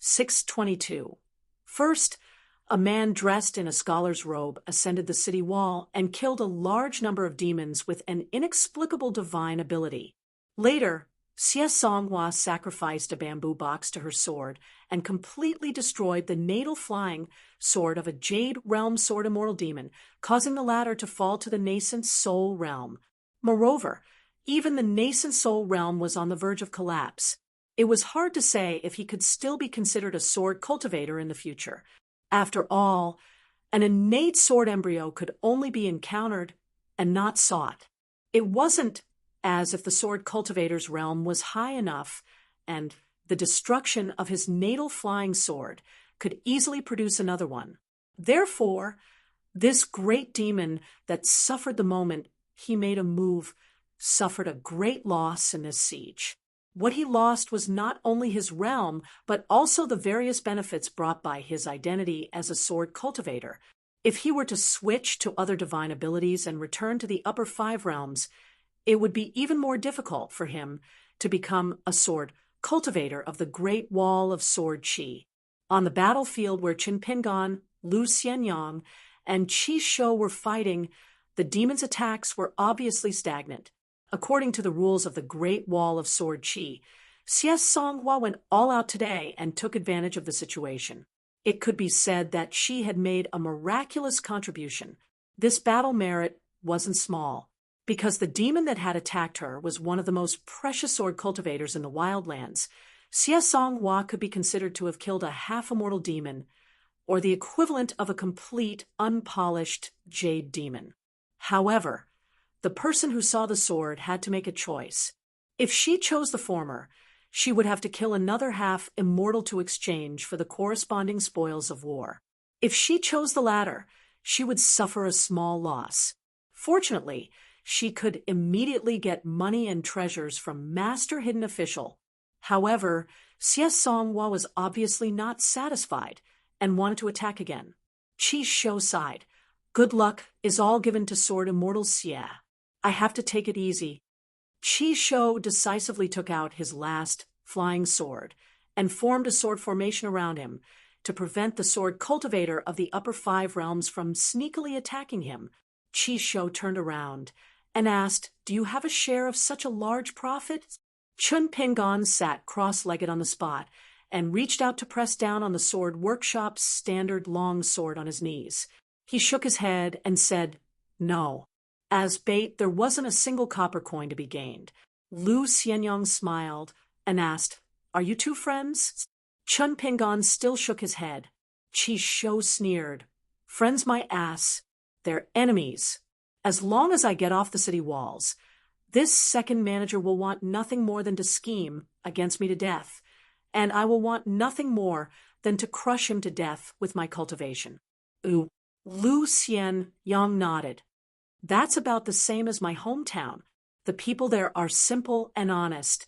622. First, a man dressed in a scholar's robe ascended the city wall and killed a large number of demons with an inexplicable divine ability. Later, Xie Songhua sacrificed a bamboo box to her sword and completely destroyed the natal flying sword of a Jade Realm Sword Immortal demon, causing the latter to fall to the nascent Soul Realm. Moreover, even the nascent Soul Realm was on the verge of collapse. It was hard to say if he could still be considered a sword cultivator in the future. After all, an innate sword embryo could only be encountered and not sought. It wasn't as if the sword cultivator's realm was high enough and the destruction of his natal flying sword could easily produce another one. Therefore, this great demon that suffered the moment he made a move suffered a great loss in this siege. What he lost was not only his realm, but also the various benefits brought by his identity as a sword cultivator. If he were to switch to other divine abilities and return to the upper 5 realms, it would be even more difficult for him to become a sword cultivator of the Great Wall of Sword Qi. On the battlefield where Qin Pingan, Lu Xianyang, and Qi Shou were fighting, the demon's attacks were obviously stagnant. According to the rules of the Great Wall of Sword Qi, Xie Songhua went all out today and took advantage of the situation. It could be said that she had made a miraculous contribution. This battle merit wasn't small, because the demon that had attacked her was one of the most precious sword cultivators in the wildlands. Xie Songhua could be considered to have killed a half-immortal demon, or the equivalent of a complete, unpolished jade demon. However, the person who saw the sword had to make a choice. If she chose the former, she would have to kill another half-immortal to exchange for the corresponding spoils of war. If she chose the latter, she would suffer a small loss. Fortunately, she could immediately get money and treasures from Master Hidden Official. However, Xie Songhua was obviously not satisfied and wanted to attack again. Qi Shou sighed. Good luck is all given to Sword Immortal Xie. I have to take it easy. Qi Shou decisively took out his last flying sword and formed a sword formation around him to prevent the sword cultivator of the upper 5 realms from sneakily attacking him. Qi Shou turned around and asked, "Do you have a share of such a large profit?" Chun Pingan sat cross-legged on the spot and reached out to press down on the sword workshop's standard long sword on his knees. He shook his head and said, "No." As bait, there wasn't a single copper coin to be gained. Lu Xianyang smiled and asked, "Are you two friends?" Chun Pingan still shook his head. Qi Shou sneered, "Friends my ass. They're enemies. As long as I get off the city walls, this second manager will want nothing more than to scheme against me to death, and I will want nothing more than to crush him to death with my cultivation." Lu Xianyang nodded. "That's about the same as my hometown. The people there are simple and honest.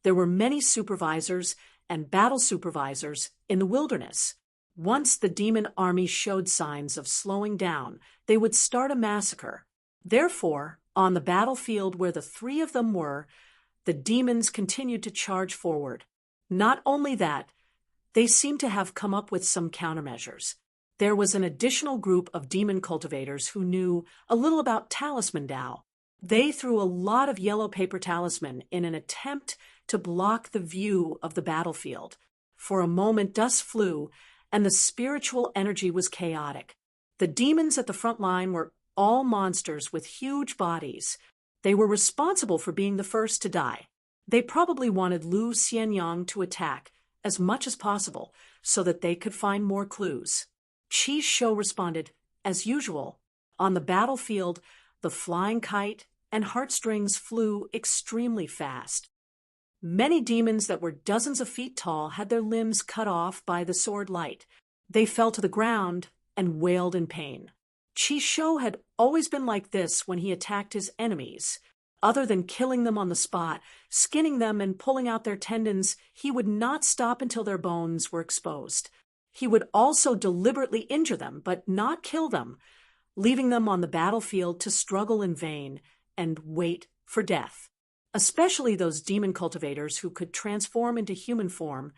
There were many supervisors and battle supervisors in the wilderness. Once the demon army showed signs of slowing down, they would start a massacre. Therefore, on the battlefield where the 3 of them were, the demons continued to charge forward. Not only that, they seemed to have come up with some countermeasures. There was an additional group of demon cultivators who knew a little about talisman Dao. They threw a lot of yellow paper talisman in an attempt to block the view of the battlefield. For a moment, dust flew, and the spiritual energy was chaotic. The demons at the front line were all monsters with huge bodies. They were responsible for being the first to die. They probably wanted Lu Xianyang to attack as much as possible so that they could find more clues. Qi Shou responded, as usual. On the battlefield, the flying kite and heartstrings flew extremely fast. Many demons that were dozens of feet tall had their limbs cut off by the sword light. They fell to the ground and wailed in pain. Qi Shou had always been like this when he attacked his enemies. Other than killing them on the spot, skinning them and pulling out their tendons, he would not stop until their bones were exposed. He would also deliberately injure them, but not kill them, leaving them on the battlefield to struggle in vain and wait for death. Especially those demon cultivators who could transform into human form,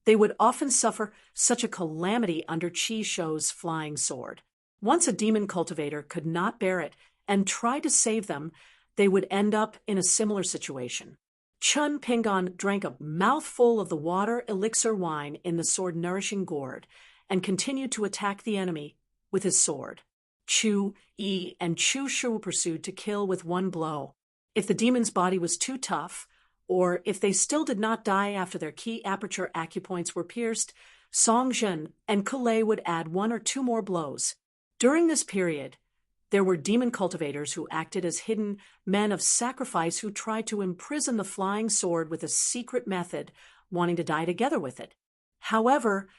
They would often suffer such a calamity under Qi Shou's flying sword. Once a demon cultivator could not bear it and tried to save them, they would end up in a similar situation. Chun Pingon drank a mouthful of the water elixir wine in the sword-nourishing gourd and continued to attack the enemy with his sword. Chu Yi and Chu Shu pursued to kill with one blow. If the demon's body was too tough, or if they still did not die after their key aperture acupoints were pierced, Song Zhen and Kalei would add one or two more blows. During this period, there were demon cultivators who acted as hidden men of sacrifice who tried to imprison the flying sword with a secret method, wanting to die together with it. However,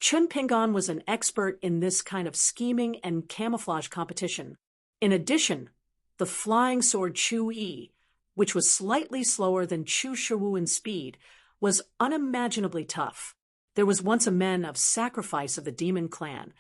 Chun Pingon was an expert in this kind of scheming and camouflage competition. In addition, the flying sword Chu Yi, which was slightly slower than Chu Shiwu in speed, was unimaginably tough. There was once a man of sacrifice of the demon clan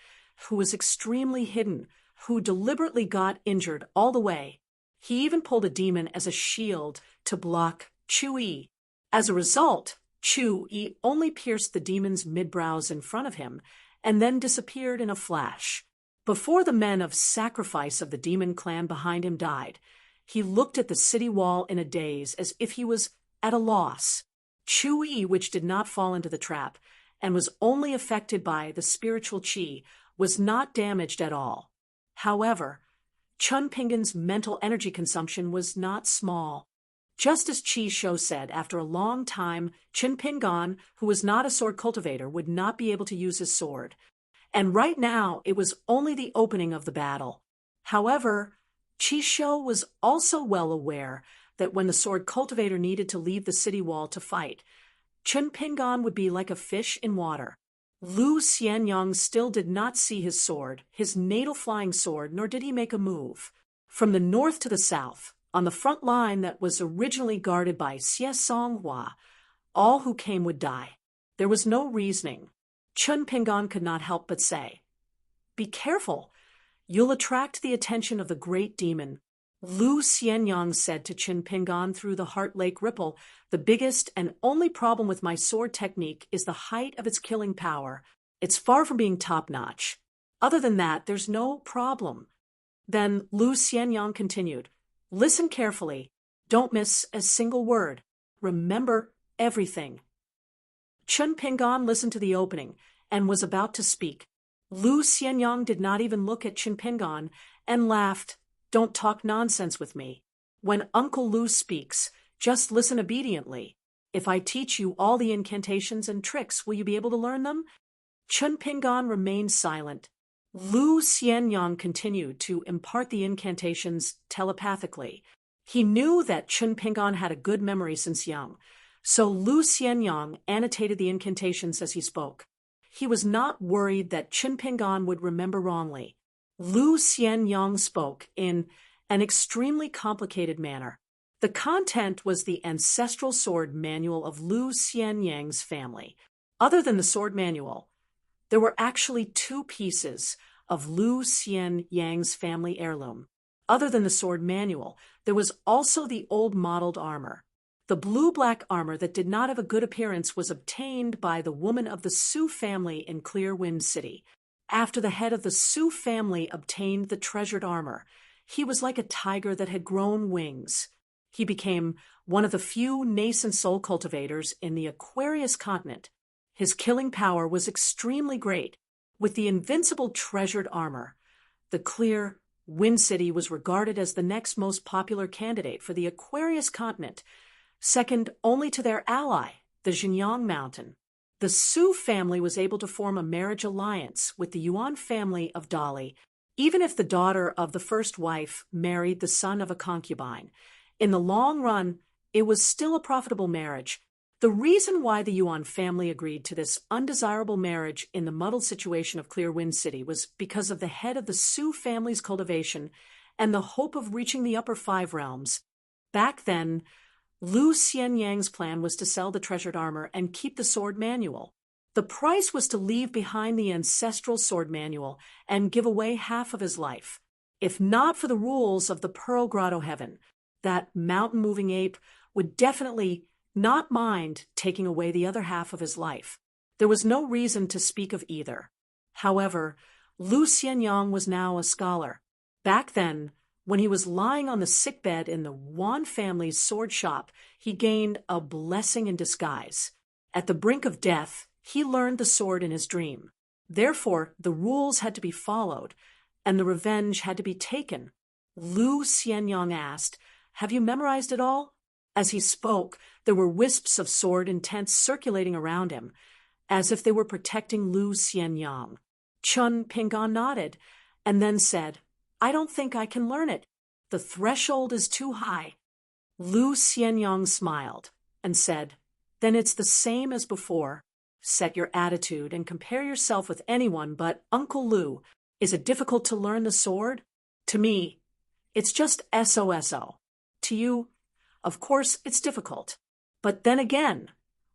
who was extremely hidden, who deliberately got injured all the way. He even pulled a demon as a shield to block Chu Yi. As a result, Chu Yi only pierced the demon's mid-brows in front of him and then disappeared in a flash. Before the men of sacrifice of the demon clan behind him died, he looked at the city wall in a daze as if he was at a loss. Chu Yi, which did not fall into the trap and was only affected by the spiritual qi, was not damaged at all. However, Chun Pingon's mental energy consumption was not small. Just as Qi Shou said, after a long time, Chun Pingon, who was not a sword cultivator, would not be able to use his sword. And right now, it was only the opening of the battle. However, Qi Shou was also well aware that when the sword cultivator needed to leave the city wall to fight, Chun Pingon would be like a fish in water. Lu Xianyang still did not see his sword, his natal flying sword, nor did he make a move. From the north to the south, on the front line that was originally guarded by Xie Songhua, all who came would die. There was no reasoning. Chun Pingon could not help but say, "Be careful. You'll attract the attention of the great demon." Lu Xianyang said to Chun Pingon through the Heart Lake ripple, "The biggest and only problem with my sword technique is the height of its killing power. It's far from being top-notch. Other than that, there's no problem." Then Lu Xianyang continued, "Listen carefully. Don't miss a single word. Remember everything." Chun Pingon listened to the opening and was about to speak. Lu Xianyang did not even look at Chun Pingon and laughed. "Don't talk nonsense with me. When Uncle Lu speaks, just listen obediently. If I teach you all the incantations and tricks, will you be able to learn them?" Chun Pingon remained silent. Lu Xianyang continued to impart the incantations telepathically. He knew that Chun Pingon had a good memory since young, so Lu Xianyang annotated the incantations as he spoke. He was not worried that Chun Pingon would remember wrongly. Lu Xianyang spoke in an extremely complicated manner. The content was the ancestral sword manual of Lu Xianyang's family. Other than the sword manual, there were actually two pieces of Lu Xianyang's family heirloom. Other than the sword manual, there was also the old modeled armor. The blue-black armor that did not have a good appearance was obtained by the woman of the Su family in Clear Wind City. After the head of the Su family obtained the treasured armor, he was like a tiger that had grown wings. He became one of the few nascent soul cultivators in the Aquarius continent. His killing power was extremely great. With the invincible treasured armor, the Clear Wind City was regarded as the next most popular candidate for the Aquarius continent, second only to their ally, the Xinjiang Mountain. The Su family was able to form a marriage alliance with the Yuan family of Dali, even if the daughter of the first wife married the son of a concubine. In the long run, it was still a profitable marriage. The reason why the Yuan family agreed to this undesirable marriage in the muddled situation of Clear Wind City was because of the head of the Su family's cultivation and the hope of reaching the upper five realms. Back then, Lu Xianyang's plan was to sell the treasured armor and keep the sword manual. The price was to leave behind the ancestral sword manual and give away half of his life. If not for the rules of the Pearl Grotto Heaven, that mountain-moving ape would definitely not mind taking away the other half of his life. There was no reason to speak of either. However, Lu Xianyang was now a scholar. Back then, when he was lying on the sickbed in the Wan family's sword shop, he gained a blessing in disguise. At the brink of death, he learned the sword in his dream. Therefore, the rules had to be followed, and the revenge had to be taken. Lu Xianyang asked, "Have you memorized it all?" As he spoke, there were wisps of sword intent circulating around him, as if they were protecting Lu Xianyang. Chun Pingan nodded, and then said, "I don't think I can learn it. The threshold is too high." Lu Xianyang smiled and said, "Then it's the same as before. Set your attitude and compare yourself with anyone but Uncle Lu. Is it difficult to learn the sword? To me, it's just SOSO. To you, of course, it's difficult. But then again,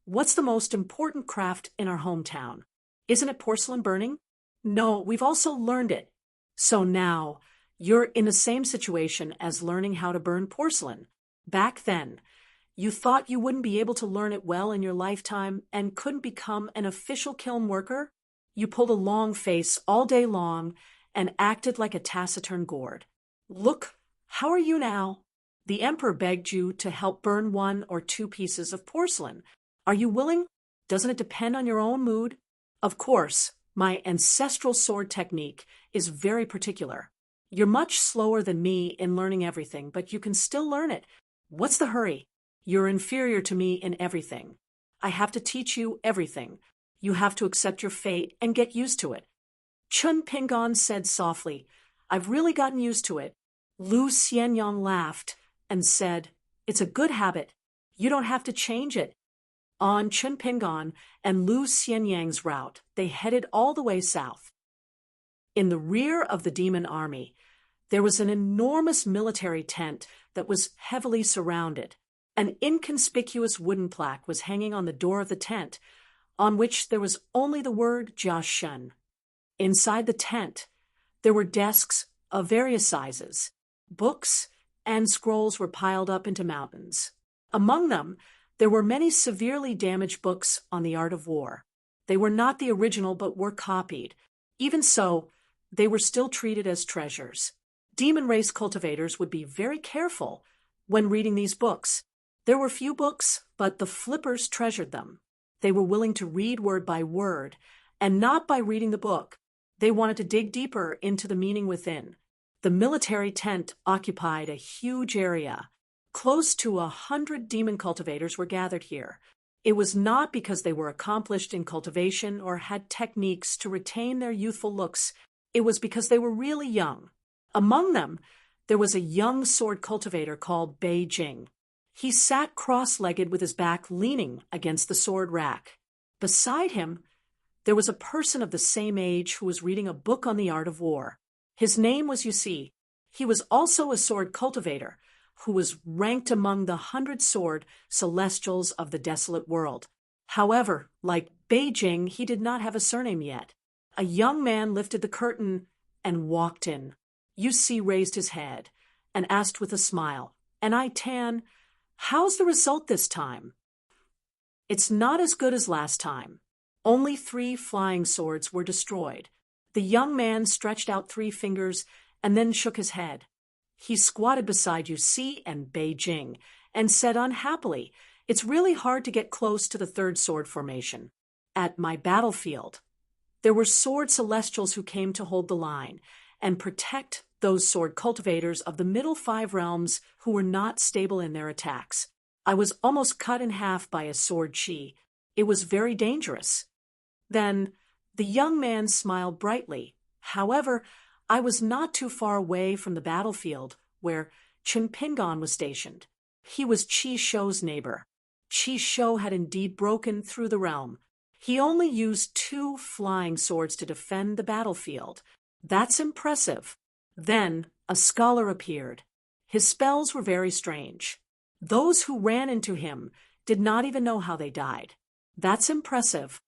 what's the most important craft in our hometown? Isn't it porcelain burning? No, we've also learned it. So now, you're in the same situation as learning how to burn porcelain. Back then, you thought you wouldn't be able to learn it well in your lifetime and couldn't become an official kiln worker? You pulled a long face all day long and acted like a taciturn gourd. Look, how are you now? The emperor begged you to help burn 1 or 2 pieces of porcelain. Are you willing? Doesn't it depend on your own mood? Of course, my ancestral sword technique is very particular. You're much slower than me in learning everything, but you can still learn it. What's the hurry? You're inferior to me in everything. I have to teach you everything. You have to accept your fate and get used to it." Chun Pingan said softly, "I've really gotten used to it." Lu Xianyang laughed and said, "It's a good habit. You don't have to change it." On Chun Pingan and Lu Xianyang's route, they headed all the way south. In the rear of the demon army, there was an enormous military tent that was heavily surrounded. An inconspicuous wooden plaque was hanging on the door of the tent, on which there was only the word Jia Shun. Inside the tent, there were desks of various sizes. Books and scrolls were piled up into mountains. Among them, there were many severely damaged books on the art of war. They were not the original but were copied. Even so, they were still treated as treasures. Demon race cultivators would be very careful when reading these books. There were few books, but the flippers treasured them. They were willing to read word by word, and not by reading the book. They wanted to dig deeper into the meaning within. The military tent occupied a huge area. Close to 100 demon cultivators were gathered here. It was not because they were accomplished in cultivation or had techniques to retain their youthful looks. It was because they were really young. Among them, there was a young sword cultivator called Bei Jing. He sat cross-legged with his back leaning against the sword rack. Beside him, there was a person of the same age who was reading a book on the art of war. His name was Yusi. He was also a sword cultivator who was ranked among the 100 sword celestials of the desolate world. However, like Bei Jing, he did not have a surname yet. A young man lifted the curtain and walked in. Yusi raised his head and asked with a smile, "And I Tan, how's the result this time?" "It's not as good as last time. Only 3 flying swords were destroyed." The young man stretched out 3 fingers and then shook his head. He squatted beside Yusi and Bei Jing and said unhappily, "It's really hard to get close to the 3rd sword formation. At my battlefield, there were sword celestials who came to hold the line and protect those sword cultivators of the middle 5 realms who were not stable in their attacks. I was almost cut in half by a sword chi. It was very dangerous." Then the young man smiled brightly. "However, I was not too far away from the battlefield where Chun Pingan was stationed. He was Chi Shou's neighbor. Chi Shou had indeed broken through the realm. He only used 2 flying swords to defend the battlefield. That's impressive." Then a scholar appeared. His spells were very strange. Those who ran into him did not even know how they died. That's impressive.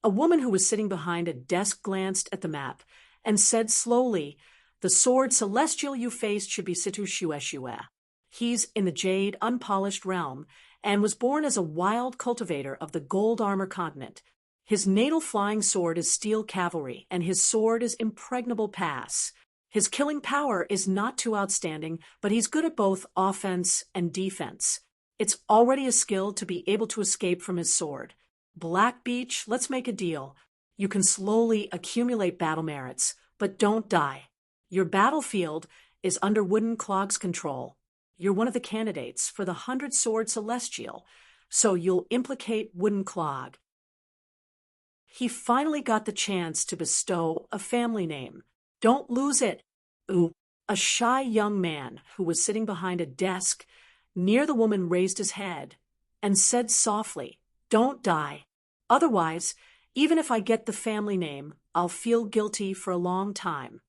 A woman who was sitting behind a desk glanced at the map and said slowly, "The sword celestial you faced should be Situ Shue. He's in the jade, unpolished realm and was born as a wild cultivator of the gold armor continent. His natal flying sword is steel cavalry, and his sword is impregnable pass. His killing power is not too outstanding, but he's good at both offense and defense. It's already a skill to be able to escape from his sword. Black Beach, let's make a deal. You can slowly accumulate battle merits, but don't die. Your battlefield is under Wooden Clog's control. You're one of the candidates for the 100-Sword Celestial, so you'll implicate Wooden Clog. He finally got the chance to bestow a family name. Don't lose it. Ooh. A shy young man who was sitting behind a desk near the woman raised his head and said softly, "Don't die. Otherwise, even if I get the family name, I'll feel guilty for a long time."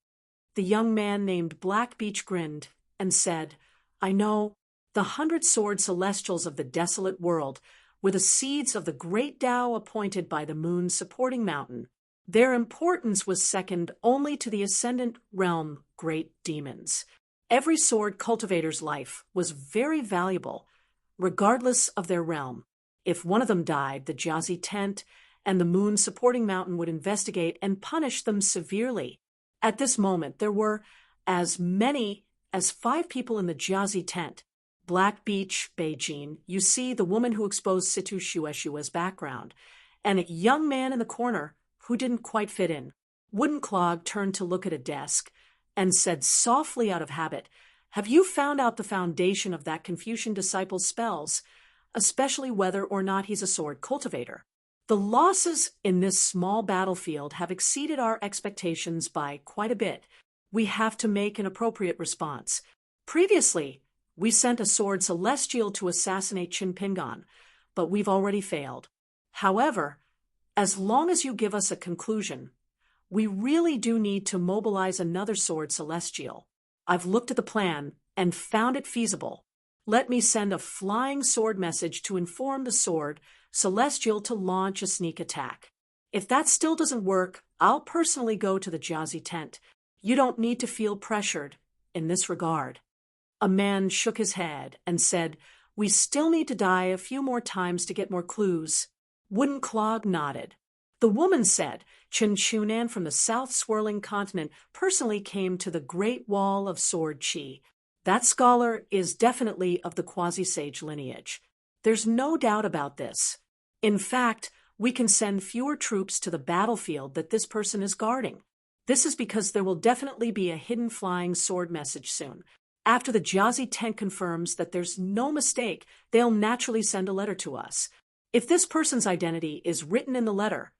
The young man named Black Beach grinned and said, "I know. The 100-Sword Celestials of the desolate world were the seeds of the great Tao appointed by the moon's supporting mountain. Their importance was second only to the ascendant realm great demons. Every sword cultivator's life was very valuable, regardless of their realm. If one of them died, the Jazzy Tent and the moon's supporting mountain would investigate and punish them severely. At this moment, there were as many as 5 people in the Jazzy Tent. Black Beach, Beijing, you see the woman who exposed Situ Shueshua's background, and a young man in the corner who didn't quite fit in." Wooden Clog turned to look at a desk and said softly out of habit, "Have you found out the foundation of that Confucian disciple's spells, especially whether or not he's a sword cultivator? The losses in this small battlefield have exceeded our expectations by quite a bit. We have to make an appropriate response. Previously, we sent a sword celestial to assassinate Qin Pingan, but we've already failed. However, as long as you give us a conclusion, we really do need to mobilize another sword celestial. I've looked at the plan and found it feasible. Let me send a flying sword message to inform the sword celestial to launch a sneak attack. If that still doesn't work, I'll personally go to the Jazzy Tent. You don't need to feel pressured in this regard." A man shook his head and said, "We still need to die a few more times to get more clues." Wooden Clog nodded. The woman said, "Chen Chunan from the south swirling continent personally came to the Great Wall of Sword Chi. That scholar is definitely of the quasi-sage lineage. There's no doubt about this. In fact, we can send fewer troops to the battlefield that this person is guarding. This is because there will definitely be a hidden flying sword message soon. After the Jazzy Tent confirms that there's no mistake, they'll naturally send a letter to us. If this person's identity is written in the letter,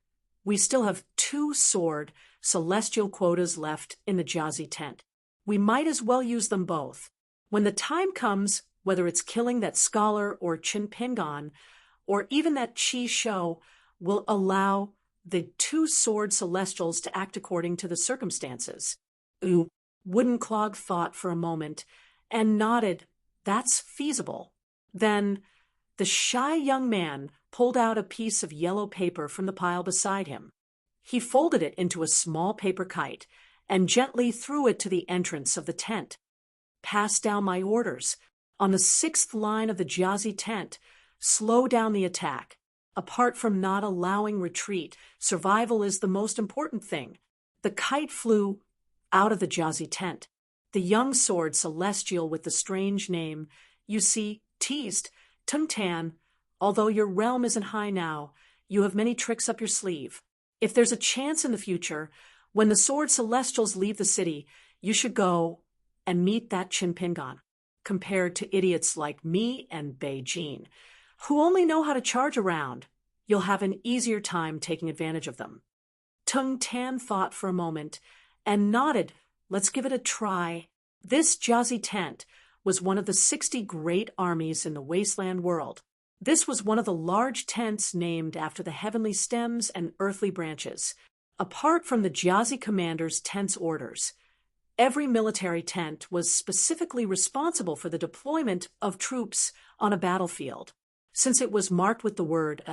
we still have 2 sword celestial quotas left in the Jazzy Tent. We might as well use them both. When the time comes, whether it's killing that scholar or Qin Pingan, or even that Qi Shou, will allow the 2 sword celestials to act according to the circumstances." Ooh. Wooden Clog thought for a moment and nodded. "That's feasible." Then the shy young man pulled out a piece of yellow paper from the pile beside him. He folded it into a small paper kite and gently threw it to the entrance of the tent. "Pass down my orders. On the 6th line of the Jazzy Tent, slow down the attack. Apart from not allowing retreat, survival is the most important thing." The kite flew out of the Jazzy Tent. The young sword celestial with the strange name, you see, teased, "Tung Tan, although your realm isn't high now, you have many tricks up your sleeve. If there's a chance in the future, when the sword celestials leave the city, you should go and meet that Qin Pingan. Compared to idiots like me and Beijing, who only know how to charge around, you'll have an easier time taking advantage of them." Tung Tan thought for a moment and nodded. "Let's give it a try." This Jazzy Tent was one of the 60 great armies in the wasteland world. This was one of the large tents named after the heavenly stems and earthly branches. Apart from the Jazzy commander's tent's orders, every military tent was specifically responsible for the deployment of troops on a battlefield. Since it was marked with the word,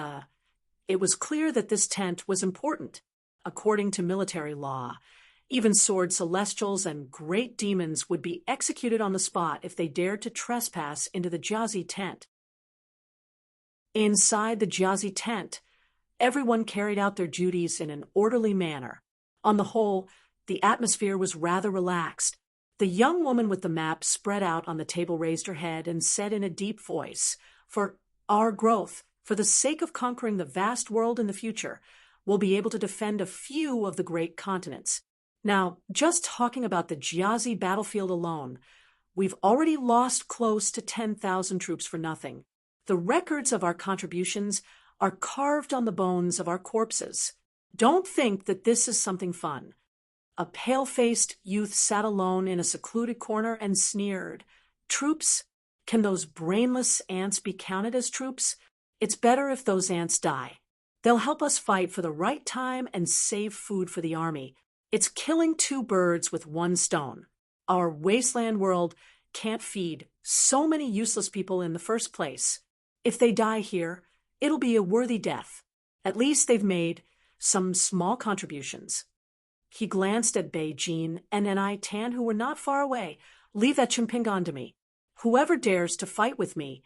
it was clear that this tent was important. According to military law, even sword celestials and great demons would be executed on the spot if they dared to trespass into the Jazzy Tent. Inside the Jazzy Tent, Everyone carried out their duties in an orderly manner. On the whole, the atmosphere was rather relaxed. The young woman with the map spread out on the table raised her head and said in a deep voice, "For our growth, for the sake of conquering the vast world in the future, we'll be able to defend a few of the great continents. Now, just talking about the Jiazi battlefield alone, we've already lost close to 10,000 troops for nothing. The records of our contributions are carved on the bones of our corpses. Don't think that this is something fun." A pale-faced youth sat alone in a secluded corner and sneered. "Troops? Can those brainless ants be counted as troops? It's better if those ants die. They'll help us fight for the right time and save food for the army. It's killing two birds with one stone. Our wasteland world can't feed so many useless people in the first place. If they die here, it'll be a worthy death. At least they've made some small contributions." He glanced at Bei Jin and Nai Tan, who were not far away. "Leave that Chimpingon to me. Whoever dares to fight with me,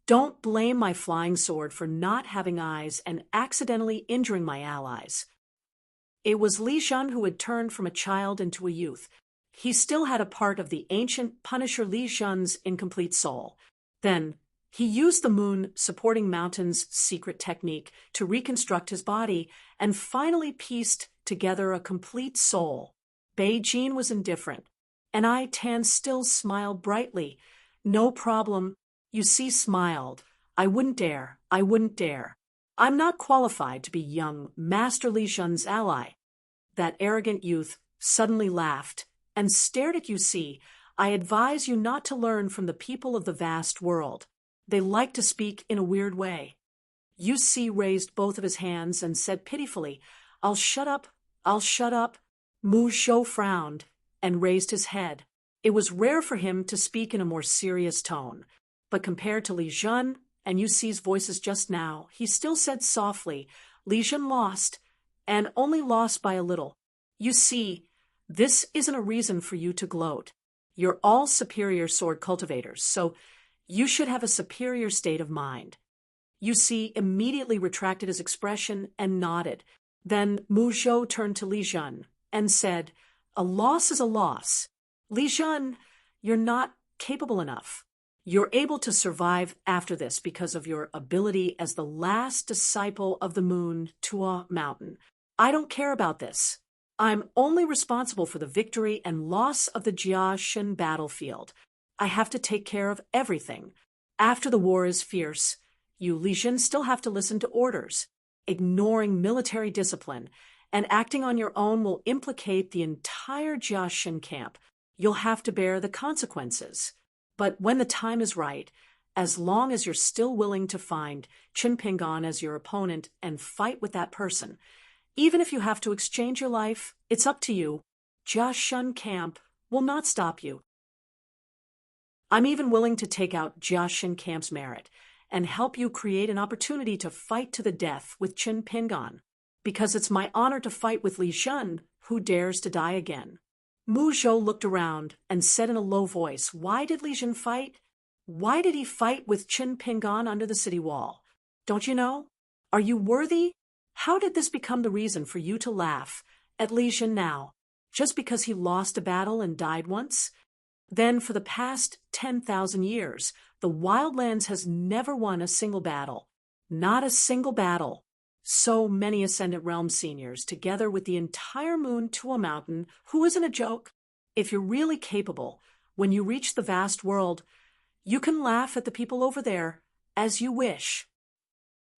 don't blame my flying sword for not having eyes and accidentally injuring my allies." It was Li Shun who had turned from a child into a youth. He still had a part of the ancient Punisher Li Shun's incomplete soul. Then, he used the moon supporting mountain's secret technique to reconstruct his body and finally pieced together a complete soul. Bei Jin was indifferent, and Ai Tan still smiled brightly. "No problem. You see, smiled. I wouldn't dare. I'm not qualified to be young Master Li Shun's ally." That arrogant youth suddenly laughed and stared at Yusi. "I advise you not to learn from the people of the vast world. They like to speak in a weird way." Yusi raised both of his hands and said pitifully, I'll shut up. Mu Shou frowned and raised his head. It was rare for him to speak in a more serious tone, but compared to Li Jun and Yusi's voices just now, he still said softly, "Li Jun lost, and only lost by a little. You see, this isn't a reason for you to gloat. You're all superior sword cultivators, so you should have a superior state of mind." Yusi immediately retracted his expression and nodded. Then Mu Zhou turned to Li Jun and said, "A loss is a loss. Li Jun, you're not capable enough. You're able to survive after this because of your ability as the last disciple of the moon, Tua Mountain. I don't care about this. I'm only responsible for the victory and loss of the Jiashan battlefield. I have to take care of everything. After the war is fierce, you Li Jun still have to listen to orders. Ignoring military discipline and acting on your own will implicate the entire Jiashan camp. You'll have to bear the consequences. But when the time is right, as long as you're still willing to find Chimpingon as your opponent and fight with that person, even if you have to exchange your life, it's up to you. Jiashan camp will not stop you. I'm even willing to take out Jiashan camp's merit and help you create an opportunity to fight to the death with Chimpingon, because it's my honor to fight with Li Shun, who dares to die again." Mu Zhou looked around and said in a low voice, "Why did Li Shun fight? Why did he fight with Chimpingon under the city wall? Don't you know? Are you worthy? How did this become the reason for you to laugh at Li Shun now, just because he lost a battle and died once? Then for the past 10,000 years, the Wildlands has never won a single battle. Not a single battle. So many Ascendant Realm seniors, together with the entire moon to a mountain, who isn't a joke. If you're really capable, when you reach the vast world, you can laugh at the people over there as you wish."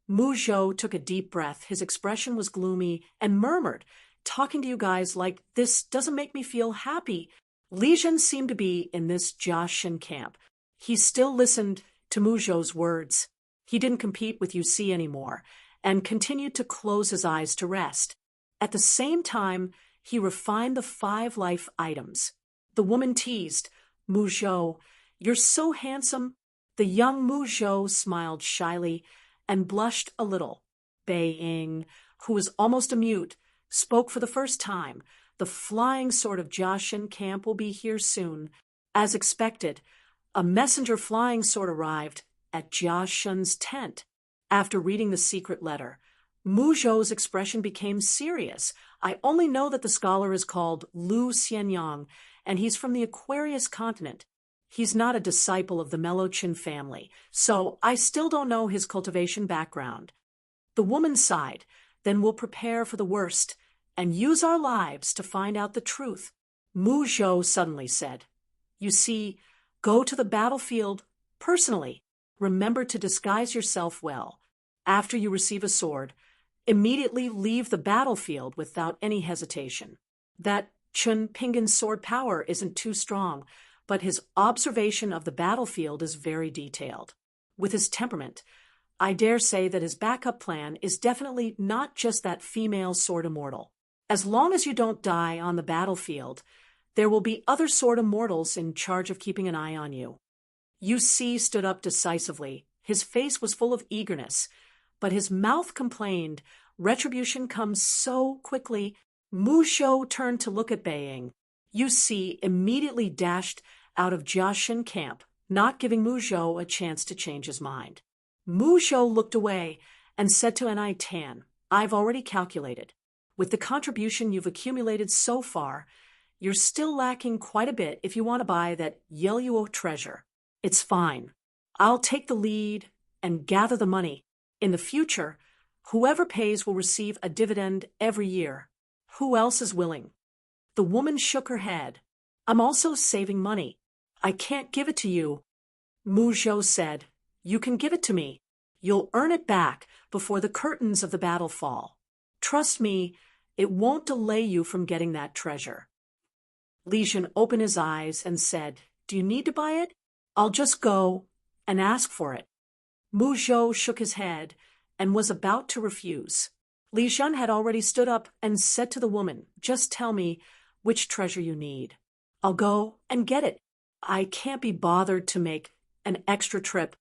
Mu Zhou took a deep breath. His expression was gloomy and murmured, "Talking to you guys like this doesn't make me feel happy." Li Jun seemed to be in this Jiashan camp. He still listened to Mu Zhou's words. He didn't compete with Yusi anymore and continued to close his eyes to rest. At the same time, he refined the 5 life items. The woman teased, "Mu Zhou, you're so handsome." The young Mu Zhou smiled shyly and blushed a little. Bei Ying, who was almost a mute, spoke for the first time. "The flying sword of Jiashan camp will be here soon." As expected, a messenger flying sword arrived at Jiashan's tent. After reading the secret letter, Mu Zhou's expression became serious. I only know that the scholar is called Lu Xianyang, and he's from the Aquarius continent. He's not a disciple of the Melochin family, so I still don't know his cultivation background. The woman sighed. Then we'll prepare for the worst and use our lives to find out the truth. Mu Zhou suddenly said, You see, go to the battlefield personally. Remember to disguise yourself well. After you receive a sword, immediately leave the battlefield without any hesitation. That Chun Pingan's sword power isn't too strong, but his observation of the battlefield is very detailed. With his temperament, I dare say that his backup plan is definitely not just that female sword immortal. As long as you don't die on the battlefield, there will be other sword immortals in charge of keeping an eye on you. Yu Si stood up decisively. His face was full of eagerness, but his mouth complained, Retribution comes so quickly. Mu Zhou turned to look at Beiying. Yu Si immediately dashed out of Jiaxin camp, not giving Mu Zhou a chance to change his mind. Mu Zhou looked away and said to Nai Tan, I've already calculated. With the contribution you've accumulated so far, you're still lacking quite a bit if you want to buy that Yeluo treasure. It's fine. I'll take the lead and gather the money. In the future, whoever pays will receive a dividend every year. Who else is willing? The woman shook her head. I'm also saving money. I can't give it to you. Mu Zhou said, You can give it to me. You'll earn it back before the curtains of the battle fall. Trust me, it won't delay you from getting that treasure. Li Jun opened his eyes and said, Do you need to buy it? I'll just go and ask for it. Mu Zhou shook his head and was about to refuse. Li Jun had already stood up and said to the woman, Just tell me which treasure you need. I'll go and get it. I can't be bothered to make an extra trip.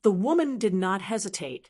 The woman did not hesitate,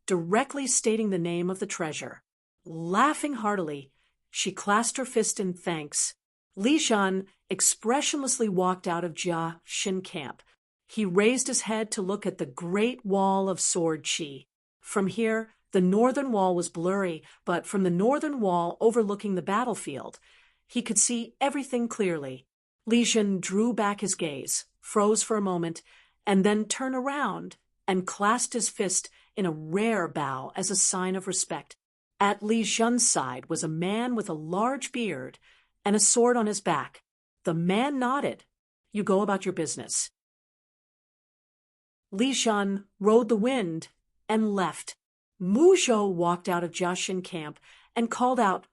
directly stating the name of the treasure. Laughing heartily, she clasped her fist in thanks. Li Jun expressionlessly walked out of Jia Xin camp. He raised his head to look at the great wall of Sword Qi. From here, the northern wall was blurry, but from the northern wall overlooking the battlefield, he could see everything clearly. Li Jun drew back his gaze, froze for a moment, and then turned around and clasped his fist in a rare bow as a sign of respect. At Li Jun's side was a man with a large beard and a sword on his back. The man nodded. You go about your business. Li Jun rode the wind and left. Mu Zhou walked out of Jiaxin camp and called out,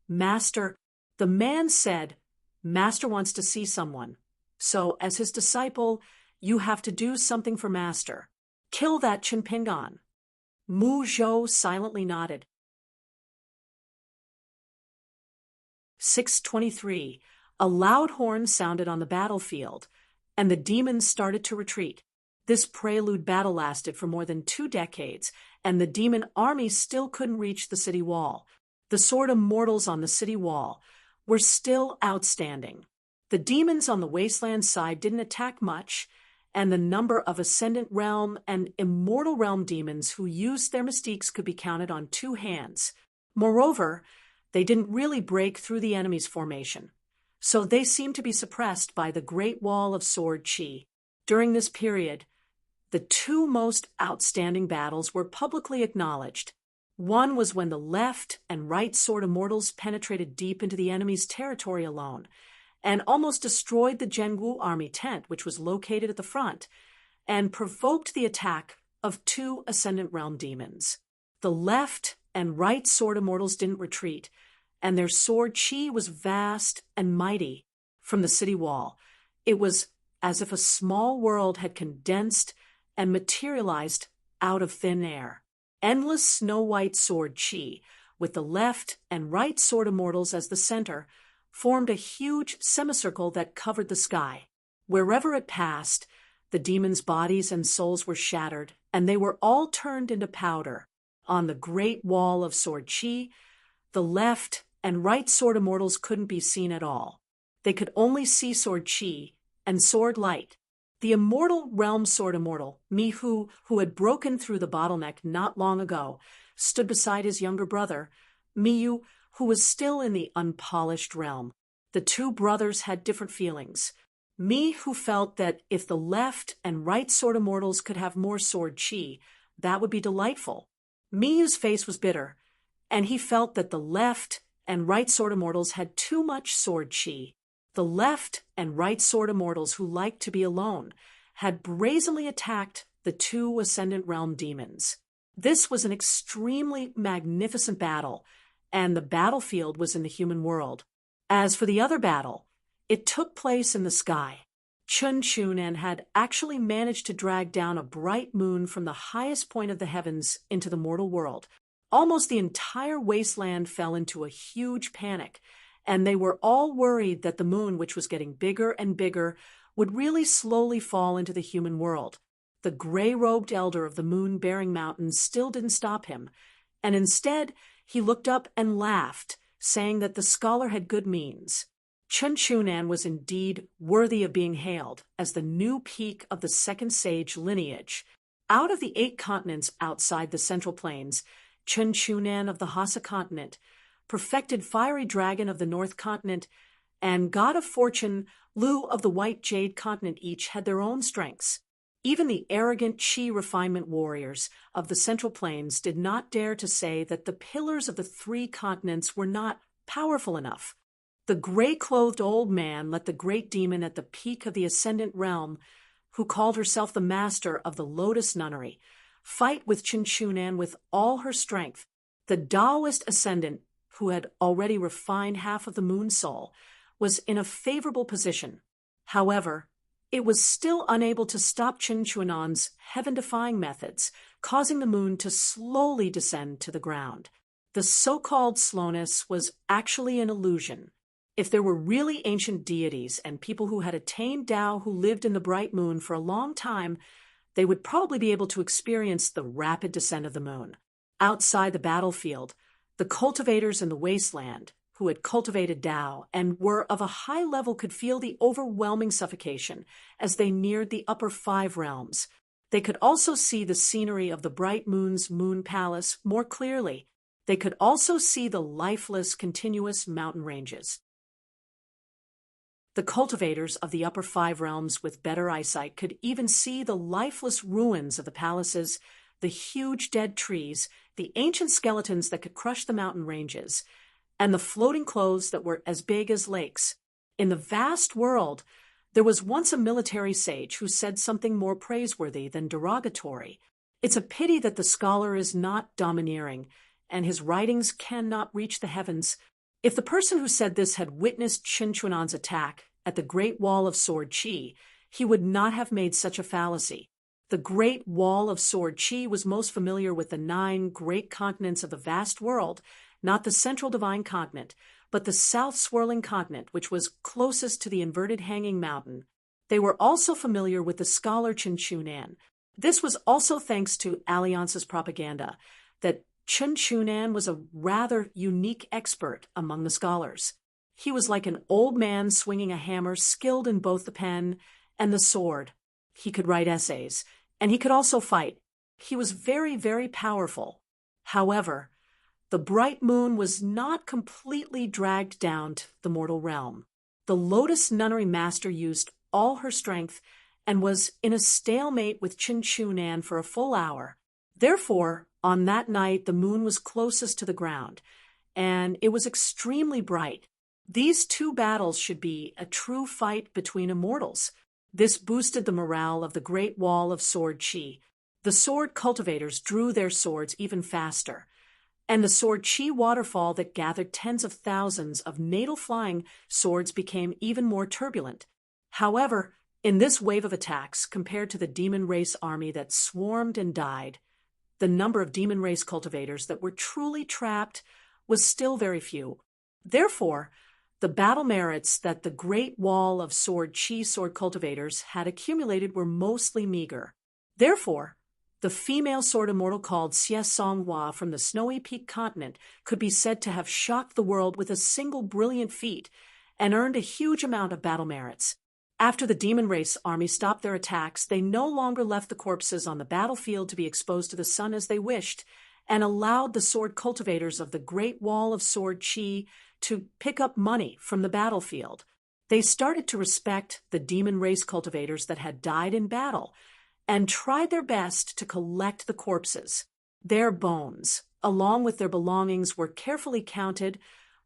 Master. The man said, Master wants to see someone. So, as his disciple, you have to do something for Master. Kill that Chinpingan. Mu Zhou silently nodded. 6:23. A loud horn sounded on the battlefield, and the demons started to retreat. This prelude battle lasted for more than 2 decades, and the demon army still couldn't reach the city wall. The sword immortals on the city wall were still outstanding. The demons on the wasteland side didn't attack much, and the number of Ascendant Realm and Immortal Realm demons who used their mystiques could be counted on 2 hands. Moreover, they didn't really break through the enemy's formation, so they seemed to be suppressed by the Great Wall of Sword Qi. During this period, the 2 most outstanding battles were publicly acknowledged. One was when the left and right sword immortals penetrated deep into the enemy's territory alone, and almost destroyed the Zhengwu army tent, which was located at the front, and provoked the attack of 2 Ascendant Realm demons. The left and right sword immortals didn't retreat, and their sword Qi was vast and mighty. From the city wall, it was as if a small world had condensed and materialized out of thin air. Endless snow-white sword Qi, with the left and right sword immortals as the center, formed a huge semicircle that covered the sky. Wherever it passed, the demons' bodies and souls were shattered, and they were all turned into powder. On the great wall of Sword Qi, the left and right sword immortals couldn't be seen at all. They could only see Sword Qi and Sword Light. The Immortal Realm sword immortal, Mi Hu, who had broken through the bottleneck not long ago, stood beside his younger brother, Miyu, who was still in the unpolished realm. The two brothers had different feelings. Mi, who felt that if the left and right sword immortals could have more sword chi, that would be delightful. Miyu's face was bitter, and he felt that the left and right sword immortals had too much sword chi. The left and right sword immortals who liked to be alone had brazenly attacked the two Ascendant Realm demons. This was an extremely magnificent battle, and the battlefield was in the human world. As for the other battle, it took place in the sky. Chun Chunan had actually managed to drag down a bright moon from the highest point of the heavens into the mortal world. Almost the entire wasteland fell into a huge panic, and they were all worried that the moon, which was getting bigger and bigger, would really slowly fall into the human world. The gray-robed elder of the moon-bearing mountains still didn't stop him, and instead he looked up and laughed, saying that the scholar had good means. Chun Chunan was indeed worthy of being hailed as the new peak of the second sage lineage. Out of the 8 continents outside the Central Plains, Chun Chunan of the Hassa continent, perfected fiery dragon of the North continent, and god of fortune Lu of the White Jade continent each had their own strengths. Even the arrogant chi refinement warriors of the Central Plains did not dare to say that the pillars of the 3 continents were not powerful enough. The gray-clothed old man let the great demon at the peak of the Ascendant Realm, who called herself the master of the Lotus Nunnery, fight with Chun Chunan with all her strength. The Taoist Ascendant, who had already refined half of the moon soul, was in a favorable position. However, it was still unable to stop Chun Chunan's heaven-defying methods, causing the moon to slowly descend to the ground. The so-called slowness was actually an illusion. If there were really ancient deities and people who had attained Tao who lived in the bright moon for a long time, they would probably be able to experience the rapid descent of the moon. Outside the battlefield, the cultivators in the wasteland, who had cultivated Tao and were of a high level, could feel the overwhelming suffocation as they neared the upper 5 realms. They could also see the scenery of the bright moon's moon palace more clearly. They could also see the lifeless, continuous mountain ranges. The cultivators of the upper 5 realms with better eyesight could even see the lifeless ruins of the palaces, the huge dead trees, the ancient skeletons that could crush the mountain ranges, and the floating clothes that were as big as lakes. In the vast world, there was once a military sage who said something more praiseworthy than derogatory. It's a pity that the scholar is not domineering, and his writings cannot reach the heavens. If the person who said this had witnessed Chun Chunan's attack at the Great Wall of Sword Chi, he would not have made such a fallacy. The Great Wall of Sword Chi was most familiar with the 9 great continents of the vast world, not the central divine continent, but the south swirling continent, which was closest to the inverted hanging mountain. They were also familiar with the scholar Chun Chunan. This was also thanks to Alliance's propaganda that Chun Chunan was a rather unique expert among the scholars. He was like an old man swinging a hammer, skilled in both the pen and the sword. He could write essays, and he could also fight. He was very, very powerful. However, the bright moon was not completely dragged down to the mortal realm. The Lotus Nunnery Master used all her strength and was in a stalemate with Chun Chunan for a full hour. Therefore, on that night, the moon was closest to the ground, and it was extremely bright. These 2 battles should be a true fight between immortals. This boosted the morale of the Great Wall of Sword Chi. The sword cultivators drew their swords even faster, and the sword chi waterfall that gathered tens of thousands of natal flying swords became even more turbulent. However, in this wave of attacks, compared to the demon race army that swarmed and died, the number of demon race cultivators that were truly trapped was still very few. Therefore, the battle merits that the Great Wall of Sword Chi sword cultivators had accumulated were mostly meager. Therefore, the female sword immortal called Xie Songhua from the Snowy Peak continent could be said to have shocked the world with a single brilliant feat and earned a huge amount of battle merits. After the demon race army stopped their attacks, they no longer left the corpses on the battlefield to be exposed to the sun as they wished, and allowed the sword cultivators of the Great Wall of Sword Qi to pick up money from the battlefield. They started to respect the demon race cultivators that had died in battle and tried their best to collect the corpses. Their bones, along with their belongings, were carefully counted,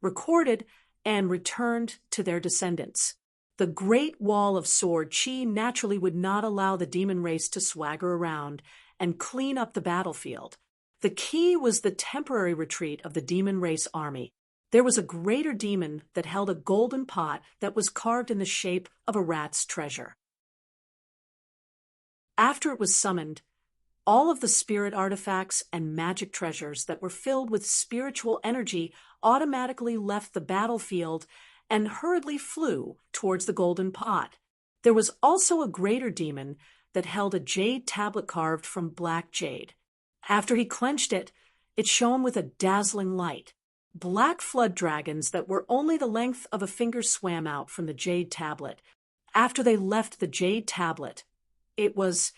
recorded, and returned to their descendants. The Great Wall of Sword Qi naturally would not allow the demon race to swagger around and clean up the battlefield. The key was the temporary retreat of the demon race army. There was a greater demon that held a golden pot that was carved in the shape of a rat's treasure. After it was summoned, all of the spirit artifacts and magic treasures that were filled with spiritual energy automatically left the battlefield and hurriedly flew towards the golden pot. There was also a greater demon that held a jade tablet carved from black jade. After he clenched it, it shone with a dazzling light. Black flood dragons that were only the length of a finger swam out from the jade tablet. After they left the jade tablet, it was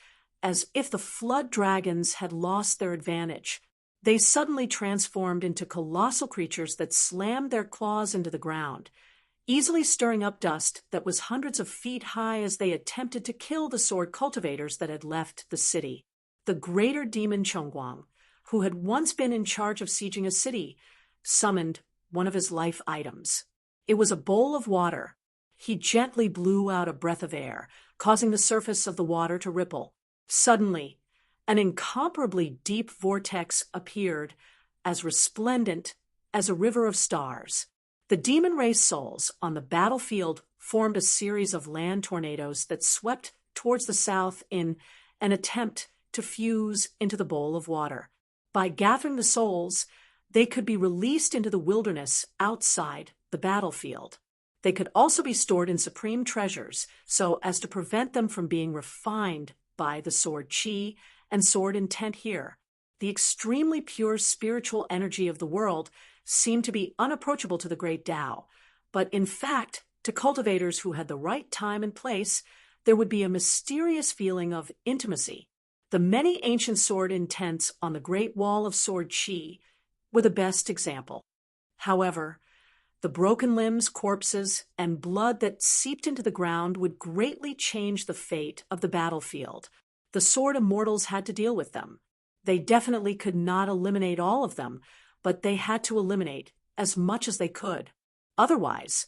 as if the flood dragons had lost their advantage. They suddenly transformed into colossal creatures that slammed their claws into the ground, easily stirring up dust that was hundreds of feet high as they attempted to kill the sword cultivators that had left the city. The greater demon Chongguang, who had once been in charge of sieging a city, summoned one of his life items. It was a bowl of water. He gently blew out a breath of air, causing the surface of the water to ripple. Suddenly, an incomparably deep vortex appeared, as resplendent as a river of stars. The demon race souls on the battlefield formed a series of land tornadoes that swept towards the south in an attempt to fuse into the bowl of water. By gathering the souls, they could be released into the wilderness outside the battlefield. They could also be stored in supreme treasures so as to prevent them from being refined by the sword Qi and sword intent here. The extremely pure spiritual energy of the world seemed to be unapproachable to the great Tao, but in fact, to cultivators who had the right time and place, there would be a mysterious feeling of intimacy. The many ancient sword intents on the Great Wall of Sword Qi were the best example. However, the broken limbs, corpses, and blood that seeped into the ground would greatly change the fate of the battlefield. The sword immortals had to deal with them. They definitely could not eliminate all of them, but they had to eliminate as much as they could. Otherwise,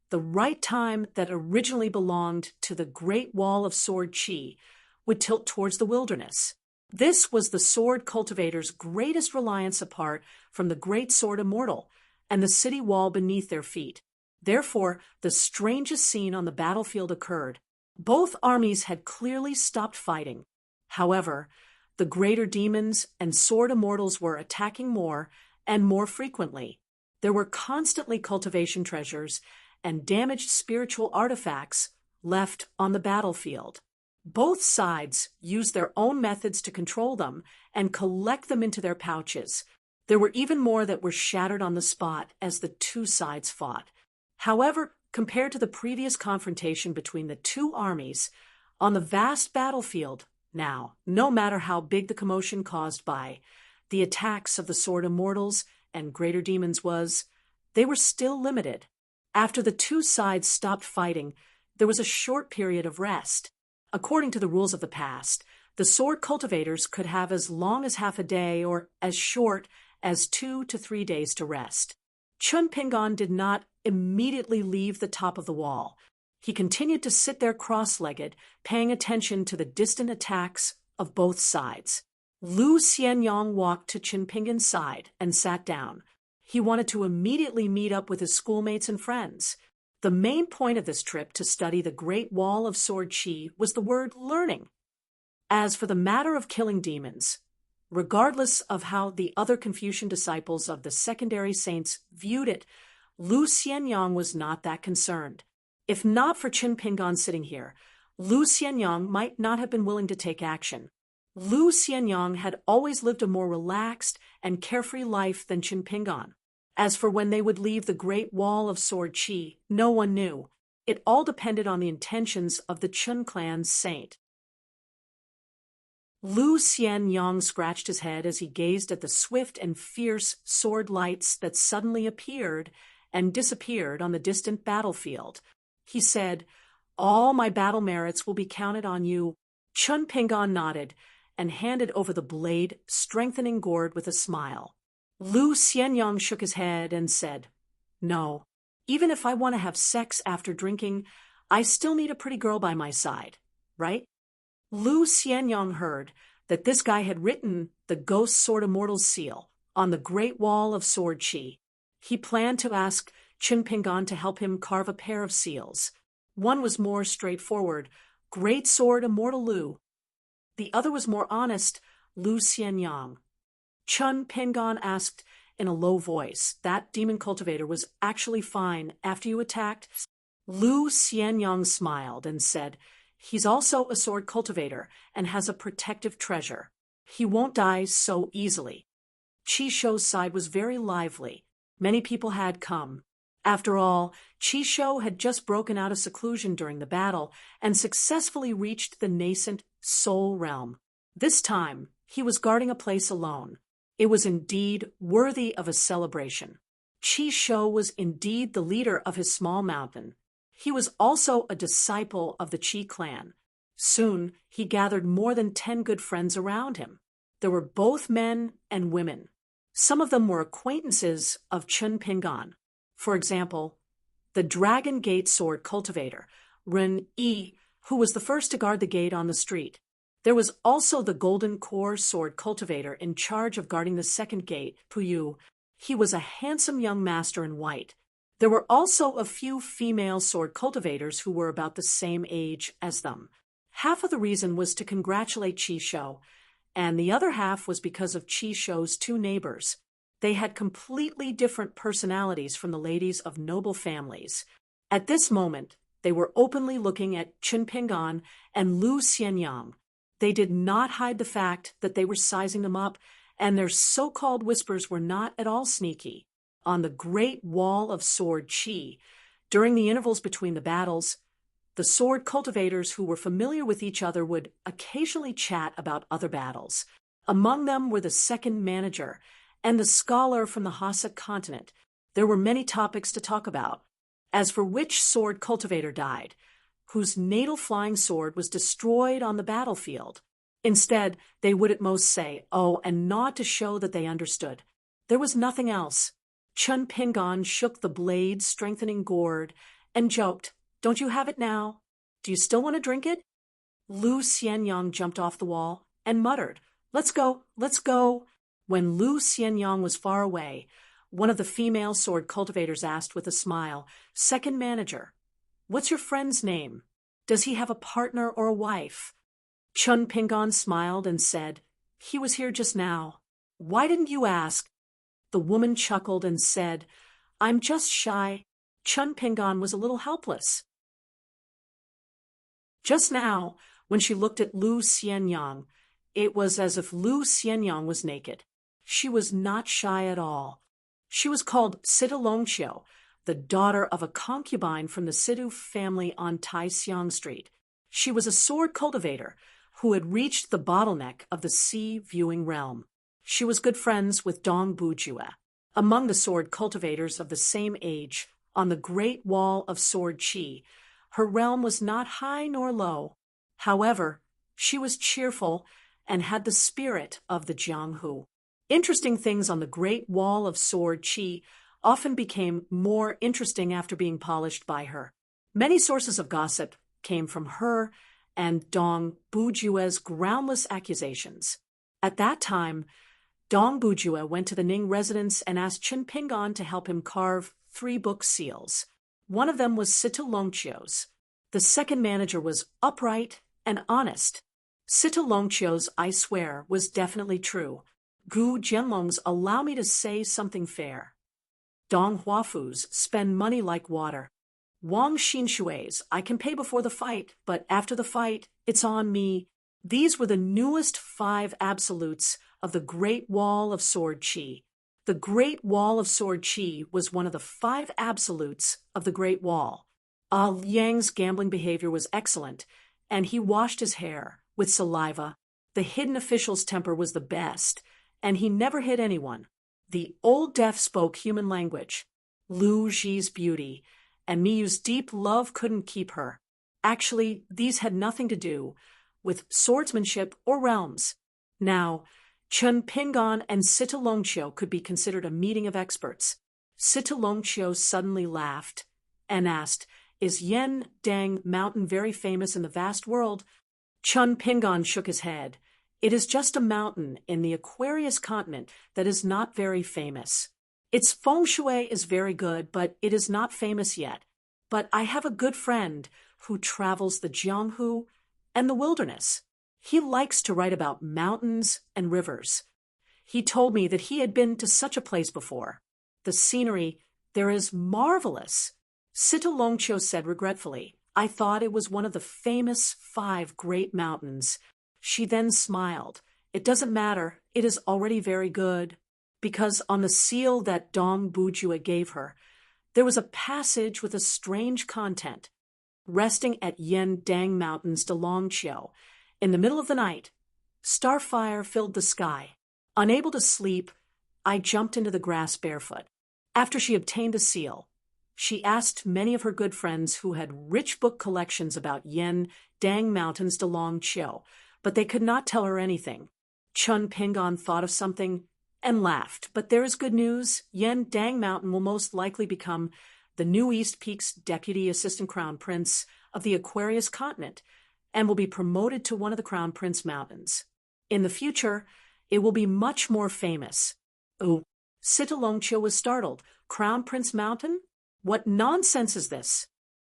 the right time that originally belonged to the Great Wall of Sword Qi would tilt towards the wilderness. This was the sword cultivators' greatest reliance apart from the great sword immortal and the city wall beneath their feet. Therefore, the strangest scene on the battlefield occurred. Both armies had clearly stopped fighting. However, the greater demons and sword immortals were attacking more and more frequently. There were constantly cultivation treasures and damaged spiritual artifacts left on the battlefield. Both sides used their own methods to control them and collect them into their pouches. There were even more that were shattered on the spot as the two sides fought. However, compared to the previous confrontation between the two armies, on the vast battlefield now, no matter how big the commotion caused by the attacks of the sword immortals and greater demons was, they were still limited. After the two sides stopped fighting, there was a short period of rest. According to the rules of the past, the sword cultivators could have as long as half a day or as short as 2 to 3 days to rest. Chun Pingon did not immediately leave the top of the wall. He continued to sit there cross-legged, paying attention to the distant attacks of both sides. Lu Xianyang walked to Qin Pingon's side and sat down. He wanted to immediately meet up with his schoolmates and friends. The main point of this trip to study the Great Wall of Sword Qi was the word learning. As for the matter of killing demons, regardless of how the other Confucian disciples of the secondary saints viewed it, Lu Xianyang was not that concerned. If not for Qin Pingon sitting here, Lu Xianyang might not have been willing to take action. Lu Xianyang had always lived a more relaxed and carefree life than Qin Pingon. As for when they would leave the Great Wall of Sword Qi, no one knew. It all depended on the intentions of the Chun clan's saint. Lu Xianyang scratched his head as he gazed at the swift and fierce sword lights that suddenly appeared and disappeared on the distant battlefield. He said, "All my battle merits will be counted on you." Chun Pingon nodded and handed over the blade, strengthening gourd with a smile. Lu Xianyang shook his head and said, "No, even if I want to have sex after drinking, I still need a pretty girl by my side, right?" Lu Xianyang heard that this guy had written the Ghost Sword Immortal's seal on the Great Wall of Sword Chi. He planned to ask Chun Pingon to help him carve a pair of seals. One was more straightforward, Great Sword Immortal Lu. The other was more honest, Lu Xianyang. Chun Pingon asked in a low voice, "That demon cultivator was actually fine after you attacked?" Lu Xianyang smiled and said, "He's also a sword cultivator and has a protective treasure. He won't die so easily." Chi Shou's side was very lively. Many people had come. After all, Chi Shou had just broken out of seclusion during the battle and successfully reached the nascent Soul Realm. This time, he was guarding a place alone. It was indeed worthy of a celebration. Chi Shou was indeed the leader of his small mountain. He was also a disciple of the Chi clan. Soon, he gathered more than 10 good friends around him. There were both men and women. Some of them were acquaintances of Chun Pingon. For example, the Dragon Gate sword cultivator, Ren Yi, who was the first to guard the gate on the street. There was also the Golden Core sword cultivator in charge of guarding the second gate, Puyu. He was a handsome young master in white. There were also a few female sword cultivators who were about the same age as them. Half of the reason was to congratulate Chi Shou, and the other half was because of Chi Shou's two neighbors. They had completely different personalities from the ladies of noble families. At this moment, they were openly looking at Chun Pingon and Lu Xianyang. They did not hide the fact that they were sizing them up, and their so-called whispers were not at all sneaky. On the Great Wall of Sword Chi, during the intervals between the battles, the sword cultivators who were familiar with each other would occasionally chat about other battles. Among them were the second manager and the scholar from the Hassa continent. There were many topics to talk about. As for which sword cultivator died, whose natal flying sword was destroyed on the battlefield, instead, they would at most say, "Oh," and nod to show that they understood. There was nothing else. Chun Pingon shook the blade, strengthening gourd, and joked, "Don't you have it now? Do you still want to drink it?" Lu Xianyang jumped off the wall and muttered, "Let's go, let's go." When Lu Xianyang was far away, one of the female sword cultivators asked with a smile, "Second manager, what's your friend's name? Does he have a partner or a wife?" Chun Pingon smiled and said, "He was here just now. Why didn't you ask?" The woman chuckled and said, "I'm just shy." Chun Pingon was a little helpless. Just now, when she looked at Lu Xianyang, it was as if Lu Xianyang was naked. She was not shy at all. She was called Sita Longqiu, the daughter of a concubine from the Sidu family on Taixiang Street. She was a sword cultivator who had reached the bottleneck of the sea-viewing realm. She was good friends with Dong Bujue. Among the sword cultivators of the same age, on the Great Wall of Sword Chi, her realm was not high nor low. However, she was cheerful and had the spirit of the Jianghu. Interesting things on the Great Wall of Sword Chi often became more interesting after being polished by her. Many sources of gossip came from her and Dong Bujue's groundless accusations. At that time, Dong Bujue went to the Ning residence and asked Chun Pingon to help him carve 3 book seals. One of them was Sita Longqiu's. The second manager was upright and honest. Sita Longqiu's "I swear" was definitely true. Gu Jianlong's "Allow me to say something fair." Dong Huafu's "Spend money like water." Wang Xinshui's "I can pay before the fight, but after the fight, it's on me." These were the newest 5 absolutes of the Great Wall of Sword Chi. The Great Wall of Sword Chi was one of the 5 absolutes of the Great Wall. Yang's gambling behavior was excellent, and he washed his hair with saliva. The hidden official's temper was the best, and he never hit anyone. The old deaf spoke human language. Lu Ji's beauty and Miyu's deep love couldn't keep her. Actually, these had nothing to do with swordsmanship or realms. Now, Chun Pingon and Sita Longqiu could be considered a meeting of experts. Sita Longqiu suddenly laughed and asked, "Is Yen Dang Mountain very famous in the vast world?" Chun Pingon shook his head. "It is just a mountain in the Aquarius continent that is not very famous. Its feng shui is very good, but it is not famous yet. But I have a good friend who travels the Jianghu and the wilderness. He likes to write about mountains and rivers. He told me that he had been to such a place before. The scenery there is marvelous." Sita Longqiu said regretfully, "I thought it was one of the famous 5 great mountains." She then smiled. "It doesn't matter. It is already very good." Because on the seal that Dong Bujua gave her, there was a passage with a strange content. Resting at Yen Dang Mountains de Longqiu, in the middle of the night, starfire filled the sky. Unable to sleep, I jumped into the grass barefoot. After she obtained the seal, she asked many of her good friends who had rich book collections about Yen Dang Mountains de Longqiu, but they could not tell her anything. Chun Pingon thought of something and laughed. "But there is good news. Yen Dang Mountain will most likely become the new East Peak's Deputy Assistant Crown Prince of the Aquarius continent and will be promoted to one of the Crown Prince Mountains. In the future, it will be much more famous." "Oh." Sita Longqiu was startled. "Crown Prince Mountain? What nonsense is this?"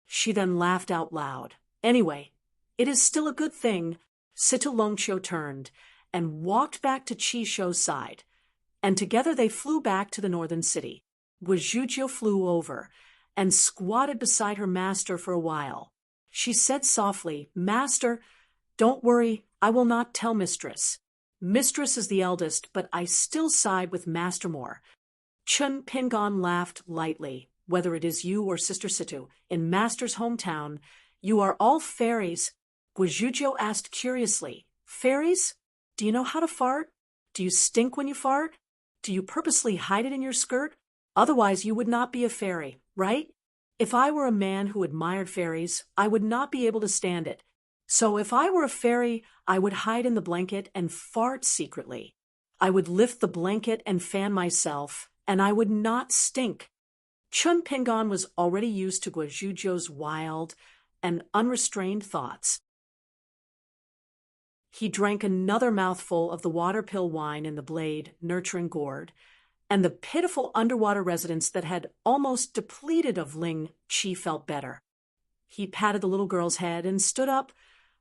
She then laughed out loud. "Anyway, it is still a good thing." Sita Longqiu turned and walked back to Qi Shou's side, and together they flew back to the northern city. Guizhuzhou flew over and squatted beside her master for a while. She said softly, "Master, don't worry, I will not tell Mistress. Mistress is the eldest, but I still side with Master more." Chun Pingon laughed lightly. "Whether it is you or Sister Situ, in Master's hometown, you are all fairies." Guizhuzhou asked curiously, "Fairies? Do you know how to fart? Do you stink when you fart? Do you purposely hide it in your skirt? Otherwise you would not be a fairy, right? If I were a man who admired fairies, I would not be able to stand it. So if I were a fairy, I would hide in the blanket and fart secretly. I would lift the blanket and fan myself, and I would not stink." Chun Pingon was already used to Guizhuzhou's wild and unrestrained thoughts. He drank another mouthful of the water pill wine in the blade, nurturing gourd, and the pitiful underwater residents that had almost depleted of Ling Qi felt better. He patted the little girl's head and stood up.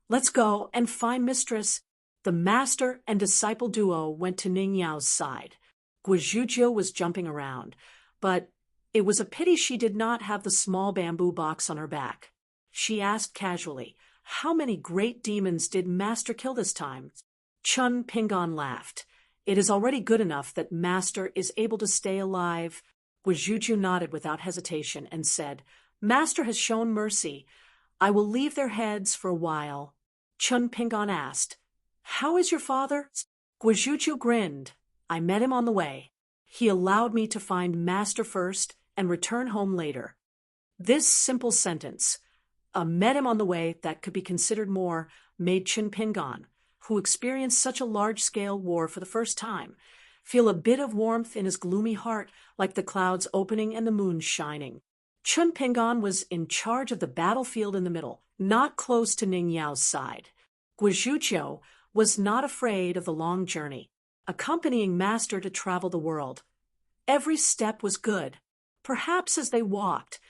"Let's go and find Mistress." The master and disciple duo went to Ning Yao's side. Guizhuzhou was jumping around, but it was a pity she did not have the small bamboo box on her back. She asked casually, "How many great demons did Master kill this time?" Chun Pingon laughed. "It is already good enough that Master is able to stay alive." Guizhuzhou nodded without hesitation and said, "Master has shown mercy. I will leave their heads for a while." Chun Pingon asked, "How is your father?" Guizhuzhou grinned. "I met him on the way. He allowed me to find Master first and return home later." This simple sentence, a met him on the way that could be considered more, made Chun Pingon, who experienced such a large-scale war for the first time, feel a bit of warmth in his gloomy heart, like the clouds opening and the moon shining. Chun Pingon was in charge of the battlefield in the middle, not close to Ning Yao's side. Guizhuzhou was not afraid of the long journey, accompanying Master to travel the world. Every step was good. Perhaps as they walked,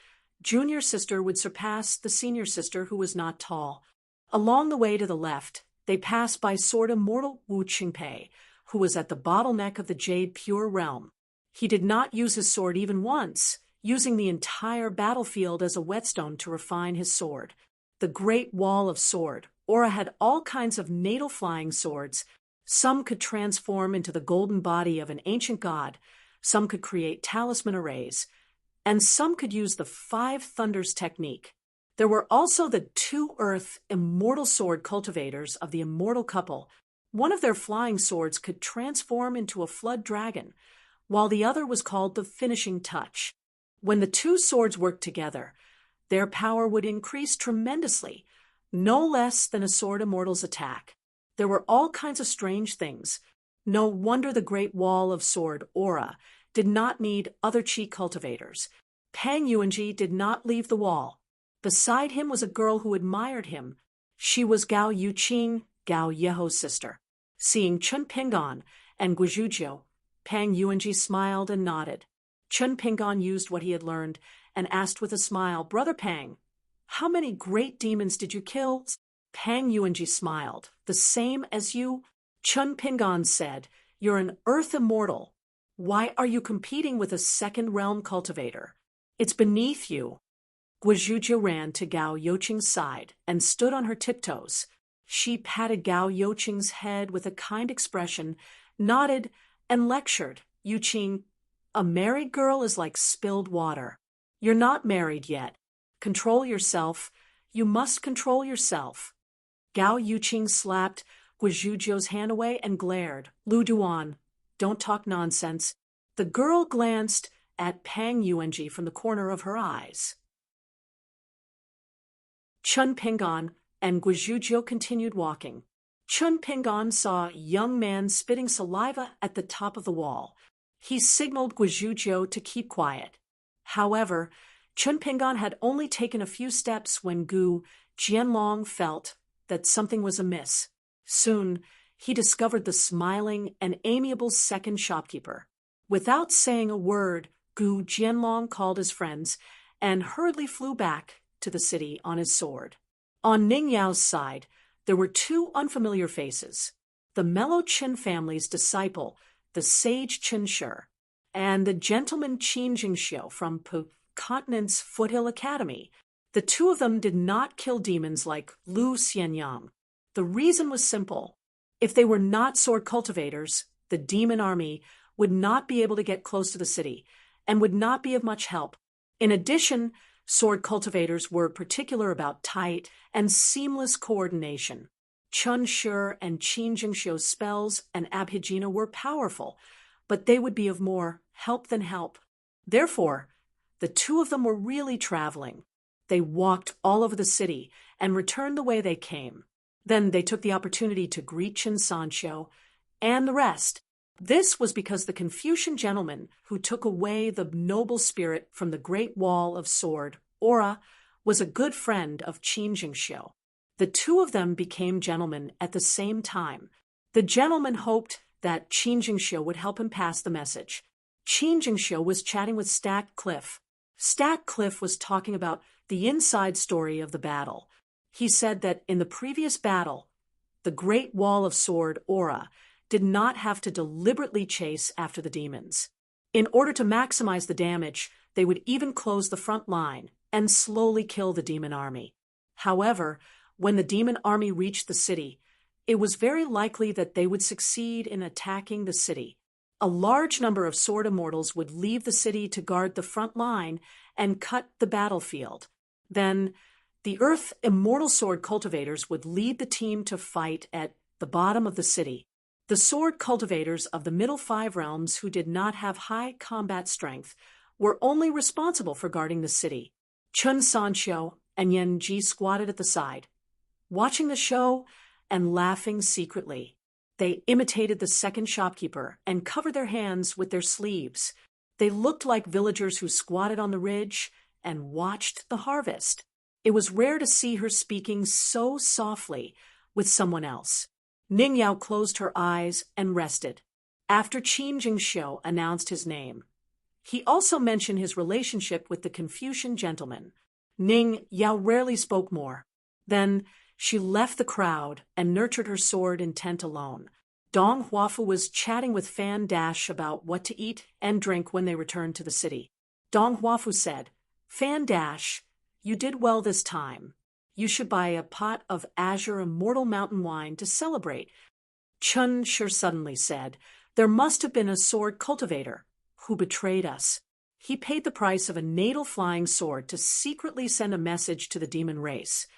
junior sister would surpass the senior sister who was not tall. Along the way to the left, they passed by sword immortal Wu Qingpei, who was at the bottleneck of the Jade Pure Realm. He did not use his sword even once, using the entire battlefield as a whetstone to refine his sword. The Great Wall of Sword. Aura had all kinds of natal flying swords. Some could transform into the golden body of an ancient god, some could create talisman arrays, and some could use the 5 thunders technique. There were also the 2 earth immortal sword cultivators of the immortal couple, One of their flying swords could transform into a flood dragon, while the other was called the finishing touch. When the two swords worked together, their power would increase tremendously, no less than a sword immortal's attack. There were all kinds of strange things. No wonder the Great Wall of Sword, Aura, did not need other chi cultivators. Pang Yuanji did not leave the wall. Beside him was a girl who admired him. She was Gao Yuqing, Gao Yeho's sister. Seeing Chun Pingon and Guizhuzhou, Pang Yuanji smiled and nodded. Chun Pingon used what he had learned and asked with a smile, "Brother Pang, how many great demons did you kill?" Pang Yuanji smiled. "The same as you?" Chun Pingon said, "You're an earth immortal. Why are you competing with a second realm cultivator? It's beneath you." Guizhuzhou ran to Gao Youqing's side and stood on her tiptoes. She patted Gao Youqing's head with a kind expression, nodded, and lectured. "Yuqing, a married girl is like spilled water. You're not married yet. Control yourself. You must control yourself." Gao Yuqing slapped Guizhuzhou's hand away and glared. "Lu Duan, don't talk nonsense." The girl glanced at Pang Yuanji from the corner of her eyes. Chun Pingon and Guizhuzhou continued walking. Chun Pingon saw a young man spitting saliva at the top of the wall. He signaled Guizhuzhou to keep quiet. However, Chun Pingon had only taken a few steps when Gu Jianlong felt that something was amiss. Soon, he discovered the smiling and amiable second shopkeeper. Without saying a word, Gu Jianlong called his friends and hurriedly flew back to the city on his sword. On Ning Yao's side, there were two unfamiliar faces: the mellow Qin family's disciple, the sage Qin Shi, and the gentleman Qin Jingxiu from Continent's Foothill Academy. The two of them did not kill demons like Lu Xianyang. The reason was simple. If they were not sword cultivators, the demon army would not be able to get close to the city and would not be of much help. In addition, sword cultivators were particular about tight and seamless coordination. Chun Shi and Qin Jingxiu's spells and abhijna were powerful, but they would be of more help than help. Therefore, the two of them were really traveling. They walked all over the city and returned the way they came. Then they took the opportunity to greet Qin Sancho and the rest. This was because the Confucian gentleman who took away the noble spirit from the Great Wall of Sword, Aura, was a good friend of Qin Jingxiu. The two of them became gentlemen at the same time. The gentleman hoped that Qin Jingxiu would help him pass the message. Qin Jingxiu was chatting with Stack Cliff. Stack Cliff was talking about the inside story of the battle. He said that in the previous battle, the Great Wall of Sword, Aura, did not have to deliberately chase after the demons. In order to maximize the damage, they would even close the front line and slowly kill the demon army. However, when the demon army reached the city, it was very likely that they would succeed in attacking the city. A large number of sword immortals would leave the city to guard the front line and cut the battlefield. Then, the Earth immortal sword cultivators would lead the team to fight at the bottom of the city. The sword cultivators of the middle five realms who did not have high combat strength were only responsible for guarding the city. Chun Sancho and Yan Ji squatted at the side, watching the show and laughing secretly. They imitated the second shopkeeper and covered their hands with their sleeves. They looked like villagers who squatted on the ridge and watched the harvest. It was rare to see her speaking so softly with someone else. Ning Yao closed her eyes and rested. After Qin Jingxiu announced his name, he also mentioned his relationship with the Confucian gentleman. Ning Yao rarely spoke more. Then she left the crowd and nurtured her sword intent alone. Dong Huafu was chatting with Fan Dash about what to eat and drink when they returned to the city. Dong Huafu said, "Fan Dash, you did well this time. You should buy a pot of Azure Immortal Mountain Wine to celebrate." Chun Shi suddenly said, "There must have been a sword cultivator who betrayed us. He paid the price of a natal flying sword to secretly send a message to the demon race."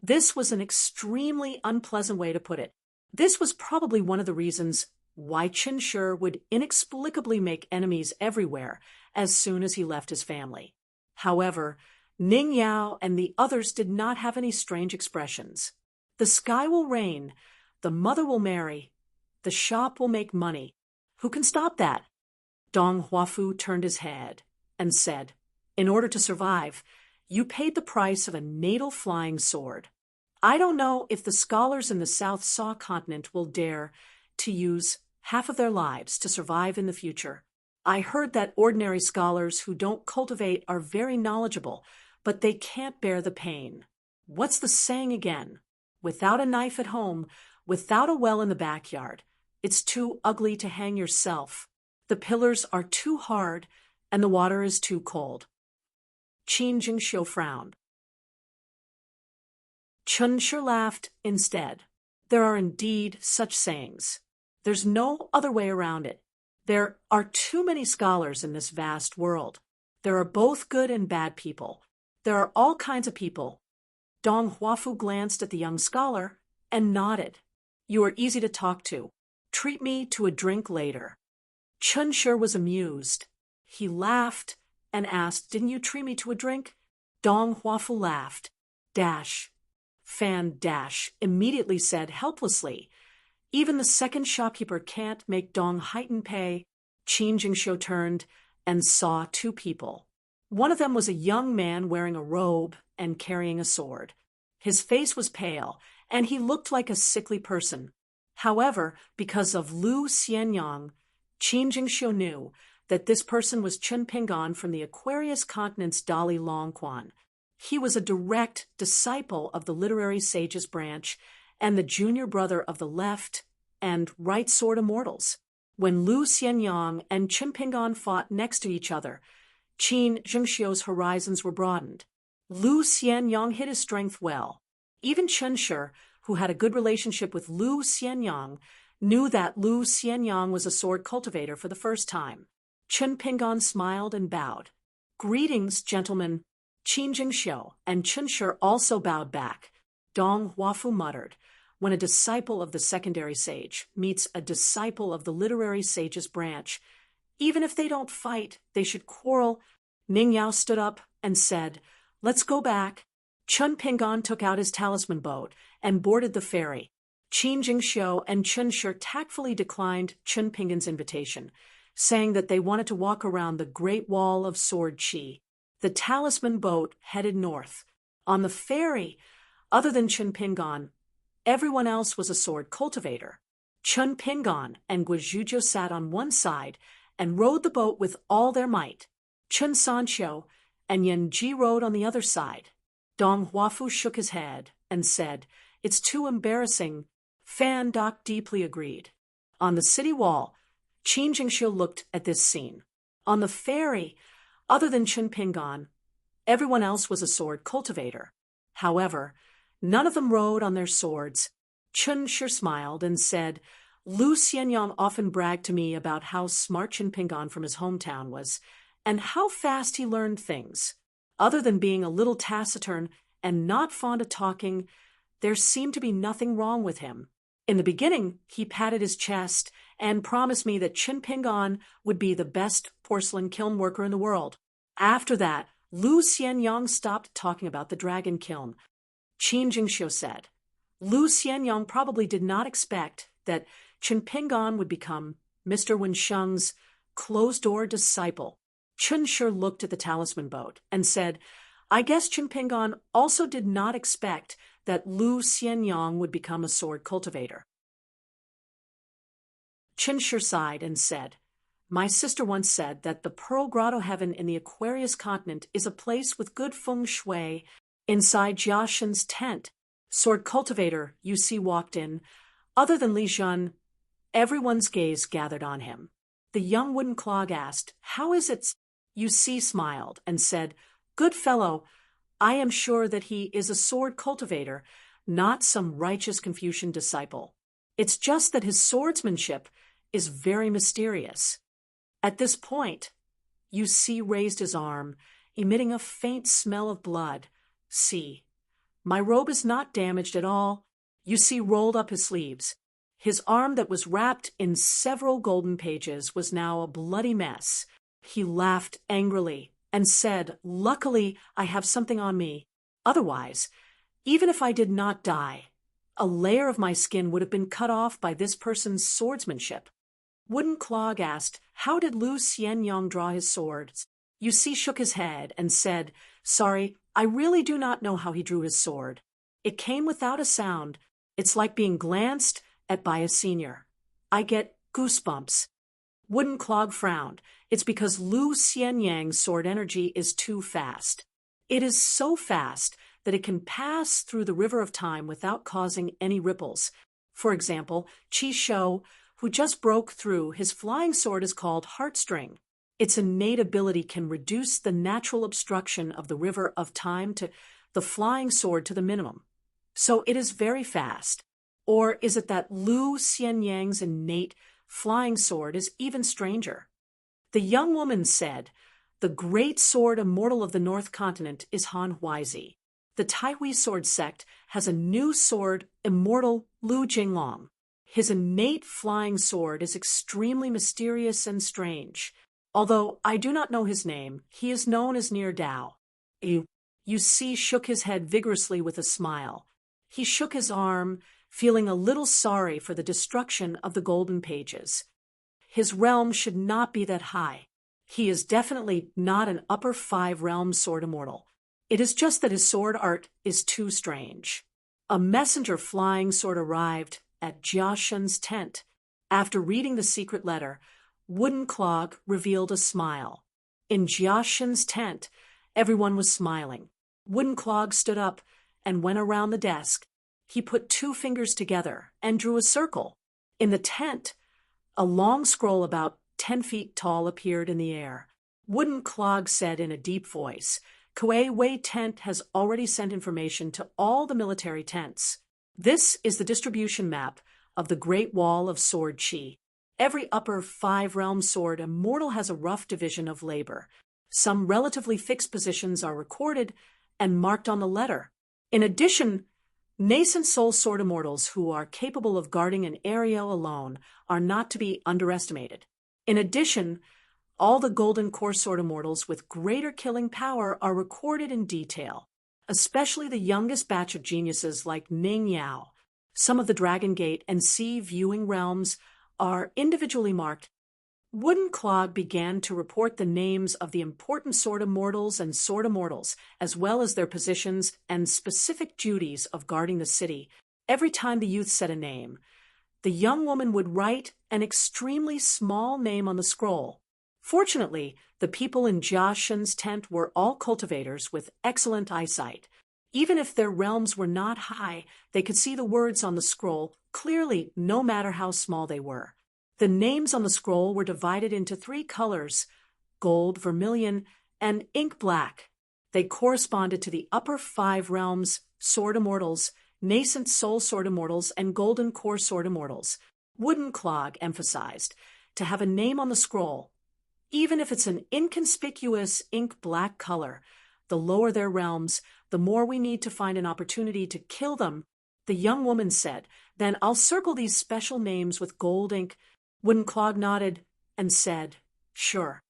This was an extremely unpleasant way to put it. This was probably one of the reasons why Chen Shi would inexplicably make enemies everywhere as soon as he left his family. However, Ning Yao and the others did not have any strange expressions. The sky will rain, the mother will marry, the shop will make money. Who can stop that? Dong Huafu turned his head and said, in order to survive, you paid the price of a natal flying sword. I don't know if the scholars in the South Saw continent will dare to use half of their lives to survive in the future. I heard that ordinary scholars who don't cultivate are very knowledgeable, but they can't bear the pain. What's the saying again? Without a knife at home, without a well in the backyard, it's too ugly to hang yourself. The pillars are too hard, and the water is too cold. Qin Jingxiu frowned. Chen Shi laughed instead. There are indeed such sayings. There's no other way around it. There are too many scholars in this vast world. There are both good and bad people. There are all kinds of people. Dong Huafu glanced at the young scholar and nodded. You are easy to talk to. Treat me to a drink later. Chen Shi was amused. He laughed and asked, didn't you treat me to a drink? Dong Huafu laughed. Fan immediately said helplessly. Even the second shopkeeper can't make Dong Haiten pay. Qin Jingxiu turned and saw two people. One of them was a young man wearing a robe and carrying a sword. His face was pale, and he looked like a sickly person. However, because of Lu Xianyang, Qin Jingxiu knew that this person was Chen Ping'an from the Aquarius Continent's Dali Longquan. He was a direct disciple of the literary sages branch and the junior brother of the left and right sword immortals. When Lu Xianyang and Chen Ping'an fought next to each other, Qin Jingxiu's horizons were broadened. Lu Xianyang hid his strength well. Even Chen Shi, who had a good relationship with Lu Xianyang, knew that Lu Xianyang was a sword cultivator for the first time. Chen Ping'an smiled and bowed. Greetings, gentlemen. Qin Jingxiu and Chen Shi also bowed back. Dong Huafu muttered, when a disciple of the secondary sage meets a disciple of the literary sage's branch, even if they don't fight, they should quarrel. Ning Yao stood up and said, let's go back. Chen Ping'an took out his talisman boat and boarded the ferry. Qin Jingxiu and Chen Shi tactfully declined Chen Ping'an's invitation, saying that they wanted to walk around the Great Wall of Sword Qi. The talisman boat headed north. On the ferry, other than Chen Ping'an, everyone else was a sword cultivator. Chen Ping'an and Guizhuzhou sat on one side and rowed the boat with all their might. Chen Sanqiu and Yan Ji rowed on the other side. Dong Huafu shook his head and said, it's too embarrassing. Fan Doc deeply agreed. On the city wall, Qin Jingxiu looked at this scene. On the ferry, other than Chen Ping'an, everyone else was a sword cultivator. However, none of them rode on their swords. Chen Shi smiled and said, Lu Xianyang often bragged to me about how smart Chen Ping'an from his hometown was, and how fast he learned things. Other than being a little taciturn and not fond of talking, there seemed to be nothing wrong with him. In the beginning, he patted his chest and promised me that Chen Ping'an would be the best porcelain kiln worker in the world. After that, Lu Xianyang stopped talking about the dragon kiln. Qin Jingxiu said, Lu Xianyang probably did not expect that Chen Ping'an would become Mr. Wensheng's closed-door disciple. Chen Shi looked at the talisman boat and said, I guess Chen Ping'an also did not expect that Lu Xianyang would become a sword cultivator. Chen Shi sighed and said, my sister once said that the Pearl Grotto Heaven in the Aquarius continent is a place with good feng shui. Inside Jia Shen's tent, sword cultivator Yu Si walked in. Other than Li Zhen, everyone's gaze gathered on him. The young wooden clog asked, how is it? Yu Si smiled and said, good fellow, I am sure that he is a sword cultivator, not some righteous Confucian disciple. It's just that his swordsmanship is very mysterious. At this point, Yu Si raised his arm, emitting a faint smell of blood. See, my robe is not damaged at all. Yu Si rolled up his sleeves. His arm that was wrapped in several golden pages was now a bloody mess. He laughed angrily and said, "Luckily, I have something on me. Otherwise, even if I did not die, a layer of my skin would have been cut off by this person's swordsmanship." Wooden Clog asked, "How did Lu Xianyang draw his swords?" Yu Si shook his head and said, "Sorry, I really do not know how he drew his sword. It came without a sound. It's like being glanced at by a senior. I get goosebumps." Wooden Clog frowned. "It's because Lu Xianyang's sword energy is too fast. It is so fast that it can pass through the river of time without causing any ripples. For example, Qi Shou, who just broke through, his flying sword is called Heartstring. Its innate ability can reduce the natural obstruction of the river of time to the flying sword to the minimum. So it is very fast. Or is it that Lu Xianyang's innate flying sword is even stranger?" The young woman said, "The great sword immortal of the North Continent is Han Huizi. The Taihui sword sect has a new sword immortal, Lu Jinglong. His innate flying sword is extremely mysterious and strange. Although I do not know his name, he is known as Near Dao." Yu Si shook his head vigorously with a smile. He shook his arm, feeling a little sorry for the destruction of the golden pages. His realm should not be that high. He is definitely not an upper 5 realm sword immortal. It is just that his sword art is too strange. A messenger flying sword arrived at Jia Shun's tent. After reading the secret letter, Wooden Clog revealed a smile. In Jia Shun's tent, everyone was smiling. Wooden Clog stood up and went around the desk. He put 2 fingers together and drew a circle. In the tent, a long scroll about 10 feet tall appeared in the air. Wooden Clog said in a deep voice, "Kuei Wei Tent has already sent information to all the military tents. This is the distribution map of the Great Wall of Sword Qi. Every upper 5 realm sword immortal has a rough division of labor. Some relatively fixed positions are recorded and marked on the letter. In addition, nascent soul sword immortals who are capable of guarding an area alone are not to be underestimated. In addition, all the golden core sword immortals with greater killing power are recorded in detail, especially the youngest batch of geniuses like Ning Yao. Some of the Dragon Gate and Sea viewing realms are individually marked." Wooden Clog began to report the names of the important sword immortals and sword immortals, as well as their positions and specific duties of guarding the city. Every time the youth said a name, the young woman would write an extremely small name on the scroll. Fortunately, the people in Jia Shun's tent were all cultivators with excellent eyesight. Even if their realms were not high, they could see the words on the scroll clearly, no matter how small they were. The names on the scroll were divided into 3 colors, gold, vermilion, and ink black. They corresponded to the upper 5 realms, sword immortals, nascent soul sword immortals, and golden core sword immortals. Wooden Clog emphasized, to have a name on the scroll, even if it's an inconspicuous ink black color, the lower their realms, the more we need to find an opportunity to kill them. The young woman said, "Then I'll circle these special names with gold ink." Wooden Clog nodded and said, "Sure."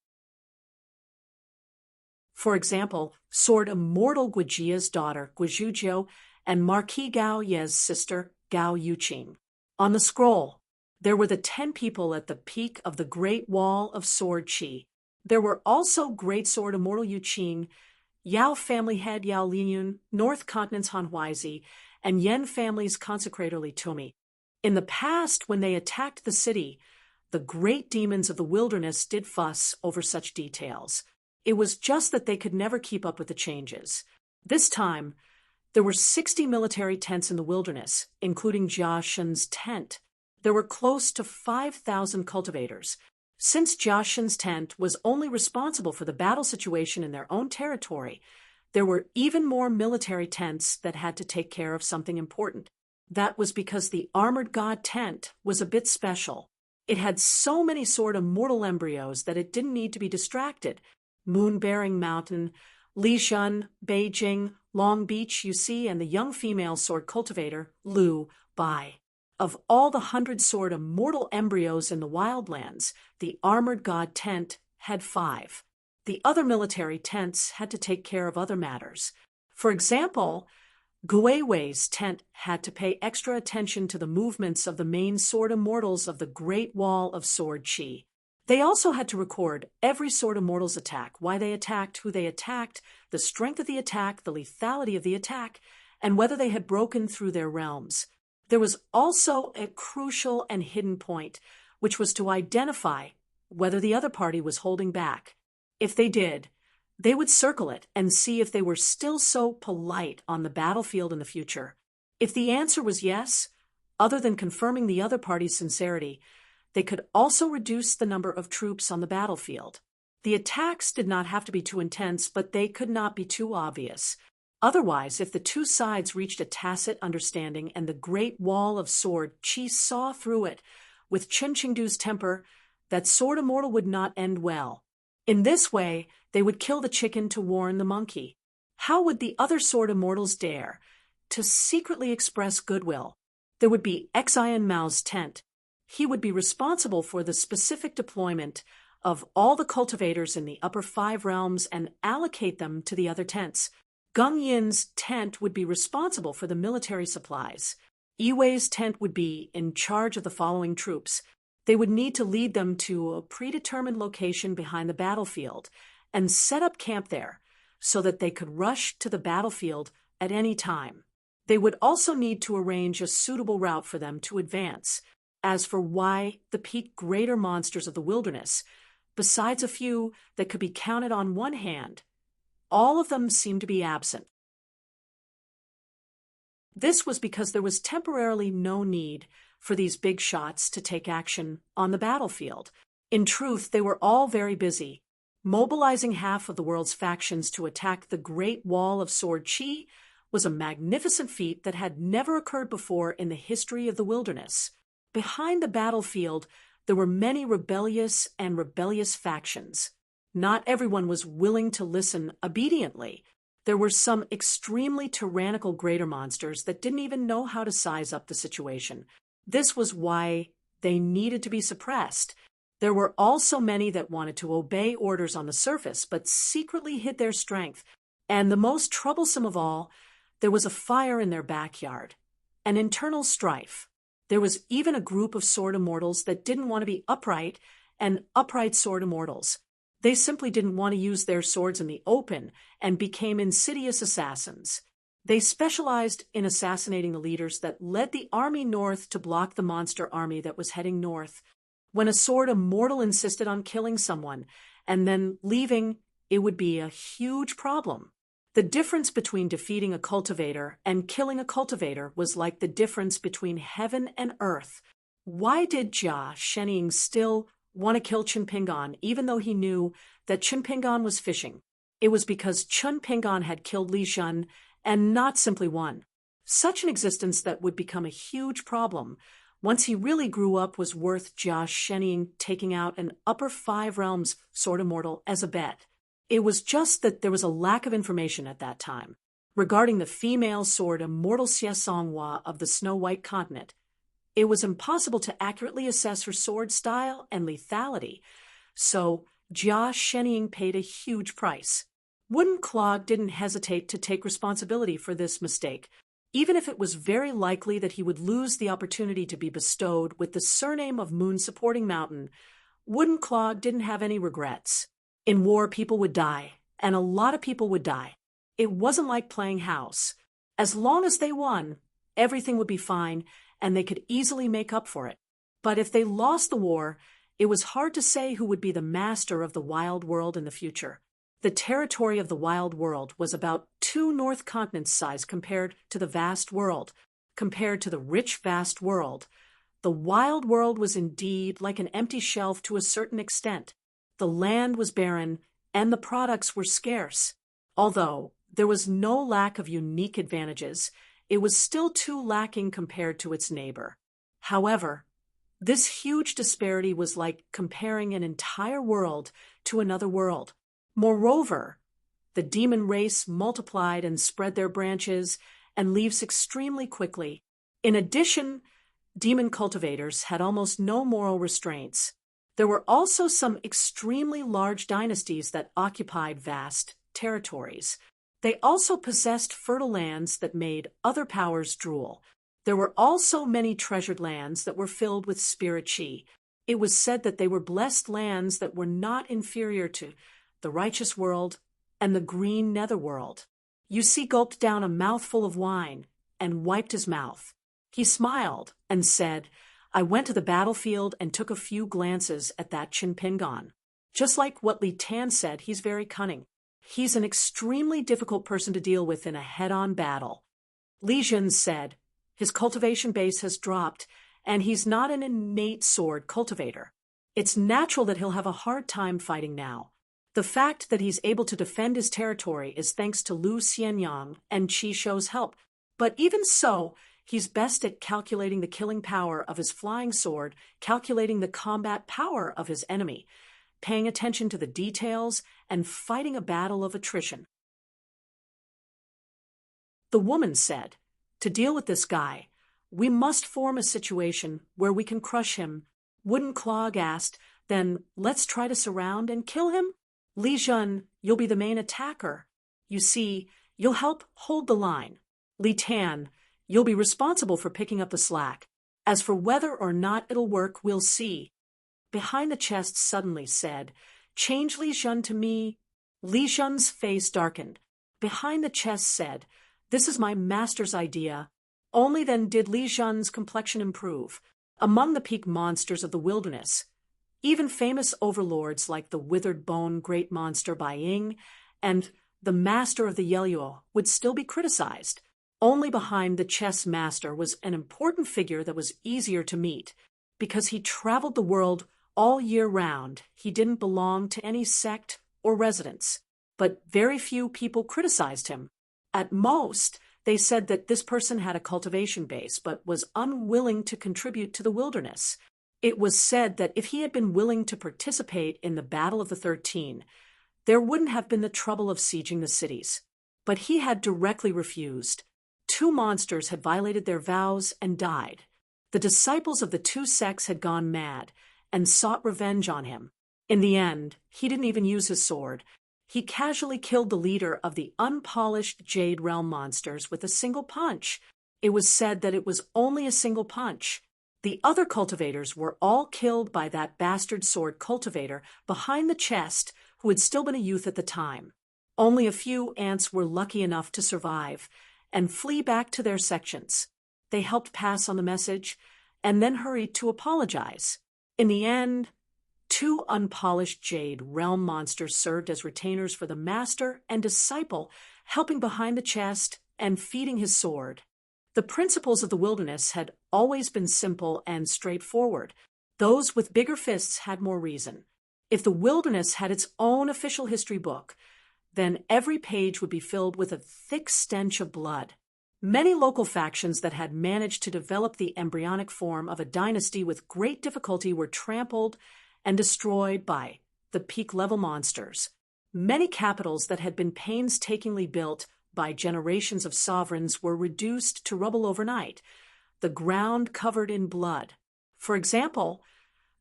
For example, Sword Immortal Guijia's daughter, Guizhujiu, and Marquis Gao Ye's sister, Gao Yuqing. On the scroll, there were the 10 people at the peak of the Great Wall of Sword Qi. There were also Great Sword Immortal Yuqing, Yao family head Yao Linyun, North Continent's Han Huizi, and Yen family's consecrator Li Tumi. In the past, when they attacked the city, the great demons of the wilderness did fuss over such details. It was just that they could never keep up with the changes. This time, there were 60 military tents in the wilderness, including Jia Shun's tent. There were close to 5,000 cultivators. Since Jia Shun's tent was only responsible for the battle situation in their own territory, there were even more military tents that had to take care of something important. That was because the Armored God tent was a bit special. It had so many sword immortal embryos that it didn't need to be distracted. Moon-bearing Mountain, Lijian, Beijing, Long Beach, you see, and the young female sword cultivator, Lu Bai. Of all the 100 immortal embryos in the wildlands, the armored god tent had 5. The other military tents had to take care of other matters. For example, Guewei's tent had to pay extra attention to the movements of the main sword immortals of the Great Wall of Sword Chi. They also had to record every sword immortal's attack, why they attacked, who they attacked, the strength of the attack, the lethality of the attack, and whether they had broken through their realms. There was also a crucial and hidden point, which was to identify whether the other party was holding back. If they did, they would circle it and see if they were still so polite on the battlefield in the future. If the answer was yes, other than confirming the other party's sincerity, they could also reduce the number of troops on the battlefield. The attacks did not have to be too intense, but they could not be too obvious. Otherwise, if the two sides reached a tacit understanding and the Great Wall of Sword Chi saw through it, with Chen Qingdu's temper, that sword immortal would not end well. In this way, they would kill the chicken to warn the monkey. How would the other sword immortals dare to secretly express goodwill? There would be Xian Mao's tent. He would be responsible for the specific deployment of all the cultivators in the upper 5 realms and allocate them to the other tents. Gung Yin's tent would be responsible for the military supplies. Yiwei's tent would be in charge of the following troops. They would need to lead them to a predetermined location behind the battlefield and set up camp there so that they could rush to the battlefield at any time. They would also need to arrange a suitable route for them to advance. As for why the peak greater monsters of the wilderness, besides a few that could be counted on one hand, all of them seemed to be absent. This was because there was temporarily no need for these big shots to take action on the battlefield. In truth, they were all very busy. Mobilizing half of the world's factions to attack the Great Wall of Sword Chi was a magnificent feat that had never occurred before in the history of the wilderness. Behind the battlefield, there were many rebellious factions. Not everyone was willing to listen obediently. There were some extremely tyrannical greater monsters that didn't even know how to size up the situation. This was why they needed to be suppressed. There were also many that wanted to obey orders on the surface, but secretly hid their strength. And the most troublesome of all, there was a fire in their backyard, an internal strife. There was even a group of sword immortals that didn't want to be upright and upright sword immortals. They simply didn't want to use their swords in the open and became insidious assassins. They specialized in assassinating the leaders that led the army north to block the monster army that was heading north. When a sword immortal insisted on killing someone and then leaving, it would be a huge problem. The difference between defeating a cultivator and killing a cultivator was like the difference between heaven and earth. Why did Jia Shenying still want to kill Chen Pingan even though he knew that Chen Pingan was fishing? It was because Chen Pingan had killed Li Shun and not simply one. Such an existence that would become a huge problem once he really grew up was worth Jia Shenying taking out an upper 5 realms sword immortal as a bet. It was just that there was a lack of information at that time regarding the female sword immortal Xie Songhua of the Snow White Continent. It was impossible to accurately assess her sword style and lethality, so Jia Shenying paid a huge price. Wooden Clog didn't hesitate to take responsibility for this mistake, even if it was very likely that he would lose the opportunity to be bestowed with the surname of Moon Supporting Mountain. Wooden Clog didn't have any regrets. In war, people would die, and a lot of people would die. It wasn't like playing house. As long as they won, everything would be fine, and they could easily make up for it. But if they lost the war, it was hard to say who would be the master of the wild world in the future. The territory of the wild world was about 2 North continents size compared to the vast world. Compared to the rich vast world, the wild world was indeed like an empty shelf to a certain extent. The land was barren, and the products were scarce. Although there was no lack of unique advantages, it was still too lacking compared to its neighbor. However, this huge disparity was like comparing an entire world to another world. Moreover, the demon race multiplied and spread their branches and leaves extremely quickly. In addition, demon cultivators had almost no moral restraints. There were also some extremely large dynasties that occupied vast territories. They also possessed fertile lands that made other powers drool. There were also many treasured lands that were filled with spirit chi. It was said that they were blessed lands that were not inferior to the righteous world and the green netherworld. Yusi gulped down a mouthful of wine and wiped his mouth. He smiled and said, I went to the battlefield and took a few glances at that Chinpingon. Just like what Li Tan said, he's very cunning. He's an extremely difficult person to deal with in a head-on battle. Li Jun said, his cultivation base has dropped, and he's not an innate sword cultivator. It's natural that he'll have a hard time fighting now. The fact that he's able to defend his territory is thanks to Lu Xianyang and Qi Shou's help. But even so, he's best at calculating the killing power of his flying sword, calculating the combat power of his enemy, paying attention to the details, and fighting a battle of attrition. The woman said, to deal with this guy, we must form a situation where we can crush him. Wooden Clog asked, then let's try to surround and kill him? Li Jun, you'll be the main attacker. You see, you'll help hold the line. Li Tan, you'll be responsible for picking up the slack. As for whether or not it'll work, we'll see. Behind the chest suddenly said, change Li Jun to me. Li Jun's face darkened. Behind the chest said, this is my master's idea. Only then did Li Jun's complexion improve. Among the peak monsters of the wilderness, even famous overlords like the withered bone great monster Bai Ying and the master of the Yelluo would still be criticized. Only behind the chess master was an important figure that was easier to meet. Because he traveled the world all year round, he didn't belong to any sect or residence. But very few people criticized him. At most, they said that this person had a cultivation base but was unwilling to contribute to the wilderness. It was said that if he had been willing to participate in the Battle of the 13, there wouldn't have been the trouble of sieging the cities. But he had directly refused. 2 monsters had violated their vows and died. The disciples of the 2 sects had gone mad and sought revenge on him. In the end, he didn't even use his sword. He casually killed the leader of the unpolished Jade Realm monsters with a single punch. It was said that it was only a single punch. The other cultivators were all killed by that bastard sword cultivator behind the chest who had still been a youth at the time. Only a few ants were lucky enough to survive and flee back to their sections. They helped pass on the message and then hurried to apologize. In the end, 2 unpolished Jade Realm monsters served as retainers for the master and disciple, helping behind the chest and feeding his sword. The principles of the wilderness had always been simple and straightforward. Those with bigger fists had more reason. If the wilderness had its own official history book, then every page would be filled with a thick stench of blood. Many local factions that had managed to develop the embryonic form of a dynasty with great difficulty were trampled and destroyed by the peak-level monsters. Many capitals that had been painstakingly built by generations of sovereigns were reduced to rubble overnight, the ground covered in blood. For example,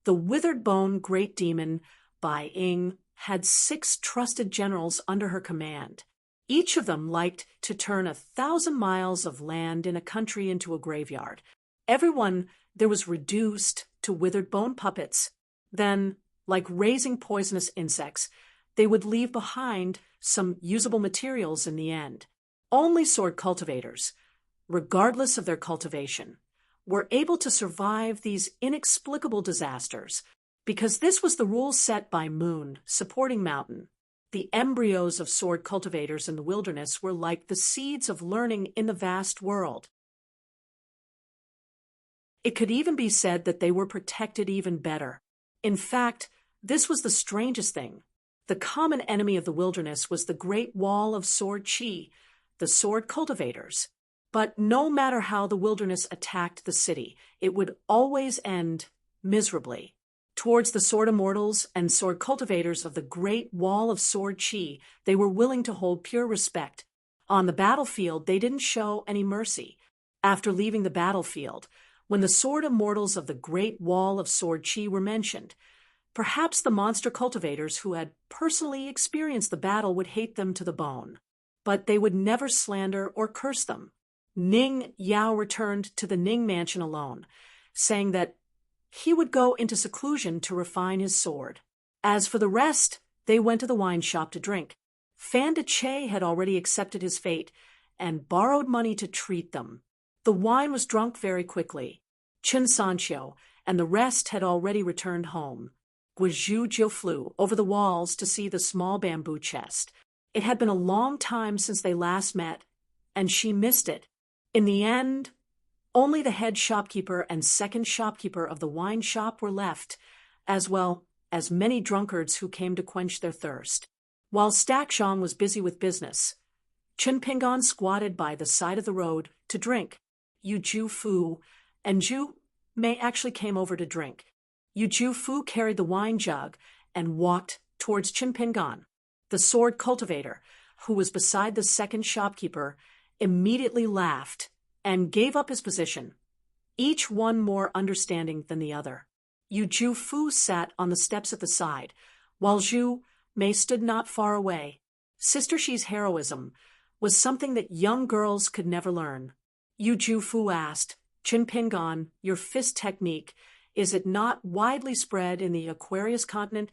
the withered bone great demon Bai Ying had 6 trusted generals under her command. Each of them liked to turn 1,000 miles of land in a country into a graveyard. Everyone there was reduced to withered bone puppets. Then, like raising poisonous insects, they would leave behind some usable materials in the end. Only sword cultivators, regardless of their cultivation, were able to survive these inexplicable disasters, because this was the rule set by Moon, supporting Mountain. The embryos of sword cultivators in the wilderness were like the seeds of learning in the vast world. It could even be said that they were protected even better. In fact, this was the strangest thing. The common enemy of the wilderness was the Great Wall of Sword Chi, the sword cultivators. But no matter how the wilderness attacked the city, it would always end miserably. Towards the sword immortals and sword cultivators of the Great Wall of Sword Chi, they were willing to hold pure respect. On the battlefield, they didn't show any mercy. After leaving the battlefield, When the sword immortals of the Great Wall of Sword Chi were mentioned, perhaps the monster cultivators who had personally experienced the battle would hate them to the bone. But they would never slander or curse them. Ning Yao returned to the Ning mansion alone, saying that he would go into seclusion to refine his sword. As for the rest, they went to the wine shop to drink. Fan de Che had already accepted his fate and borrowed money to treat them. The wine was drunk very quickly. Chen Sancho and the rest had already returned home. Guizhou Jiu flew over the walls to see the small bamboo chest. It had been a long time since they last met, and she missed it. In the end, only the head shopkeeper and second shopkeeper of the wine shop were left, as well as many drunkards who came to quench their thirst. While Stack Zhang was busy with business, Chen Pingon squatted by the side of the road to drink. Yu Ju Fu and Zhu Mei actually came over to drink. Yu Ju Fu carried the wine jug and walked towards Chen Pingon. The sword cultivator, who was beside the second shopkeeper, immediately laughed and gave up his position, each one more understanding than the other. Yu Ju Fu sat on the steps at the side, while Zhu Mei stood not far away. Sister Shi's heroism was something that young girls could never learn. Yu Ju Fu asked, Chen Pingon, your fist technique, is it not widely spread in the Aquarius continent?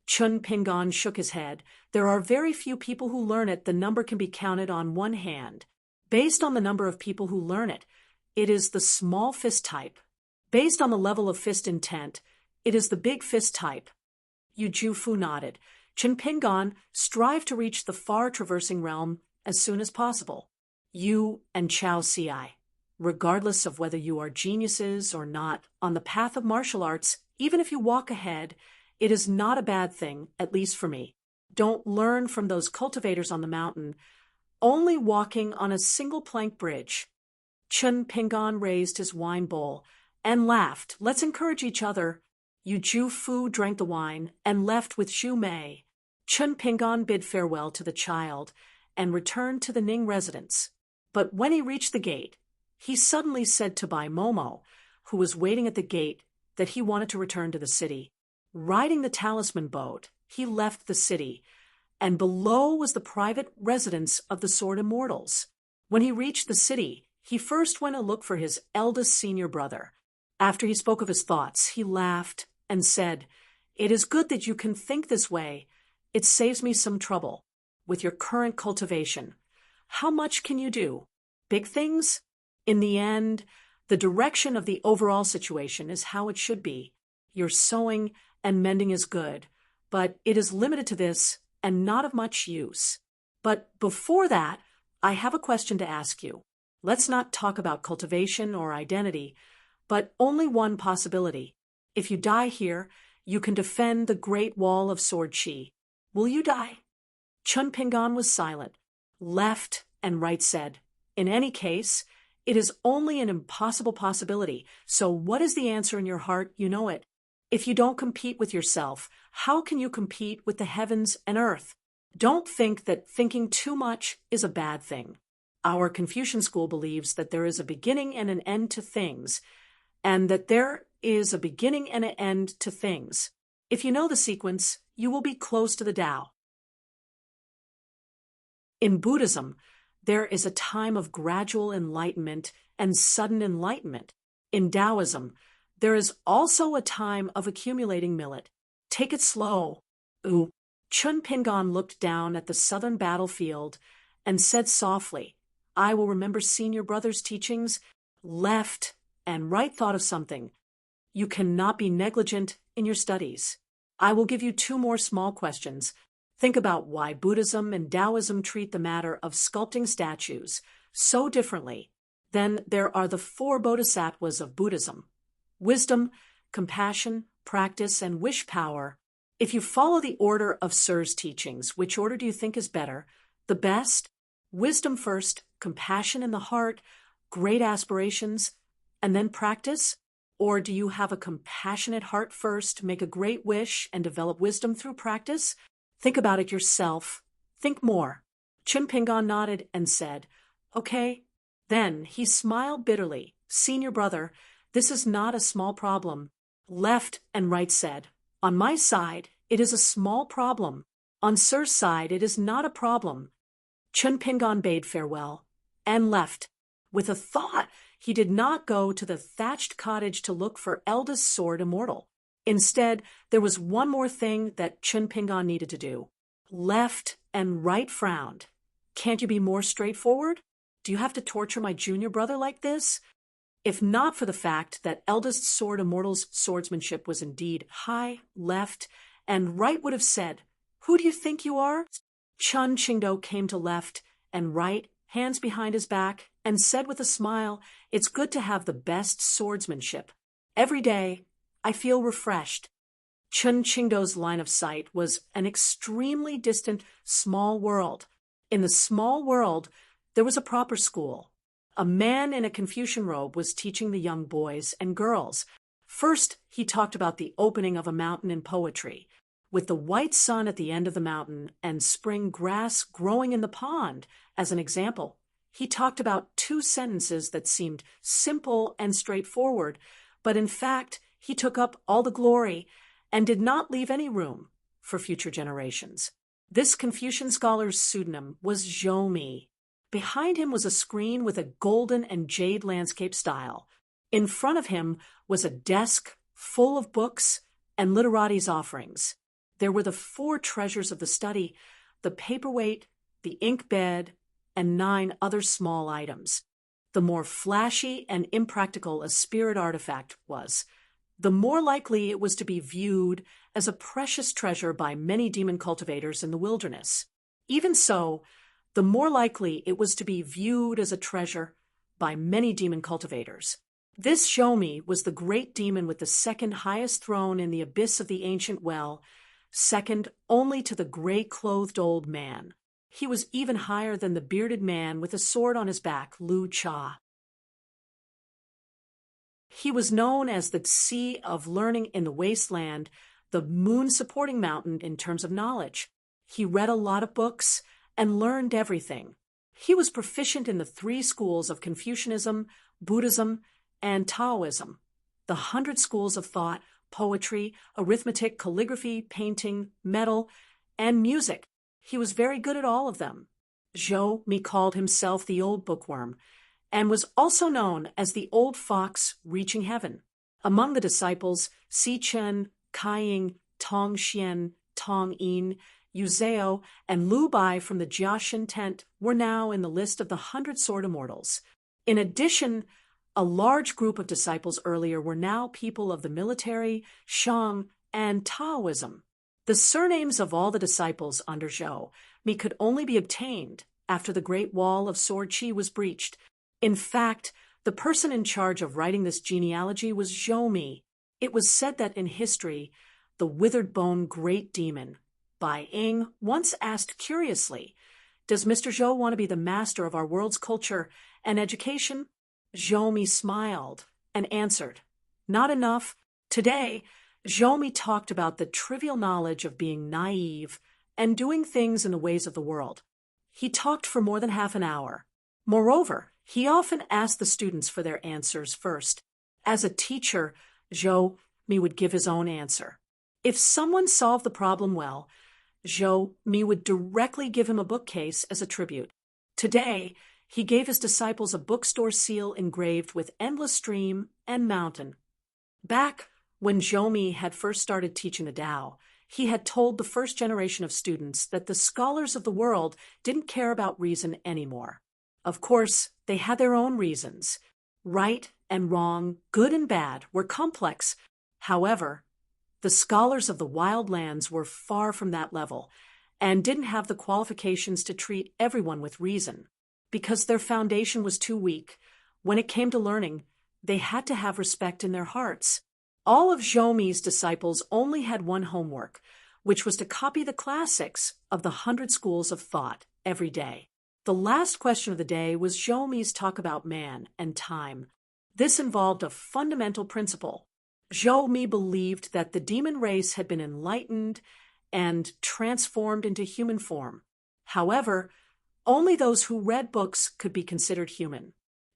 Chen Pingon shook his head. There are very few people who learn it. The number can be counted on one hand. Based on the number of people who learn it, it is the small fist type. Based on the level of fist intent, it is the big fist type. Yu Ju Fu nodded. Chen Pingon strive to reach the far traversing realm as soon as possible. You and Chao Ci, regardless of whether you are geniuses or not, on the path of martial arts, even if you walk ahead, it is not a bad thing, at least for me. Don't learn from those cultivators on the mountain, only walking on a single plank bridge. Chen Pingon raised his wine bowl and laughed. Let's encourage each other. Yu Ju Fu drank the wine and left with Zhu Mei. Chen Pingon bid farewell to the child and returned to the Ning residence. But when he reached the gate, he suddenly said to Bai Momo, who was waiting at the gate, that he wanted to return to the city. Riding the talisman boat, he left the city, and below was the private residence of the Sword Immortals. When he reached the city, he first went to look for his eldest senior brother. After he spoke of his thoughts, he laughed and said, It is good that you can think this way. It saves me some trouble. With your current cultivation, how much can you do? Big things? In the end, the direction of the overall situation is how it should be. Your sewing and mending is good, but it is limited to this and not of much use. But before that, I have a question to ask you. Let's not talk about cultivation or identity, but only one possibility. If you die here, you can defend the Great Wall of Sword Chi. Will you die? Chen Pingon was silent. Left and right said, In any case, it is only an impossible possibility, so what is the answer in your heart? You know it. If you don't compete with yourself, how can you compete with the heavens and earth? Don't think that thinking too much is a bad thing. Our Confucian school believes that there is a beginning and an end to things, and that there is a beginning and an end to things. If you know the sequence, you will be close to the Tao. In Buddhism, there is a time of gradual enlightenment and sudden enlightenment. In Taoism, there is also a time of accumulating millet. Take it slow. Ooh. Chen Pingon looked down at the southern battlefield and said softly, I will remember senior brother's teachings. Left and right thought of something. You cannot be negligent in your studies. I will give you 2 more small questions. Think about why Buddhism and Taoism treat the matter of sculpting statues so differently. Then there are the 4 bodhisattvas of Buddhism: wisdom, compassion, practice, and wish power. If you follow the order of Sir's teachings, which order do you think is better? The best? Wisdom first, compassion in the heart, great aspirations, and then practice? Or do you have a compassionate heart first, make a great wish, and develop wisdom through practice? Think about it yourself. Think more. Chen Pingon nodded and said, Okay. Then he smiled bitterly. Senior brother, This is not a small problem. Left and right said, "On my side, it is a small problem. On Sir's side, it is not a problem." Chun Pingon bade farewell and left. With a thought, he did not go to the thatched cottage to look for eldest sword immortal. Instead, there was one more thing that Chun Pingon needed to do. Left and right frowned. "Can't you be more straightforward? Do you have to torture my junior brother like this?" If not for the fact that eldest sword immortal's swordsmanship was indeed high, left, and right would have said, "Who do you think you are?" Chun Qingdo came to left and right, hands behind his back, and said with a smile, "It's good to have the best swordsmanship. Every day, I feel refreshed." Chun Qingdo's line of sight was an extremely distant, small world. In the small world, there was a proper school. A man in a Confucian robe was teaching the young boys and girls. First, he talked about the opening of a mountain in poetry, with the white sun at the end of the mountain and spring grass growing in the pond as an example. He talked about 2 sentences that seemed simple and straightforward, but in fact, he took up all the glory and did not leave any room for future generations. This Confucian scholar's pseudonym was Zhou Mi. Behind him was a screen with a golden and jade landscape style. In front of him was a desk full of books and literati's offerings. There were the 4 treasures of the study, the paperweight, the ink bed, and 9 other small items. The more flashy and impractical a spirit artifact was, the more likely it was to be viewed as a precious treasure by many demon cultivators in the wilderness. Even so, the more likely it was to be viewed as a treasure by many demon cultivators. This Shomi was the great demon with the second highest throne in the abyss of the ancient well, second only to the gray-clothed old man. He was even higher than the bearded man with a sword on his back, Lu Cha. He was known as the Sea of Learning in the Wasteland, the moon-supporting mountain in terms of knowledge. He read a lot of books and learned everything. He was proficient in the 3 schools of Confucianism, Buddhism, and Taoism, the 100 schools of thought, poetry, arithmetic, calligraphy, painting, metal, and music. He was very good at all of them. Zhou Mi called himself the Old Bookworm, and was also known as the Old Fox reaching heaven. Among the disciples, Si Chen, Kai Ying, Tong Xian, Tong Yin, Yu Zhao, and Lu Bai from the Jiaxin tent were now in the list of the 100 sword immortals. In addition, a large group of disciples earlier were now people of the military, Shang, and Taoism. The surnames of all the disciples under Zhou Mi could only be obtained after the Great Wall of Sword Qi was breached. In fact, the person in charge of writing this genealogy was Zhou Mi. It was said that in history, the withered bone great demon, Bai Ying, once asked curiously, "Does Mr. Zhou want to be the master of our world's culture and education?" Zhou Mi smiled and answered, "Not enough. Today, Zhou Mi talked about the trivial knowledge of being naive and doing things in the ways of the world. He talked for more than half an hour. Moreover, he often asked the students for their answers first. As a teacher, Zhou Mi would give his own answer. If someone solved the problem well, Zhou Mi would directly give him a bookcase as a tribute. Today, he gave his disciples a bookstore seal engraved with endless stream and mountain. Back when Zhou Mi had first started teaching the Tao, he had told the first generation of students that the scholars of the world didn't care about reason anymore. Of course, they had their own reasons. Right and wrong, good and bad, were complex. However, the scholars of the wild lands were far from that level and didn't have the qualifications to treat everyone with reason. Because their foundation was too weak, when it came to learning, they had to have respect in their hearts. All of Zhou Mi's disciples only had one homework, which was to copy the classics of the 100 schools of thought every day. The last question of the day was Zhou Mi's talk about man and time. This involved a fundamental principle. Zhou Mi believed that the demon race had been enlightened and transformed into human form. However, only those who read books could be considered human.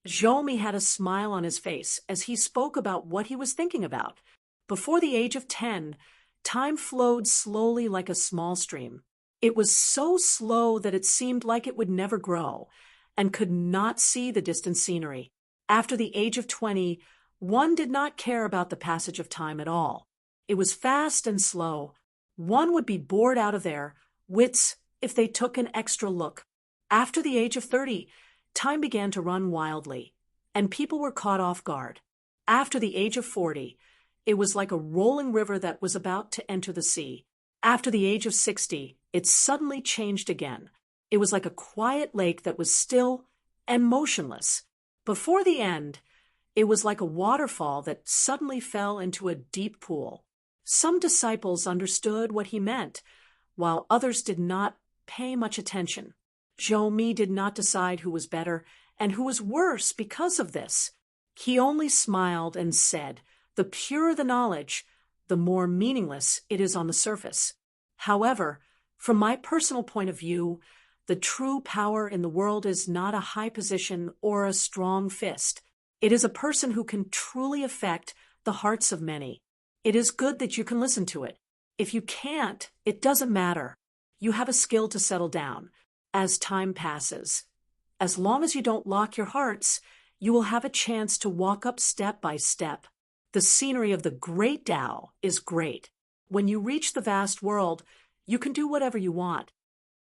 Zhou had a smile on his face as he spoke about what he was thinking about. Before the age of 10, time flowed slowly like a small stream. It was so slow that it seemed like it would never grow, and could not see the distant scenery. After the age of 20, one did not care about the passage of time at all. It was fast and slow. One would be bored out of their wits if they took an extra look. After the age of 30, time began to run wildly, and people were caught off guard. After the age of 40, it was like a rolling river that was about to enter the sea. After the age of 60, it suddenly changed again. It was like a quiet lake that was still and motionless. Before the end, it was like a waterfall that suddenly fell into a deep pool. Some disciples understood what he meant, while others did not pay much attention. Zhou did not decide who was better and who was worse because of this. He only smiled and said, "The purer the knowledge, the more meaningless it is on the surface." However, from my personal point of view, the true power in the world is not a high position or a strong fist. It is a person who can truly affect the hearts of many. It is good that you can listen to it. If you can't, it doesn't matter. You have a skill to settle down as time passes. As long as you don't lock your hearts, you will have a chance to walk up step by step. The scenery of the great Tao is great. When you reach the vast world, you can do whatever you want.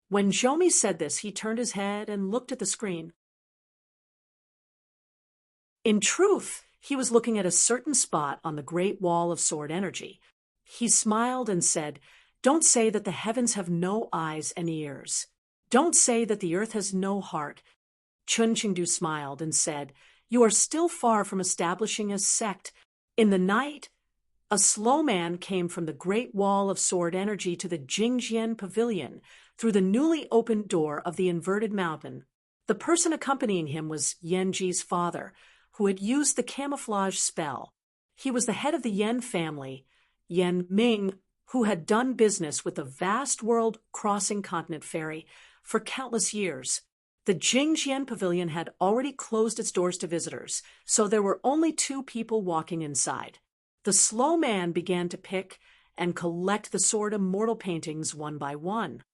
When Zhou said this, he turned his head and looked at the screen. In truth, he was looking at a certain spot on the great wall of sword energy. He smiled and said, "Don't say that the heavens have no eyes and ears. Don't say that the earth has no heart." Chun Qingdu smiled and said, "You are still far from establishing a sect." In the night, a slow man came from the great wall of sword energy to the Jingjian pavilion through the newly opened door of the inverted mountain. The person accompanying him was Yanji's father, who had used the camouflage spell. He was the head of the Yan family, Yan Ming, who had done business with the vast world crossing continent ferry for countless years. The Jingjian pavilion had already closed its doors to visitors, so there were only 2 people walking inside. The slow man began to pick and collect the sword immortal paintings one by one.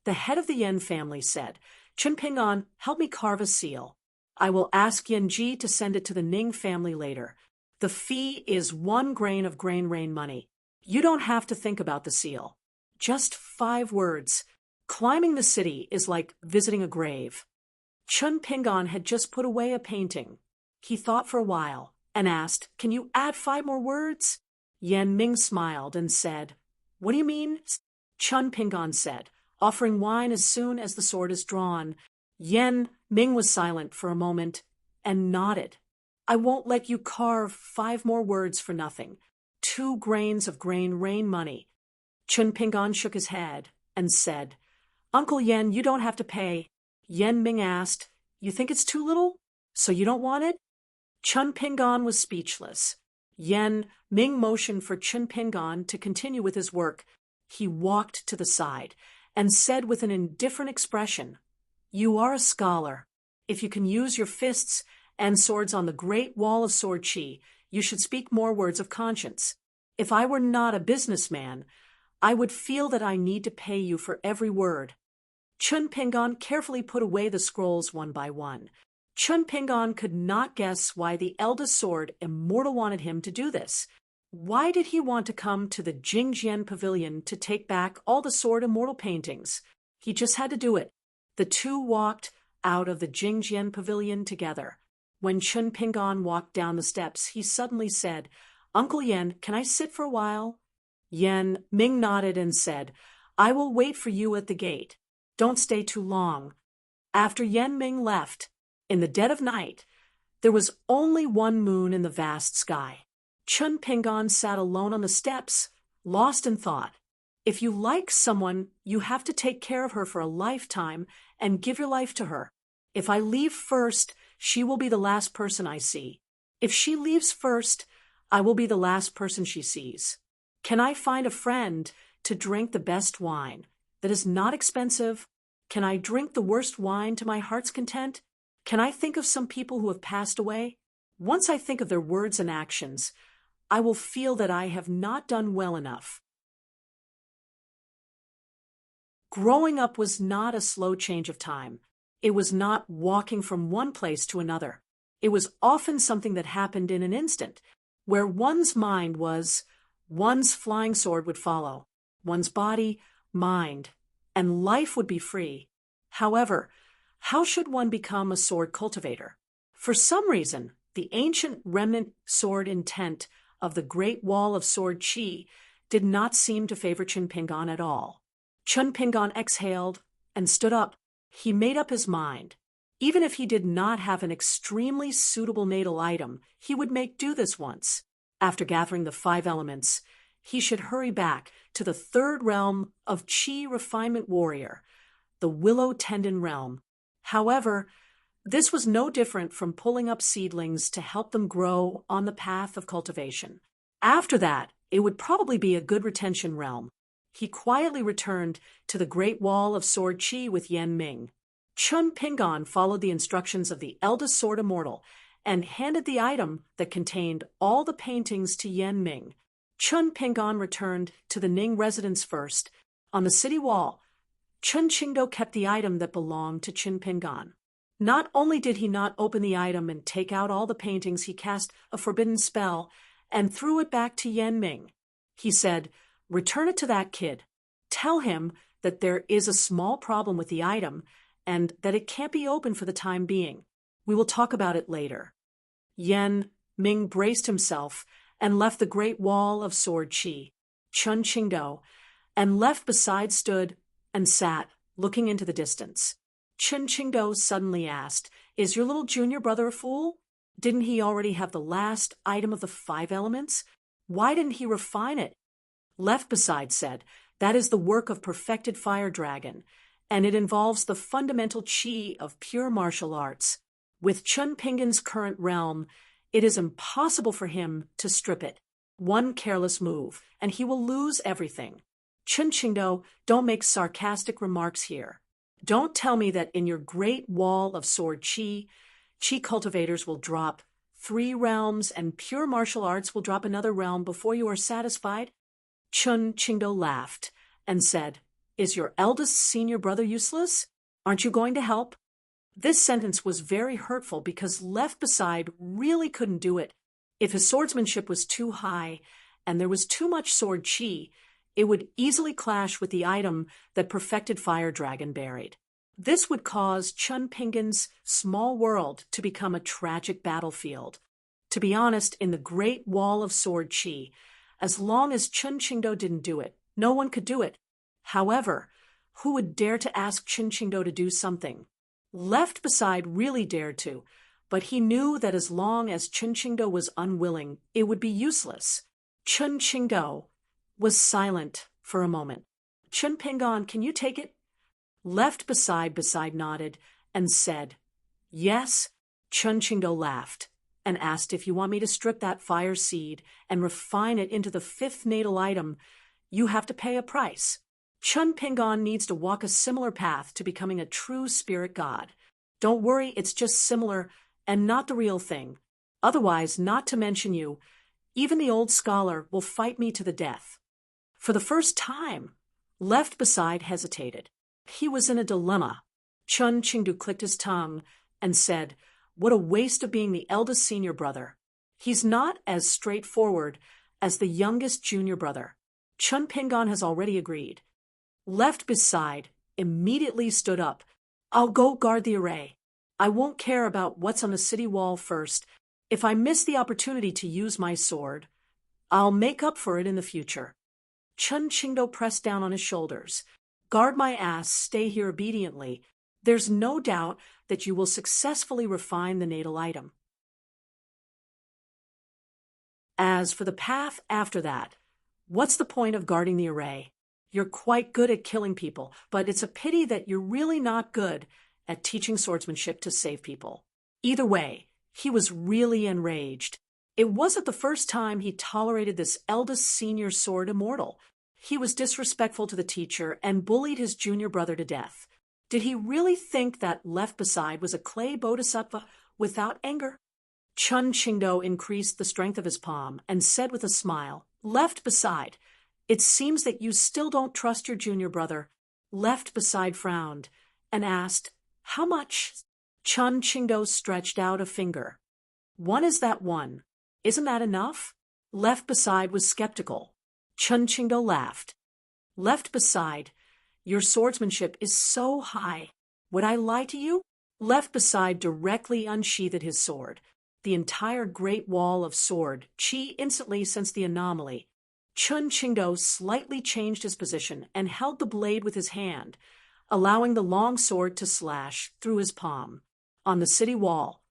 The head of the Yan family said, "Chun Pingon, help me carve a seal. I will ask Yanji to send it to the Ning family later. The fee is 1 grain of grain rain money. You don't have to think about the seal. Just 5 words. Climbing the city is like visiting a grave." Chun Pingon had just put away a painting. He thought for a while and asked, "Can you add 5 more words?" Yan Ming smiled and said, "What do you mean?" Chun Pingon said, "Offering wine as soon as the sword is drawn." Yan Ming was silent for a moment and nodded. "I won't let you carve 5 more words for nothing. 2 grains of grain rain money." Chun Pingon shook his head and said, "Uncle Yan, you don't have to pay." Yan Ming asked, "You think it's too little? So you don't want it?" Chun Pingon was speechless. Yan Ming motioned for Chun Pingon to continue with his work. He walked to the side and said with an indifferent expression, "You are a scholar. If you can use your fists and swords on the great wall of sword chi, you should speak more words of conscience. If I were not a businessman, I would feel that I need to pay you for every word." Chun Pingon carefully put away the scrolls one by one. Chun Pingon could not guess why the eldest sword immortal wanted him to do this. Why did he want to come to the Jingjian pavilion to take back all the sword immortal paintings? He just had to do it. The 2 walked out of the Jingjian pavilion together. When Chun Pingon walked down the steps, he suddenly said, "Uncle Yan, can I sit for a while?" Yan Ming nodded and said, "I will wait for you at the gate. Don't stay too long." After Yan Ming left, in the dead of night, there was only 1 moon in the vast sky. Chun Pingon sat alone on the steps, lost in thought. If you like someone, you have to take care of her for a lifetime and give your life to her. If I leave first, she will be the last person I see. If she leaves first, I will be the last person she sees. Can I find a friend to drink the best wine that is not expensive? Can I drink the worst wine to my heart's content? Can I think of some people who have passed away? Once I think of their words and actions, I will feel that I have not done well enough. Growing up was not a slow change of time. It was not walking from one place to another. It was often something that happened in an instant, where one's mind was, one's flying sword would follow, one's body, mind, and life would be free. However, how should one become a sword cultivator? For some reason, the ancient remnant sword intent of the Great Wall of Sword Chi did not seem to favor Chun Pingan at all. Chun Pingan exhaled and stood up. He made up his mind. Even if he did not have an extremely suitable natal item, he would make do this once. After gathering the 5 elements, he should hurry back to the 3rd realm of Chi Refinement Warrior, the Willow Tendon realm. However, this was no different from pulling up seedlings to help them grow on the path of cultivation. After that, it would probably be a good retention realm. He quietly returned to the Great Wall of Sword Chi with Yan Ming. Chun Pingan followed the instructions of the eldest sword immortal and handed the item that contained all the paintings to Yan Ming. Chun Pingan returned to the Ning residence first. On the city wall, Chun Qingdo kept the item that belonged to Chun Pingan. Not only did he not open the item and take out all the paintings, he cast a forbidden spell and threw it back to Yan Ming. He said, "Return it to that kid. Tell him that there is a small problem with the item and that it can't be opened for the time being. We will talk about it later." Yan Ming braced himself and left the Great Wall of Sword Chi. Chun Qingdo, and left beside stood and sat, looking into the distance. Chun Qingdo suddenly asked, "Is your little junior brother a fool? Didn't he already have the last item of the 5 elements? Why didn't he refine it?" Left beside said, "That is the work of perfected fire dragon, and it involves the fundamental chi of pure martial arts. With Chun Pingan's current realm, it is impossible for him to strip it. One careless move, and he will lose everything. Chun Qingdo, don't make sarcastic remarks here. Don't tell me that in your Great Wall of Sword Chi, Chi cultivators will drop 3 realms and pure martial arts will drop another realm before you are satisfied." Chun Qingdo laughed and said, "Is your eldest senior brother useless? Aren't you going to help?" This sentence was very hurtful because Left Beside really couldn't do it. If his swordsmanship was too high and there was too much sword chi, it would easily clash with the item that Perfected Fire Dragon buried. This would cause Chun Pingan's small world to become a tragic battlefield. To be honest, in the Great Wall of Sword Chi, as long as Chun Qingdo didn't do it, no one could do it. However, who would dare to ask Chun Qingdo to do something? Left Beside really dared to, but he knew that as long as Chun Qingdo was unwilling, it would be useless. Chun Qingdo was silent for a moment. "Chun Pingan, can you take it?" Left Beside nodded and said, "Yes." Chun Qingdo laughed and asked, "If you want me to strip that fire seed and refine it into the 5th natal item, you have to pay a price. Chun Pingan needs to walk a similar path to becoming a true spirit god. Don't worry, it's just similar and not the real thing. Otherwise, not to mention you, even the old scholar will fight me to the death." For the first time, Left Beside hesitated. He was in a dilemma. Chun Qingdu clicked his tongue and said, "What a waste of being the eldest senior brother. He's not as straightforward as the youngest junior brother." Chun Pingan has already agreed. Left Beside immediately stood up. "I'll go guard the array. I won't care about what's on the city wall first. If I miss the opportunity to use my sword, I'll make up for it in the future." Chun Qingdo pressed down on his shoulders. "Guard my ass, stay here obediently. There's no doubt that you will successfully refine the natal item. As for the path after that, what's the point of guarding the array? You're quite good at killing people, but it's a pity that you're really not good at teaching swordsmanship to save people." Either way, he was really enraged. It wasn't the first time he tolerated this eldest senior sword immortal. He was disrespectful to the teacher and bullied his junior brother to death. Did he really think that left beside was a clay bodhisattva without anger? Chun Qingdo increased the strength of his palm and said with a smile, "Left beside, it seems that you still don't trust your junior brother." Left beside frowned and asked, "How much?" Chun Qingdo stretched out a finger. "One is that one. Isn't that enough?" Left beside was skeptical. Chun Qingdo laughed. "Left beside, your swordsmanship is so high. Would I lie to you?" Left beside directly unsheathed his sword. The entire great wall of sword Qi instantly sensed the anomaly. Chun Qingdo slightly changed his position and held the blade with his hand, allowing the long sword to slash through his palm. On the city wall,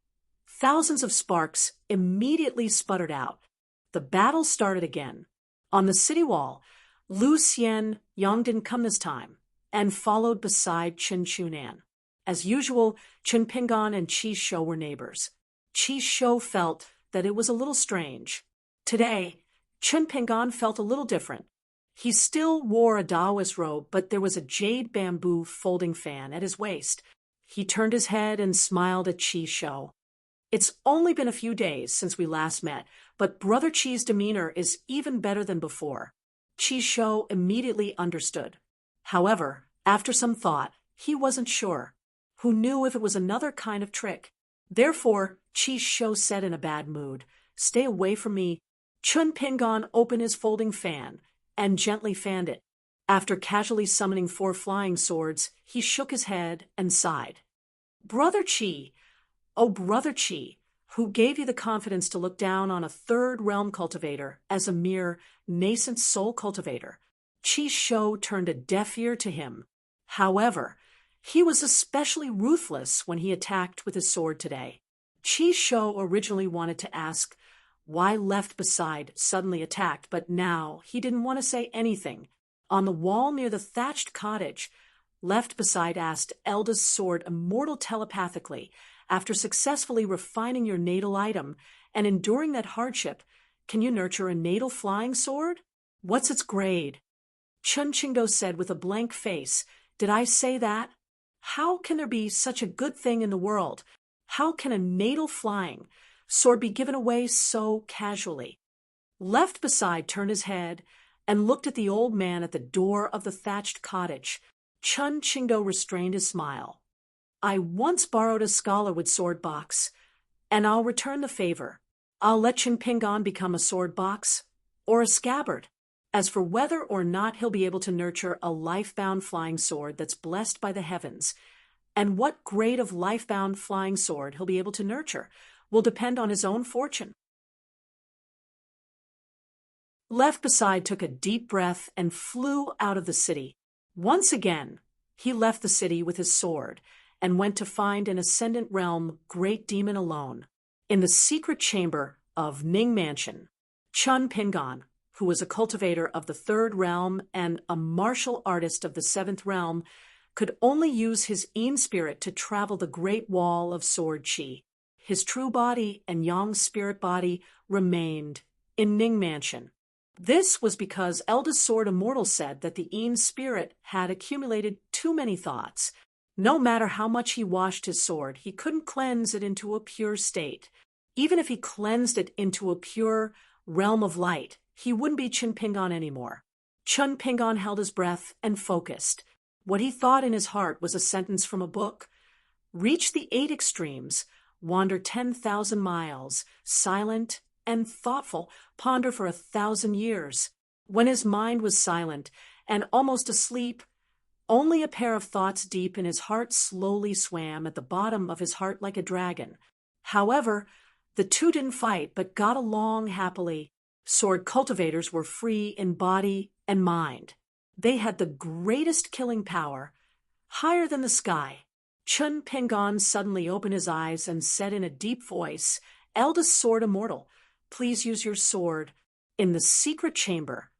thousands of sparks immediately sputtered out. The battle started again. On the city wall, Lu Xian Yang didn't come this time, and followed beside Chen Chunan. As usual, Chen Pingan and Qi Shou were neighbors. Qi Shou felt that it was a little strange. Today, Chen Pingan felt a little different. He still wore a Taoist robe, but there was a jade bamboo folding fan at his waist. He turned his head and smiled at Qi Shou. "It's only been a few days since we last met, but Brother Qi's demeanor is even better than before." Qi Shou immediately understood. However, after some thought, he wasn't sure. Who knew if it was another kind of trick? Therefore, Qi Shou said in a bad mood, "Stay away from me." Chun Pingan opened his folding fan and gently fanned it. After casually summoning 4 flying swords, he shook his head and sighed. "Brother Qi, oh Brother Qi, who gave you the confidence to look down on a third realm cultivator as a mere nascent soul cultivator?" Qi Shou turned a deaf ear to him. However, he was especially ruthless when he attacked with his sword today. Qi Shou originally wanted to ask why Left Beside suddenly attacked, but now he didn't want to say anything. On the wall near the thatched cottage, Left Beside asked Eldest Sword immortal telepathically, "After successfully refining your natal item and enduring that hardship, can you nurture a natal flying sword? What's its grade?" Chun Qingdo said with a blank face, "Did I say that? How can there be such a good thing in the world? How can a natal flying sword be given away so casually?" Left Beside turned his head and looked at the old man at the door of the thatched cottage. Chun Qingdo restrained his smile. "I once borrowed a scholar with sword box, and I'll return the favor. I'll let Chen Pingan become a sword box or a scabbard. As for whether or not he'll be able to nurture a life-bound flying sword that's blessed by the heavens, and what grade of life-bound flying sword he'll be able to nurture, will depend on his own fortune." Left Beside took a deep breath and flew out of the city. Once again, he left the city with his sword and went to find an ascendant realm great demon alone. In the secret chamber of Ning Mansion, Chun Pingan, who was a cultivator of the 3rd realm and a martial artist of the 7th realm, could only use his Yin spirit to travel the great wall of sword Qi. His true body and Yang spirit body remained in Ning Mansion. This was because Eldest Sword Immortal said that the Yin spirit had accumulated too many thoughts. No matter how much he washed his sword, he couldn't cleanse it into a pure state. Even if he cleansed it into a pure realm of light, he wouldn't be Chun Pingan anymore. Chun Pingan held his breath and focused. What he thought in his heart was a sentence from a book. "Reach the 8 extremes, wander 10,000 miles, silent and thoughtful, ponder for 1,000 years." When his mind was silent and almost asleep, only a pair of thoughts deep in his heart slowly swam at the bottom of his heart like a dragon. However, the two didn't fight but got along happily. Sword cultivators were free in body and mind. They had the greatest killing power, higher than the sky. Chun Pingan suddenly opened his eyes and said in a deep voice, "Eldest Sword Immortal, please use your sword." In the secret chamber,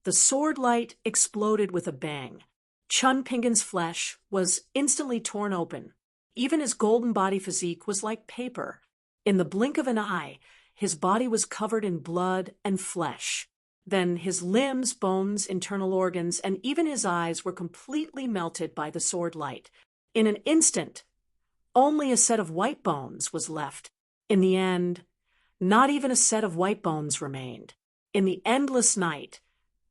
the sword light exploded with a bang. Chun Pingan's flesh was instantly torn open. Even his golden body physique was like paper. In the blink of an eye, his body was covered in blood and flesh. Then his limbs, bones, internal organs, and even his eyes were completely melted by the sword light. In an instant, only a set of white bones was left. In the end, not even a set of white bones remained. In the endless night,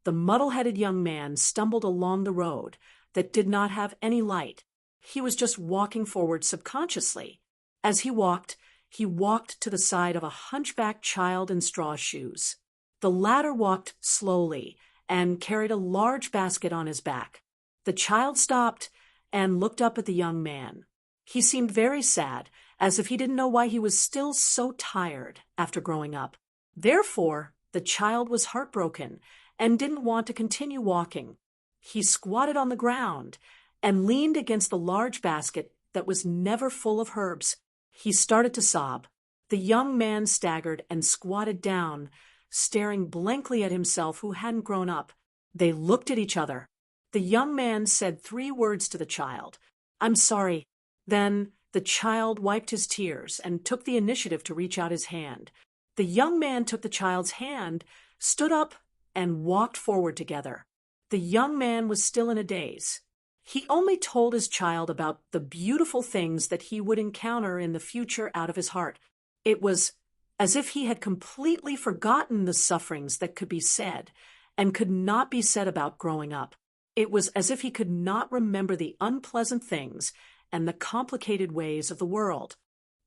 the muddle-headed young man stumbled along the road that did not have any light. He was just walking forward subconsciously. As he walked to the side of a hunchbacked child in straw shoes. The latter walked slowly and carried a large basket on his back. The child stopped and looked up at the young man. He seemed very sad, as if he didn't know why he was still so tired after growing up. Therefore, the child was heartbroken and didn't want to continue walking. He squatted on the ground and leaned against the large basket that was never full of herbs. He started to sob. The young man staggered and squatted down, staring blankly at himself who hadn't grown up. They looked at each other. The young man said 3 words to the child. "I'm sorry." Then the child wiped his tears and took the initiative to reach out his hand. The young man took the child's hand, stood up, and walked forward together. The young man was still in a daze. He only told his child about the beautiful things that he would encounter in the future out of his heart. It was as if he had completely forgotten the sufferings that could be said and could not be said about growing up. It was as if he could not remember the unpleasant things and the complicated ways of the world.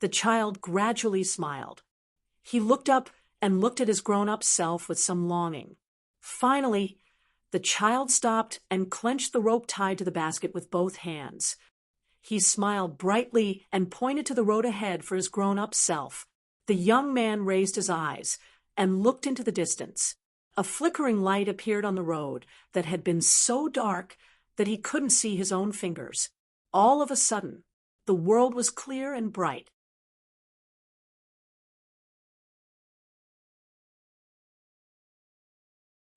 The child gradually smiled. He looked up and looked at his grown-up self with some longing. Finally, the child stopped and clenched the rope tied to the basket with both hands. He smiled brightly and pointed to the road ahead for his grown-up self. The young man raised his eyes and looked into the distance. A flickering light appeared on the road that had been so dark that he couldn't see his own fingers. All of a sudden, the world was clear and bright.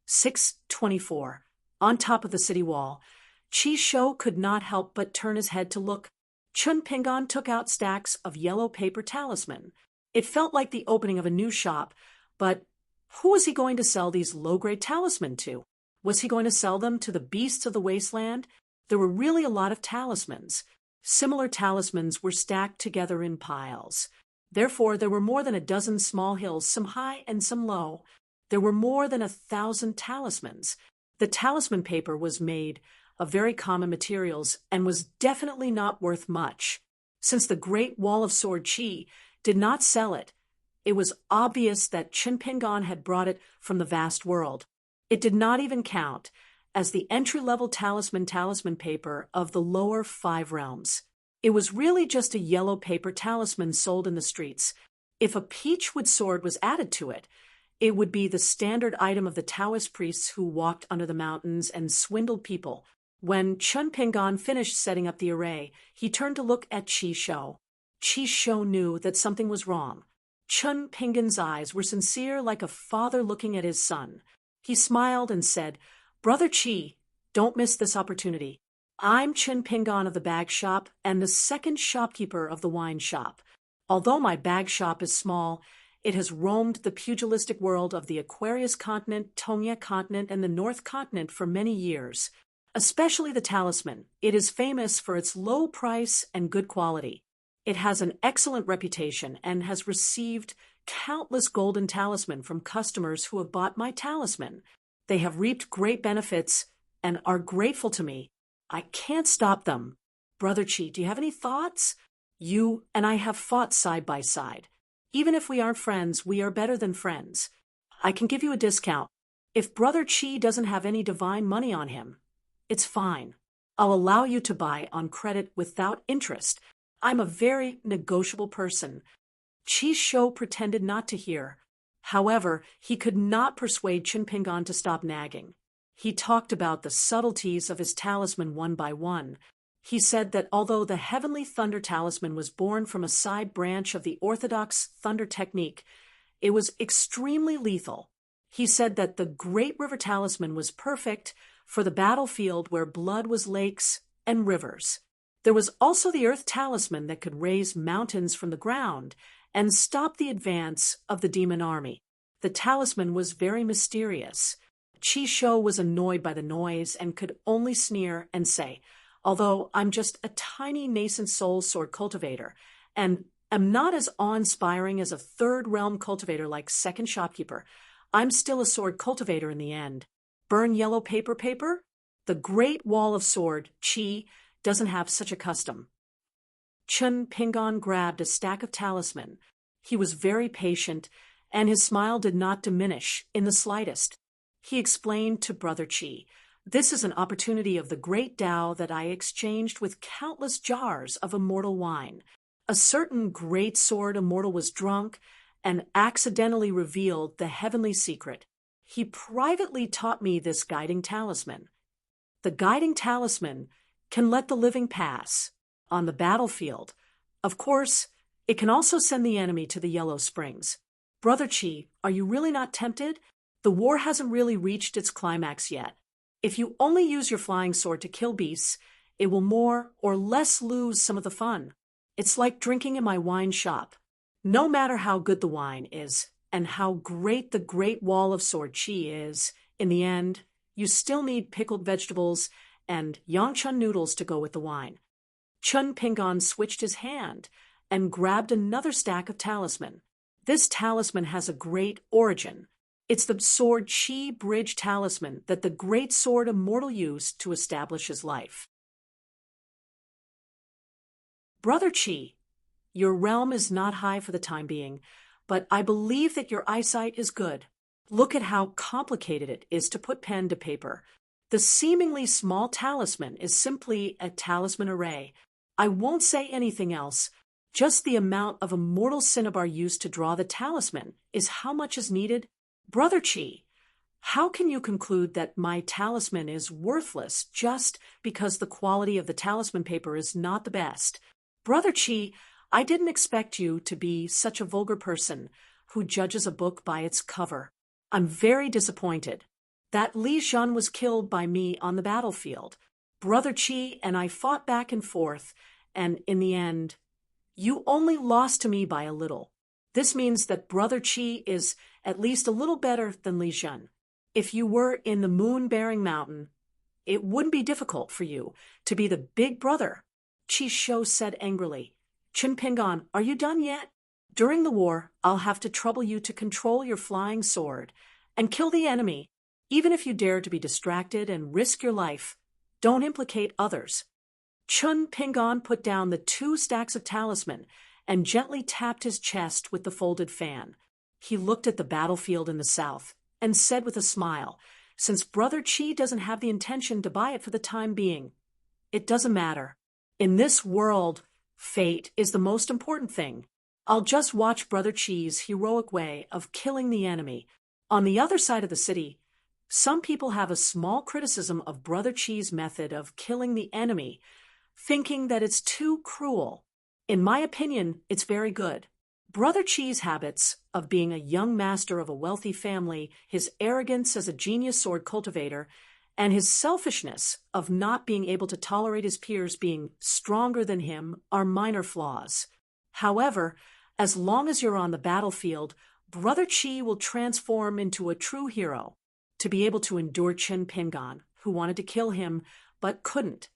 "6:24. On top of the city wall, Chi Shou could not help but turn his head to look. Chun Pingon took out stacks of yellow paper talisman. It felt like the opening of a new shop, but who was he going to sell these low-grade talisman to? Was he going to sell them to the beasts of the wasteland? There were really a lot of talismans. Similar talismans were stacked together in piles. Therefore, there were more than a dozen small hills, some high and some low. There were more than 1,000 talismans. The talisman paper was made of very common materials and was definitely not worth much. Since the Great Wall of Sword Chi did not sell it, it was obvious that Chun Pingon had brought it from the vast world. It did not even count as the entry-level talisman paper of the lower 5 realms. It was really just a yellow paper talisman sold in the streets. If a peachwood sword was added to it, it would be the standard item of the Taoist priests who walked under the mountains and swindled people. When Chun Pingon finished setting up the array, he turned to look at Chi Shou. Chi Shou knew that something was wrong. Chun Pingon's eyes were sincere, like a father looking at his son. He smiled and said, "Brother Chi, don't miss this opportunity. I'm Chun Pingon of the bag shop and the second shopkeeper of the wine shop. Although my bag shop is small, it has roamed the pugilistic world of the Aquarius continent, Tongya continent, and the North continent for many years. Especially the talisman. It is famous for its low price and good quality. It has an excellent reputation and has received countless golden talisman from customers who have bought my talisman. They have reaped great benefits and are grateful to me. I can't stop them. Brother Chi, do you have any thoughts? You and I have fought side by side. Even if we aren't friends, we are better than friends. I can give you a discount. If Brother Chi doesn't have any divine money on him, it's fine. I'll allow you to buy on credit without interest. I'm a very negotiable person." Chi Shou pretended not to hear. However, he could not persuade Chun Pingon to stop nagging. He talked about the subtleties of his talisman one by one. He said that although the Heavenly Thunder Talisman was born from a side branch of the orthodox thunder technique, it was extremely lethal. He said that the Great River Talisman was perfect for the battlefield where blood was lakes and rivers. There was also the Earth Talisman that could raise mountains from the ground and stop the advance of the demon army. The talisman was very mysterious. Chi Shou was annoyed by the noise and could only sneer and say, although I'm just a tiny nascent soul sword cultivator, and am not as awe-inspiring as a third realm cultivator like second shopkeeper. I'm still a sword cultivator in the end. Burn yellow paper? The Great Wall of Sword, Chi, doesn't have such a custom. Chun Pingon grabbed a stack of talisman. He was very patient, and his smile did not diminish in the slightest. He explained to Brother Chi, "This is an opportunity of the great Tao that I exchanged with countless jars of immortal wine. A certain great sword immortal was drunk and accidentally revealed the heavenly secret. He privately taught me this guiding talisman. The guiding talisman can let the living pass on the battlefield. Of course, it can also send the enemy to the Yellow Springs. Brother Chi, are you really not tempted? The war hasn't really reached its climax yet. If you only use your flying sword to kill beasts, it will more or less lose some of the fun. It's like drinking in my wine shop. No matter how good the wine is, and how great the Great Wall of Sword Chi is, in the end, you still need pickled vegetables and yangchun noodles to go with the wine." Chun Pingon switched his hand and grabbed another stack of talisman. This talisman has a great origin. It's the Sword Chi Bridge talisman that the Great Sword Immortal used to establish his life. Brother Chi, your realm is not high for the time being, but I believe that your eyesight is good. Look at how complicated it is to put pen to paper. The seemingly small talisman is simply a talisman array. I won't say anything else. Just the amount of immortal cinnabar used to draw the talisman is how much is needed. Brother Chi, how can you conclude that my talisman is worthless just because the quality of the talisman paper is not the best? Brother Chi, I didn't expect you to be such a vulgar person who judges a book by its cover. I'm very disappointed. That Li Zhan was killed by me on the battlefield. Brother Chi and I fought back and forth, and in the end, you only lost to me by a little. This means that Brother Chi is at least a little better than Li Zhan. If you were in the moon-bearing mountain, it wouldn't be difficult for you to be the big brother. Chi Shou said angrily. Chun Pingon, are you done yet? During the war, I'll have to trouble you to control your flying sword and kill the enemy. Even if you dare to be distracted and risk your life, don't implicate others. Chun Pingon put down the 2 stacks of talisman and gently tapped his chest with the folded fan. He looked at the battlefield in the south and said with a smile, "Since Brother Chi doesn't have the intention to buy it for the time being, it doesn't matter. In this world, fate is the most important thing. I'll just watch Brother Chi's heroic way of killing the enemy." On the other side of the city, some people have a small criticism of Brother Chi's method of killing the enemy, thinking that it's too cruel. In my opinion, it's very good. Brother Chi's habits of being a young master of a wealthy family, his arrogance as a genius sword cultivator, and his selfishness of not being able to tolerate his peers being stronger than him are minor flaws. However, as long as you're on the battlefield, Brother Chi will transform into a true hero, to be able to endure Chun Pingon, who wanted to kill him but couldn't,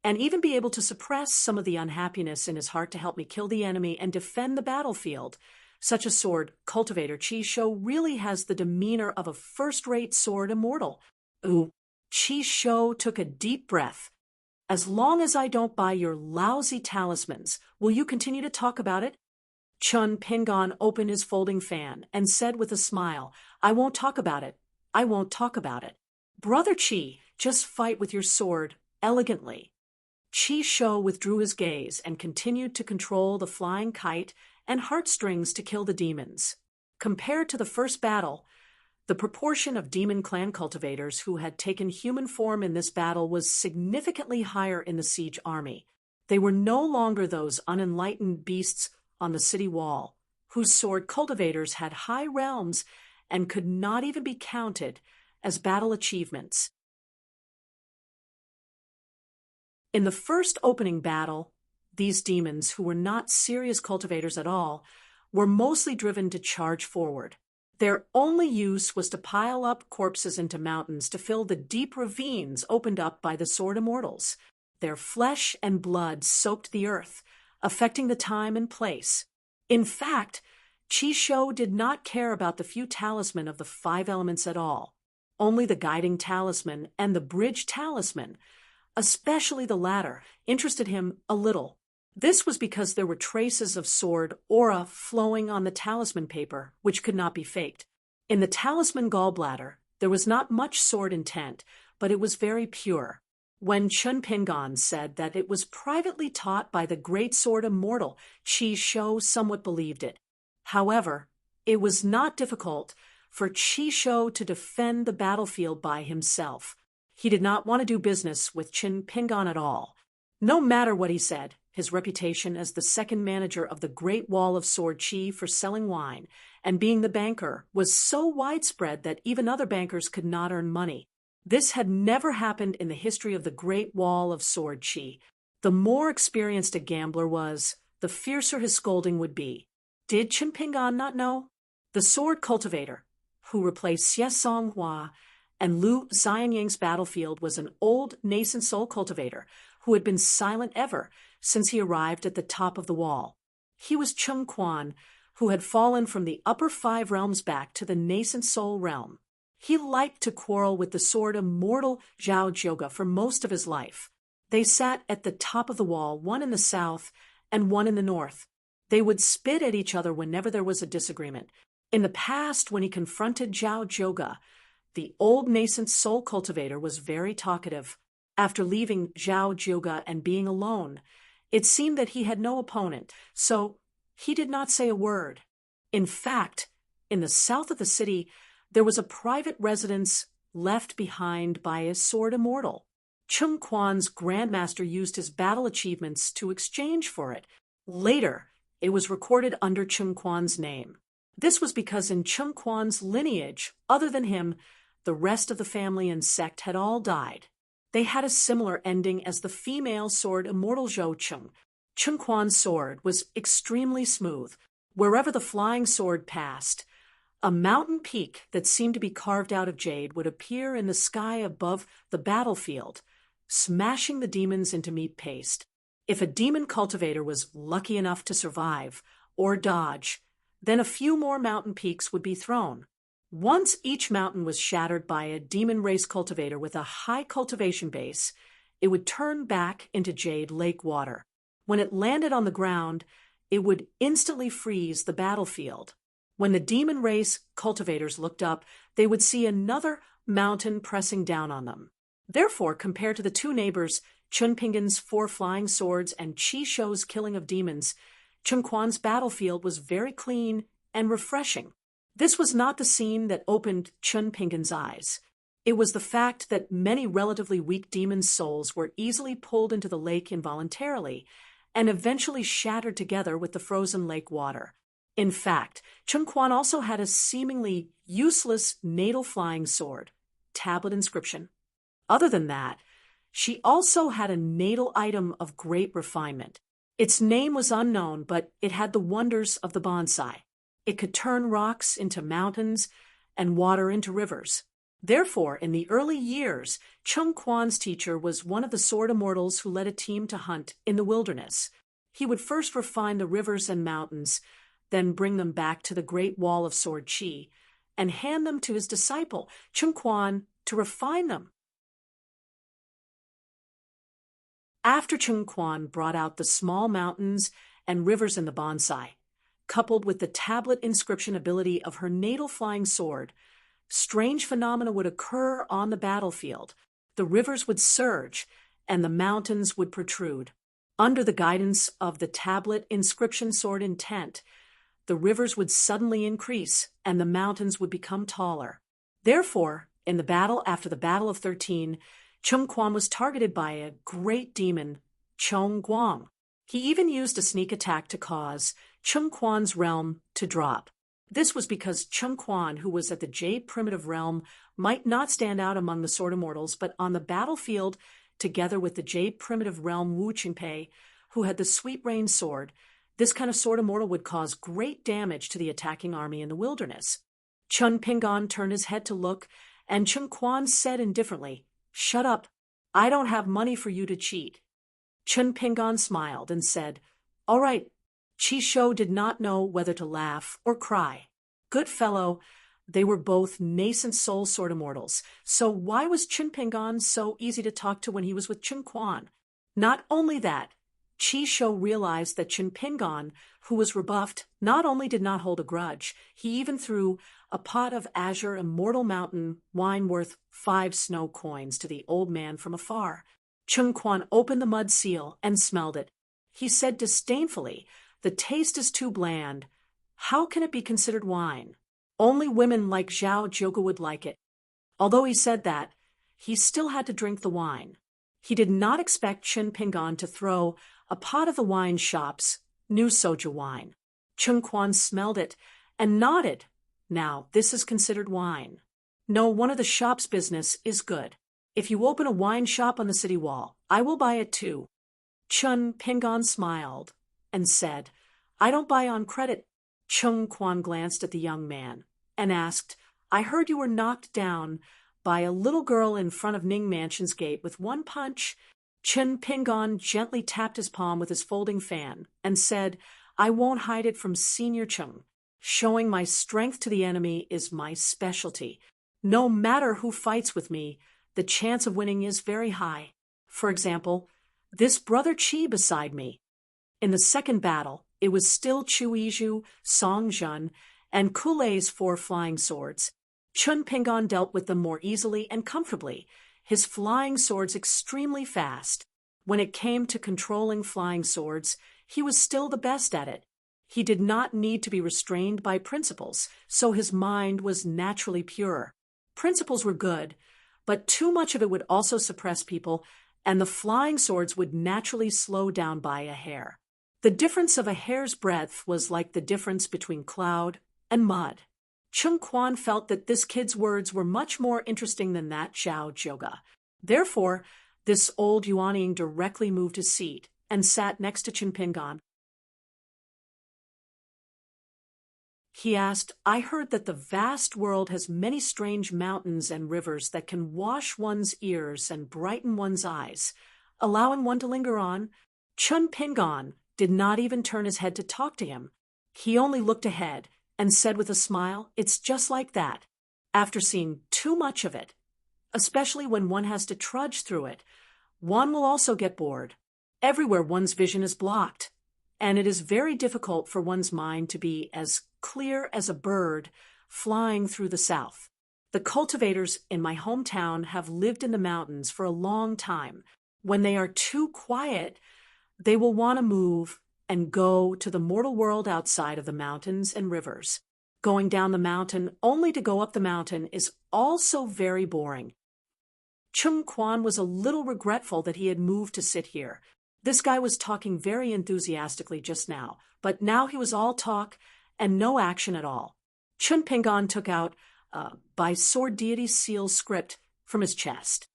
and even be able to suppress some of the unhappiness in his heart to help me kill the enemy and defend the battlefield. Such a sword cultivator Chi Shou really has the demeanor of a first-rate sword immortal. Ooh, Chi Shou took a deep breath. As long as I don't buy your lousy talismans, will you continue to talk about it? Chun Pingon opened his folding fan and said with a smile, "I won't talk about it. I won't talk about it. Brother Chi, just fight with your sword elegantly." Chi Shou withdrew his gaze and continued to control the flying kite and heartstrings to kill the demons. Compared to the first battle, the proportion of demon clan cultivators who had taken human form in this battle was significantly higher in the siege army. They were no longer those unenlightened beasts on the city wall, whose sword cultivators had high realms and could not even be counted as battle achievements. In the first opening battle, these demons, who were not serious cultivators at all, were mostly driven to charge forward. Their only use was to pile up corpses into mountains to fill the deep ravines opened up by the sword immortals. Their flesh and blood soaked the earth, affecting the time and place. In fact, Qi Shou did not care about the few talisman of the 5 elements at all. Only the guiding talisman and the bridge talisman, especially the latter, interested him a little. This was because there were traces of sword aura flowing on the talisman paper, which could not be faked. In the talisman gallbladder, there was not much sword intent, but it was very pure. When Chun Pingan said that it was privately taught by the great sword immortal, Qi Shou somewhat believed it. However, it was not difficult for Qi Shou to defend the battlefield by himself. He did not want to do business with Chun Pingan at all. No matter what he said, his reputation as the second manager of the Great Wall of Sword Qi for selling wine and being the banker was so widespread that even other bankers could not earn money. This had never happened in the history of the Great Wall of Sword Qi. The more experienced a gambler was, the fiercer his scolding would be. Did Chun Pingan not know? The sword cultivator, who replaced Xie Songhua and Lu Xianyang's battlefield, was an old nascent soul cultivator who had been silent ever since he arrived at the top of the wall. He was Chung Quan, who had fallen from the upper 5 realms back to the nascent soul realm. He liked to quarrel with the sword immortal Zhao Zhouge for most of his life. They sat at the top of the wall, one in the south and one in the north. They would spit at each other whenever there was a disagreement. In the past, when he confronted Zhao Zhouge, the old nascent soul cultivator was very talkative. After leaving Zhao Zhouge and being alone, it seemed that he had no opponent, so he did not say a word. In fact, in the south of the city, there was a private residence left behind by a sword immortal. Chung Quan's grandmaster used his battle achievements to exchange for it. Later, it was recorded under Chung Quan's name. This was because in Chung Quan's lineage, other than him, the rest of the family and sect had all died. They had a similar ending as the female sword immortal Zhou Chung. Chung Quan's sword was extremely smooth. Wherever the flying sword passed, a mountain peak that seemed to be carved out of jade would appear in the sky above the battlefield, smashing the demons into meat paste. If a demon cultivator was lucky enough to survive or dodge, then a few more mountain peaks would be thrown. Once each mountain was shattered by a demon race cultivator with a high cultivation base, it would turn back into jade lake water. When it landed on the ground, it would instantly freeze the battlefield. When the demon race cultivators looked up, they would see another mountain pressing down on them. Therefore, compared to the 2 neighbors, Chun Pingan's 4 flying swords and Qi Shou's killing of demons, Chung Quan's battlefield was very clean and refreshing. This was not the scene that opened Chun Pingan's eyes. It was the fact that many relatively weak demon souls were easily pulled into the lake involuntarily and eventually shattered together with the frozen lake water. In fact, Chung Quan also had a seemingly useless natal flying sword, tablet inscription. Other than that, she also had a natal item of great refinement. Its name was unknown, but it had the wonders of the bonsai. It could turn rocks into mountains and water into rivers. Therefore, in the early years, Chung Quan's teacher was one of the sword immortals who led a team to hunt in the wilderness. He would first refine the rivers and mountains, then bring them back to the Great Wall of Sword Qi, and hand them to his disciple, Chung Quan, to refine them. After Chung Quan brought out the small mountains and rivers in the bonsai, coupled with the tablet inscription ability of her natal flying sword, strange phenomena would occur on the battlefield. The rivers would surge, and the mountains would protrude. Under the guidance of the tablet inscription sword intent, the rivers would suddenly increase, and the mountains would become taller. Therefore, in the battle after the Battle of 13, Chung Quan was targeted by a great demon, Chong Guang. He even used a sneak attack to cause Chung Quan's realm to drop. This was because Chung Quan, who was at the Jade Primitive Realm, might not stand out among the Sword Immortals, but on the battlefield, together with the Jade Primitive Realm Wu Qingpei, who had the Sweet Rain Sword, this kind of Sword Immortal would cause great damage to the attacking army in the wilderness. Chun Pingan turned his head to look, and Chung Quan said indifferently, "Shut up. I don't have money for you to cheat." Chun Pingon smiled and said, "All right." Chi Shou did not know whether to laugh or cry. Good fellow, they were both nascent soul sword immortals, so why was Chun Pingon so easy to talk to when he was with Chun Quan? Not only that, Chi Shou realized that Chun Pingon, who was rebuffed, not only did not hold a grudge, he even threw a pot of azure immortal mountain wine worth 5 snow coins to the old man from afar. Chun Quan opened the mud seal and smelled it. He said disdainfully, "The taste is too bland. How can it be considered wine? Only women like Zhao Zhoga would like it." Although he said that, he still had to drink the wine. He did not expect Chun Pingon to throw a pot of the wine shop's new soja wine. Chun Quan smelled it and nodded. "Now, this is considered wine. No, one of the shop's business is good. If you open a wine shop on the city wall, I will buy it too." Chun Pingon smiled and said, "I don't buy on credit." Chun Quan glanced at the young man and asked, "I heard you were knocked down by a little girl in front of Ning Mansion's gate with one punch." Chun Pingon gently tapped his palm with his folding fan and said, "I won't hide it from Senior Chung. Showing my strength to the enemy is my specialty. No matter who fights with me, the chance of winning is very high. For example, this brother Chi beside me. In the second battle, it was still Chu Yizhu, Song Jun, and Kulei's 4 flying swords. Chun Pingon dealt with them more easily and comfortably, his flying swords extremely fast. When it came to controlling flying swords, he was still the best at it. He did not need to be restrained by principles, so his mind was naturally pure. Principles were good, but too much of it would also suppress people, and the flying swords would naturally slow down by a hair. The difference of a hair's breadth was like the difference between cloud and mud. Chun Quan felt that this kid's words were much more interesting than that Zhao Zhoga. Therefore, this old Yuanying directly moved his seat and sat next to Chun Pingon. He asked, "I heard that the vast world has many strange mountains and rivers that can wash one's ears and brighten one's eyes, allowing one to linger on." Chun Pingon did not even turn his head to talk to him. He only looked ahead and said with a smile, "It's just like that. After seeing too much of it, especially when one has to trudge through it, one will also get bored. Everywhere one's vision is blocked, and it is very difficult for one's mind to be as clear as a bird flying through the south. The cultivators in my hometown have lived in the mountains for a long time. When they are too quiet, they will want to move and go to the mortal world outside of the mountains and rivers. Going down the mountain only to go up the mountain is also very boring." Chun Quan was a little regretful that he had moved to sit here. This guy was talking very enthusiastically just now, but now he was all talk and no action at all. Chun Pingon took out by Sword Deity Seal script from his chest.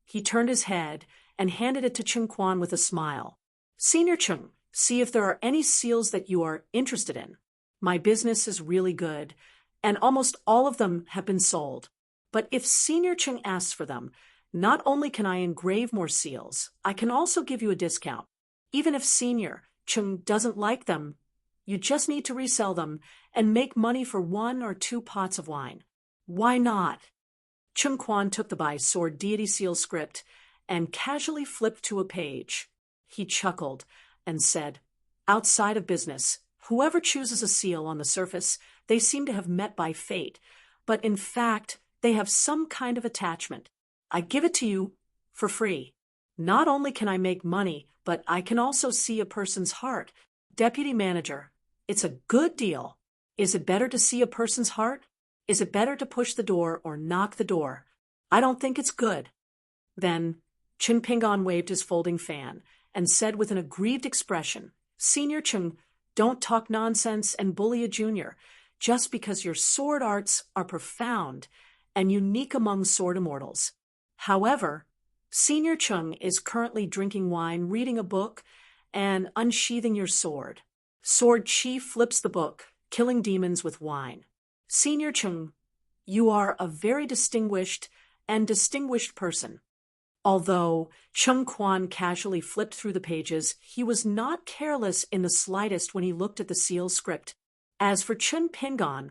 He turned his head and handed it to Chun Quan with a smile. "Senior Chung, see if there are any seals that you are interested in. My business is really good, and almost all of them have been sold. But if Senior Chung asks for them, not only can I engrave more seals, I can also give you a discount. Even if Senior Chung doesn't like them, you just need to resell them and make money for 1 or 2 pots of wine. Why not?" Chun Quan took the by Sword Deity Seal script and casually flipped to a page. He chuckled and said, "Outside of business, whoever chooses a seal on the surface, they seem to have met by fate, but in fact, they have some kind of attachment. I give it to you for free. Not only can I make money, but I can also see a person's heart. Deputy manager, it's a good deal. Is it better to see a person's heart? Is it better to push the door or knock the door? I don't think it's good." Then Chun Pingon waved his folding fan and said with an aggrieved expression, "Senior Chung, don't talk nonsense and bully a junior, just because your sword arts are profound and unique among sword immortals. However, Senior Chung is currently drinking wine, reading a book, and unsheathing your sword. Sword Chi flips the book, killing demons with wine. Senior Chung, you are a very distinguished person. Although Chung Quan casually flipped through the pages, he was not careless in the slightest when he looked at the seal script. As for Chun Pingon,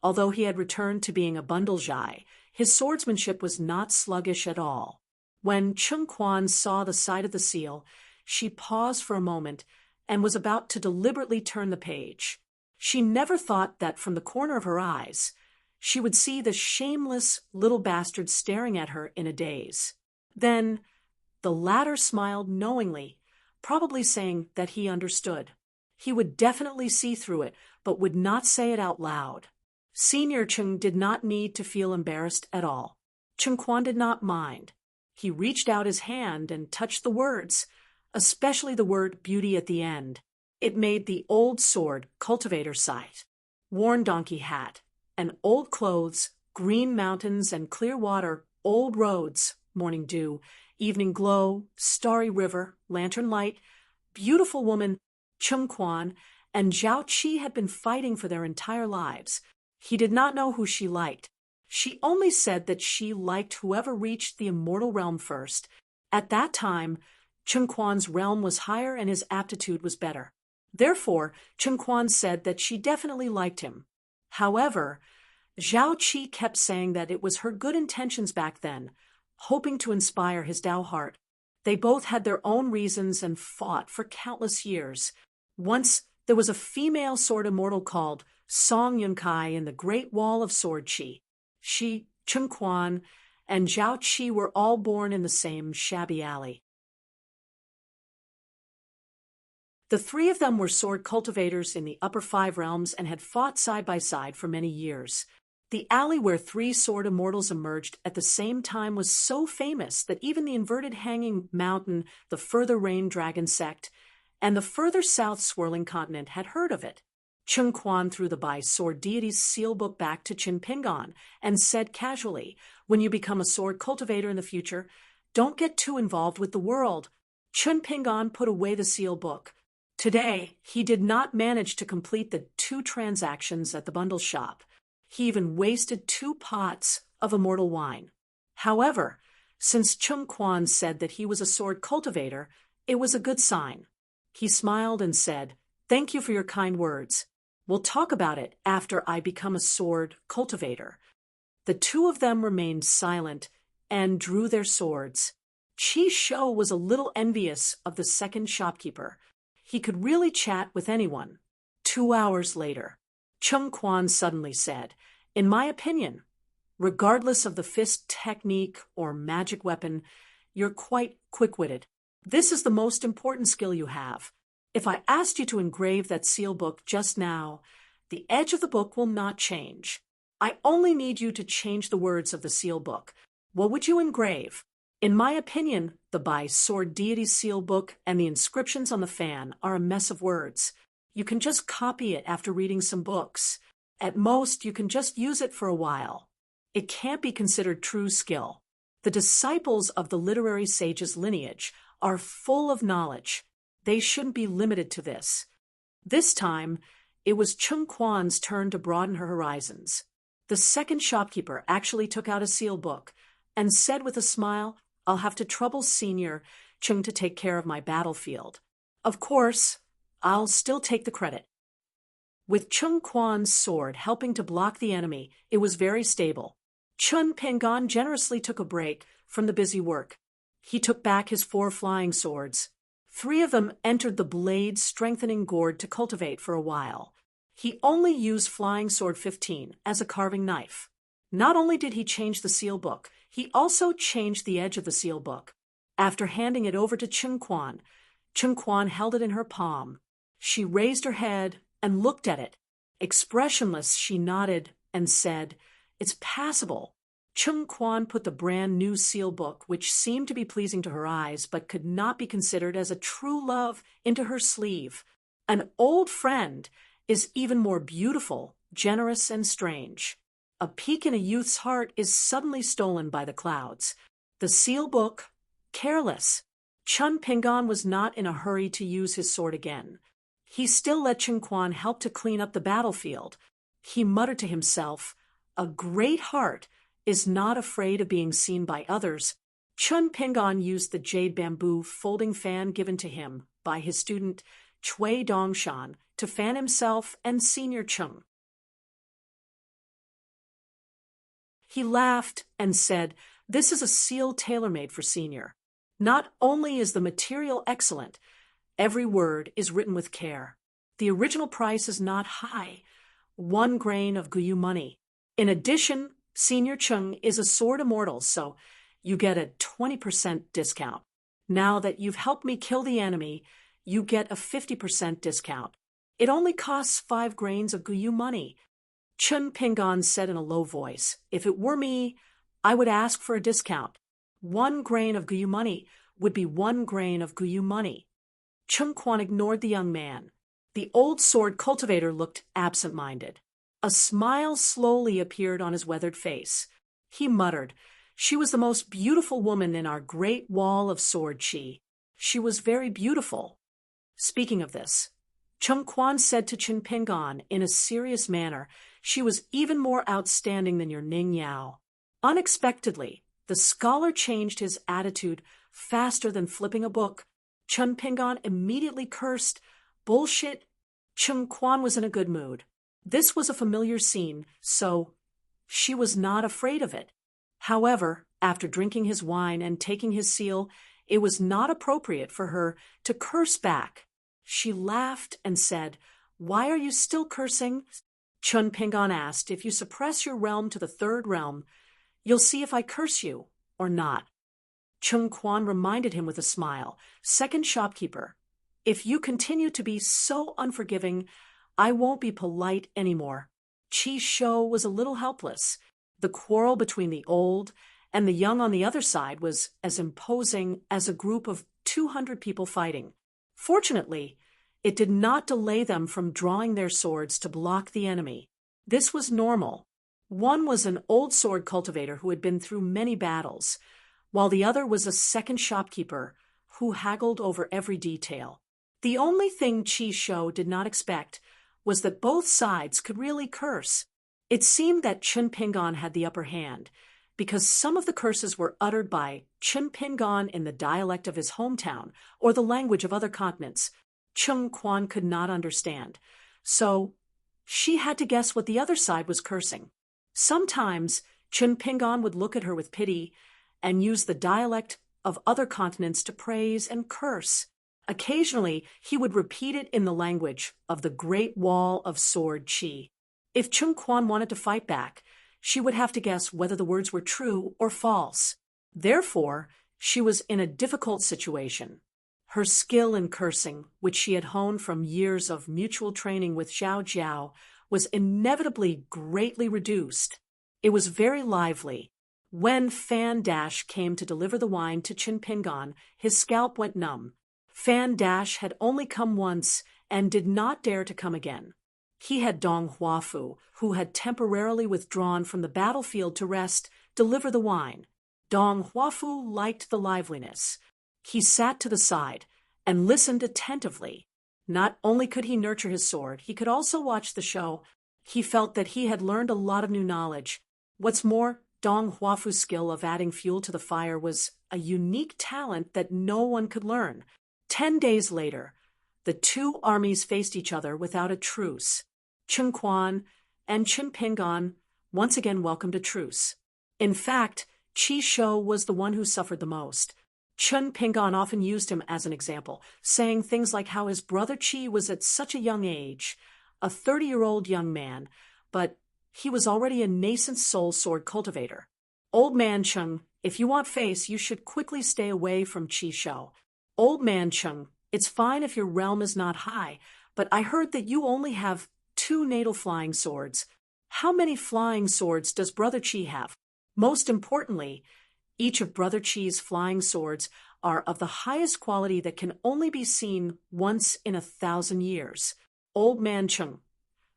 although he had returned to being a bundlejai, his swordsmanship was not sluggish at all. When Chung Quan saw the side of the seal, she paused for a moment and was about to deliberately turn the page. She never thought that from the corner of her eyes, she would see the shameless little bastard staring at her in a daze. Then the latter smiled knowingly, probably saying that he understood. He would definitely see through it, but would not say it out loud. Senior Chung did not need to feel embarrassed at all. Chung Quan did not mind. He reached out his hand and touched the words, especially the word beauty at the end. It made the old sword cultivator sight, worn donkey hat, and old clothes, green mountains and clear water, old roads, morning dew, evening glow, starry river, lantern light, beautiful woman, Chung Quan, and Zhao Qi had been fighting for their entire lives. He did not know who she liked. She only said that she liked whoever reached the immortal realm first. At that time, Chung Quan's realm was higher and his aptitude was better. Therefore, Chung Quan said that she definitely liked him. However, Zhao Qi kept saying that it was her good intentions back then, hoping to inspire his Tao heart. They both had their own reasons and fought for countless years. Once, there was a female sword immortal called Song Yunkai in the Great Wall of Sword Qi. She, Chung Quan, and Zhao Qi were all born in the same shabby alley. The three of them were sword cultivators in the upper 5 realms and had fought side by side for many years. The alley where 3 sword immortals emerged at the same time was so famous that even the inverted hanging mountain, the further rain dragon sect, and the further south swirling continent had heard of it. Chung Quan threw the by-sword deity's seal book back to Qin Pingon and said casually, "When you become a sword cultivator in the future, don't get too involved with the world." Qin Pingon put away the seal book. Today, he did not manage to complete the 2 transactions at the bundle shop. He even wasted 2 pots of immortal wine. However, since Chung Quan said that he was a sword cultivator, it was a good sign. He smiled and said, "Thank you for your kind words. We'll talk about it after I become a sword cultivator." The 2 of them remained silent and drew their swords. Qi Shou was a little envious of the second shopkeeper. He could really chat with anyone. 2 hours later, Chung Quan suddenly said, "In my opinion, regardless of the fist technique or magic weapon, you're quite quick-witted. This is the most important skill you have. If I asked you to engrave that seal book just now, the edge of the book will not change. I only need you to change the words of the seal book. What would you engrave?" In my opinion, the by-sword deity seal book and the inscriptions on the fan are a mess of words. You can just copy it after reading some books. At most, you can just use it for a while. It can't be considered true skill. The disciples of the literary sage's lineage are full of knowledge. They shouldn't be limited to this. This time, it was Chung Quan's turn to broaden her horizons. The second shopkeeper actually took out a seal book and said with a smile, "I'll have to trouble Senior Chung to take care of my battlefield. Of course, I'll still take the credit." With Chung Quan's sword helping to block the enemy, it was very stable. Chun Pingon generously took a break from the busy work. He took back his 4 flying swords. 3 of them entered the blade-strengthening gourd to cultivate for a while. He only used Flying Sword 15 as a carving knife. Not only did he change the seal book, he also changed the edge of the seal book. After handing it over to Chung Quan held it in her palm. She raised her head and looked at it. Expressionless, she nodded and said, "It's passable." Chung Quan put the brand new seal book, which seemed to be pleasing to her eyes but could not be considered as a true love, into her sleeve. An old friend is even more beautiful, generous, and strange. A peak in a youth's heart is suddenly stolen by the clouds. The seal book, careless. Chun Pingon was not in a hurry to use his sword again. He still let Chung Quan help to clean up the battlefield. He muttered to himself, "A great heart is not afraid of being seen by others." Chun Pingon used the jade bamboo folding fan given to him by his student Cui Dongshan to fan himself and Senior Chung. He laughed and said, "This is a seal tailor-made for Senior. Not only is the material excellent, every word is written with care. The original price is not high, 1 grain of Guyu money. In addition, Senior Chung is a sword immortal, so you get a 20% discount. Now that you've helped me kill the enemy, you get a 50% discount. It only costs 5 grains of Guyu money." Chun Pingon said in a low voice, "If it were me, I would ask for a discount. 1 grain of Guyu money would be 1 grain of Guyu money." Chung Quan ignored the young man. The old sword cultivator looked absent-minded. A smile slowly appeared on his weathered face. He muttered, "She was the most beautiful woman in our great wall of sword chi. She was very beautiful." Speaking of this, Chung Quan said to Chun Pingon in a serious manner, "She was even more outstanding than your Ning Yao." Unexpectedly, the scholar changed his attitude faster than flipping a book. Chun Pingon immediately cursed, "Bullshit." Chung Quan was in a good mood. This was a familiar scene, so she was not afraid of it. However, after drinking his wine and taking his seal, it was not appropriate for her to curse back. She laughed and said, "Why are you still cursing?" Chun Pingon asked, "If you suppress your realm to the 3rd realm, you'll see if I curse you or not." Chung Quan reminded him with a smile, "Second shopkeeper, if you continue to be so unforgiving, I won't be polite anymore." Chi Shou was a little helpless. The quarrel between the old and the young on the other side was as imposing as a group of 200 people fighting. Fortunately, it did not delay them from drawing their swords to block the enemy. This was normal. One was an old sword cultivator who had been through many battles, while the other was a second shopkeeper who haggled over every detail. The only thing Chi Shou did not expect was that both sides could really curse. It seemed that Chun Pingon had the upper hand, because some of the curses were uttered by Chun Pingon in the dialect of his hometown or the language of other continents Chung Quan could not understand. So she had to guess what the other side was cursing. Sometimes Chun Pingon would look at her with pity and use the dialect of other continents to praise and curse. Occasionally, he would repeat it in the language of the Great Wall of Sword Chi. If Chung Quan wanted to fight back, she would have to guess whether the words were true or false. Therefore, she was in a difficult situation. Her skill in cursing, which she had honed from years of mutual training with Zhao Jiao, was inevitably greatly reduced. It was very lively. When Fan Dash came to deliver the wine to Chun Pingon, his scalp went numb. Fan Dash had only come once and did not dare to come again. He had Dong Huafu, who had temporarily withdrawn from the battlefield to rest, deliver the wine. Dong Huafu liked the liveliness. He sat to the side and listened attentively. Not only could he nurture his sword, he could also watch the show. He felt that he had learned a lot of new knowledge. What's more, Dong Huafu's skill of adding fuel to the fire was a unique talent that no one could learn. 10 days later, the two armies faced each other without a truce. Chung Quan and Chun Pingon once again welcomed a truce. In fact, Chi Shou was the one who suffered the most. Chun Pingon often used him as an example, saying things like how his brother Chi was at such a young age, a 30-year-old young man, but he was already a nascent soul sword cultivator. "Old man Chung, if you want face, you should quickly stay away from Chi Shou. Old man Chung, it's fine if your realm is not high, but I heard that you only have 2 natal flying swords. How many flying swords does Brother Chi have? Most importantly, each of Brother Chi's flying swords are of the highest quality that can only be seen once in 1,000 years. Old man Chung,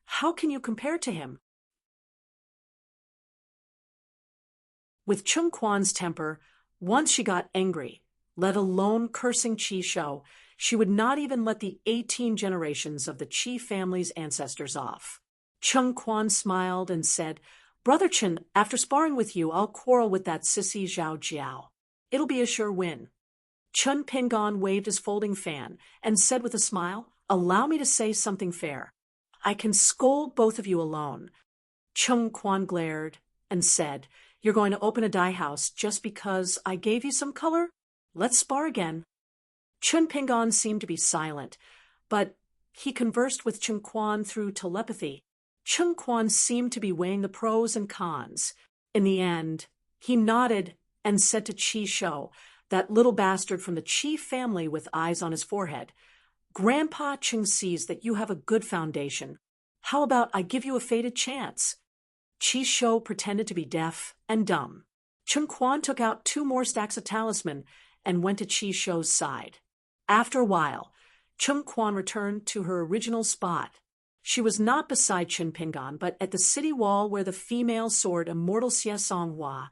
how can you compare to him?" With Chung Quan's temper, once she got angry, let alone cursing Chi Shou, she would not even let the 18 generations of the Chi family's ancestors off. Chung Quan smiled and said, "Brother Chen, after sparring with you, I'll quarrel with that sissy Zhao Jiao." It'll be a sure win. Chun Pingon waved his folding fan and said with a smile, "Allow me to say something fair. I can scold both of you alone." Chung Quan glared and said, "You're going to open a dye house just because I gave you some color? Let's spar again." Chun Pingon seemed to be silent, but he conversed with Chung Quan through telepathy. Chung Quan seemed to be weighing the pros and cons. In the end, he nodded and said to Qi Shou, that little bastard from the Qi family with eyes on his forehead, "Grandpa Chung sees that you have a good foundation. How about I give you a fated chance?" Qi Shou pretended to be deaf and dumb. Chung Quan took out 2 more stacks of talisman and went to Qi Shou's side. After a while, Chung Quan returned to her original spot. She was not beside Chun Pingon, but at the city wall where the female sword immortal Xie Song Hua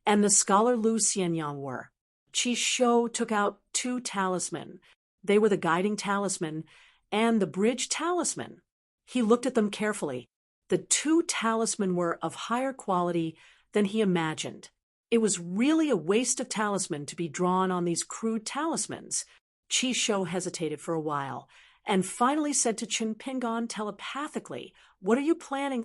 and the scholar Lu Xianyang were. Qi Shou took out 2 talisman. They were the guiding talisman and the bridge talisman. He looked at them carefully. The 2 talisman were of higher quality than he imagined. It was really a waste of talisman to be drawn on these crude talismans. Qi Shou hesitated for a while and finally said to Chun Pingon telepathically, "What are you planning?"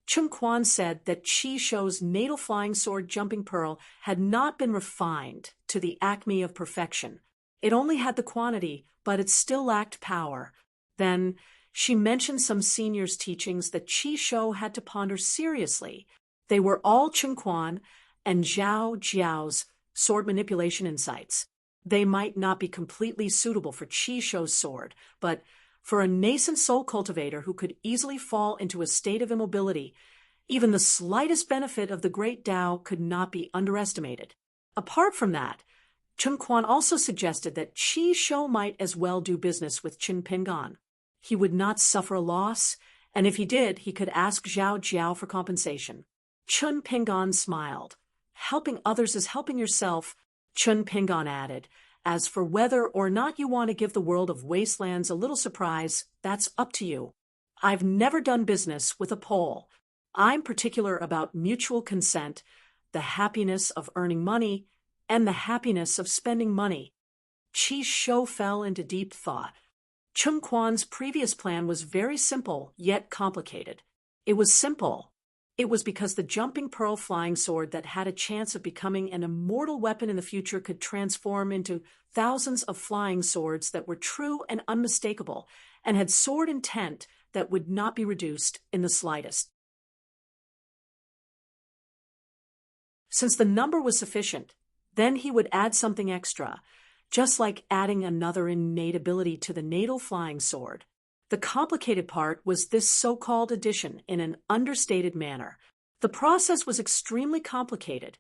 Chung Quan said that Qi Shou's natal flying sword jumping pearl had not been refined to the acme of perfection. It only had the quantity, but it still lacked power. Then she mentioned some seniors' teachings that Qi Shou had to ponder seriously. They were all Chung Quan and Zhao Jiao's sword manipulation insights. They might not be completely suitable for Qi Shou's sword, but for a nascent soul cultivator who could easily fall into a state of immobility, even the slightest benefit of the great Tao could not be underestimated. Apart from that, Chung Quan also suggested that Qi Shou might as well do business with Chun Pingon. He would not suffer a loss, and if he did, he could ask Zhao Jiao for compensation. Chun Pingon smiled. "Helping others is helping yourself," Chun Pingon added. "As for whether or not you want to give the world of wastelands a little surprise, that's up to you. I've never done business with a Pole. I'm particular about mutual consent, the happiness of earning money, and the happiness of spending money." Qi Shou fell into deep thought. Chung Quan's previous plan was very simple, yet complicated. It was simple. It was because the jumping pearl flying sword that had a chance of becoming an immortal weapon in the future could transform into thousands of flying swords that were true and unmistakable, and had sword intent that would not be reduced in the slightest. Since the number was sufficient, then he would add something extra, just like adding another innate ability to the natal flying sword. The complicated part was this so-called addition in an understated manner. The process was extremely complicated,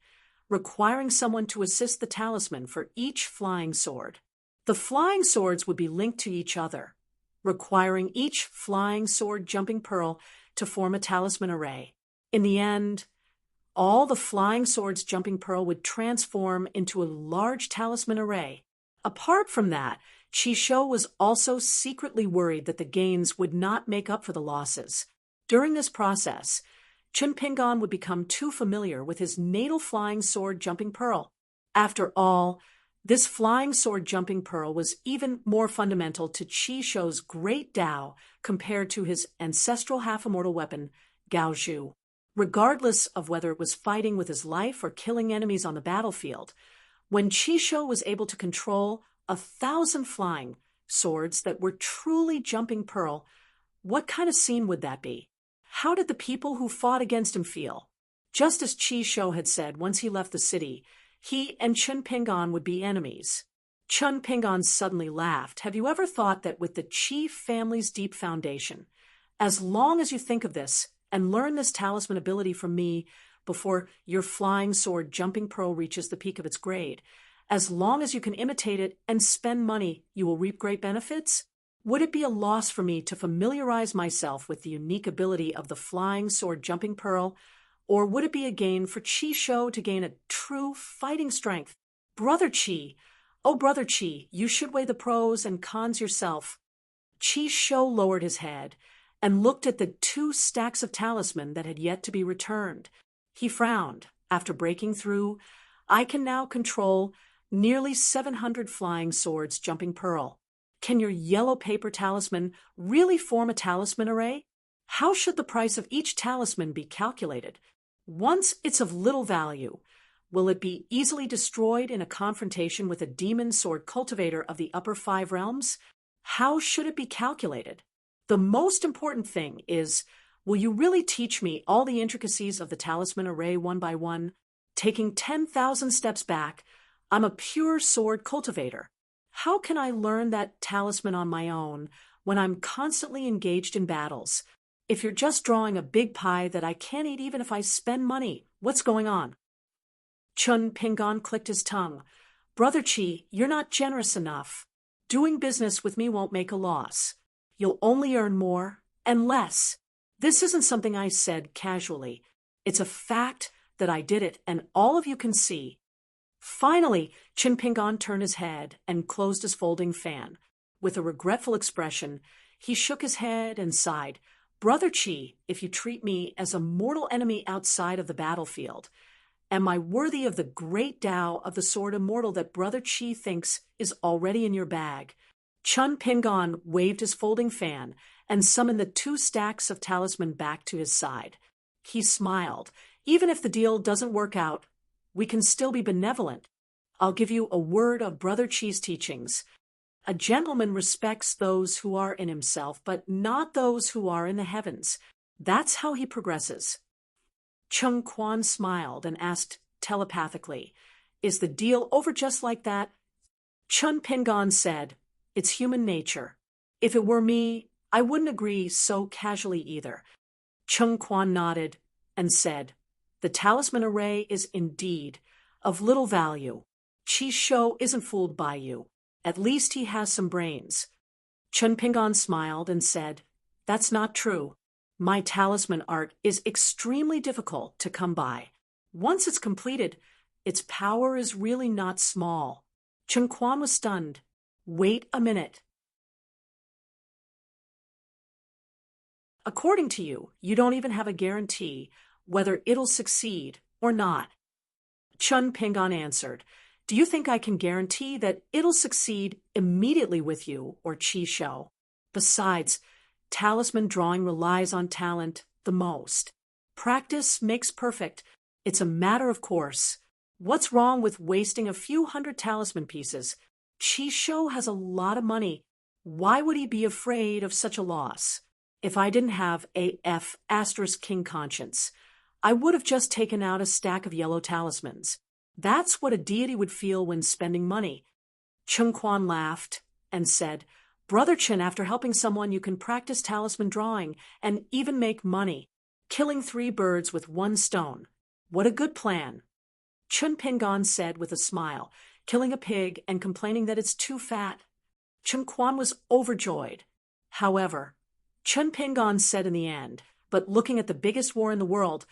requiring someone to assist the talisman for each flying sword. The flying swords would be linked to each other, requiring each flying sword jumping pearl to form a talisman array. In the end, all the flying swords jumping pearl would transform into a large talisman array. Apart from that, Qi Shou was also secretly worried that the gains would not make up for the losses. During this process, Chun Pingon would become too familiar with his natal flying sword jumping pearl. After all, this flying sword jumping pearl was even more fundamental to Qi Shou's great Tao compared to his ancestral half-immortal weapon, Gao Zhu. Regardless of whether it was fighting with his life or killing enemies on the battlefield, when Qi Shou was able to control 1,000 flying swords that were truly jumping pearl, what kind of scene would that be? How did the people who fought against him feel? Just as Qi Shou had said once he left the city, he and Chun Pingon would be enemies. Chun Pingon suddenly laughed. "Have you ever thought that with the Qi family's deep foundation, as long as you think of this and learn this talisman ability from me before your flying sword jumping pearl reaches the peak of its grade, as long as you can imitate it and spend money, you will reap great benefits? Would it be a loss for me to familiarize myself with the unique ability of the flying sword jumping pearl, or would it be a gain for Qi Shou to gain a true fighting strength? Brother Qi, oh brother Qi, you should weigh the pros and cons yourself." Qi Shou lowered his head and looked at the 2 stacks of talisman that had yet to be returned. He frowned. After breaking through, "I can now control Nearly 700 flying swords jumping pearl. Can your yellow paper talisman really form a talisman array? How should the price of each talisman be calculated? Once it's of little value, will it be easily destroyed in a confrontation with a demon sword cultivator of the upper 5 realms? How should it be calculated? The most important thing is, will you really teach me all the intricacies of the talisman array one by one? Taking 10,000 steps back, I'm a pure sword cultivator. How can I learn that talisman on my own when I'm constantly engaged in battles? If you're just drawing a big pie that I can't eat even if I spend money, what's going on? Chun Pingon clicked his tongue. Brother Chi, you're not generous enough. Doing business with me won't make a loss. You'll only earn more and less. This isn't something I said casually. It's a fact that I did it, and all of you can see. Finally, Chin Pingon turned his head and closed his folding fan. With a regretful expression, he shook his head and sighed. Brother Chi, if you treat me as a mortal enemy outside of the battlefield, am I worthy of the great Tao of the sword immortal that Brother Chi thinks is already in your bag? Chun Pingon waved his folding fan and summoned the 2 stacks of talisman back to his side. He smiled. Even if the deal doesn't work out, we can still be benevolent. I'll give you a word of Brother Chi's teachings. A gentleman respects those who are in himself, but not those who are in the heavens. That's how he progresses. Chung Quan smiled and asked telepathically, Is the deal over just like that? Chun Pingon said, It's human nature. If it were me, I wouldn't agree so casually either. Chung Quan nodded and said, The talisman array is indeed of little value. Chi Shou isn't fooled by you. At least he has some brains. Chun Pingon smiled and said, That's not true. My talisman art is extremely difficult to come by. Once it's completed, its power is really not small. Chun Quan was stunned. Wait a minute. According to you, you don't even have a guarantee whether it'll succeed or not. Chun Pingon answered, Do you think I can guarantee that it'll succeed immediately with you or Chi Shou? Besides, talisman drawing relies on talent the most. Practice makes perfect. It's a matter of course. What's wrong with wasting a few hundred talisman pieces? Chi Shou has a lot of money. Why would he be afraid of such a loss? If I didn't have a F*** conscience, I would have just taken out a stack of yellow talismans. That's what a deity would feel when spending money. Chung Quan laughed and said, Brother Chin, after helping someone, you can practice talisman drawing and even make money. Killing 3 birds with 1 stone. What a good plan. Chun Pingon said with a smile, killing a pig and complaining that it's too fat. Chung Quan was overjoyed. However, Chun Pingon said in the end, but looking at the biggest war in the world,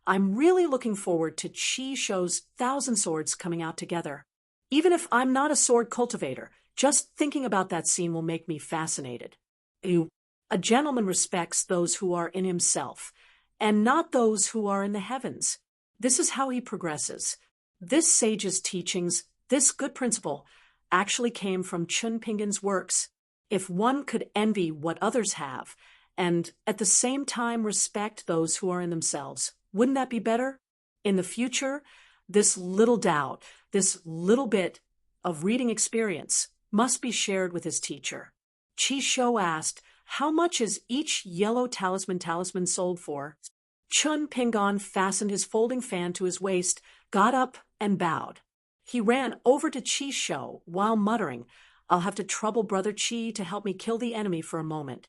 I'm really looking forward to Chi Shou's 1,000 swords coming out together. Even if I'm not a sword cultivator, just thinking about that scene will make me fascinated. A gentleman respects those who are in himself, and not those who are in the heavens. This is how he progresses. This sage's teachings, this good principle, actually came from Chun Pingon's works. If one could envy what others have, and at the same time respect those who are in themselves, wouldn't that be better? In the future, this little doubt, this little bit of reading experience must be shared with his teacher. Chi Shou asked, How much is each yellow talisman sold for? Chun Pingon fastened his folding fan to his waist, got up, and bowed. He ran over to Chi Shou while muttering, I'll have to trouble Brother Chi to help me kill the enemy for a moment.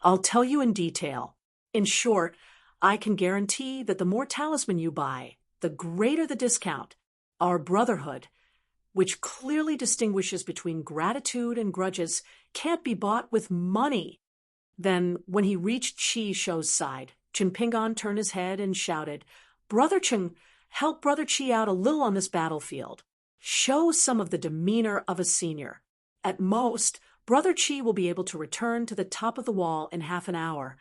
I'll tell you in detail. In short, I can guarantee that the more talisman you buy, the greater the discount. Our brotherhood, which clearly distinguishes between gratitude and grudges, can't be bought with money. Then, when he reached Chi Shou's side, Chun Pingon turned his head and shouted, Brother Chun, help Brother Chi out a little on this battlefield. Show some of the demeanor of a senior. At most, Brother Chi will be able to return to the top of the wall in half an hour.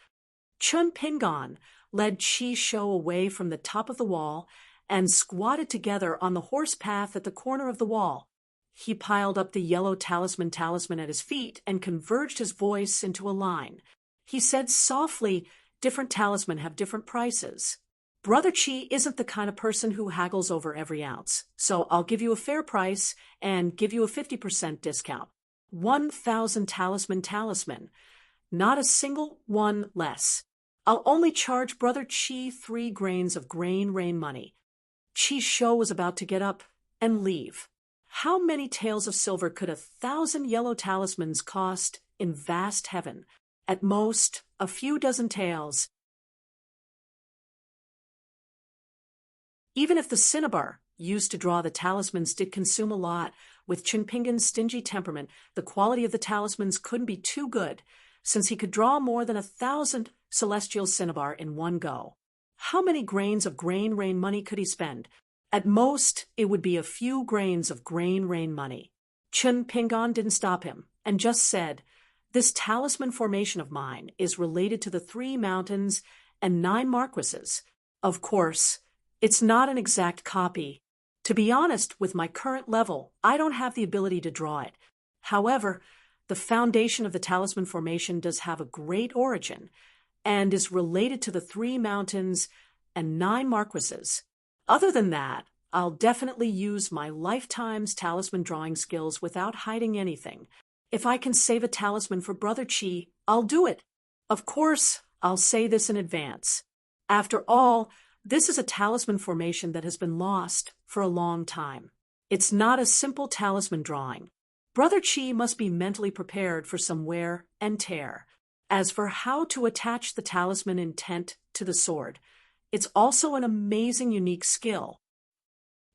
Chun Pingon led Chi Shou away from the top of the wall and squatted together on the horse path at the corner of the wall. He piled up the yellow talisman at his feet and converged his voice into a line. He said softly, "Different talisman have different prices. Brother Chi isn't the kind of person who haggles over every ounce, so I'll give you a fair price and give you a 50% discount. 1,000 talisman, not a single one less. I'll only charge Brother Chi 3 grains of grain rain money." Chi Shou was about to get up and leave. How many taels of silver could 1,000 yellow talismans cost in vast heaven? At most, a few dozen taels. Even if the cinnabar used to draw the talismans did consume a lot, with Chinpingan's stingy temperament, the quality of the talismans couldn't be too good, since he could draw more than 1,000 celestial cinnabar in one go. How many grains of grain rain money could he spend? At most, it would be a few grains of grain rain money. Chinpingan didn't stop him, and just said, "This talisman formation of mine is related to the 3 mountains and 9 marquises. Of course, it's not an exact copy. To be honest, with my current level, I don't have the ability to draw it. However, the foundation of the talisman formation does have a great origin and is related to the 3 mountains and 9 marquises. Other than that, I'll definitely use my lifetime's talisman drawing skills without hiding anything. If I can save a talisman for Brother Chi, I'll do it. Of course, I'll say this in advance. After all, this is a talisman formation that has been lost for a long time. It's not a simple talisman drawing. Brother Chi must be mentally prepared for some wear and tear. As for how to attach the talisman intent to the sword, it's also an amazing unique skill.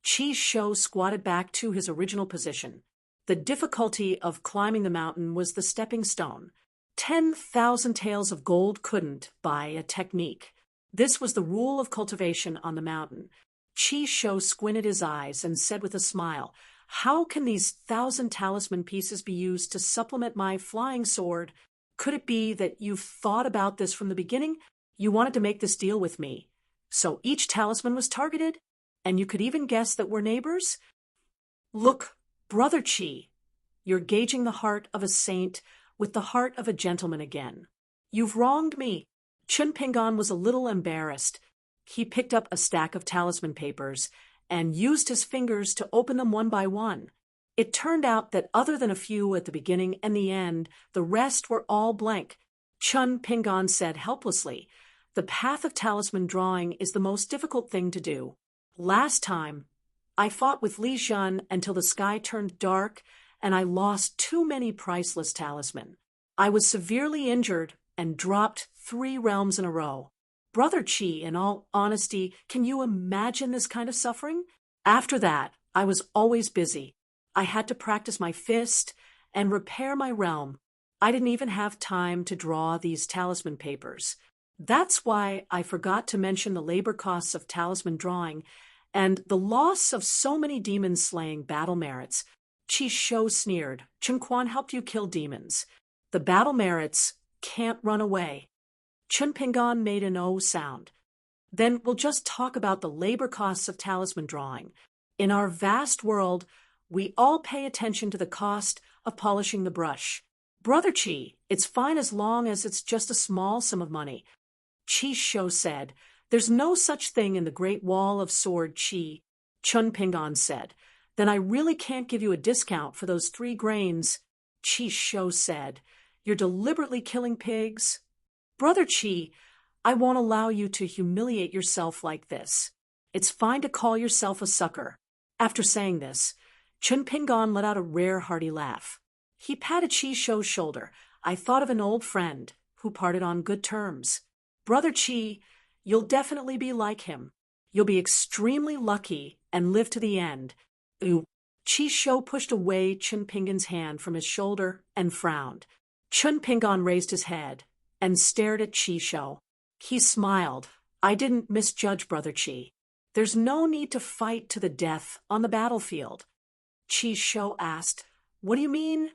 Chi Shou squatted back to his original position. The difficulty of climbing the mountain was the stepping stone. 10,000 taels of gold couldn't buy a technique. This was the rule of cultivation on the mountain. Chi Shou squinted his eyes and said with a smile, "How can these 1,000 talisman pieces be used to supplement my flying sword? Could it be that you've thought about this from the beginning? You wanted to make this deal with me. So each talisman was targeted? And you could even guess that we're neighbors? Look, Brother Chi, you're gauging the heart of a saint with the heart of a gentleman again. You've wronged me." Chinpingan was a little embarrassed. He picked up a stack of talisman papers and used his fingers to open them one by one. It turned out that other than a few at the beginning and the end, the rest were all blank. Chinpingan said helplessly, "The path of talisman drawing is the most difficult thing to do. Last time, I fought with Li Jun until the sky turned dark and I lost too many priceless talisman. I was severely injured and dropped 3 realms in a row. Brother Chi, in all honesty, can you imagine this kind of suffering? After that, I was always busy. I had to practice my fist and repair my realm. I didn't even have time to draw these talisman papers. That's why I forgot to mention the labor costs of talisman drawing and the loss of so many demon-slaying battle merits." Chi Shou sneered. "Chun-Quan helped you kill demons. The battle merits can't run away." Chinpingan made an O sound. "Then we'll just talk about the labor costs of talisman drawing. In our vast world, we all pay attention to the cost of polishing the brush. Brother Chi, it's fine as long as it's just a small sum of money." Chi Shou said, "There's no such thing in the Great Wall of Sword Chi." Chinpingan said, "Then I really can't give you a discount for those 3 grains." Chi Shou said, "You're deliberately killing pigs." "Brother Chi, I won't allow you to humiliate yourself like this. It's fine to call yourself a sucker." After saying this, Chinpingan let out a rare hearty laugh. He patted Chi Shou's shoulder. "I thought of an old friend who parted on good terms. Brother Chi, you'll definitely be like him. You'll be extremely lucky and live to the end." Ooh. Chi Shou pushed away Chinpingan's hand from his shoulder and frowned. Chinpingan raised his head and stared at Chi Shou. He smiled. "I didn't misjudge Brother Chi. There's no need to fight to the death on the battlefield." Chi Shou asked, "What do you mean?"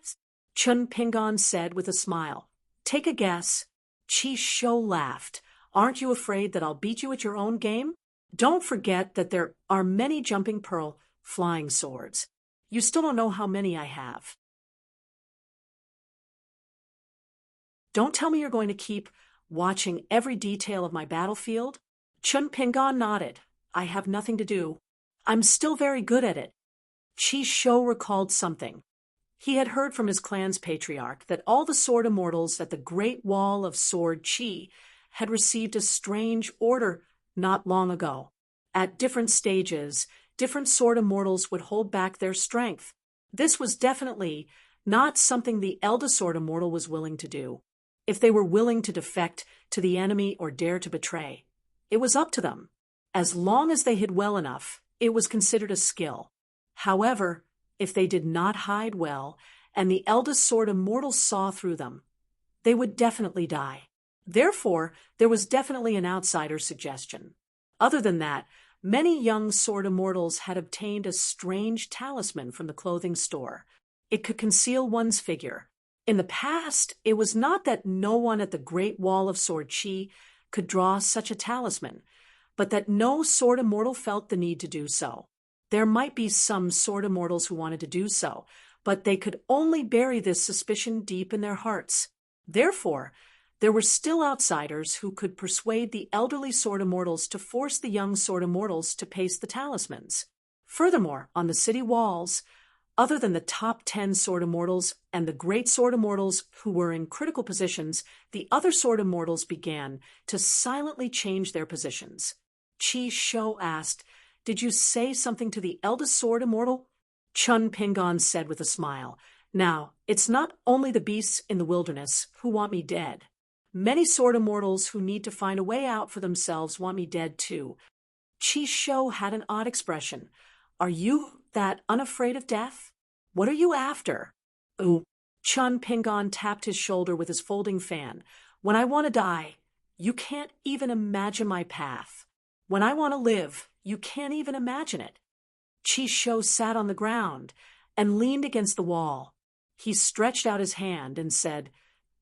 Chinpingan said with a smile, "Take a guess." Chi Shou laughed. "Aren't you afraid that I'll beat you at your own game? Don't forget that there are many jumping pearl flying swords. You still don't know how many I have. Don't tell me you're going to keep watching every detail of my battlefield? Chun Pingan nodded. I have nothing to do. I'm still very good at it. Chi Shou recalled something. He had heard from his clan's patriarch that all the sword immortals at the Great Wall of Sword Chi had received a strange order not long ago. At different stages, different sword immortals would hold back their strength. This was definitely not something the eldest sword immortal was willing to do. If they were willing to defect to the enemy or dare to betray, it was up to them. As long as they hid well enough, it was considered a skill. However, if they did not hide well, and the eldest sword immortals saw through them, they would definitely die. Therefore, there was definitely an outsider's suggestion. Other than that, many young sword immortals had obtained a strange talisman from the clothing store. It could conceal one's figure. In the past, it was not that no one at the Great Wall of Sword Chi could draw such a talisman, but that no sword immortal felt the need to do so. There might be some sword immortals who wanted to do so, but they could only bury this suspicion deep in their hearts. Therefore, there were still outsiders who could persuade the elderly sword immortals to force the young sword immortals to paste the talismans. Furthermore, on the city walls, other than the top 10 sword immortals and the great sword immortals who were in critical positions, the other sword immortals began to silently change their positions. Chi Shou asked, "Did you say something to the eldest sword immortal?" Chun Pingan said with a smile, "Now, it's not only the beasts in the wilderness who want me dead. Many sword immortals who need to find a way out for themselves want me dead too." Chi Shou had an odd expression. "Are you that unafraid of death? What are you after?" "Ooh." Chun Pingan tapped his shoulder with his folding fan. "When I want to die, you can't even imagine my path. When I want to live, you can't even imagine it." Chi Shou sat on the ground and leaned against the wall. He stretched out his hand and said,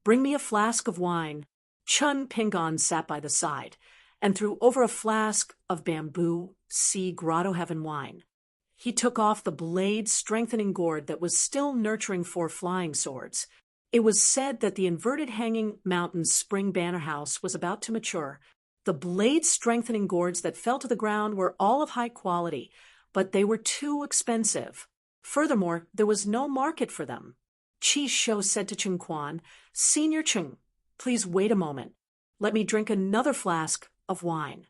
"Bring me a flask of wine." Chun Pingan sat by the side and threw over a flask of bamboo sea grotto heaven wine. He took off the blade-strengthening gourd that was still nurturing 4 flying swords. It was said that the inverted hanging mountain's spring banner house was about to mature. The blade-strengthening gourds that fell to the ground were all of high quality, but they were too expensive. Furthermore, there was no market for them. Chi Shou said to Chun Quan, "Senior Chun, please wait a moment. Let me drink another flask of wine."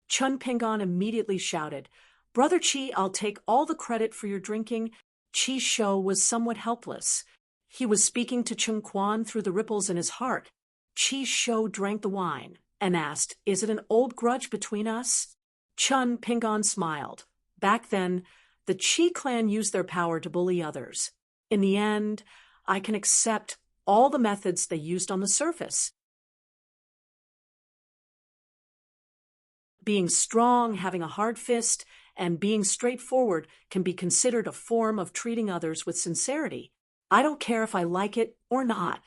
Chun Pingan immediately shouted, "Brother Chi, I'll take all the credit for your drinking." Chi Shou was somewhat helpless. He was speaking to Chun Quan through the ripples in his heart. Chi Shou drank the wine and asked, "Is it an old grudge between us?" Chun Pingan smiled. Back then, the Chi clan used their power to bully others. In the end, I can accept all the methods they used on the surface. Being strong, having a hard fist, and being straightforward can be considered a form of treating others with sincerity. I don't care if I like it or not.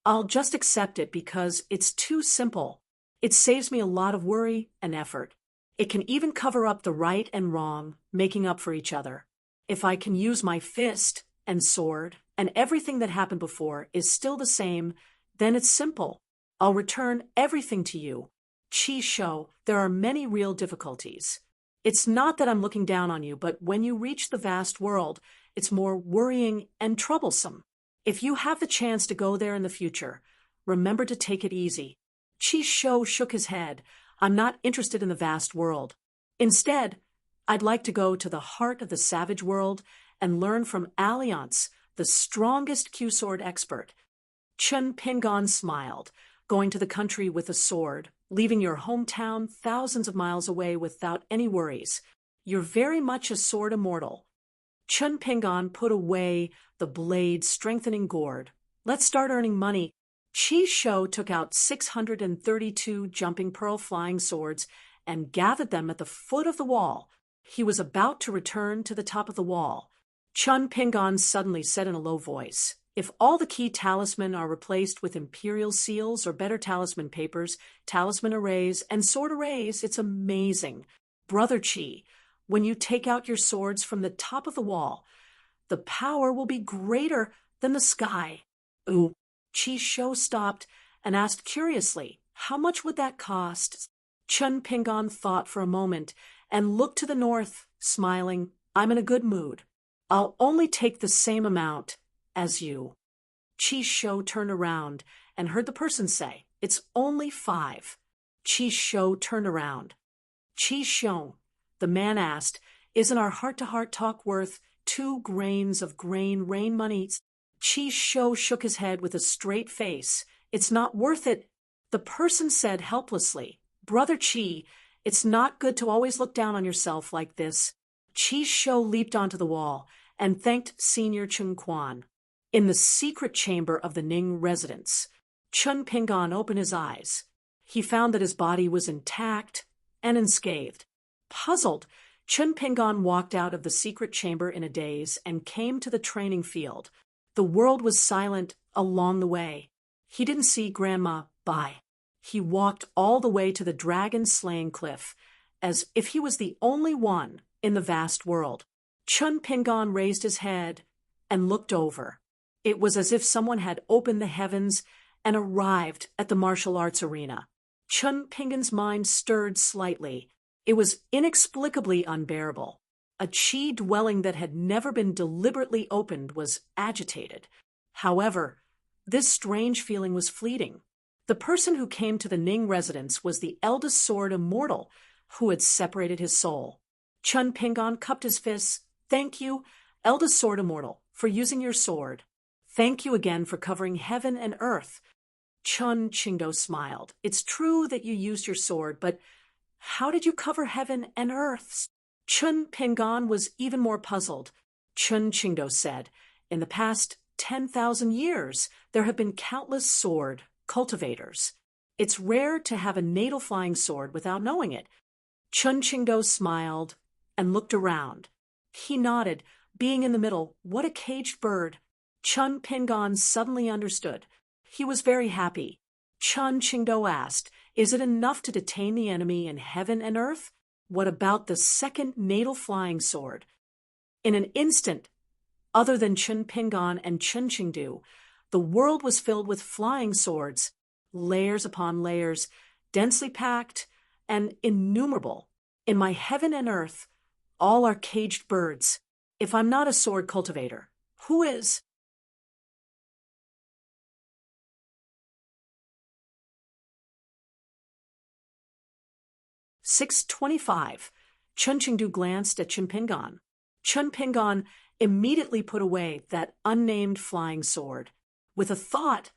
I'll just accept it because it's too simple. It saves me a lot of worry and effort. It can even cover up the right and wrong, making up for each other. If I can use my fist and sword, and everything that happened before is still the same, then it's simple. I'll return everything to you. Chi Shou, there are many real difficulties. It's not that I'm looking down on you, but when you reach the vast world, it's more worrying and troublesome. If you have the chance to go there in the future, remember to take it easy. Chi Shou shook his head. I'm not interested in the vast world. Instead, I'd like to go to the heart of the savage world and learn from Alliance, the strongest Q-sword expert. Chun Pingan smiled. Going to the country with a sword, leaving your hometown thousands of miles away without any worries. You're very much a sword immortal. Chun Pingan put away the blade-strengthening gourd. Let's start earning money. Chi Shou took out 632 jumping pearl flying swords and gathered them at the foot of the wall. He was about to return to the top of the wall. Chun Pingan suddenly said in a low voice, "If all the key talisman are replaced with imperial seals or better talisman papers, talisman arrays, and sword arrays, it's amazing. Brother Chi, when you take out your swords from the top of the wall, The power will be greater than the sky. Ooh. Qi Shou stopped and asked curiously, how much would that cost? Chun Pingon thought for a moment and looked to the north, smiling. I'm in a good mood. I'll only take the same amount as you. Qi Shou turned around and heard the person say, it's only 5. Qi Shou turned around. Qi Shou, the man asked, isn't our heart-to-heart talk worth 2 grains of rain money? Qi Shou shook his head with a straight face. It's not worth it. The person said helplessly, Brother Qi, it's not good to always look down on yourself like this. Qi Shou leaped onto the wall and thanked Senior Chun Quan. In the secret chamber of the Ning residence, Chun Pingon opened his eyes. He found that his body was intact and unscathed. Puzzled, Chun Pingon walked out of the secret chamber in a daze and came to the training field. The world was silent along the way. He didn't see Grandma Bai. He walked all the way to the dragon-slaying cliff, as if he was the only one in the vast world. Chun Pingon raised his head and looked over. It was as if someone had opened the heavens and arrived at the martial arts arena. Chun Pingon's mind stirred slightly. It was inexplicably unbearable. A qi dwelling that had never been deliberately opened was agitated. However, this strange feeling was fleeting. The person who came to the Ning residence was the eldest sword immortal who had separated his soul. Chun Pingon cupped his fists. Thank you, eldest sword immortal, for using your sword. Thank you again for covering heaven and earth. Chun Qingdao smiled. It's true that you used your sword, but how did you cover heaven and earth? Chun Pingon was even more puzzled. Chun Qingdao said, in the past 10,000 years, there have been countless sword cultivators. It's rare to have a natal flying sword without knowing it. Chun Qingdao smiled and looked around. He nodded, being in the middle. What a caged bird. Chun Pingon suddenly understood. He was very happy. Chun Qingdao asked, is it enough to detain the enemy in heaven and earth? What about the second natal flying sword? In an instant, other than Chun Pingon and Chun Qingdu, the world was filled with flying swords, layers upon layers, densely packed and innumerable. In my heaven and earth, all are caged birds. If I'm not a sword cultivator, who is? "625. Chun Qingdu glanced at Chun Pingon. Chun Pingon immediately put away that unnamed flying sword. With a thought,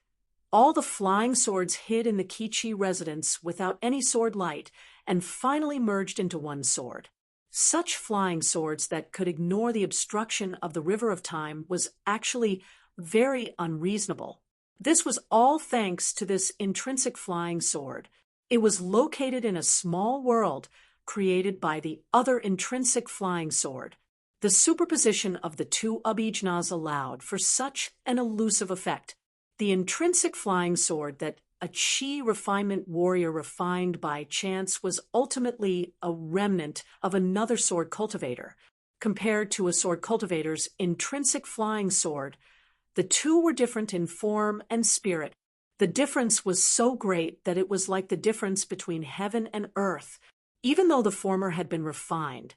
all the flying swords hid in the Qiqi residence without any sword light and finally merged into one sword. Such flying swords that could ignore the obstruction of the river of time was actually very unreasonable. This was all thanks to this intrinsic flying sword. It was located in a small world created by the other intrinsic flying sword. The superposition of the two abhijnas allowed for such an elusive effect. The intrinsic flying sword that a qi refinement warrior refined by chance was ultimately a remnant of another sword cultivator. Compared to a sword cultivator's intrinsic flying sword, the two were different in form and spirit. The difference was so great that it was like the difference between heaven and earth. Even though the former had been refined,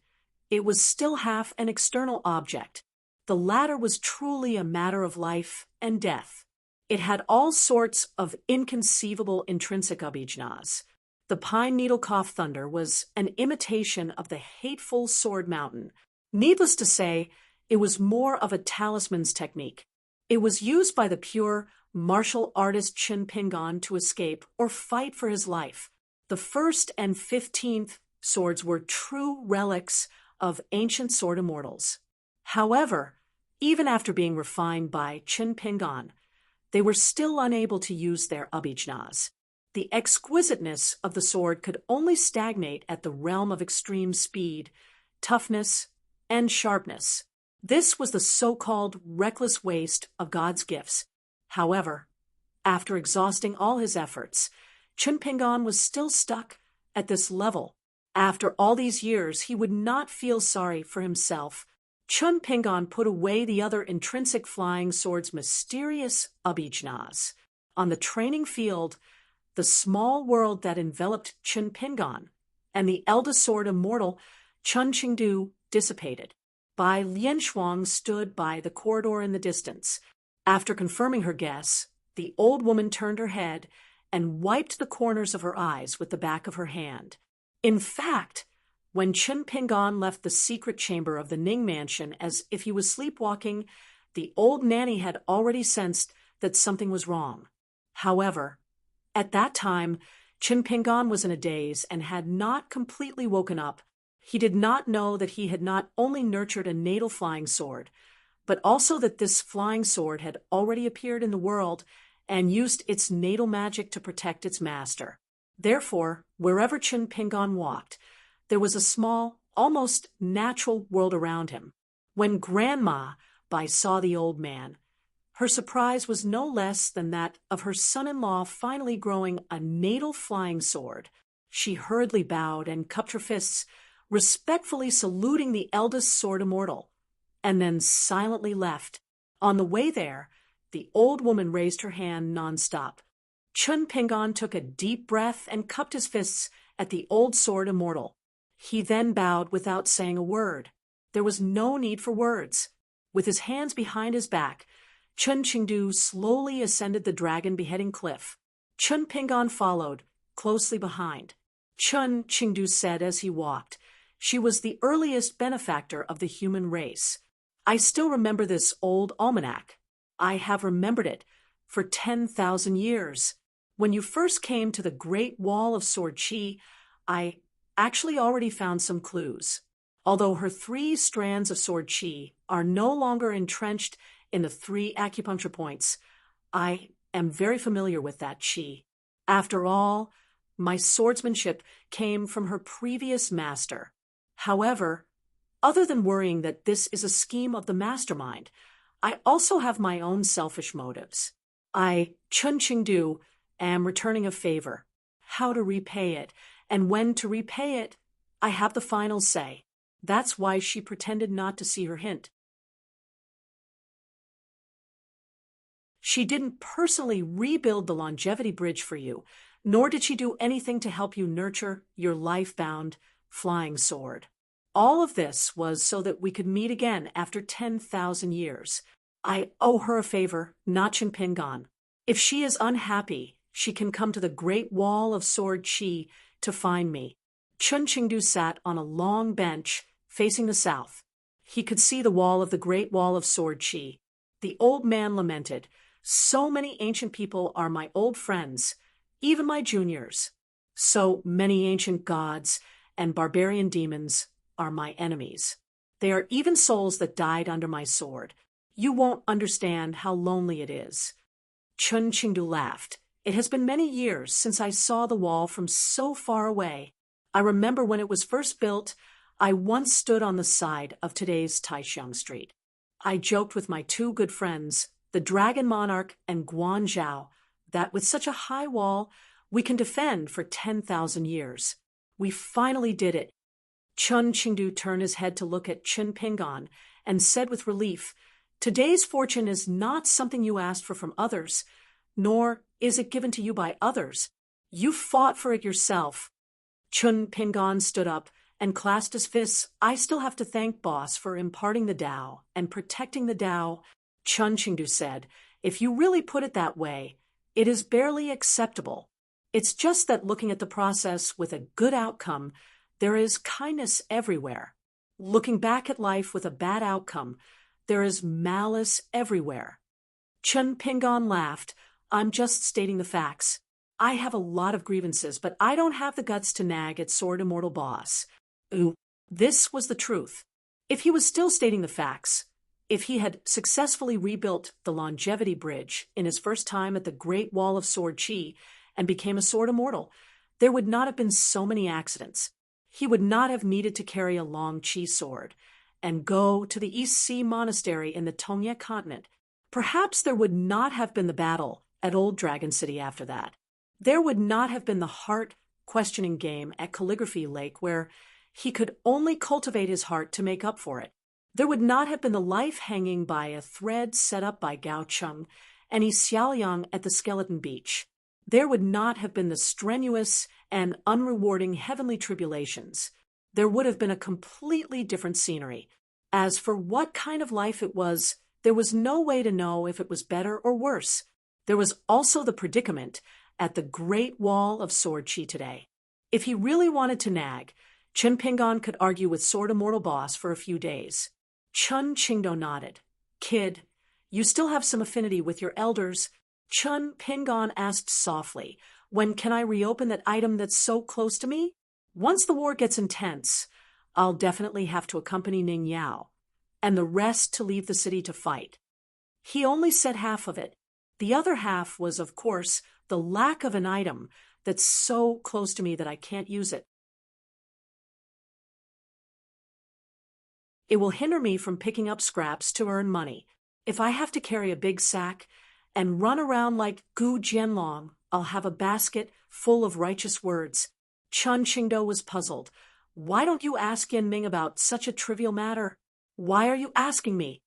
it was still half an external object. The latter was truly a matter of life and death. It had all sorts of inconceivable intrinsic abhijnas. The pine needle cough thunder was an imitation of the hateful sword mountain. Needless to say, it was more of a talisman's technique. It was used by the pure martial artist Chun Pingon to escape or fight for his life. The 1st and 15th swords were true relics of ancient sword immortals. However, even after being refined by Chun Pingon, they were still unable to use their abhijnas. The exquisiteness of the sword could only stagnate at the realm of extreme speed, toughness, and sharpness. This was the so-called reckless waste of God's gifts. However, after exhausting all his efforts, Chun Pingon was still stuck at this level. After all these years, he would not feel sorry for himself. Chun Pingon put away the other intrinsic flying sword's mysterious abhijnas. On the training field, the small world that enveloped Chun Pingon and the eldest sword immortal Chun Qingdu dissipated. Bai Lianshuang stood by the corridor in the distance. After confirming her guess, the old woman turned her head and wiped the corners of her eyes with the back of her hand. In fact, when Chun Pingon left the secret chamber of the Ning mansion as if he was sleepwalking, the old nanny had already sensed that something was wrong. However, at that time, Chun Pingon was in a daze and had not completely woken up. He did not know that he had not only nurtured a natal flying sword, but also that this flying sword had already appeared in the world and used its natal magic to protect its master. Therefore, wherever Chun Pingon walked, there was a small, almost natural world around him. When Grandma Bai saw the old man, her surprise was no less than that of her son-in-law finally growing a natal flying sword. She hurriedly bowed and cupped her fists, respectfully saluting the eldest sword immortal, and then silently left. On the way there, the old woman raised her hand nonstop. Chun Pingon took a deep breath and cupped his fists at the old sword immortal. He then bowed without saying a word. There was no need for words. With his hands behind his back, Chun Qingdu slowly ascended the dragon beheading cliff. Chun Pingon followed, closely behind. Chun Qingdu said as he walked, "She was the earliest benefactor of the human race. I still remember this old almanac. I have remembered it for 10,000 years. When you first came to the Great Wall of Sword Chi, I actually already found some clues. Although her 3 strands of sword chi are no longer entrenched in the 3 acupuncture points, I am very familiar with that chi. After all, my swordsmanship came from her previous master. However, other than worrying that this is a scheme of the mastermind, I also have my own selfish motives. I, Chun Qingdu, am returning a favor. How to repay it, and when to repay it, I have the final say. That's why she pretended not to see her hint. She didn't personally rebuild the longevity bridge for you, nor did she do anything to help you nurture your life-bound flying sword. All of this was so that we could meet again after 10,000 years. I owe her a favor, not Chun Pingon. If she is unhappy, she can come to the Great Wall of Sword Chi to find me." Chun Qingdu sat on a long bench facing the south. He could see the wall of the Great Wall of Sword Chi. The old man lamented, "So many ancient people are my old friends, even my juniors. So many ancient gods and barbarian demons are my enemies. They are even souls that died under my sword. You won't understand how lonely it is." Chun Qingdu laughed. "It has been many years since I saw the wall from so far away. I remember when it was first built, I once stood on the side of today's Taixiang Street. I joked with my 2 good friends, the Dragon Monarch and Guan Zhao, that with such a high wall, we can defend for 10,000 years. We finally did it." Chun Qingdu turned his head to look at Chun Pingon and said with relief, "Today's fortune is not something you asked for from others, nor is it given to you by others. You fought for it yourself." Chun Pingon stood up and clasped his fists. "I still have to thank Boss for imparting the Tao and protecting the Tao." Chun Qingdu said, "If you really put it that way, it is barely acceptable. It's just that looking at the process with a good outcome, there is kindness everywhere. Looking back at life with a bad outcome, there is malice everywhere." Chun Pingon laughed. "I'm just stating the facts. I have a lot of grievances, but I don't have the guts to nag at Sword Immortal Boss." Ooh, this was the truth. If he was still stating the facts, if he had successfully rebuilt the longevity bridge in his first time at the Great Wall of Sword Chi and became a Sword Immortal, there would not have been so many accidents. He would not have needed to carry a long Chi sword and go to the East Sea Monastery in the Tongye continent. Perhaps there would not have been the battle at Old Dragon City after that. There would not have been the heart-questioning game at Calligraphy Lake where he could only cultivate his heart to make up for it. There would not have been the life hanging by a thread set up by Gao Cheng and Yi Xiaoliang at the Skeleton Beach. There would not have been the strenuous and unrewarding heavenly tribulations. There would have been a completely different scenery. As for what kind of life it was, there was no way to know if it was better or worse. There was also the predicament at the Great Wall of Sword Chi today. If he really wanted to nag, Chen Ping'an could argue with Sword Immortal Boss for a few days. Chun Qingdao nodded. Kid, you still have some affinity with your elders. Chun Ping'an asked softly, when can I reopen that item that's so close to me? Once the war gets intense, I'll definitely have to accompany Ning Yao, and the rest to leave the city to fight. He only said half of it. The other half was, of course, the lack of an item that's so close to me that I can't use it. It will hinder me from picking up scraps to earn money. If I have to carry a big sack and run around like Gu Jianlong, I'll have a basket full of righteous words. Chun Qingdao was puzzled. Why don't you ask Yan Ming about such a trivial matter? Why are you asking me?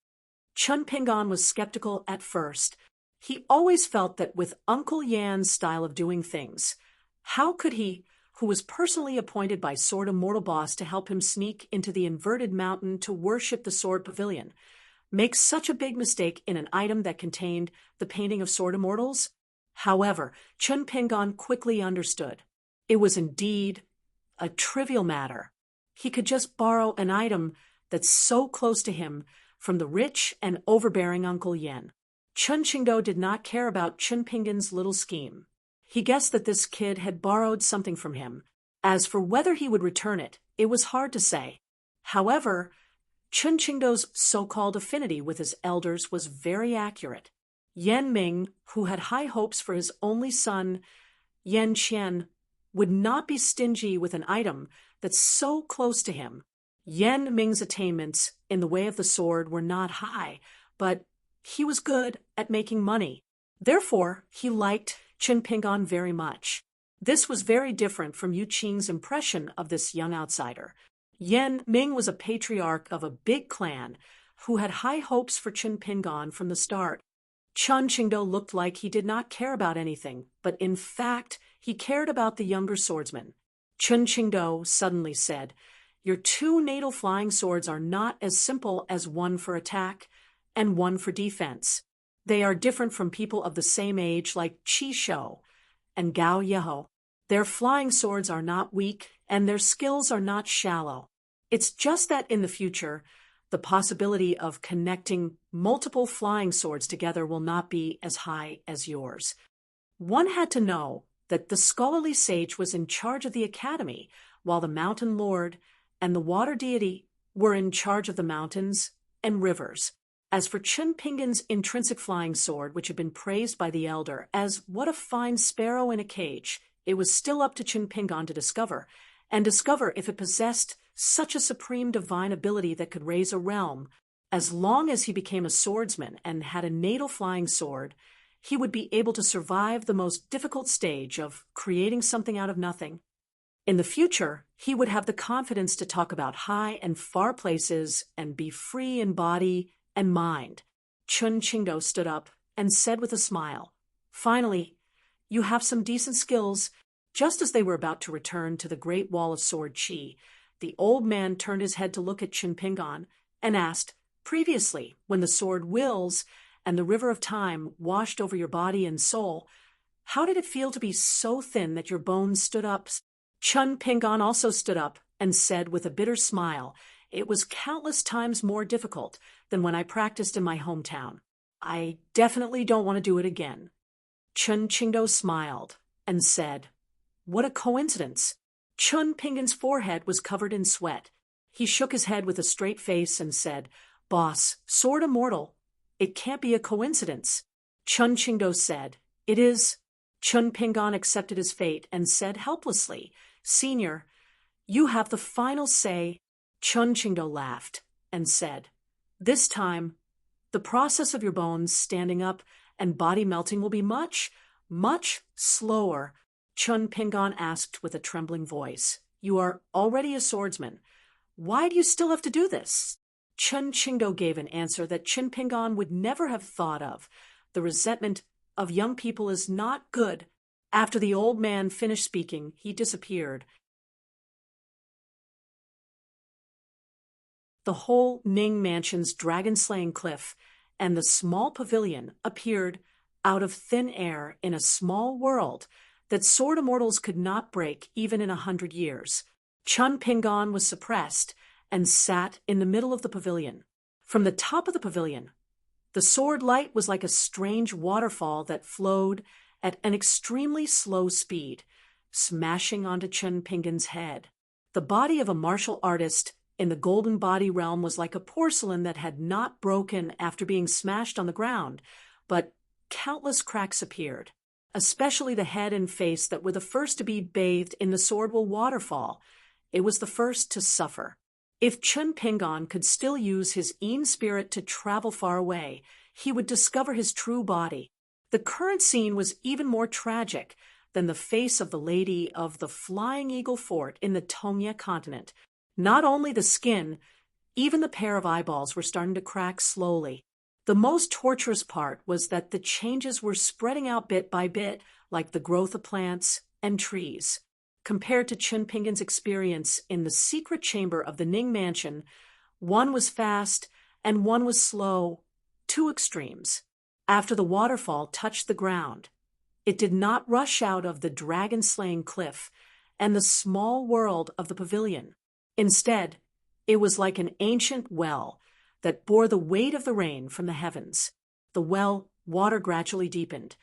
Chun Ping'an was skeptical at first. He always felt that with Uncle Yan's style of doing things, how could he, who was personally appointed by Sword Immortal Boss to help him sneak into the inverted mountain to worship the Sword Pavilion, make such a big mistake in an item that contained the painting of Sword Immortals? However, Chun Ping'an quickly understood. It was indeed a trivial matter. He could just borrow an item that's so close to him from the rich and overbearing Uncle Yan. Chun Qingdao did not care about Chun Ping'an's little scheme. He guessed that this kid had borrowed something from him. As for whether he would return it, it was hard to say. However, Chun Qingdao's so-called affinity with his elders was very accurate. Yan Ming, who had high hopes for his only son, Yan Qian, would not be stingy with an item that's so close to him. Yan Ming's attainments in the way of the sword were not high, but he was good at making money. Therefore, he liked Chun Ping'an very much. This was very different from Yu Qing's impression of this young outsider. Yan Ming was a patriarch of a big clan who had high hopes for Chun Ping'an from the start. Chun Qingdao looked like he did not care about anything, but in fact, he cared about the younger swordsman. Chun Qingdao suddenly said, "Your two natal flying swords are not as simple as one for attack and one for defense. They are different from people of the same age like Qi Shou and Gao Yeho. Their flying swords are not weak and their skills are not shallow. It's just that in the future, the possibility of connecting multiple flying swords together will not be as high as yours." One had to know that the scholarly sage was in charge of the academy, while the mountain lord and the water deity were in charge of the mountains and rivers. As for Chun Ping'an's intrinsic flying sword, which had been praised by the elder as what a fine sparrow in a cage, it was still up to Chun Ping'an to discover if it possessed such a supreme divine ability that could raise a realm. As long as he became a swordsman and had a natal flying sword, he would be able to survive the most difficult stage of creating something out of nothing. In the future, he would have the confidence to talk about high and far places and be free in body and mind. Chun Qingdao stood up and said with a smile, "Finally, you have some decent skills." Just as they were about to return to the Great Wall of Sword Chi, the old man turned his head to look at Chun Ping'an and asked, "Previously, when the sword wills and the river of time washed over your body and soul, how did it feel to be so thin that your bones stood up?" Chun Ping'an also stood up and said with a bitter smile, "It was countless times more difficult than when I practiced in my hometown. I definitely don't want to do it again." Chun Qingdao smiled and said, "What a coincidence." Chun Ping'an's forehead was covered in sweat. He shook his head with a straight face and said, "Boss, Sword Immortal, it can't be a coincidence." Chun Qingdao said, "It is." Chun Ping'an accepted his fate and said helplessly, "Senior, you have the final say." Chun Qingdao laughed and said, "This time, the process of your bones standing up and body melting will be much, much slower." Chun Ping'an asked with a trembling voice, "You are already a swordsman. Why do you still have to do this?" Chun Qingdo gave an answer that Qin Pingan would never have thought of. The resentment of young people is not good. After the old man finished speaking, he disappeared. The whole Ning mansion's dragon-slaying cliff and the small pavilion appeared out of thin air in a small world that sword immortals could not break even in 100 years. Chun Pingan was suppressed and sat in the middle of the pavilion. From the top of the pavilion, the sword light was like a strange waterfall that flowed at an extremely slow speed, smashing onto Chun Pingan's head. The body of a martial artist in the golden body realm was like a porcelain that had not broken after being smashed on the ground, but countless cracks appeared, especially the head and face that were the first to be bathed in the swordwell waterfall. It was the first to suffer. If Chun Pingan could still use his Een spirit to travel far away, he would discover his true body. The current scene was even more tragic than the face of the lady of the Flying Eagle Fort in the Tongye continent. Not only the skin, even the pair of eyeballs were starting to crack slowly. The most torturous part was that the changes were spreading out bit by bit, like the growth of plants and trees. Compared to Chun Pingan's experience in the secret chamber of the Ning mansion, one was fast and one was slow, two extremes. After the waterfall touched the ground, it did not rush out of the dragon-slaying cliff and the small world of the pavilion. Instead, it was like an ancient well that bore the weight of the rain from the heavens. The well water gradually deepened,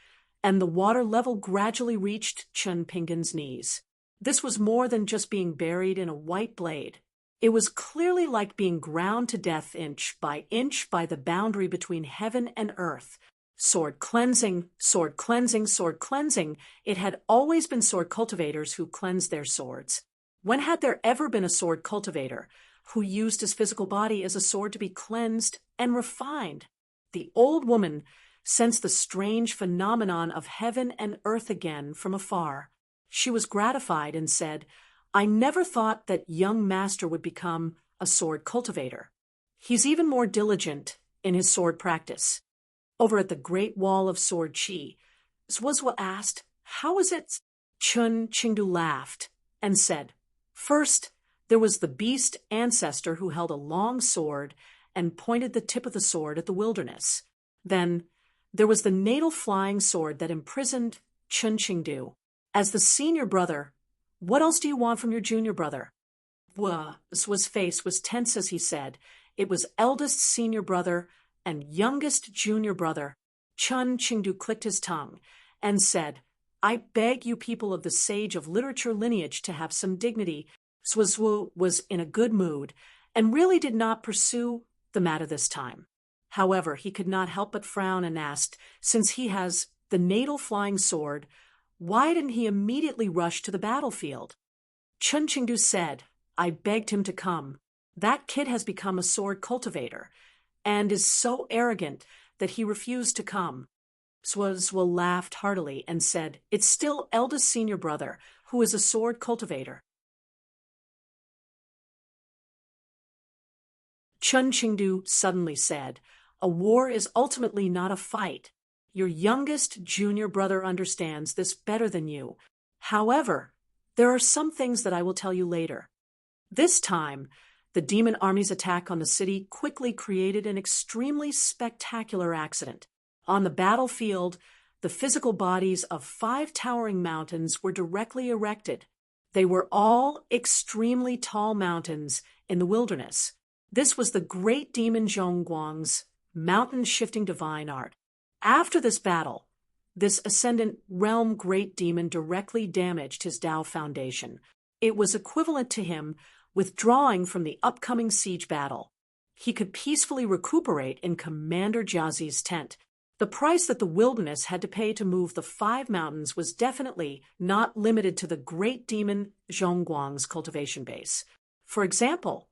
and the water level gradually reached Chun Pingan's knees. This was more than just being buried in a white blade. It was clearly like being ground to death inch by the boundary between heaven and earth. Sword cleansing, sword cleansing, sword cleansing. It had always been sword cultivators who cleansed their swords. When had there ever been a sword cultivator who used his physical body as a sword to be cleansed and refined? The old woman sensed the strange phenomenon of heaven and earth again from afar. She was gratified and said, "I never thought that young master would become a sword cultivator. He's even more diligent in his sword practice." Over at the Great Wall of Sword Chi, Swazwa asked, "How is it?" Chun Qingdu laughed and said, "First, there was the beast ancestor who held a long sword and pointed the tip of the sword at the wilderness. Then there was the natal flying sword that imprisoned Chun Qingdu. As the senior brother, what else do you want from your junior brother?" Swaz's face was tense as he said, "It was eldest senior brother and youngest junior brother." Chun Qingdu clicked his tongue and said, "I beg you people of the sage of literature lineage to have some dignity." Swazwu was in a good mood and really did not pursue the matter this time. However, he could not help but frown and asked, "Since he has the natal flying sword, why didn't he immediately rush to the battlefield?" Chun Qingdu said, "I begged him to come. That kid has become a sword cultivator and is so arrogant that he refused to come." Swazwa laughed heartily and said, "It's still eldest senior brother, who is a sword cultivator." Chun Qingdu suddenly said, "A war is ultimately not a fight. Your youngest junior brother understands this better than you. However, there are some things that I will tell you later." This time, the demon army's attack on the city quickly created an extremely spectacular accident. On the battlefield, the physical bodies of 5 towering mountains were directly erected. They were all extremely tall mountains in the wilderness. This was the great demon Zhongguang's mountain-shifting divine art. After this battle, this ascendant realm great demon directly damaged his Tao foundation. It was equivalent to him withdrawing from the upcoming siege battle. He could peacefully recuperate in Commander Jiazi's tent. The price that the wilderness had to pay to move the 5 mountains was definitely not limited to the great demon Zhongguang's cultivation base. For example,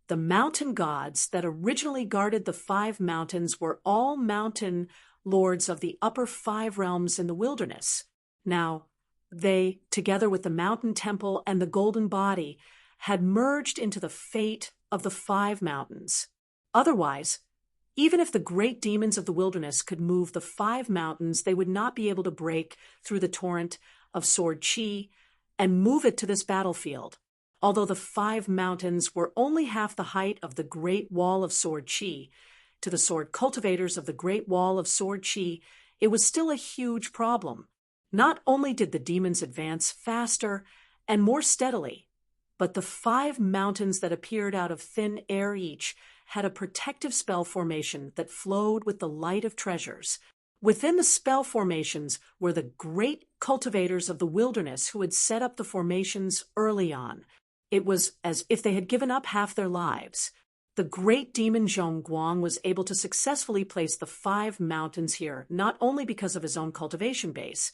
the mountain gods that originally guarded the 5 mountains were all mountain lords of the upper 5 realms in the wilderness. Now, they, together with the mountain temple and the golden body, had merged into the fate of the 5 mountains. Otherwise, even if the great demons of the wilderness could move the 5 mountains, they would not be able to break through the torrent of sword chi and move it to this battlefield. Although the 5 mountains were only half the height of the Great Wall of Sword Chi, to the sword cultivators of the Great Wall of Sword Chi, it was still a huge problem. Not only did the demons advance faster and more steadily, but the 5 mountains that appeared out of thin air each had a protective spell formation that flowed with the light of treasures. Within the spell formations were the great cultivators of the wilderness who had set up the formations early on. It was as if they had given up half their lives. The great demon Zhongguang was able to successfully place the 5 mountains here, not only because of his own cultivation base,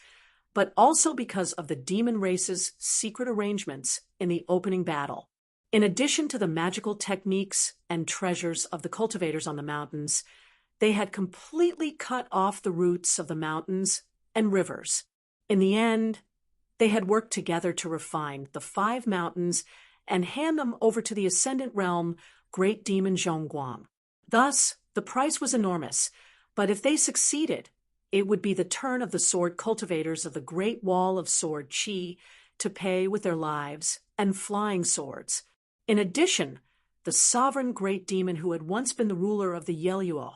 but also because of the demon race's secret arrangements in the opening battle. In addition to the magical techniques and treasures of the cultivators on the mountains, they had completely cut off the roots of the mountains and rivers. In the end, they had worked together to refine the 5 mountains and hand them over to the Ascendant Realm Great Demon Zhongguang. Thus, the price was enormous, but if they succeeded, it would be the turn of the sword cultivators of the Great Wall of Sword Chi to pay with their lives and flying swords. In addition, the sovereign great demon who had once been the ruler of the Yelluo,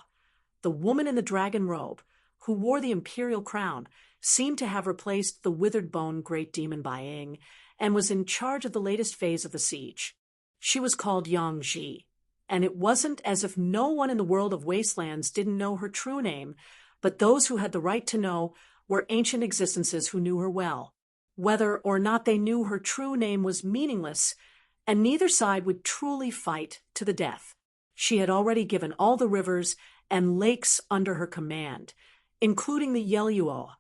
the woman in the dragon robe, who wore the imperial crown, seemed to have replaced the withered bone great demon Baiying and was in charge of the latest phase of the siege. She was called Yang Ji, and it wasn't as if no one in the world of wastelands didn't know her true name, but those who had the right to know were ancient existences who knew her well. Whether or not they knew her true name was meaningless, and neither side would truly fight to the death. She had already given all the rivers and lakes under her command, including the Yelluo,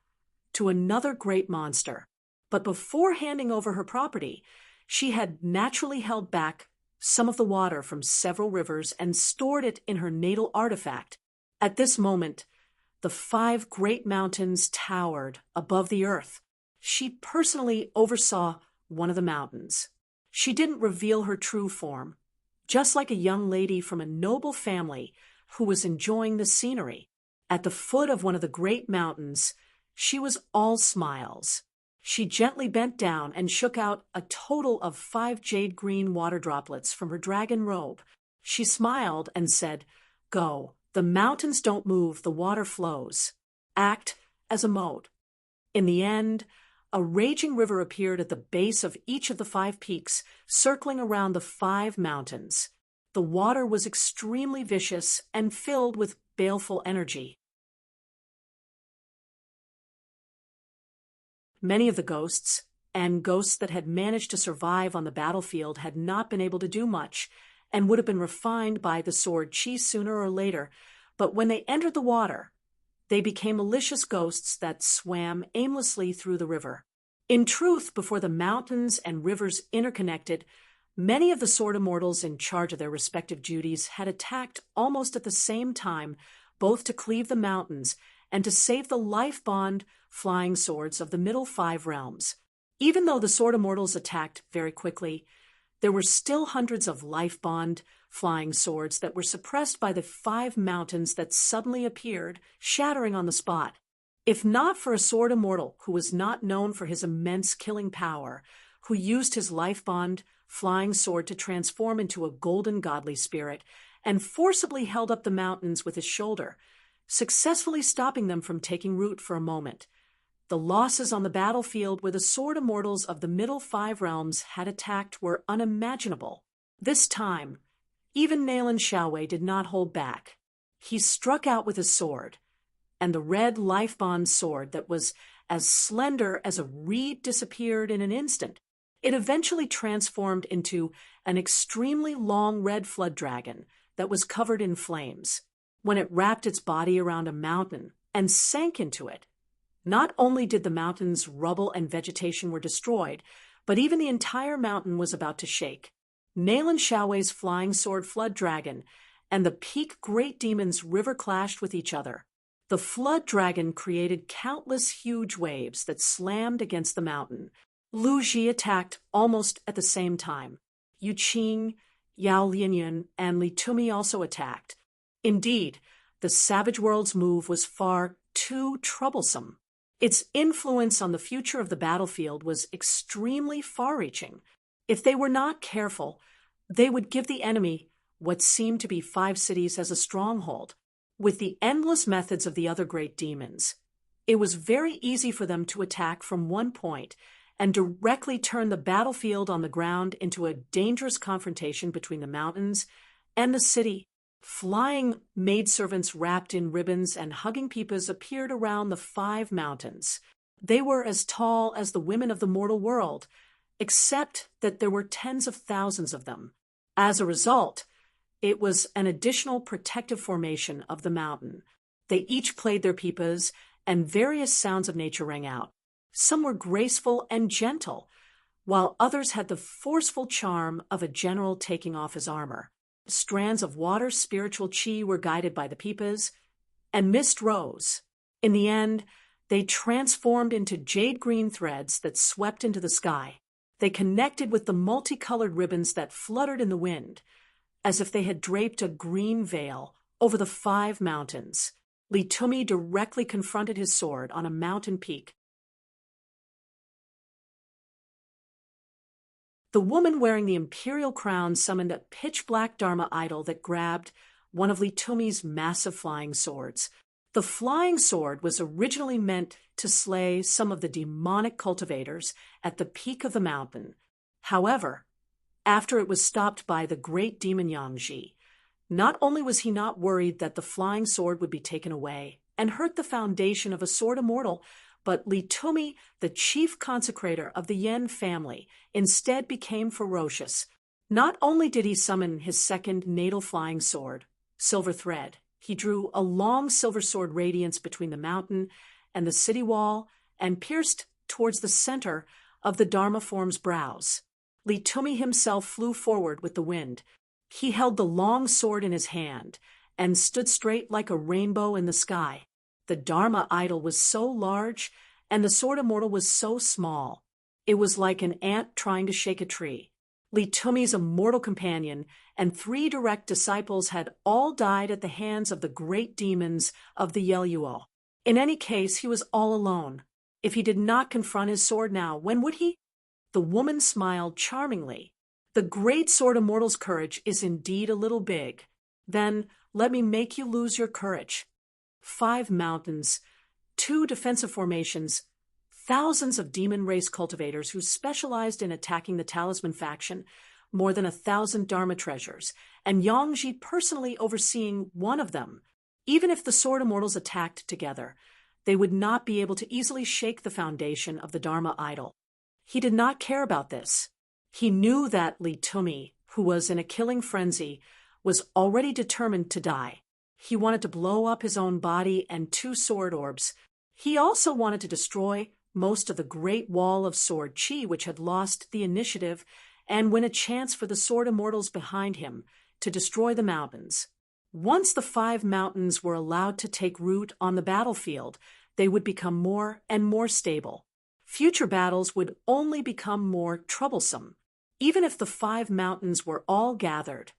to another great monster. But before handing over her property, she had naturally held back some of the water from several rivers and stored it in her natal artifact. At this moment, the 5 great mountains towered above the earth. She personally oversaw one of the mountains. She didn't reveal her true form, just like a young lady from a noble family who was enjoying the scenery. At the foot of one of the great mountains, she was all smiles. She gently bent down and shook out a total of 5 jade green water droplets from her dragon robe. She smiled and said, "Go. The mountains don't move, the water flows. Act as a moat." In the end, a raging river appeared at the base of each of the 5 peaks, circling around the 5 mountains. The water was extremely vicious and filled with baleful energy. Many of the ghosts, and ghosts that had managed to survive on the battlefield, had not been able to do much, and would have been refined by the sword chi sooner or later, but when they entered the water, they became malicious ghosts that swam aimlessly through the river. In truth, before the mountains and rivers interconnected, many of the sword immortals in charge of their respective duties had attacked almost at the same time, both to cleave the mountains and to save the life bond flying swords of the middle 5 realms. Even though the sword immortals attacked very quickly, there were still hundreds of life bond flying swords that were suppressed by the 5 mountains that suddenly appeared, shattering on the spot. If not for a sword immortal who was not known for his immense killing power, who used his life bond flying sword to transform into a golden godly spirit and forcibly held up the mountains with his shoulder, successfully stopping them from taking root for a moment, the losses on the battlefield where the sword immortals of the middle 5 realms had attacked were unimaginable. This time, even Nalan Xiaowei did not hold back. He struck out with his sword, and the red life bond sword that was as slender as a reed disappeared in an instant. It eventually transformed into an extremely long red flood dragon that was covered in flames. When it wrapped its body around a mountain and sank into it, not only did the mountain's rubble and vegetation were destroyed, but even the entire mountain was about to shake. Nalan Xiaowei's flying sword flood dragon and the peak great demon's river clashed with each other. The flood dragon created countless huge waves that slammed against the mountain. Lu Ji attacked almost at the same time. Yu Qing, Yao Lianyun and Li Tumi also attacked. Indeed, the Savage World's move was far too troublesome. Its influence on the future of the battlefield was extremely far-reaching. If they were not careful, they would give the enemy what seemed to be 5 cities as a stronghold. With the endless methods of the other great demons, it was very easy for them to attack from one point and directly turn the battlefield on the ground into a dangerous confrontation between the mountains and the city. Flying maidservants wrapped in ribbons and hugging peepas appeared around the 5 mountains. They were as tall as the women of the mortal world, except that there were tens of thousands of them. As a result, it was an additional protective formation of the mountain. They each played their peepas, and various sounds of nature rang out. Some were graceful and gentle, while others had the forceful charm of a general taking off his armor. Strands of water spiritual chi were guided by the peepas, and mist rose. In the end, they transformed into jade-green threads that swept into the sky. They connected with the multicolored ribbons that fluttered in the wind, as if they had draped a green veil over the 5 mountains. Li Tumi directly confronted his sword on a mountain peak. The woman wearing the imperial crown summoned a pitch-black Dharma idol that grabbed one of Li Tumi's massive flying swords. The flying sword was originally meant to slay some of the demonic cultivators at the peak of the mountain. However, after it was stopped by the great demon Yangji, not only was he not worried that the flying sword would be taken away and hurt the foundation of a sword immortal, but Li Tumi, the chief consecrator of the Yen family, instead became ferocious. Not only did he summon his second natal flying sword, Silver Thread, he drew a long silver sword radiance between the mountain and the city wall and pierced towards the center of the Dharma form's brows. Li Tumi himself flew forward with the wind. He held the long sword in his hand and stood straight like a rainbow in the sky. The Dharma idol was so large, and the sword immortal was so small. It was like an ant trying to shake a tree. Li Tumi's immortal companion and 3 direct disciples had all died at the hands of the great demons of the Yeluo. In any case, he was all alone. If he did not confront his sword now, when would he? The woman smiled charmingly. The great sword immortal's courage is indeed a little big. Then let me make you lose your courage. 5 mountains, 2 defensive formations, thousands of demon race cultivators who specialized in attacking the Talisman faction, more than 1,000 Dharma treasures, and Yangji personally overseeing one of them. Even if the sword immortals attacked together, they would not be able to easily shake the foundation of the Dharma idol. He did not care about this. He knew that Li Tumi, who was in a killing frenzy, was already determined to die. He wanted to blow up his own body and 2 sword orbs. He also wanted to destroy most of the great wall of sword chi, which had lost the initiative, and win a chance for the sword immortals behind him to destroy the mountains. Once the 5 mountains were allowed to take root on the battlefield, they would become more and more stable. Future battles would only become more troublesome. Even if the 5 mountains were all gathered,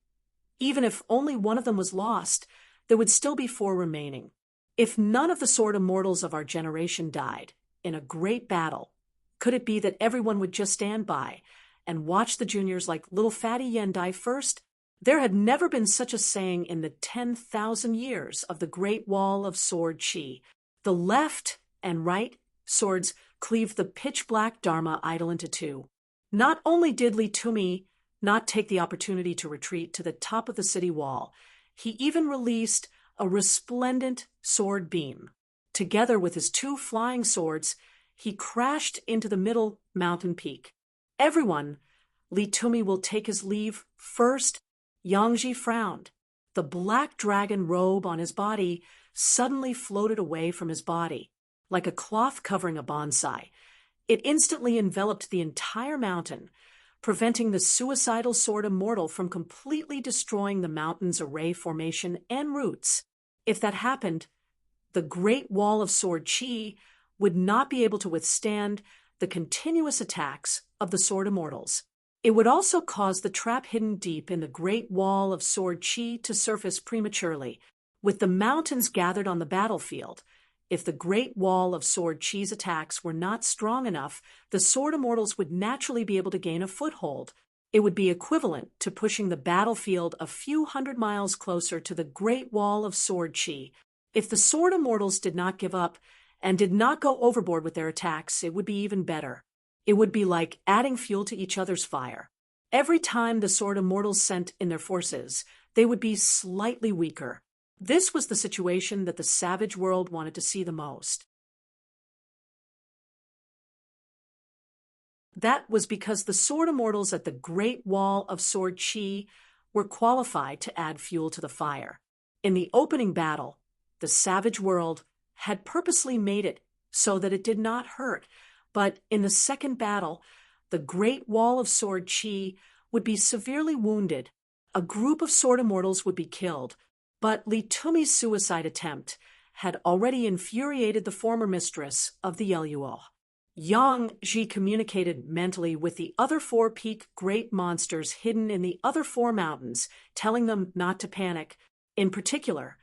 even if only one of them was lost, there would still be 4 remaining. If none of the sword immortals of our generation died in a great battle, could it be that everyone would just stand by and watch the juniors like little fatty Yen die first? There had never been such a saying in the 10,000 years of the Great Wall of Sword Chi. The left and right swords cleaved the pitch-black Dharma idol into 2. Not only did Li Tumi not take the opportunity to retreat to the top of the city wall, he even released a resplendent sword beam. Together with his 2 flying swords, he crashed into the middle mountain peak. Everyone, Li Tumi will take his leave first. Yangji frowned. The black dragon robe on his body suddenly floated away from his body, like a cloth covering a bonsai. It instantly enveloped the entire mountain, preventing the suicidal sword immortal from completely destroying the mountain's array formation and roots. If that happened, the great wall of sword chi would not be able to withstand the continuous attacks of the sword immortals. It would also cause the trap hidden deep in the Great Wall of Sword Chi to surface prematurely, with the mountains gathered on the battlefield. If the Great Wall of Sword Chi's attacks were not strong enough, the Sword Immortals would naturally be able to gain a foothold. It would be equivalent to pushing the battlefield a few hundred miles closer to the Great Wall of Sword Chi. If the Sword Immortals did not give up and did not go overboard with their attacks, it would be even better. It would be like adding fuel to each other's fire. Every time the Sword Immortals sent in their forces, they would be slightly weaker. This was the situation that the savage world wanted to see the most. That was because the Sword Immortals at the Great Wall of Sword Chi were qualified to add fuel to the fire. In the opening battle, the savage world had purposely made it so that it did not hurt, but in the second battle, the Great Wall of Sword Chi would be severely wounded. A group of Sword Immortals would be killed, but Li Tumi's suicide attempt had already infuriated the former mistress of the Yeluo. Yang Ji communicated mentally with the other 4 peak great monsters hidden in the other 4 mountains, telling them not to panic. In particular,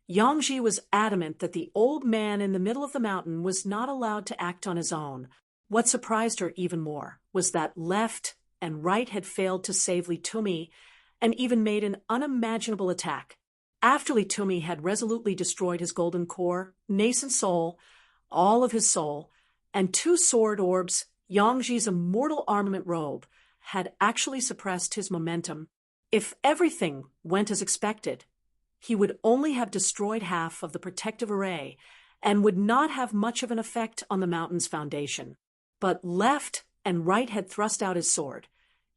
Yang Ji was adamant that the old man in the middle of the mountain was not allowed to act on his own. What surprised her even more was that left and right had failed to save Li Tumi and even made an unimaginable attack. After Li Tumi had resolutely destroyed his golden core, nascent soul, all of his soul, and 2 sword orbs, Yang Ji's immortal armament robe had actually suppressed his momentum. If everything went as expected, he would only have destroyed half of the protective array and would not have much of an effect on the mountain's foundation. But left and right had thrust out his sword,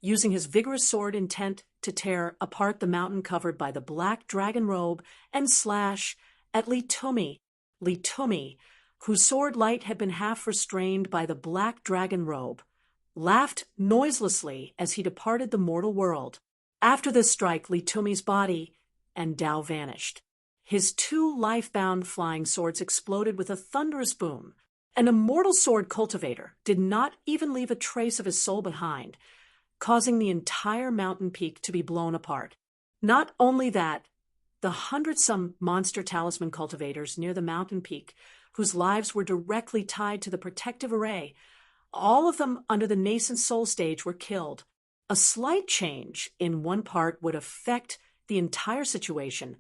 using his vigorous sword intent to tear apart the mountain covered by the black dragon robe and slash at Li Tumi. Li Tumi, whose sword light had been half restrained by the black dragon robe, laughed noiselessly as he departed the mortal world. After this strike, Li Tumi's body and Dao vanished. His 2 life-bound flying swords exploded with a thunderous boom. An immortal sword cultivator did not even leave a trace of his soul behind, causing the entire mountain peak to be blown apart. Not only that, the 100-some monster talisman cultivators near the mountain peak, whose lives were directly tied to the protective array, all of them under the nascent soul stage were killed. A slight change in one part would affect the entire situation,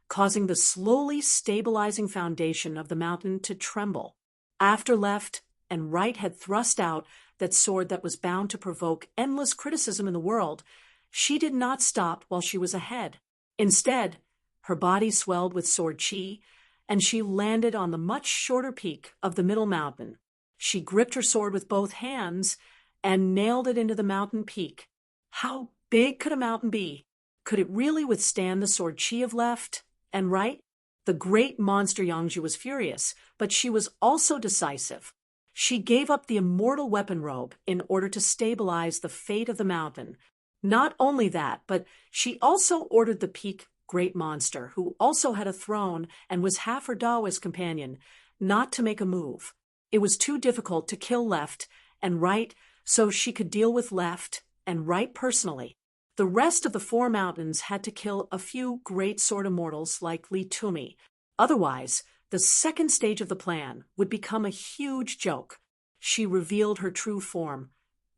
causing the slowly stabilizing foundation of the mountain to tremble. After left and right had thrust out that sword that was bound to provoke endless criticism in the world, she did not stop while she was ahead. Instead, her body swelled with sword chi, and she landed on the much shorter peak of the middle mountain. She gripped her sword with both hands and nailed it into the mountain peak. How big could a mountain be? Could it really withstand the sword chi of left and right? The great monster Yangju was furious, but she was also decisive. She gave up the immortal weapon robe in order to stabilize the fate of the mountain. Not only that, but she also ordered the peak great monster, who also had a throne and was half her Daoist companion, not to make a move. It was too difficult to kill left and right, so she could deal with left and right personally. The rest of the 4 mountains had to kill a few great sword immortals like Li Tumi. Otherwise, the second stage of the plan would become a huge joke. She revealed her true form,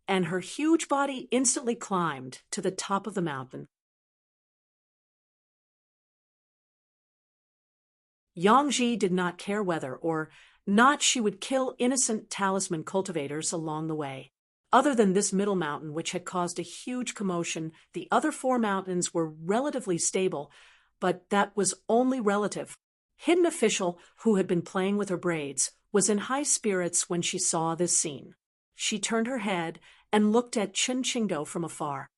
and her huge body instantly climbed to the top of the mountain. Yang Ji did not care whether or not she would kill innocent talisman cultivators along the way. Other than this middle mountain, which had caused a huge commotion, the other 4 mountains were relatively stable, but that was only relative. Hidden Official, who had been playing with her braids, was in high spirits when she saw this scene. She turned her head and looked at Chen Qingdou from afar.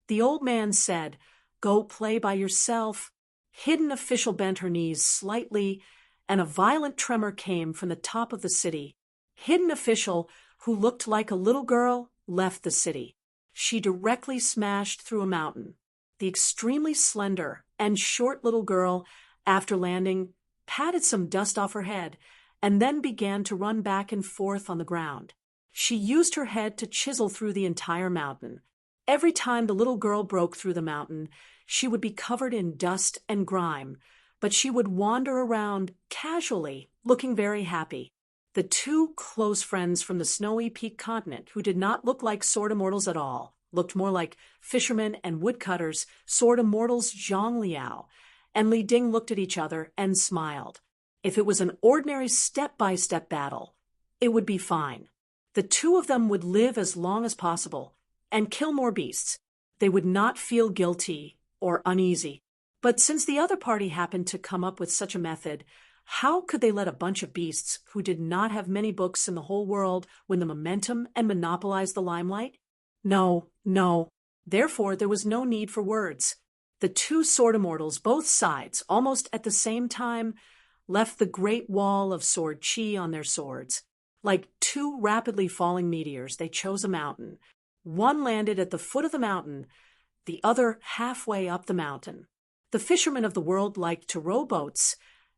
The old man said, "Go play by yourself." Hidden Official bent her knees slightly, and a violent tremor came from the top of the city. Hidden Official, who looked like a little girl, left the city. She directly smashed through a mountain. The extremely slender and short little girl, after landing, patted some dust off her head and then began to run back and forth on the ground. She used her head to chisel through the entire mountain. Every time the little girl broke through the mountain, she would be covered in dust and grime, but she would wander around casually, looking very happy. The two close friends from the snowy peak continent, who did not look like sword immortals at all, looked more like fishermen and woodcutters, sword immortals Zhang Liao and Li Ding looked at each other and smiled. If it was an ordinary step-by-step battle, it would be fine. The two of them would live as long as possible and kill more beasts. They would not feel guilty or uneasy. But since the other party happened to come up with such a method, how could they let a bunch of beasts who did not have many books in the whole world win the momentum and monopolize the limelight? No, no. Therefore, there was no need for words. The two sword immortals, both sides, almost at the same time, left the great wall of sword chi on their swords. Like two rapidly falling meteors, they chose a mountain. One landed at the foot of the mountain, the other halfway up the mountain. The fishermen of the world liked to row boats,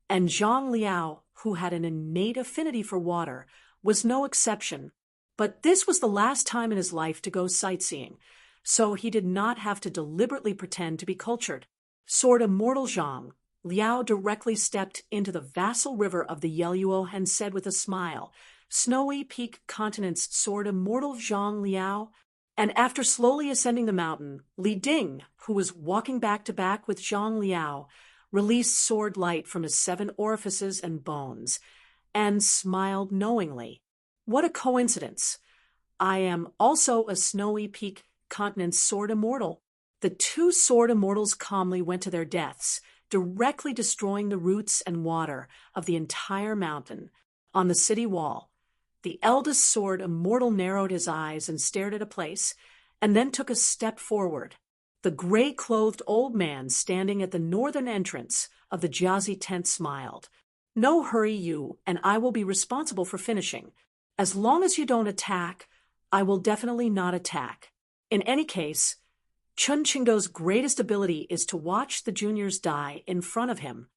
and Zhang Liao, who had an innate affinity for water, was no exception. But this was the last time in his life to go sightseeing, so he did not have to deliberately pretend to be cultured. Sword immortal Zhang Liao directly stepped into the vassal river of the Yeluo and said with a smile, "Snowy Peak Continent's sword immortal Zhang Liao." And after slowly ascending the mountain, Li Ding, who was walking back to back with Zhang Liao, released sword light from his 7 orifices and bones, and smiled knowingly. What a coincidence! I am also a Snowy Peak Continent's sword immortal. The two sword immortals calmly went to their deaths, directly destroying the roots and water of the entire mountain. On the city wall, the eldest sword immortal narrowed his eyes and stared at a place, and then took a step forward. The gray-clothed old man standing at the northern entrance of the Jiazi tent smiled. "No hurry, you, and I will be responsible for finishing. As long as you don't attack, I will definitely not attack. In any case, Chun Qingdo's greatest ability is to watch the juniors die in front of him."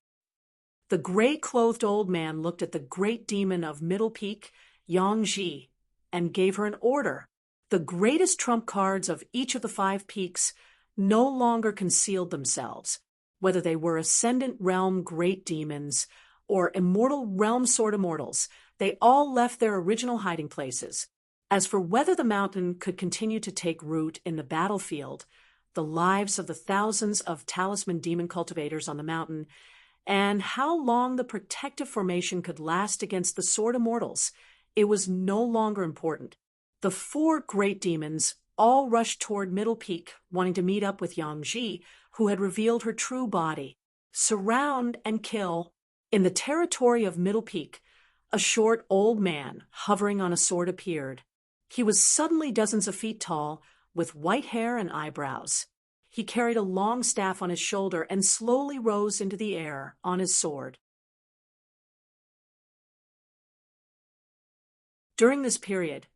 The gray-clothed old man looked at the great demon of Middle Peak, Yang Ji, and gave her an order. The greatest trump cards of each of the 5 peaks no longer concealed themselves, whether they were Ascendant Realm Great Demons or Immortal Realm Sword Immortals. They all left their original hiding places. As for whether the mountain could continue to take root in the battlefield, the lives of the thousands of talisman demon cultivators on the mountain, and how long the protective formation could last against the sword immortals, it was no longer important. The 4 great demons all rushed toward Middle Peak, wanting to meet up with Yang Ji, who had revealed her true body. Surround and kill. In the territory of Middle Peak, a short old man hovering on a sword appeared. He was suddenly dozens of feet tall, with white hair and eyebrows. He carried a long staff on his shoulder and slowly rose into the air on his sword. During this period,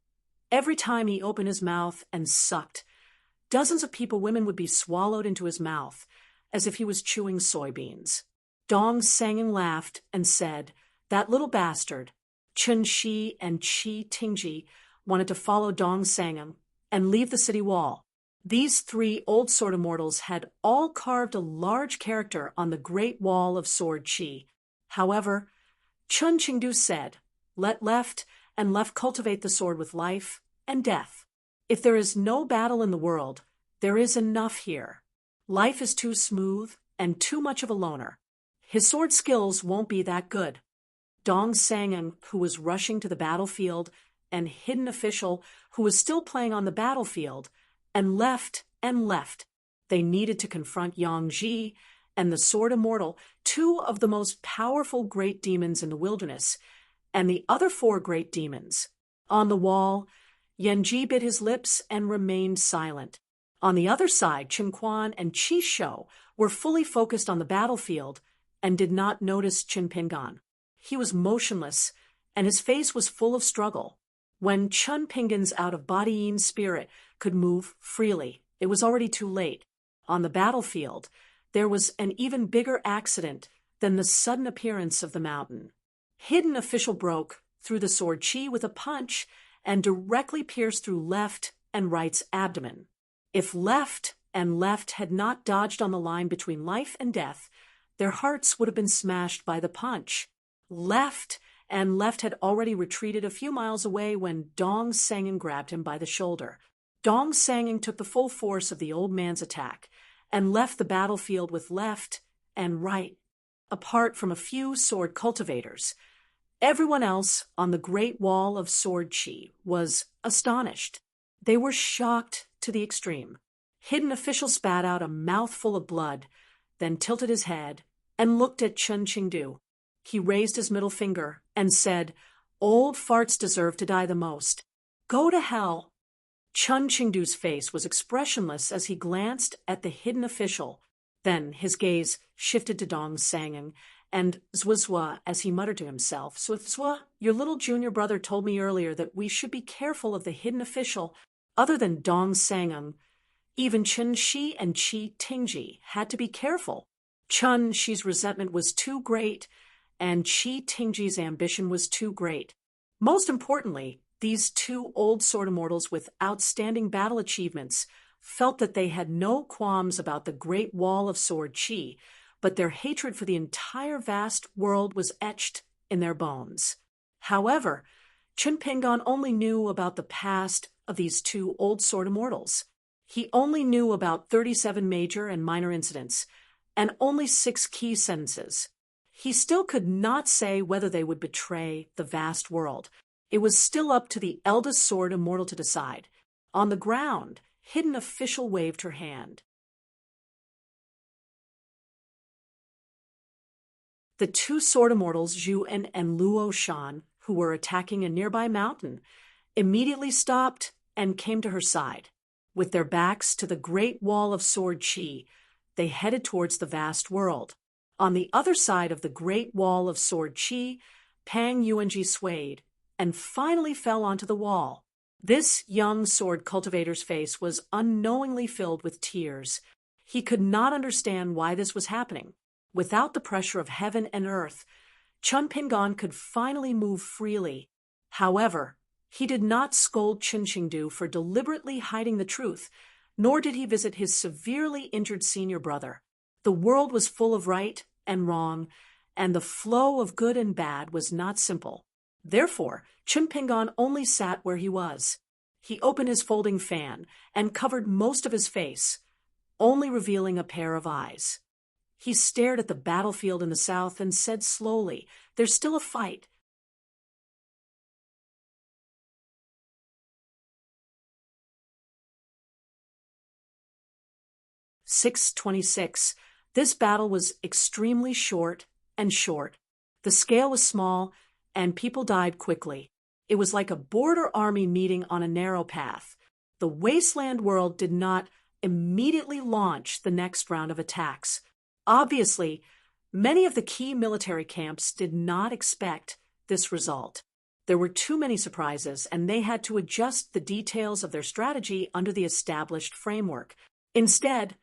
every time he opened his mouth and sucked, dozens of women would be swallowed into his mouth, as if he was chewing soybeans. Dong Sangin laughed and said, "That little bastard." Chun Shi and Qi Tingji wanted to follow Dong Sangin and leave the city wall. These 3 old sword immortals had all carved a large character on the great wall of sword chi. However, Chun Qingdu said, "Let left and left cultivate the sword with life and death. If there is no battle in the world, there is enough here. Life is too smooth and too much of a loner. His sword skills won't be that good." Dong Sangin, who was rushing to the battlefield, and hidden official who was still playing on the battlefield, and left. They needed to confront Yang Ji and the sword immortal, 2 of the most powerful great demons in the wilderness, and the other 4 great demons. On the wall, Yan Ji bit his lips and remained silent. On the other side, Chen Quan and Qi Shou were fully focused on the battlefield and did not notice Chen Pingan. He was motionless, and his face was full of struggle. When Chun Pingan's out-of-body yin spirit could move freely, it was already too late. On the battlefield, there was an even bigger accident than the sudden appearance of the mountain. Hidden official broke through the sword chi with a punch and directly pierced through left and right's abdomen. If left and left had not dodged on the line between life and death, their hearts would have been smashed by the punch. Left and left had already retreated a few miles away when Dong Sangin grabbed him by the shoulder. Dong Sangin took the full force of the old man's attack and left the battlefield with left and right, apart from a few sword cultivators. Everyone else on the Great Wall of Sword Chi was astonished. They were shocked to the extreme. Hidden Official spat out a mouthful of blood, then tilted his head and looked at Chen Qingdu. He raised his middle finger and said, "Old farts deserve to die the most. Go to hell." Chen Qingdu's face was expressionless as he glanced at the Hidden Official. Then his gaze shifted to Dong Sangin and Zhuozhuo as he muttered to himself, "Zhuozhuo, your little junior brother told me earlier that we should be careful of the Hidden Official. Other than Dong Sangin, even Chen Shi and Qi Tingji had to be careful. Chen Shi's resentment was too great, and Qi Tingji's ambition was too great. Most importantly, these two old sword immortals with outstanding battle achievements felt that they had no qualms about the Great Wall of Sword Chi, but their hatred for the entire vast world was etched in their bones. However, Chen Pinggan only knew about the past of these two old sword immortals. He only knew about 37 major and minor incidents, and only 6 key sentences. He still could not say whether they would betray the vast world. It was still up to the eldest sword immortal to decide. On the ground, Hidden Official waved her hand. The two sword immortals, Zhu and Luo Shan, who were attacking a nearby mountain, immediately stopped and came to her side. With their backs to the Great Wall of Sword Chi, they headed towards the vast world. On the other side of the Great Wall of Sword Chi, Pang Yuanji swayed and finally fell onto the wall. This young sword cultivator's face was unknowingly filled with tears. He could not understand why this was happening. Without the pressure of heaven and earth, Chen Pinggan could finally move freely. However, he did not scold Chen Qingdu for deliberately hiding the truth, nor did he visit his severely injured senior brother. The world was full of right and wrong, and the flow of good and bad was not simple. Therefore, Chen Pinggan only sat where he was. He opened his folding fan and covered most of his face, only revealing a pair of eyes. He stared at the battlefield in the south and said slowly, "There's still a fight." "626. This battle was extremely short and short. The scale was small, and people died quickly. It was like a border army meeting on a narrow path. The wasteland world did not immediately launch the next round of attacks. Obviously, many of the key military camps did not expect this result. There were too many surprises, and they had to adjust the details of their strategy under the established framework. Instead,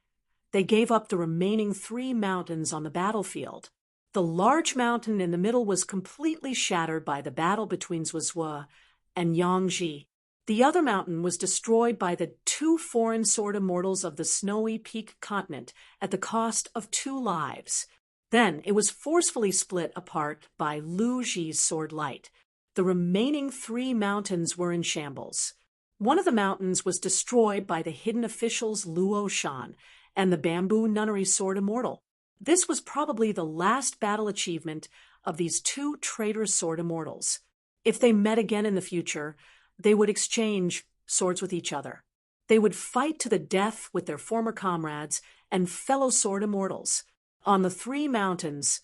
they gave up the remaining 3 mountains on the battlefield. The large mountain in the middle was completely shattered by the battle between Zhuozhuo and Yangji. The other mountain was destroyed by the 2 foreign sword immortals of the Snowy Peak continent at the cost of 2 lives. Then it was forcefully split apart by Lu Ji's sword light. The remaining 3 mountains were in shambles. One of the mountains was destroyed by the Hidden Official's Luo Shan and the Bamboo Nunnery sword immortal. This was probably the last battle achievement of these 2 traitorous sword immortals. If they met again in the future, they would exchange swords with each other. They would fight to the death with their former comrades and fellow sword immortals. On the 3 mountains,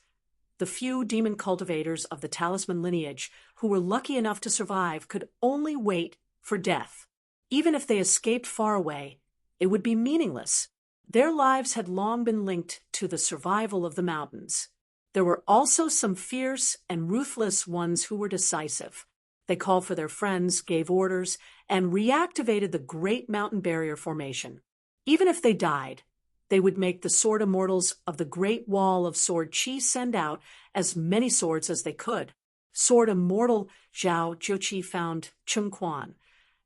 the few demon cultivators of the talisman lineage who were lucky enough to survive could only wait for death. Even if they escaped far away, it would be meaningless. Their lives had long been linked to the survival of the mountains. There were also some fierce and ruthless ones who were decisive. They called for their friends, gave orders, and reactivated the Great Mountain Barrier Formation. Even if they died, they would make the sword immortals of the Great Wall of Sword Chi send out as many swords as they could. Sword immortal Zhao Jiuqi found Cheng Quan,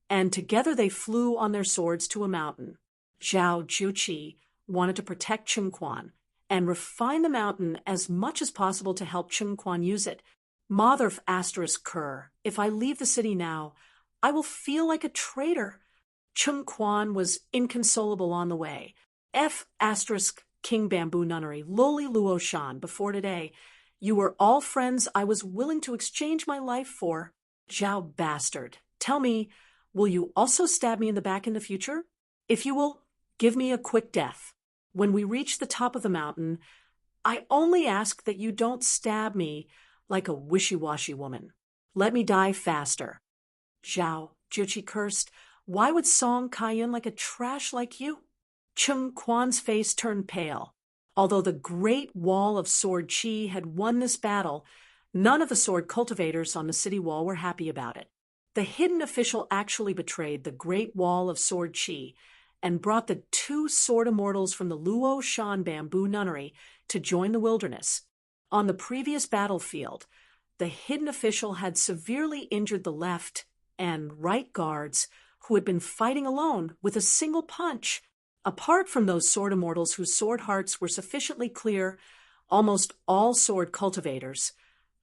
and together they flew on their swords to a mountain. Zhao Juqi wanted to protect Chengquan and refine the mountain as much as possible to help Chengquan use it. Mother asterisk Kerr, if I leave the city now, I will feel like a traitor. Chengquan was inconsolable on the way. F asterisk King Bamboo Nunnery, Loli Luo Shan, before today. You were all friends I was willing to exchange my life for. Zhao bastard, tell me, will you also stab me in the back in the future? If you will, give me a quick death. When we reach the top of the mountain, I only ask that you don't stab me like a wishy-washy woman. Let me die faster. Zhao Juqi cursed. Why would Song Kaiyan like a trash like you? Chengquan's face turned pale. Although the Great Wall of Sword Qi had won this battle, none of the sword cultivators on the city wall were happy about it. The hidden official actually betrayed the Great Wall of Sword Qi and brought the 2 sword immortals from the Luo Shan Bamboo Nunnery to join the wilderness. On the previous battlefield, the hidden official had severely injured the left and right guards who had been fighting alone with a single punch. Apart from those sword immortals whose sword hearts were sufficiently clear, almost all sword cultivators,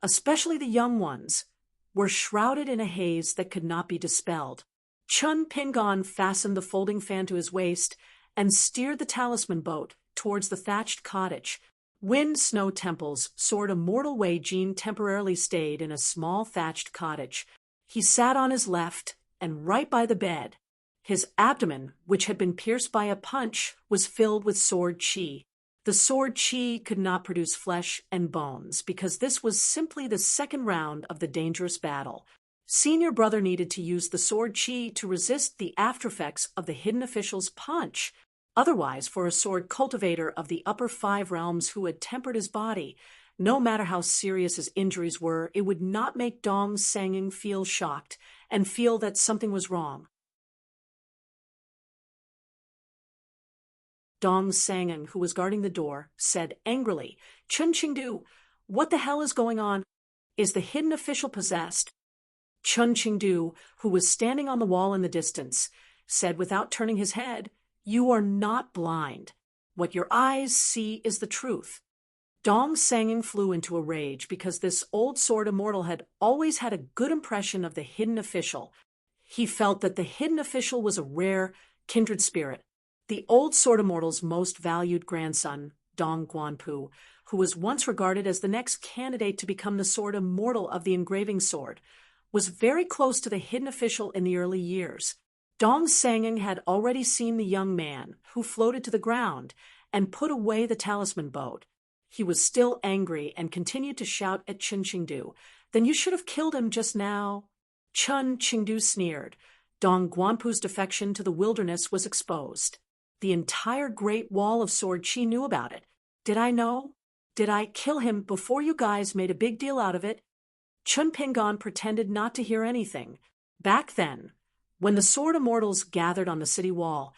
especially the young ones, were shrouded in a haze that could not be dispelled. Chun Pingon fastened the folding fan to his waist and steered the talisman boat towards the thatched cottage. Wind Snow Temple's sword immortal Wei Jin temporarily stayed in a small thatched cottage. He sat on his left and right by the bed. His abdomen, which had been pierced by a punch, was filled with sword qi. The sword qi could not produce flesh and bones because this was simply the second round of the dangerous battle. Senior brother needed to use the sword qi to resist the aftereffects of the hidden official's punch. Otherwise, for a sword cultivator of the upper 5 realms who had tempered his body, no matter how serious his injuries were, it would not make Dong Sanging feel shocked and feel that something was wrong. Dong Sanging, who was guarding the door, said angrily, "Chun Qingdu, what the hell is going on? Is the hidden official possessed?" Chun Qingdu, who was standing on the wall in the distance, said without turning his head, "You are not blind. What your eyes see is the truth." Dong Sanging flew into a rage because this old sword immortal had always had a good impression of the hidden official. He felt that the hidden official was a rare, kindred spirit. The old sword immortal's most valued grandson, Dong Guanpu, who was once regarded as the next candidate to become the sword immortal of the engraving sword, was very close to the hidden official in the early years. Dong Sanging had already seen the young man, who floated to the ground, and put away the talisman boat. He was still angry and continued to shout at Chun Qingdu, "Then you should have killed him just now." Chun Qingdu sneered. Dong Guanpu's defection to the wilderness was exposed. The entire Great Wall of Sword Qi knew about it. Did I know? Did I kill him before you guys made a big deal out of it? Chun Pingon pretended not to hear anything. Back then, when the sword immortals gathered on the city wall,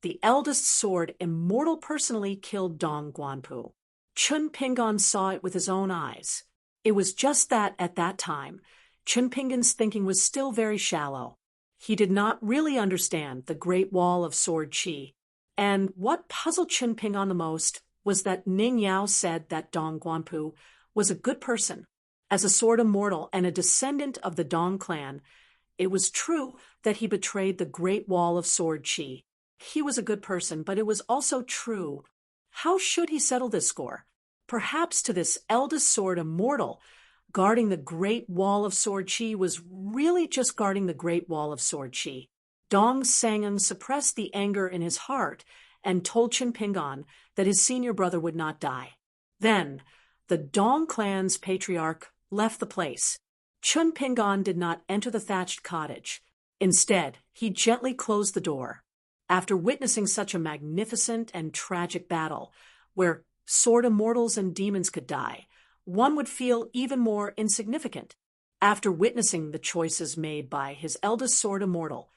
the eldest sword immortal personally killed Dong Guanpu. Chun Pingon saw it with his own eyes. It was just that at that time, Chun Pingon's thinking was still very shallow. He did not really understand the Great Wall of Sword Qi. And what puzzled Chun Pingon the most was that Ning Yao said that Dong Guanpu was a good person. As a sword immortal and a descendant of the Dong clan, it was true that he betrayed the Great Wall of Sword Qi. He was a good person, but it was also true. How should he settle this score? Perhaps to this eldest sword immortal, guarding the Great Wall of Sword Qi was really just guarding the Great Wall of Sword Qi. Dong Sangeng suppressed the anger in his heart and told Chun Pingon that his senior brother would not die. Then, the Dong clan's patriarch left the place. Chun Pingon did not enter the thatched cottage. Instead, he gently closed the door. After witnessing such a magnificent and tragic battle, where sword immortals and demons could die, one would feel even more insignificant. After witnessing the choices made by his eldest sword immortal,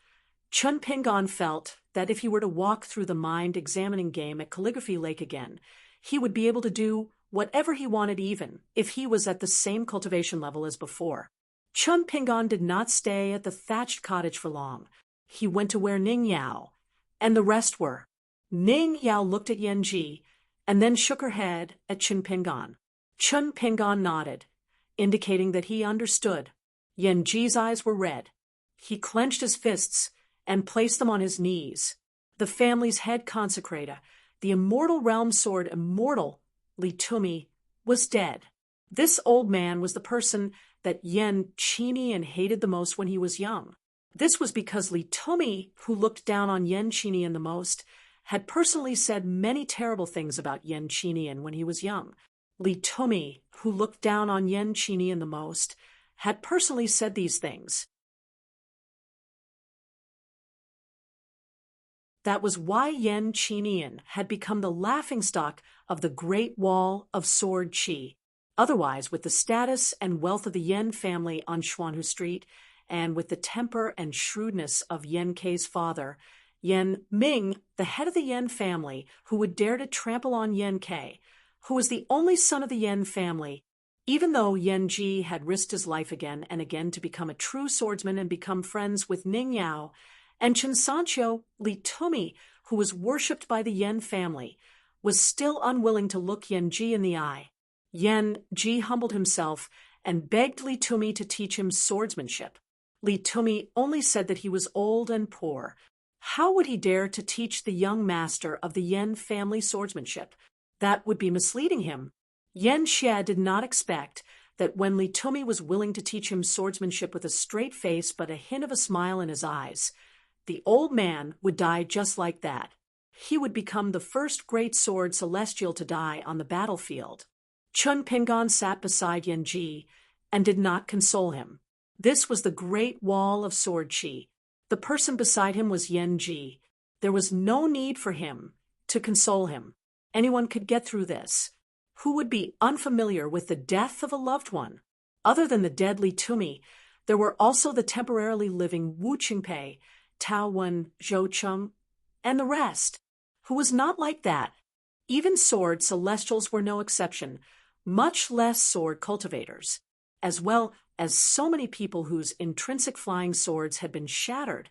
Chun Pingon felt that if he were to walk through the mind-examining game at Calligraphy Lake again, he would be able to do whatever he wanted even if he was at the same cultivation level as before. Chun Pingon did not stay at the thatched cottage for long. He went to where Ning Yao and the rest were. Ning Yao looked at Yan Ji and then shook her head at Chun Pingan. Chun Pingan nodded, indicating that he understood. Yan Ji's eyes were red. He clenched his fists and placed them on his knees. The family's head consecrator, the immortal realm sword immortal, Li Tumi, was dead. This old man was the person that Yan Qinian hated the most when he was young. This was because Li Tumi, who looked down on Yan Qinian the most, had personally said many terrible things about Yan Qinian when he was young. Li Tumi, who looked down on Yan Qinian the most, had personally said these things. That was why Yan Qinian had become the laughingstock of the Great Wall of Sword Qi. Otherwise, with the status and wealth of the Yan family on Xuanhu Street, and with the temper and shrewdness of Yan Kei's father, Yan Ming, the head of the Yan family, who would dare to trample on Yan Kei, who was the only son of the Yan family, even though Yan Ji had risked his life again and again to become a true swordsman and become friends with Ning Yao, and Chen Sancho Li Tumi, who was worshipped by the Yan family, was still unwilling to look Yan Ji in the eye. Yan Ji humbled himself and begged Li Tumi to teach him swordsmanship. Li Tumi only said that he was old and poor. How would he dare to teach the young master of the Yan family swordsmanship? That would be misleading him. Yan Xie did not expect that when Li Tumi was willing to teach him swordsmanship with a straight face but a hint of a smile in his eyes, the old man would die just like that. He would become the first great sword celestial to die on the battlefield. Chun Pingan sat beside Yan Ji and did not console him. This was the Great Wall of Sword Qi. The person beside him was Yan Ji. There was no need for him to console him. Anyone could get through this. Who would be unfamiliar with the death of a loved one? Other than the dead Li Tumi, there were also the temporarily living Wu Qingpei, Tao Wen, Zhou Cheng, and the rest. Who was not like that? Even sword celestials were no exception, much less sword cultivators, as well as so many people whose intrinsic flying swords had been shattered,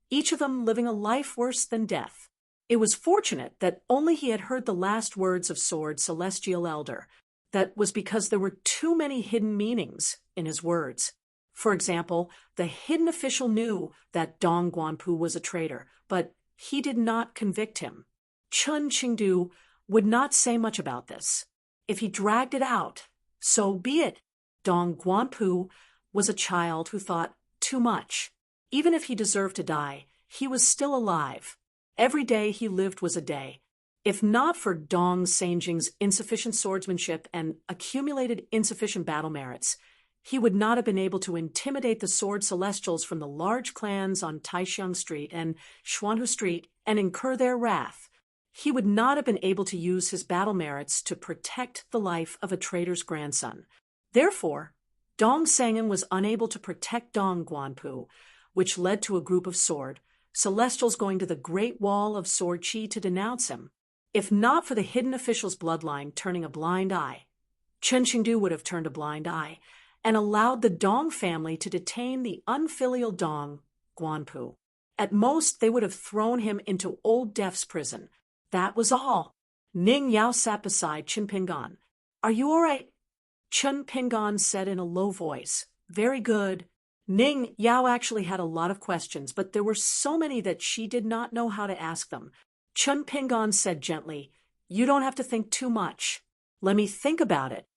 each of them living a life worse than death. It was fortunate that only he had heard the last words of Sword Celestial Elder. That was because there were too many hidden meanings in his words. For example, the hidden official knew that Dong Guanpu was a traitor, but he did not convict him. Chun Qingdu would not say much about this. If he dragged it out, so be it. Dong Guanpu was a child who thought too much. Even if he deserved to die, he was still alive. Every day he lived was a day. If not for Dong Sanjing's insufficient swordsmanship and accumulated insufficient battle merits, he would not have been able to intimidate the sword celestials from the large clans on Taixiang Street and Xuanhu Street and incur their wrath. He would not have been able to use his battle merits to protect the life of a traitor's grandson. Therefore, Dong Sangan was unable to protect Dong Guanpu, which led to a group of sword celestials going to the Great Wall of Sword Qi to denounce him. If not for the hidden official's bloodline turning a blind eye, Chen Qingdu would have turned a blind eye and allowed the Dong family to detain the unfilial Dong Guanpu. At most, they would have thrown him into Old Deaf's prison. That was all. Ning Yao sat beside Chun Pingan. "Are you all right?" Chun Pingan said in a low voice. "Very good." Ning Yao actually had a lot of questions, but there were so many that she did not know how to ask them. Chun Pingan said gently, "You don't have to think too much. Let me think about it."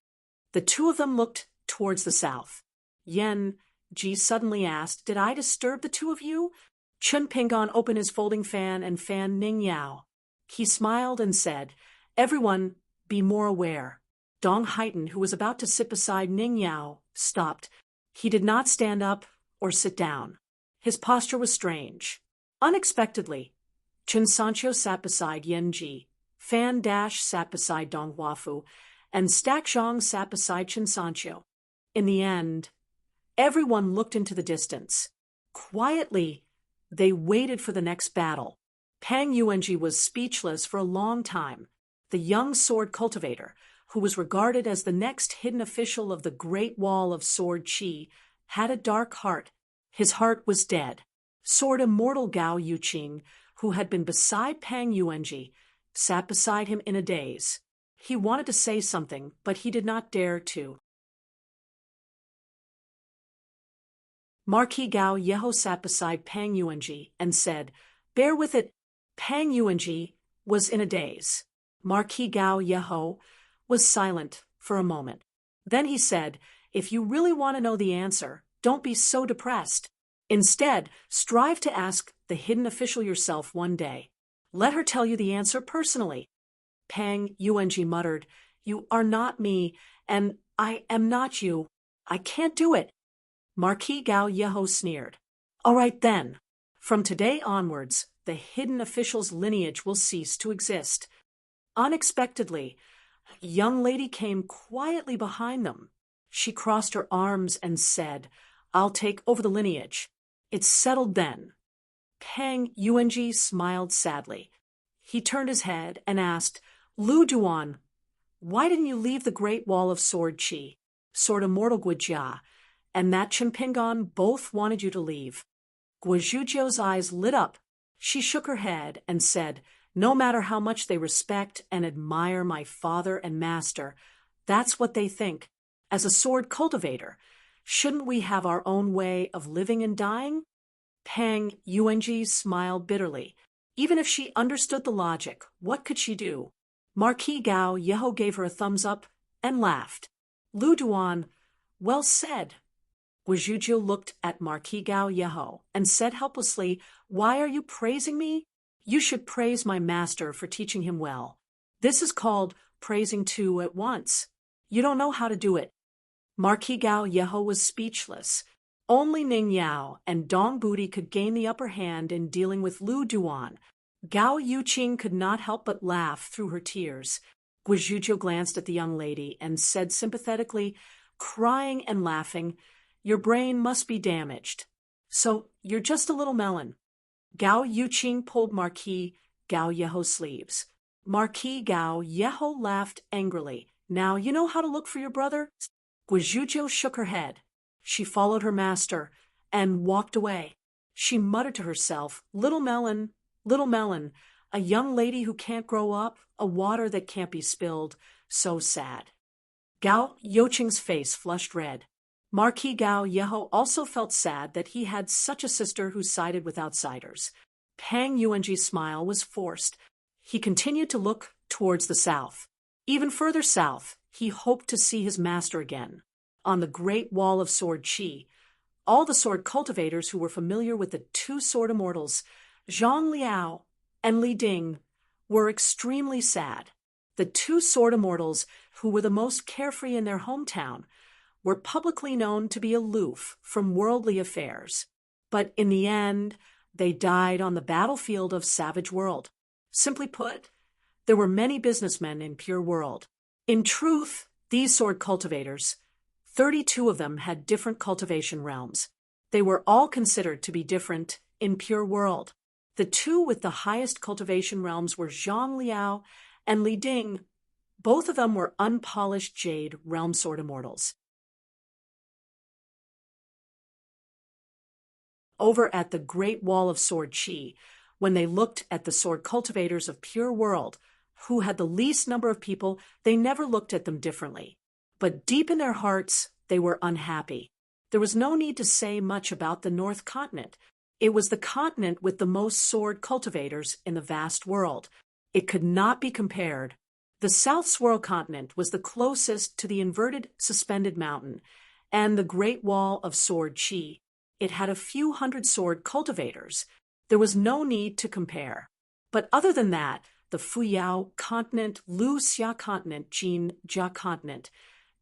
The two of them looked towards the south. Yan Ji suddenly asked, "Did I disturb the two of you?" Chun Pingan opened his folding fan and fanned Ning Yao. He smiled and said, "Everyone, be more aware." Dong Haitan, who was about to sit beside Ning Yao, stopped. He did not stand up or sit down. His posture was strange. Unexpectedly, Chen Sancho sat beside Yan Ji, Fan Dash sat beside Dong Huafu, and Stack Zhang sat beside Chen Sancho. In the end, everyone looked into the distance. Quietly, they waited for the next battle. Pang Yuanji was speechless for a long time. The young sword cultivator, who was regarded as the next hidden official of the Great Wall of Sword Qi, had a dark heart. His heart was dead. Sword immortal Gao Yuqing, who had been beside Pang Yuanji, sat beside him in a daze. He wanted to say something, but he did not dare to. Marquis Gao Yeho sat beside Pang Yuanji and said, "Bear with it." Pang Yuanji was in a daze. Marquis Gao Yeho was silent for a moment. Then he said, "If you really want to know the answer, don't be so depressed. Instead, strive to ask the hidden official yourself one day. Let her tell you the answer personally." Pang Yuanji muttered, "You are not me, and I am not you. I can't do it." Marquis Gao Yeho sneered. "All right then. From today onwards, the hidden official's lineage will cease to exist." Unexpectedly, a young lady came quietly behind them. She crossed her arms and said, "I'll take over the lineage." It's settled then. Pang Yuanji smiled sadly. He turned his head and asked, "Lu Duan, why didn't you leave the Great Wall of Sword Qi, Sword Immortal Guijia, and that Chimpingon both wanted you to leave?" Guizhuzhou's eyes lit up. She shook her head and said, "No matter how much they respect and admire my father and master, that's what they think. As a sword cultivator, shouldn't we have our own way of living and dying?" Pang Yuanji smiled bitterly. Even if she understood the logic, what could she do? Marquis Gao Yeho gave her a thumbs up and laughed. "Lu Duan, well said." Guizhuzhou looked at Marquis Gao Yeho and said helplessly, "Why are you praising me? You should praise my master for teaching him well. This is called praising two at once. You don't know how to do it." Marquis Gao Yeho was speechless. Only Ning Yao and Dong Budi could gain the upper hand in dealing with Lu Duan. Gao Yuqing could not help but laugh through her tears. Guizhuzhou glanced at the young lady and said sympathetically, crying and laughing, "Your brain must be damaged. So you're just a little melon." Gao Yuqing pulled Marquis Gao Yeho's sleeves. Marquis Gao Yeho laughed angrily. "Now you know how to look for your brother?" Guizhuzhou shook her head. She followed her master and walked away. She muttered to herself, little melon, a young lady who can't grow up, a water that can't be spilled, so sad." Gao Yuqing's face flushed red. Marquis Gao Yeho also felt sad that he had such a sister who sided with outsiders. Pang Yuanji's smile was forced. He continued to look towards the south. Even further south, he hoped to see his master again. On the Great Wall of Sword Qi, all the sword cultivators who were familiar with the two sword immortals, Zhang Liao and Li Ding, were extremely sad. The two sword immortals, who were the most carefree in their hometown, were publicly known to be aloof from worldly affairs. But in the end, they died on the battlefield of Savage World. Simply put, there were many businessmen in Pure World. In truth, these sword cultivators, 32 of them had different cultivation realms. They were all considered to be different in Pure World. The two with the highest cultivation realms were Zhang Liao and Li Ding. Both of them were unpolished jade realm sword immortals. Over at the Great Wall of Sword Qi, when they looked at the sword cultivators of Pure World, who had the least number of people, they never looked at them differently. But deep in their hearts, they were unhappy. There was no need to say much about the North Continent. It was the continent with the most sword cultivators in the vast world. It could not be compared. The South Swirl Continent was the closest to the inverted suspended mountain and the Great Wall of Sword Qi. It had a few hundred sword cultivators. There was no need to compare. But other than that, the Fuyao continent, Lu Xia continent, Jin Jia continent,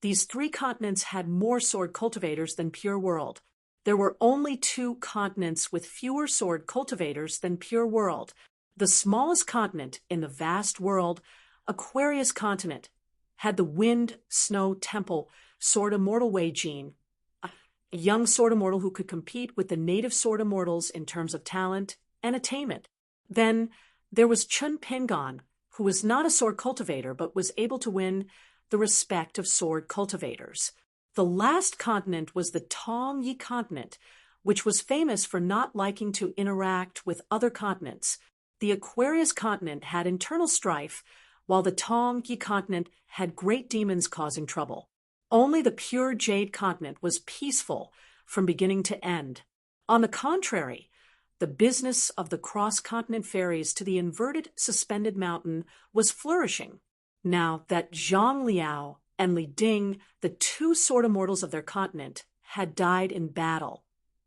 these three continents had more sword cultivators than Pure World. There were only two continents with fewer sword cultivators than Pure World. The smallest continent in the vast world, Aquarius continent, had the Wind Snow Temple Sword Immortal Wei Jin, a young sword immortal who could compete with the native sword immortals in terms of talent and attainment. Then there was Chun Pingon, who was not a sword cultivator but was able to win the respect of sword cultivators. The last continent was the Tong Yi continent, which was famous for not liking to interact with other continents. The Aquarius continent had internal strife, while the Tongyi continent had great demons causing trouble. Only the pure Jade continent was peaceful from beginning to end. On the contrary, the business of the cross-continent ferries to the inverted suspended mountain was flourishing. Now that Zhang Liao and Li Ding, the two sword immortals of their continent, had died in battle.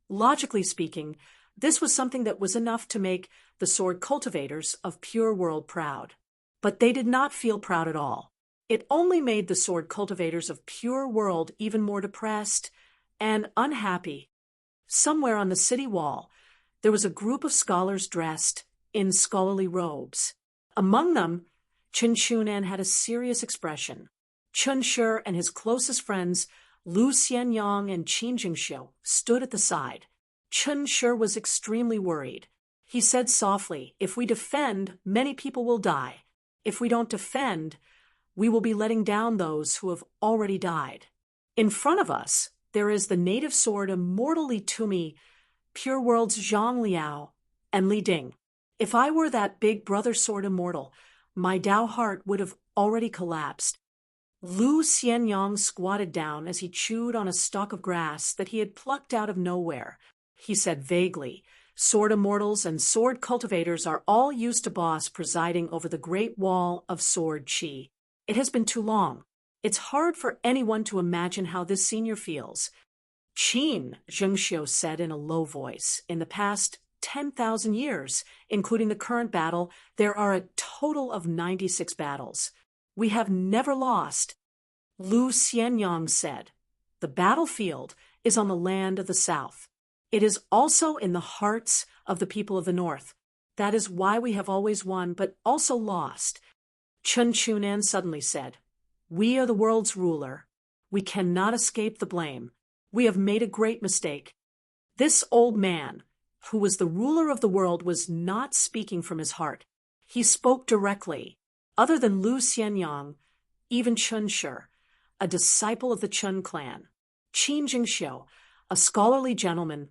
Logically speaking, this was something that was enough to make the sword cultivators of Pure World proud. But they did not feel proud at all. It only made the sword cultivators of Pure World even more depressed and unhappy. Somewhere on the city wall, there was a group of scholars dressed in scholarly robes. Among them, Chen Chunan had a serious expression. Chen Shi and his closest friends, Lu Xianyang and Qin Jingxiu, stood at the side. Chen Shi was extremely worried. He said softly, "If we defend, many people will die. If we don't defend, we will be letting down those who have already died. In front of us, there is the native sword immortally to me, Pure World's Zhang Liao and Li Ding. If I were that big brother sword immortal, my Tao heart would have already collapsed." Lu Xianyang squatted down as he chewed on a stalk of grass that he had plucked out of nowhere. He said vaguely, "Sword immortals and sword cultivators are all used to boss presiding over the great wall of sword chi. It has been too long. It's hard for anyone to imagine how this senior feels." "Qin," Zhengxiu said in a low voice, "in the past 10,000 years, including the current battle, there are a total of 96 battles. We have never lost." Lu Xianyang said, "The battlefield is on the land of the south. It is also in the hearts of the people of the north. That is why we have always won, but also lost." Chen Chunan suddenly said, "We are the world's ruler. We cannot escape the blame. We have made a great mistake." This old man, who was the ruler of the world, was not speaking from his heart. He spoke directly. Other than Lu Xianyang, even Chen Shi, a disciple of the Chen clan, Qin Jingxiu, a scholarly gentleman,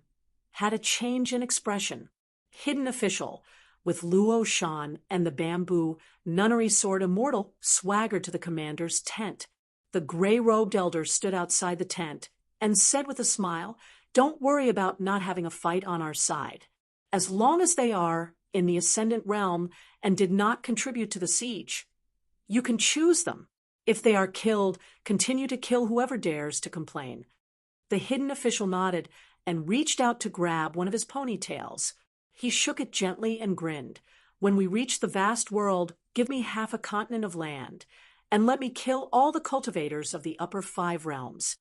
had a change in expression. Hidden official, with Luo Shan and the bamboo nunnery sword immortal, swaggered to the commander's tent. The gray-robed elder stood outside the tent and said with a smile, "Don't worry about not having a fight on our side. As long as they are in the ascendant realm and did not contribute to the siege, you can choose them. If they are killed, continue to kill whoever dares to complain." The hidden official nodded and reached out to grab one of his ponytails. He shook it gently and grinned. "When we reach the vast world, give me half a continent of land, and let me kill all the cultivators of the upper 5 realms.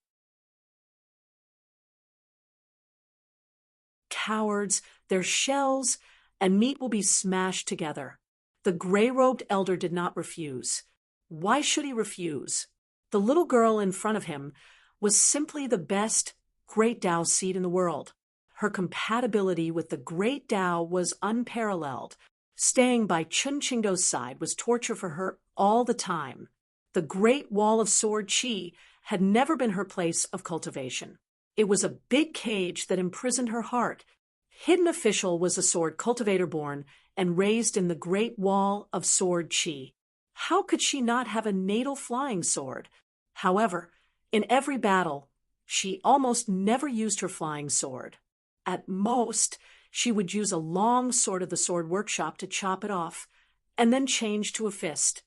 Cowards, their shells and meat will be smashed together." The gray-robed elder did not refuse. Why should he refuse? The little girl in front of him was simply the best great Tao seed in the world. Her compatibility with the great Tao was unparalleled. Staying by Chun Qingdo's side was torture for her all the time. The great wall of sword chi had never been her place of cultivation. It was a big cage that imprisoned her heart. Hidden official was a sword cultivator born and raised in the great wall of sword chi. How could she not have a natal flying sword? However, in every battle, she almost never used her flying sword. At most, she would use a long sword of the sword workshop to chop it off, and then change to a fist.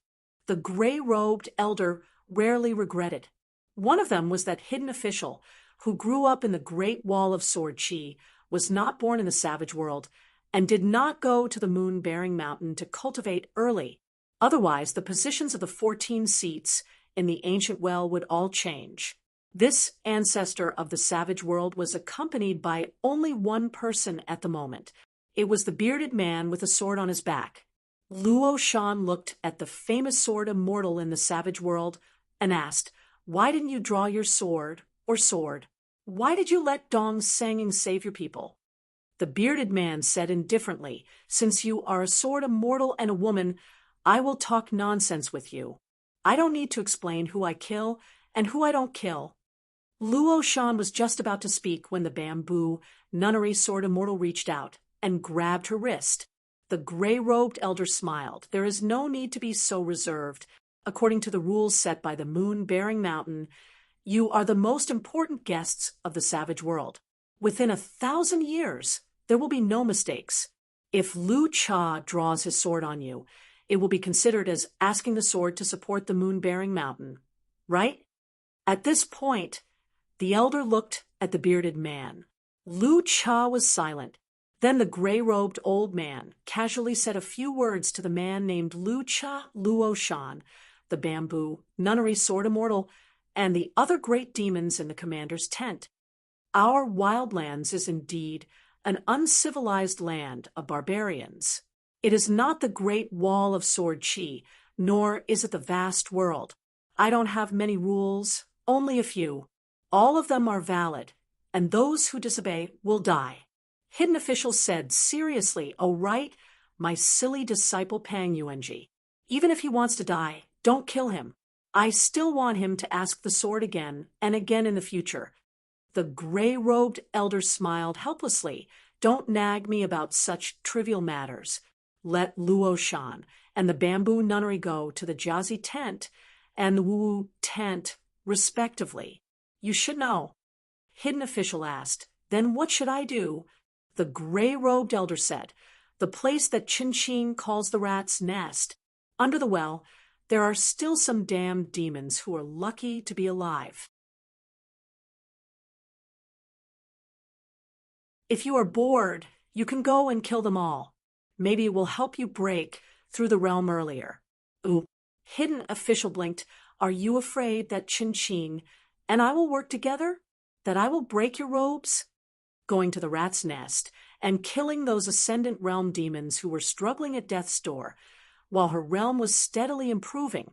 The gray-robed elder rarely regretted. One of them was that hidden official who grew up in the great wall of sword chi, was not born in the savage world, and did not go to the moon-bearing mountain to cultivate early. Otherwise, the positions of the 14 seats in the ancient well would all change. This ancestor of the savage world was accompanied by only one person at the moment. It was the bearded man with a sword on his back. Luo Shan looked at the famous sword immortal in the savage world and asked, "Why didn't you draw your sword or sword? Why did you let Dong Senging save your people?" The bearded man said indifferently, "Since you are a sword immortal and a woman, I will talk nonsense with you. I don't need to explain who I kill and who I don't kill." Luo Shan was just about to speak when the bamboo nunnery sword immortal reached out and grabbed her wrist. The gray-robed elder smiled. There is no need to be so reserved. According to the rules set by the moon-bearing mountain, you are the most important guests of the savage world. Within 1,000 years, there will be no mistakes. If Lu Cha draws his sword on you, it will be considered as asking the sword to support the moon-bearing mountain, right? At this point, the elder looked at the bearded man. Lu Cha was silent. Then the gray-robed old man casually said a few words to the man named Lu Cha Luo Shan, the bamboo, nunnery sword immortal, and the other great demons in the commander's tent. Our wildlands is indeed an uncivilized land of barbarians. It is not the great wall of sword chi, nor is it the vast world. I don't have many rules, only a few. All of them are valid, and those who disobey will die. Hidden official said seriously, "Oh right, my silly disciple Pang Yuanji. Even if he wants to die, don't kill him. I still want him to ask the sword again and again in the future." The gray-robed elder smiled helplessly. "Don't nag me about such trivial matters. Let Luo Shan and the bamboo nunnery go to the Jiazi tent and the Wu tent, respectively. You should know." Hidden official asked, "Then what should I do?" The gray-robed elder said, "The place that Qin Qing calls the rat's nest. Under the well, there are still some damned demons who are lucky to be alive. If you are bored, you can go and kill them all. Maybe it will help you break through the realm earlier." Ooh. Hidden official blinked. "Are you afraid that Qin Qing and I will work together? That I will break your robes?" Going to the rat's nest and killing those ascendant realm demons who were struggling at death's door, while her realm was steadily improving.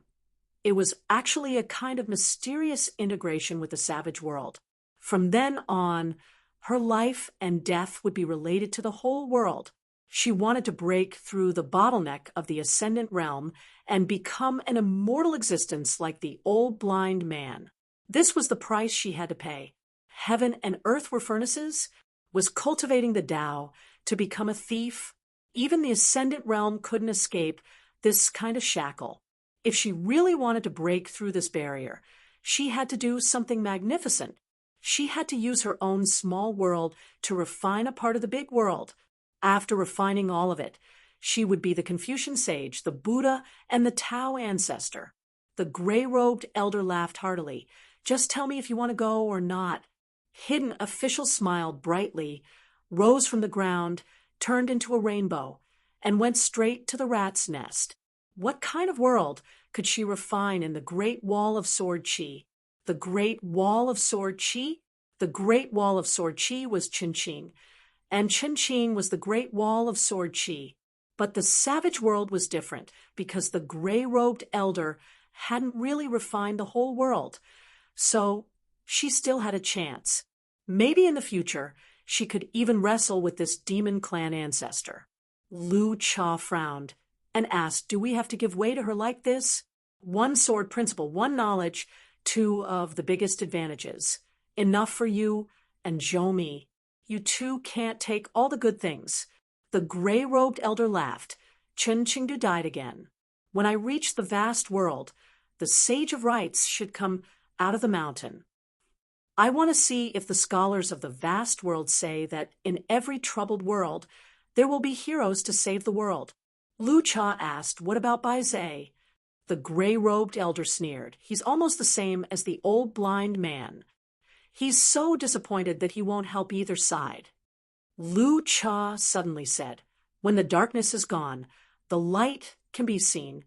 It was actually a kind of mysterious integration with the savage world. From then on, her life and death would be related to the whole world. She wanted to break through the bottleneck of the ascendant realm and become an immortal existence like the old blind man. This was the price she had to pay. Heaven and earth were furnaces. Was cultivating the Tao to become a thief? Even the ascendant realm couldn't escape this kind of shackle. If she really wanted to break through this barrier, she had to do something magnificent. She had to use her own small world to refine a part of the big world. After refining all of it, she would be the Confucian sage, the Buddha, and the Tao ancestor. The gray-robed elder laughed heartily. "Just tell me if you want to go or not." Hidden official smiled brightly, rose from the ground, turned into a rainbow, and went straight to the rat's nest. What kind of world could she refine in the Great Wall of Sword Chi? The Great Wall of Sword Chi? The Great Wall of Sword Chi was Qin Qing, and Qin Qing was the Great Wall of Sword Chi. But the savage world was different because the gray-robed elder hadn't really refined the whole world. So she still had a chance. Maybe in the future, she could even wrestle with this demon clan ancestor. Lu Cha frowned and asked, "Do we have to give way to her like this?" One sword principle, one knowledge, two of the biggest advantages. Enough for you and Zhou Mi. You two can't take all the good things. The gray-robed elder laughed. Chen Qingdu died again. When I reach the vast world, the sage of rites should come out of the mountain. I want to see if the scholars of the vast world say that in every troubled world, there will be heroes to save the world. Lu Cha asked, "What about Bai Zhe?" The gray-robed elder sneered. "He's almost the same as the old blind man. He's so disappointed that he won't help either side." Lu Cha suddenly said, "When the darkness is gone, the light can be seen."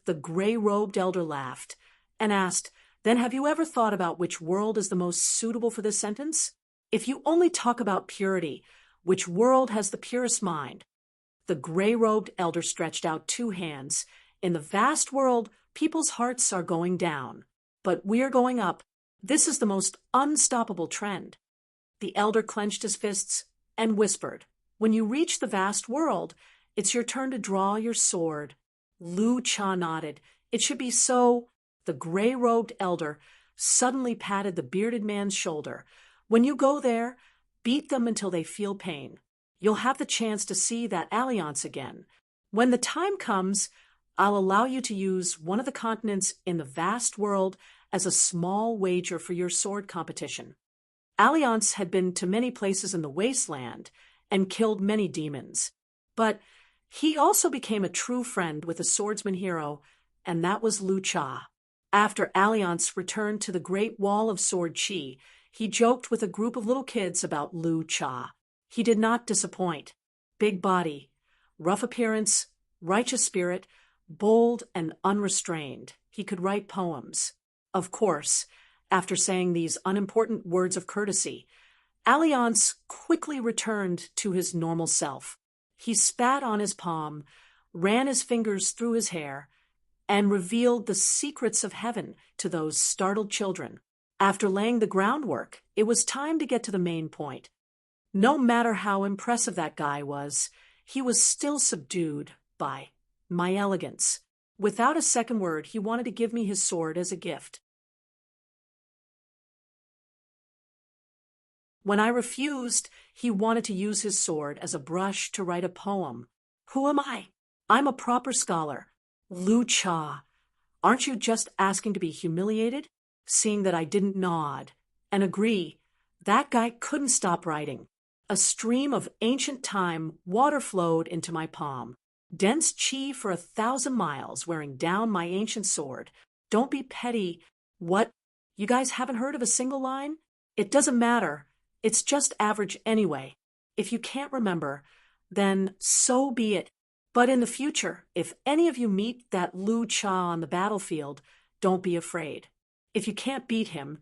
The gray-robed elder laughed and asked, "Then have you ever thought about which world is the most suitable for this sentence? If you only talk about purity, which world has the purest mind?" The gray-robed elder stretched out two hands. "In the vast world, people's hearts are going down, but we're going up. This is the most unstoppable trend." The elder clenched his fists and whispered, "When you reach the vast world, it's your turn to draw your sword." Lu Cha nodded. "It should be so." The gray-robed elder suddenly patted the bearded man's shoulder. "When you go there, beat them until they feel pain. You'll have the chance to see that alliance again. When the time comes, I'll allow you to use one of the continents in the vast world as a small wager for your sword competition. Alliance had been to many places in the wasteland and killed many demons. But he also became a true friend with a swordsman hero, and that was Lu Cha. After Alliance returned to the Great Wall of Sword Chi, he joked with a group of little kids about Lu Cha. He did not disappoint. Big body, rough appearance, righteous spirit, bold and unrestrained. He could write poems. Of course, after saying these unimportant words of courtesy, Alliance quickly returned to his normal self. He spat on his palm, ran his fingers through his hair, and revealed the secrets of heaven to those startled children. After laying the groundwork, it was time to get to the main point. No matter how impressive that guy was, he was still subdued by my elegance. Without a second word, he wanted to give me his sword as a gift. When I refused, he wanted to use his sword as a brush to write a poem. Who am I? I'm a proper scholar. Lu Cha. Aren't you just asking to be humiliated? Seeing that I didn't nod and agree, that guy couldn't stop writing. A stream of ancient time water flowed into my palm. Dense chi for 1,000 miles wearing down my ancient sword. Don't be petty. What? You guys haven't heard of a single line? It doesn't matter. It's just average anyway. If you can't remember, then so be it. But in the future, if any of you meet that Lu Cha on the battlefield, don't be afraid. If you can't beat him,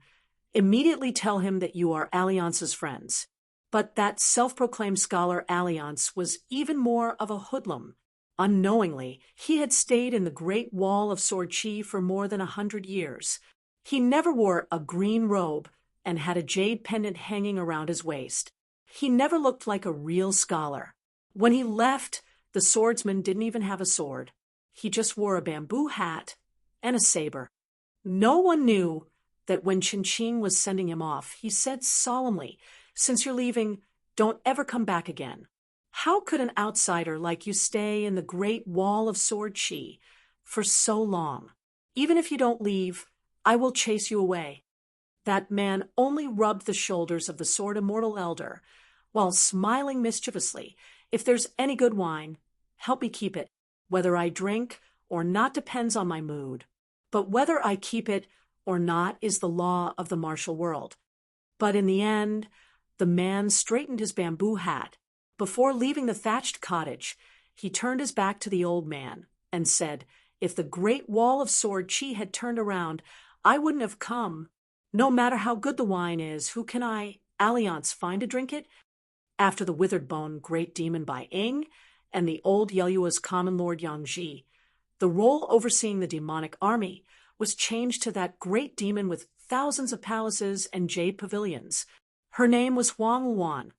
immediately tell him that you are Alliance's friends. But that self-proclaimed scholar Alliance was even more of a hoodlum. Unknowingly, he had stayed in the Great Wall of Sword Chi for more than 100 years. He never wore a green robe and had a jade pendant hanging around his waist. He never looked like a real scholar. When he left, the swordsman didn't even have a sword. He just wore a bamboo hat and a saber. No one knew that when Qin was sending him off, he said solemnly, "Since you're leaving, don't ever come back again." How could an outsider like you stay in the Great Wall of Sword Chi for so long? Even if you don't leave, I will chase you away. That man only rubbed the shoulders of the Sword Immortal Elder, while smiling mischievously. "If there's any good wine, help me keep it. Whether I drink or not depends on my mood. But whether I keep it or not is the law of the martial world." But in the end, the man straightened his bamboo hat. Before leaving the thatched cottage, he turned his back to the old man and said, "If the Great Wall of Sword Chi had turned around, I wouldn't have come. No matter how good the wine is, who can I, Alliance, find to drink it?" After the withered bone great demon by Ing and the old Yelua's common lord Yangji, the role overseeing the demonic army was changed to that great demon with thousands of palaces and jade pavilions. Her name was Huang Luan.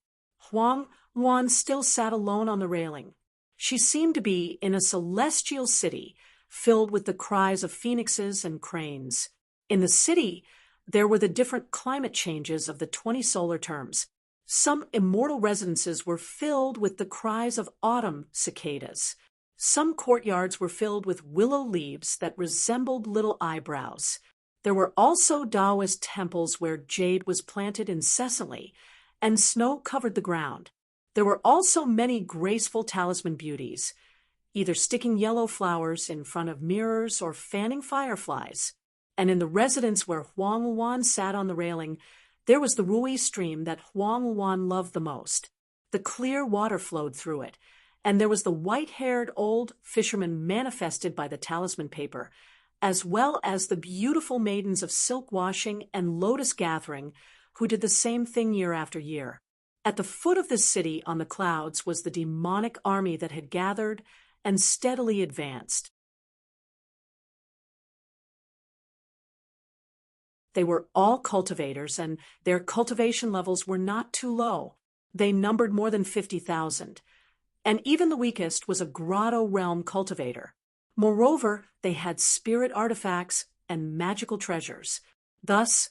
Huang Luan still sat alone on the railing. She seemed to be in a celestial city filled with the cries of phoenixes and cranes. In the city, there were the different climate changes of the 20 solar terms. Some immortal residences were filled with the cries of autumn cicadas. Some courtyards were filled with willow leaves that resembled little eyebrows. There were also Taoist temples where jade was planted incessantly, and snow covered the ground. There were also many graceful talisman beauties, either sticking yellow flowers in front of mirrors or fanning fireflies. And in the residence where Huang Luan sat on the railing, there was the Rui stream that Huang Luan loved the most. The clear water flowed through it, and there was the white-haired old fisherman manifested by the talisman paper, as well as the beautiful maidens of silk washing and lotus gathering who did the same thing year after year. At the foot of the city on the clouds was the demonic army that had gathered and steadily advanced. They were all cultivators, and their cultivation levels were not too low. They numbered more than 50,000, and even the weakest was a grotto realm cultivator. Moreover, they had spirit artifacts and magical treasures. Thus,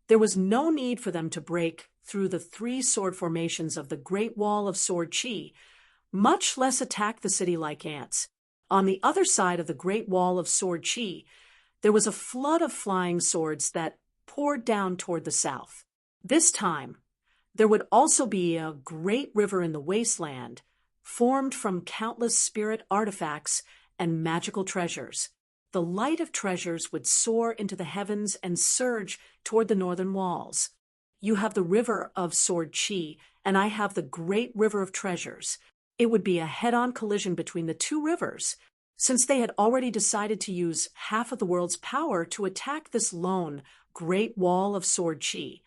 there was no need for them to break through the three sword formations of the Great Wall of Sword Qi, much less attack the city like ants. On the other side of the Great Wall of Sword Qi, there was a flood of flying swords that poured down toward the south. This time, there would also be a great river in the wasteland, formed from countless spirit artifacts and magical treasures. The light of treasures would soar into the heavens and surge toward the northern walls. You have the river of Sword Qi, and I have the great river of treasures. It would be a head-on collision between the two rivers, since they had already decided to use half of the world's power to attack this lone Great Wall of Sword Qi.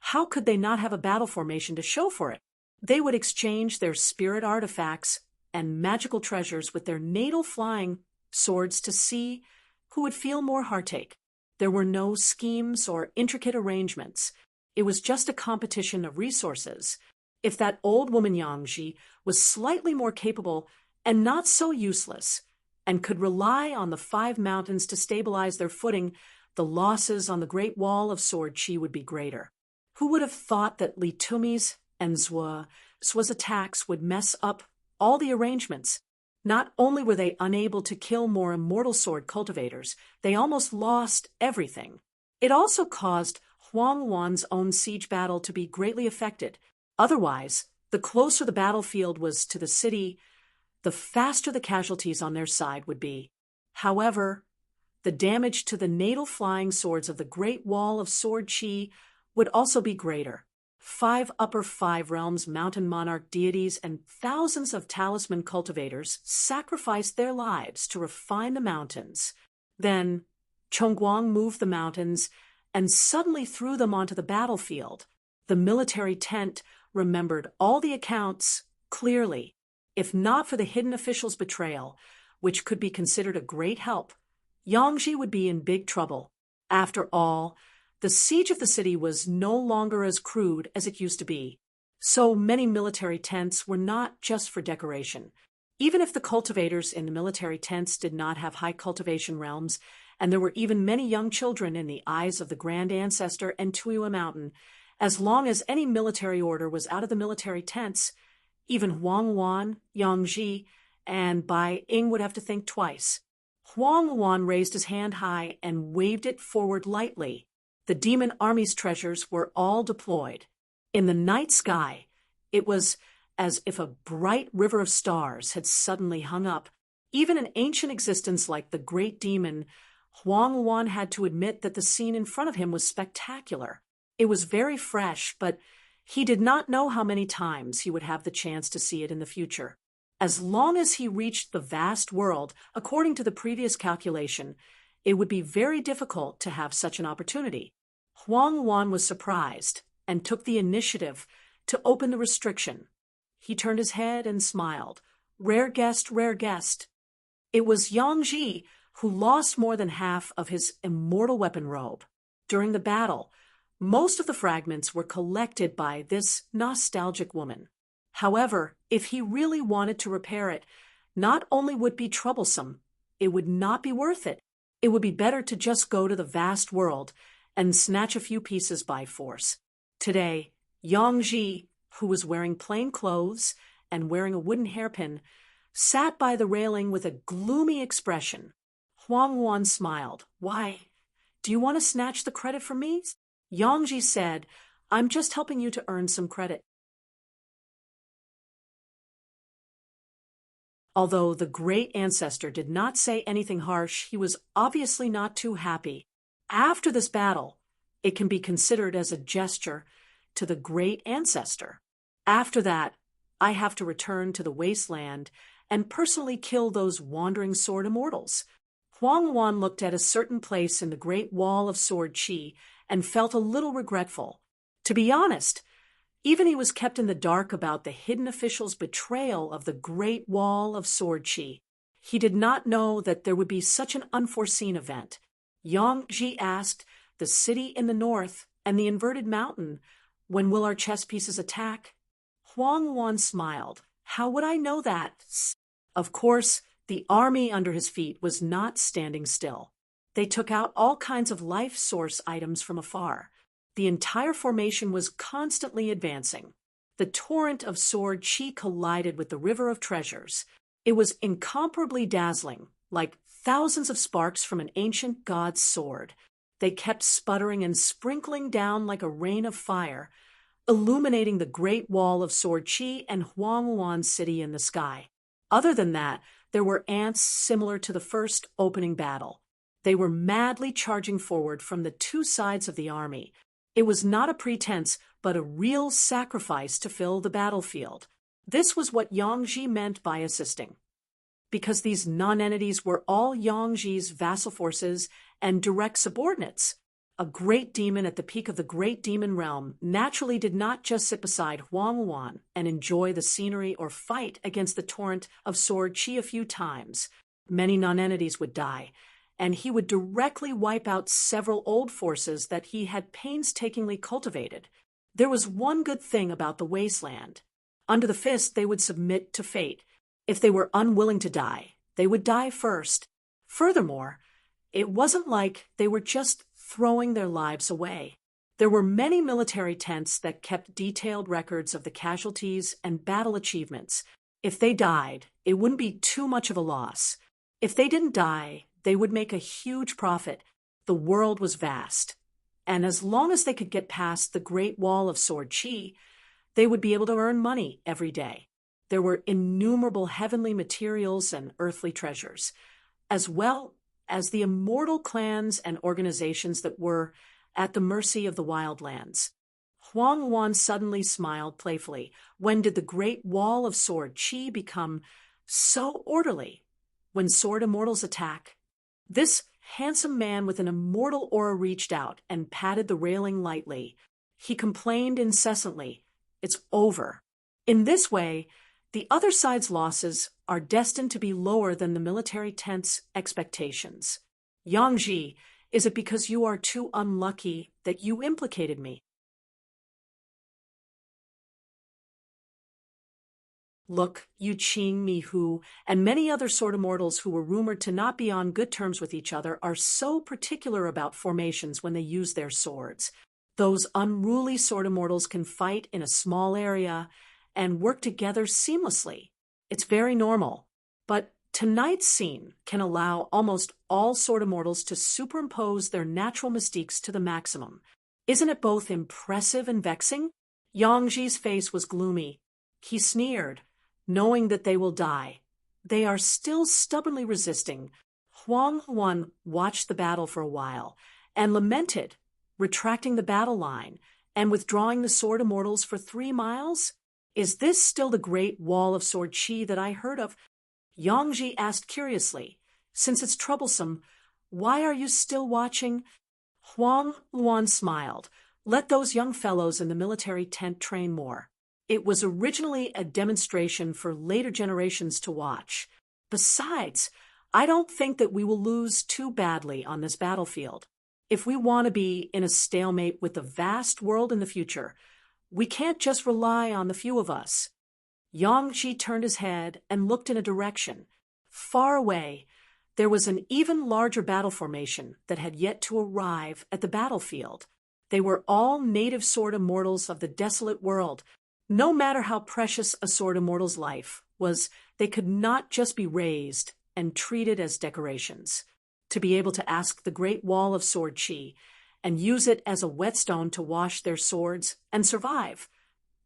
How could they not have a battle formation to show for it? They would exchange their spirit artifacts and magical treasures with their natal flying swords to see who would feel more heartache. There were no schemes or intricate arrangements. It was just a competition of resources. If that old woman Yangji was slightly more capable and not so useless, and could rely on the 5 mountains to stabilize their footing, the losses on the Great Wall of Sword Qi would be greater. Who would have thought that Li Tumi's and Zuo's attacks would mess up all the arrangements? Not only were they unable to kill more immortal sword cultivators, they almost lost everything. It also caused Huang Wan's own siege battle to be greatly affected. Otherwise, the closer the battlefield was to the city, the faster the casualties on their side would be. However, the damage to the natal flying swords of the Great Wall of Sword Qi would also be greater. 5 upper 5 realms mountain monarch deities and thousands of talisman cultivators sacrificed their lives to refine the mountains. Then, Chongguang moved the mountains and suddenly threw them onto the battlefield. The military tent remembered all the accounts clearly. If not for the hidden official's betrayal, which could be considered a great help, Yangji would be in big trouble. After all, the siege of the city was no longer as crude as it used to be. So many military tents were not just for decoration. Even if the cultivators in the military tents did not have high cultivation realms, and there were even many young children in the eyes of the Grand Ancestor and Tuiwa Mountain, as long as any military order was out of the military tents, even Huang Wan, Yangji, and Bai Ying would have to think twice. Huang Wan raised his hand high and waved it forward lightly. The demon army's treasures were all deployed. In the night sky, it was as if a bright river of stars had suddenly hung up. Even an ancient existence like the great demon, Huang Wan had to admit that the scene in front of him was spectacular. It was very fresh, but he did not know how many times he would have the chance to see it in the future. As long as he reached the vast world, according to the previous calculation, it would be very difficult to have such an opportunity. Huang Wan was surprised and took the initiative to open the restriction. He turned his head and smiled. Rare guest, rare guest. It was Yangji who lost more than half of his immortal weapon robe. During the battle, most of the fragments were collected by this nostalgic woman. However, if he really wanted to repair it, not only would it be troublesome, it would not be worth it. It would be better to just go to the vast world and snatch a few pieces by force. Today, Yangji, who was wearing plain clothes and wearing a wooden hairpin, sat by the railing with a gloomy expression. Huang Wan smiled. Why, do you want to snatch the credit from me? Yangji said, I'm just helping you to earn some credit. Although the great ancestor did not say anything harsh, he was obviously not too happy. After this battle, it can be considered as a gesture to the great ancestor. After that, I have to return to the wasteland and personally kill those wandering sword immortals. Huang Wan looked at a certain place in the Great Wall of Sword Qi and felt a little regretful. To be honest, even he was kept in the dark about the hidden official's betrayal of the Great Wall of Sword Qi. He did not know that there would be such an unforeseen event. Yangji asked, the city in the north and the inverted mountain, when will our chess pieces attack? Huang Wan smiled. How would I know that? Of course, the army under his feet was not standing still. They took out all kinds of life source items from afar. The entire formation was constantly advancing. The torrent of sword chi collided with the river of treasures. It was incomparably dazzling, like thousands of sparks from an ancient god's sword. They kept sputtering and sprinkling down like a rain of fire, illuminating the great wall of sword chi and Huangyuan City in the sky. Other than that, there were ants similar to the first opening battle. They were madly charging forward from the two sides of the army. It was not a pretense, but a real sacrifice to fill the battlefield. This was what Yangji meant by assisting. Because these non-entities were all Yangji's vassal forces and direct subordinates. A great demon at the peak of the great demon realm naturally did not just sit beside Huangyuan and enjoy the scenery or fight against the torrent of sword chi a few times. Many non-entities would die, and he would directly wipe out several old forces that he had painstakingly cultivated. There was one good thing about the wasteland. Under the fist, they would submit to fate. If they were unwilling to die, they would die first. Furthermore, it wasn't like they were just throwing their lives away. There were many military tents that kept detailed records of the casualties and battle achievements. If they died, it wouldn't be too much of a loss. If they didn't die, they would make a huge profit. The world was vast. And as long as they could get past the Great Wall of Sword Chi, they would be able to earn money every day. There were innumerable heavenly materials and earthly treasures, as well as the immortal clans and organizations that were at the mercy of the wildlands. Huangyuan suddenly smiled playfully. When did the Great Wall of Sword Chi become so orderly? When sword immortals attack? This handsome man with an immortal aura reached out and patted the railing lightly. He complained incessantly. It's over. In this way, the other side's losses are destined to be lower than the military tent's expectations. Yangji, is it because you are too unlucky that you implicated me? Look, Yu Qing, Mi Hu, and many other sword immortals who were rumored to not be on good terms with each other are so particular about formations when they use their swords. Those unruly sword immortals can fight in a small area and work together seamlessly. It's very normal. But tonight's scene can allow almost all sword immortals to superimpose their natural mystiques to the maximum. Isn't it both impressive and vexing? Yangji's face was gloomy. He sneered, knowing that they will die. They are still stubbornly resisting. Huangyuan watched the battle for a while and lamented, retracting the battle line and withdrawing the sword immortals for 3 miles. Is this still the Great Wall of Sword Chi that I heard of? Yangji asked curiously. Since it's troublesome, why are you still watching? Huangyuan smiled. Let those young fellows in the military tent train more. It was originally a demonstration for later generations to watch. Besides, I don't think that we will lose too badly on this battlefield. If we want to be in a stalemate with the vast world in the future, we can't just rely on the few of us. Yangji turned his head and looked in a direction. Far away, there was an even larger battle formation that had yet to arrive at the battlefield. They were all native sword immortals of the desolate world. No matter how precious a sword immortal's life was, they could not just be raised and treated as decorations. To be able to ask the Great Wall of Sword Chi and use it as a whetstone to wash their swords and survive.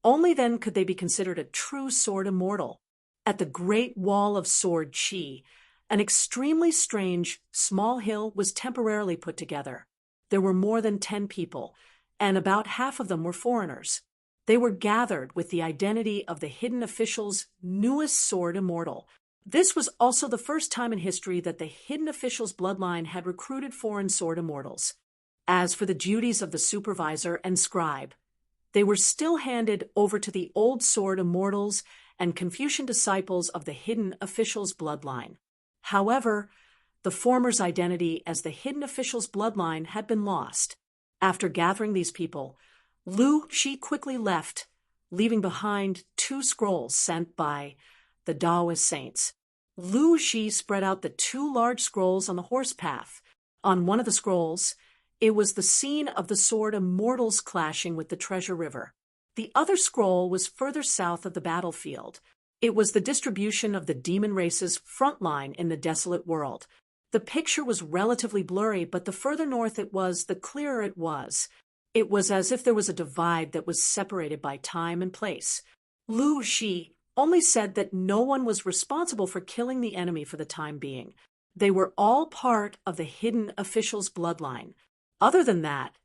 Only then could they be considered a true sword immortal. At the Great Wall of Sword Chi, an extremely strange, small hill was temporarily put together. There were more than 10 people, and about half of them were foreigners. They were gathered with the identity of the hidden official's newest sword immortal. This was also the first time in history that the hidden official's bloodline had recruited foreign sword immortals. As for the duties of the supervisor and scribe, they were still handed over to the old sword immortals and Confucian disciples of the hidden official's bloodline. However, the former's identity as the hidden official's bloodline had been lost. After gathering these people, Lu Shi quickly left, leaving behind 2 scrolls sent by the Taoist saints. Lu Shi spread out the 2 large scrolls on the horse path. On one of the scrolls, It was the scene of the sword immortals clashing with the treasure river. The other scroll was further south of the battlefield. It was the distribution of the demon race's front line in the desolate world. The picture was relatively blurry, but the further north it was, the clearer it was. It was as if there was a divide that was separated by time and place. Lu Shi only said that no one was responsible for killing the enemy for the time being. They were all part of the hidden official's bloodline. Other than that,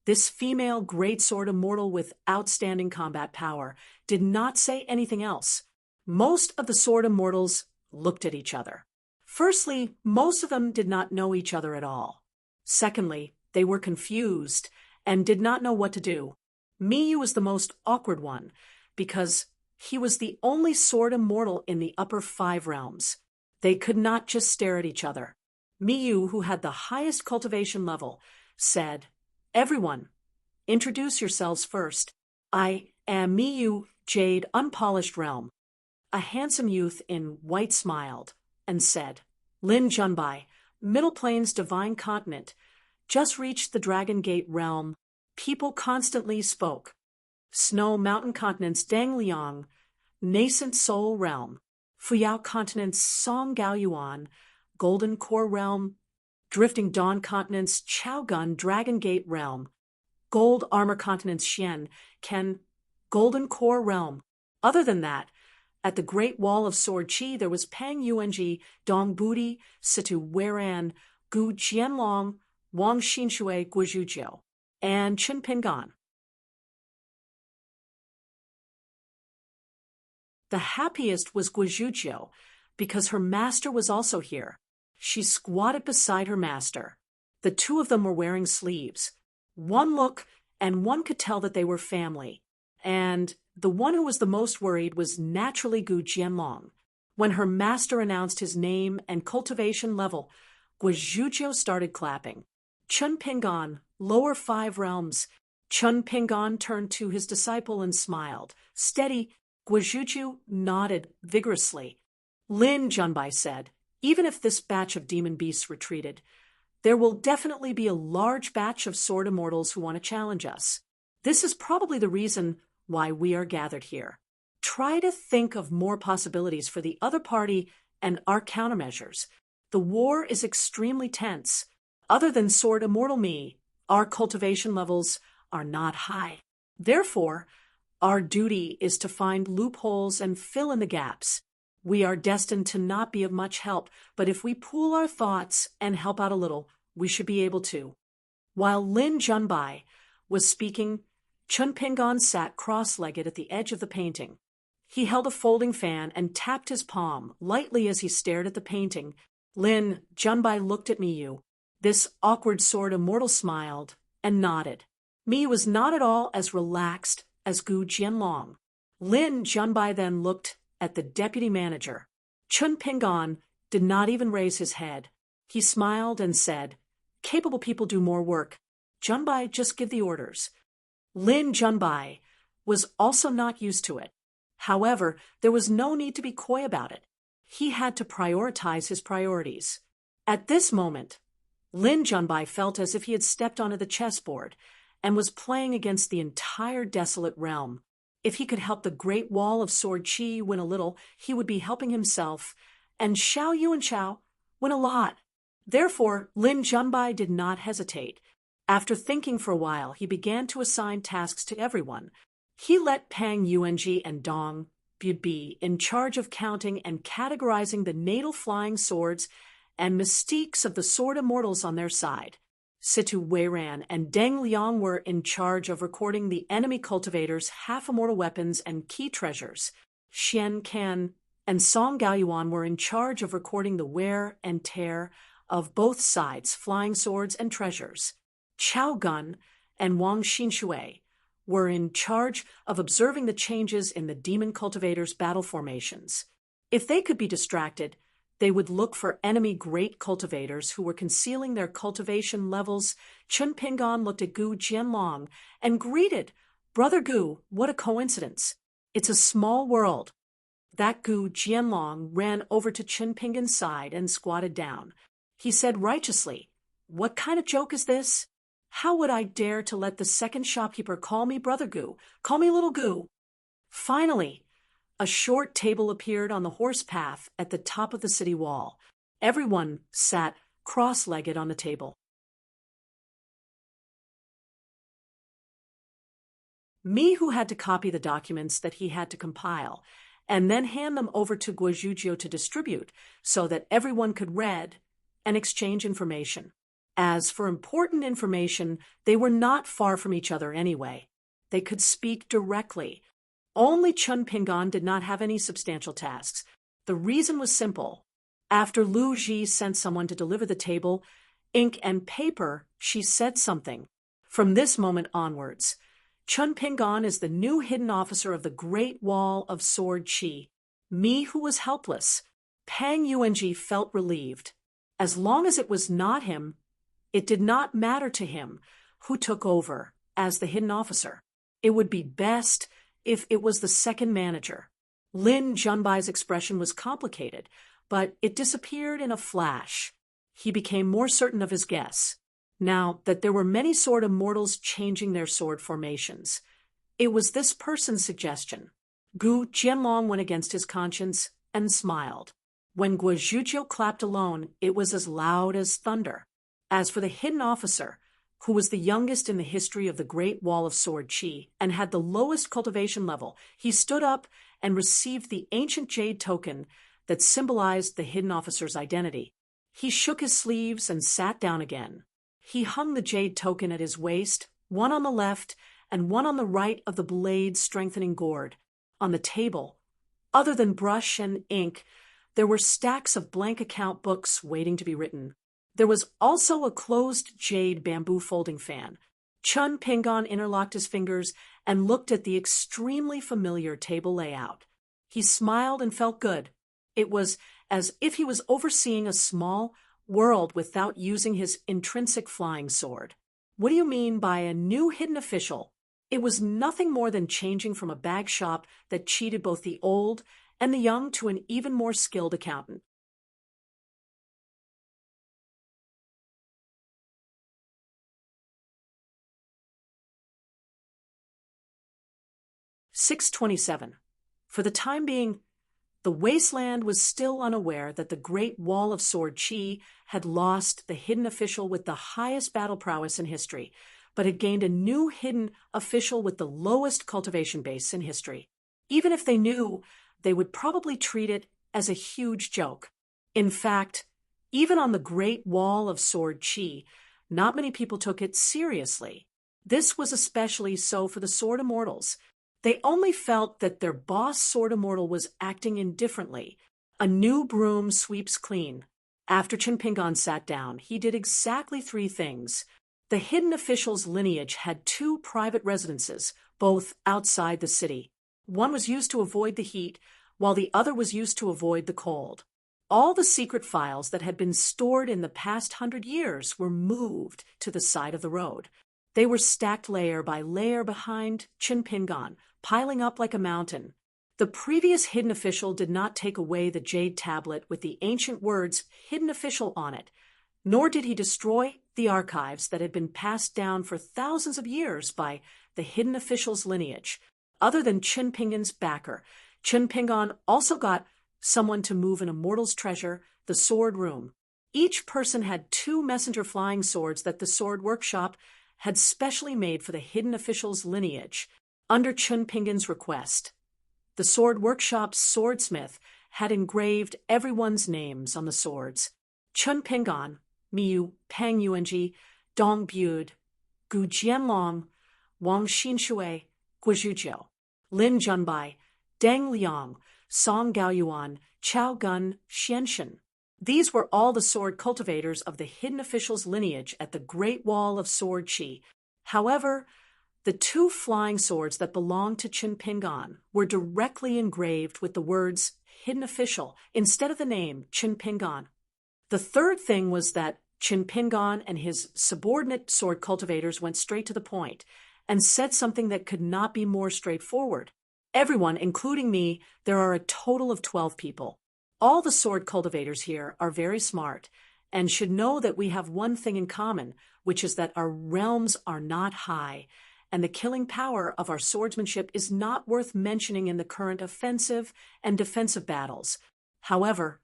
this female greatsword immortal with outstanding combat power did not say anything else. Most of the sword immortals looked at each other. Firstly, most of them did not know each other at all. Secondly, they were confused and did not know what to do. Miyu was the most awkward one, because he was the only sword immortal in the upper 5 realms. They could not just stare at each other. Miyu, who had the highest cultivation level, said, "Everyone, introduce yourselves first. I am Miyu, Jade, Unpolished Realm." A handsome youth in white smiled and said, "Lin Junbai, Middle Plains Divine Continent, just reached the Dragon Gate Realm. People constantly spoke. Snow Mountain Continent's Dang Liang, Nascent Soul Realm. Fuyao Continent's Song Gaoyuan, Golden Core Realm. Drifting Dawn Continent's Chaogun Dragon Gate Realm. Gold Armor Continent's Xian, Ken, Golden Core Realm." Other than that, at the Great Wall of Sword Chi, there was Pang Yuanji, Dong Budi, Situ Weran, Gu Jianlong, Wang Xinshui Guizhujiu, and Chen Pingan. The happiest was Guizhujiu, because her master was also here. She squatted beside her master. The two of them were wearing sleeves. One look, and one could tell that they were family. And the one who was the most worried was naturally Gu Jianlong. When her master announced his name and cultivation level, Guizhujiu started clapping. Chun Pingan, lower 5 realms. Chun Pingan turned to his disciple and smiled. Steady, Guizhujiu nodded vigorously. Lin Junbai said, "Even if this batch of demon beasts retreated, there will definitely be a large batch of sword immortals who want to challenge us. This is probably the reason why we are gathered here. Try to think of more possibilities for the other party and our countermeasures. The war is extremely tense. Other than sword immortal me, our cultivation levels are not high. Therefore, our duty is to find loopholes and fill in the gaps. We are destined to not be of much help, but if we pool our thoughts and help out a little, we should be able to." While Lin Junbai was speaking, Chun Pingan sat cross-legged at the edge of the painting. He held a folding fan and tapped his palm lightly as he stared at the painting. Lin Junbai looked at Miyu. This awkward sword immortal smiled and nodded. Miyu was not at all as relaxed as Gu Jianlong. Lin Junbai then looked at the deputy manager. Chun Pingan did not even raise his head. He smiled and said, "Capable people do more work. Junbai, just give the orders." Lin Junbai was also not used to it. However, there was no need to be coy about it. He had to prioritize his priorities. At this moment, Lin Junbai felt as if he had stepped onto the chessboard and was playing against the entire desolate realm. If he could help the Great Wall of Sword Chi win a little, he would be helping himself, and Xiao Yuanchao win a lot. Therefore, Lin Junbai did not hesitate. After thinking for a while, he began to assign tasks to everyone. He let Pang Yuanji and Dong Budi in charge of counting and categorizing the natal flying swords and mystiques of the sword immortals on their side. Situ Weiran and Deng Liang were in charge of recording the enemy cultivators' half-immortal weapons and key treasures. Xian Kan and Song Gaoyuan were in charge of recording the wear and tear of both sides' flying swords and treasures. Chao Gun and Wang Xinshui were in charge of observing the changes in the demon cultivators' battle formations. If they could be distracted, they would look for enemy great cultivators who were concealing their cultivation levels. Chun Pingan looked at Gu Jianlong and greeted, "Brother Gu, what a coincidence. It's a small world." That Gu Jianlong ran over to Chun Pingan's side and squatted down. He said righteously, "What kind of joke is this? How would I dare to let the second shopkeeper call me Brother Gu? Call me Little Gu. Finally, a short table appeared on the horse path at the top of the city wall. Everyone sat cross-legged on the table. Mi Hu had to copy the documents that he had to compile, and then hand them over to Guozhuzhou to distribute so that everyone could read and exchange information. As for important information, they were not far from each other anyway. They could speak directly. Only Chun Pingan did not have any substantial tasks. The reason was simple. After Lu Ji sent someone to deliver the table, ink and paper, she said something. From this moment onwards, Chun Pingan is the new hidden officer of the Great Wall of Sword Qi. Mi Hu was helpless. Pang Yuanji felt relieved. As long as it was not him, it did not matter to him who took over as the hidden officer. It would be best if it was the second manager. Lin Junbai's expression was complicated, but it disappeared in a flash. He became more certain of his guess. Now that there were many sword immortals changing their sword formations, it was this person's suggestion. Gu Jianlong went against his conscience and smiled. When Guozhuzhou clapped alone, it was as loud as thunder. As for the hidden officer, who was the youngest in the history of the Great Wall of Sword Qi and had the lowest cultivation level, he stood up and received the ancient jade token that symbolized the hidden officer's identity. He shook his sleeves and sat down again. He hung the jade token at his waist, one on the left and one on the right of the blade-strengthening gourd. On the table, other than brush and ink, there were stacks of blank account books waiting to be written. There was also a closed jade bamboo folding fan. Chun Pingan interlocked his fingers and looked at the extremely familiar table layout. He smiled and felt good. It was as if he was overseeing a small world without using his intrinsic flying sword. What do you mean by a new hidden official? It was nothing more than changing from a bag shop that cheated both the old and the young to an even more skilled accountant. 627. For the time being, the wasteland was still unaware that the Great Wall of Sword Qi had lost the hidden official with the highest battle prowess in history, but had gained a new hidden official with the lowest cultivation base in history. Even if they knew, they would probably treat it as a huge joke. In fact, even on the Great Wall of Sword Qi, not many people took it seriously. This was especially so for the Sword Immortals. They only felt that their boss Sword Immortal was acting indifferently. A new broom sweeps clean. After Chun Pingan sat down, he did exactly 3 things. The hidden official's lineage had 2 private residences, both outside the city. One was used to avoid the heat, while the other was used to avoid the cold. All the secret files that had been stored in the past 100 years were moved to the side of the road. They were stacked layer by layer behind Chun Pingan, piling up like a mountain. The previous hidden official did not take away the jade tablet with the ancient words hidden official on it, nor did he destroy the archives that had been passed down for thousands of years by the hidden official's lineage. Other than Chun Pingan's backer, Chun Pingan also got someone to move an immortal's treasure, the sword room. Each person had 2 messenger flying swords that the sword workshop had specially made for the hidden official's lineage. Under Chun Pingan's request, the sword workshop's swordsmith had engraved everyone's names on the swords. Chun Pingan, Miyu, Pang Yuanji, Dong Bud, Gu Jianlong, Wang Xinshui, Guozhuzhou, Lin Junbai, Deng Liang, Song Gaoyuan, Chao Gun, Xianshen. These were all the sword cultivators of the hidden official's lineage at the Great Wall of Sword Qi. However, the 2 flying swords that belonged to Chun Pingan were directly engraved with the words hidden official instead of the name Chun Pingan. The third thing was that Chun Pingan and his subordinate sword cultivators went straight to the point and said something that could not be more straightforward. Everyone, including me, there are a total of 12 people. All the sword cultivators here are very smart, and should know that we have one thing in common, which is that our realms are not high, and the killing power of our swordsmanship is not worth mentioning in the current offensive and defensive battles. However,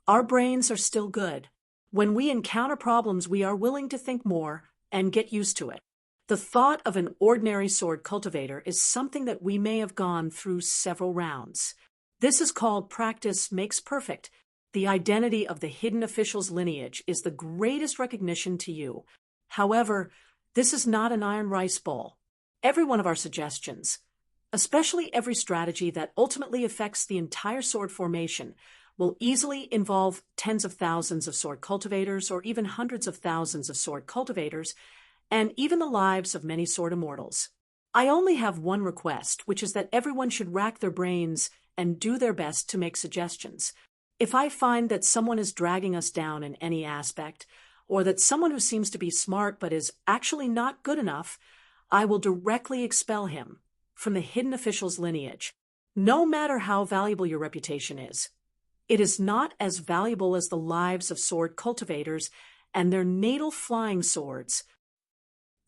our brains are still good. When we encounter problems, we are willing to think more and get used to it. The thought of an ordinary sword cultivator is something that we may have gone through several rounds. This is called practice makes perfect. The identity of the hidden official's lineage is the greatest recognition to you. However, this is not an iron rice bowl. Every one of our suggestions, especially every strategy that ultimately affects the entire sword formation, will easily involve tens of thousands of sword cultivators or even hundreds of thousands of sword cultivators, and even the lives of many sword immortals. I only have one request, which is that everyone should rack their brains and do their best to make suggestions. If I find that someone is dragging us down in any aspect, or that someone who seems to be smart but is actually not good enough, I will directly expel him from the hidden official's lineage, no matter how valuable your reputation is. It is not as valuable as the lives of sword cultivators and their natal flying swords.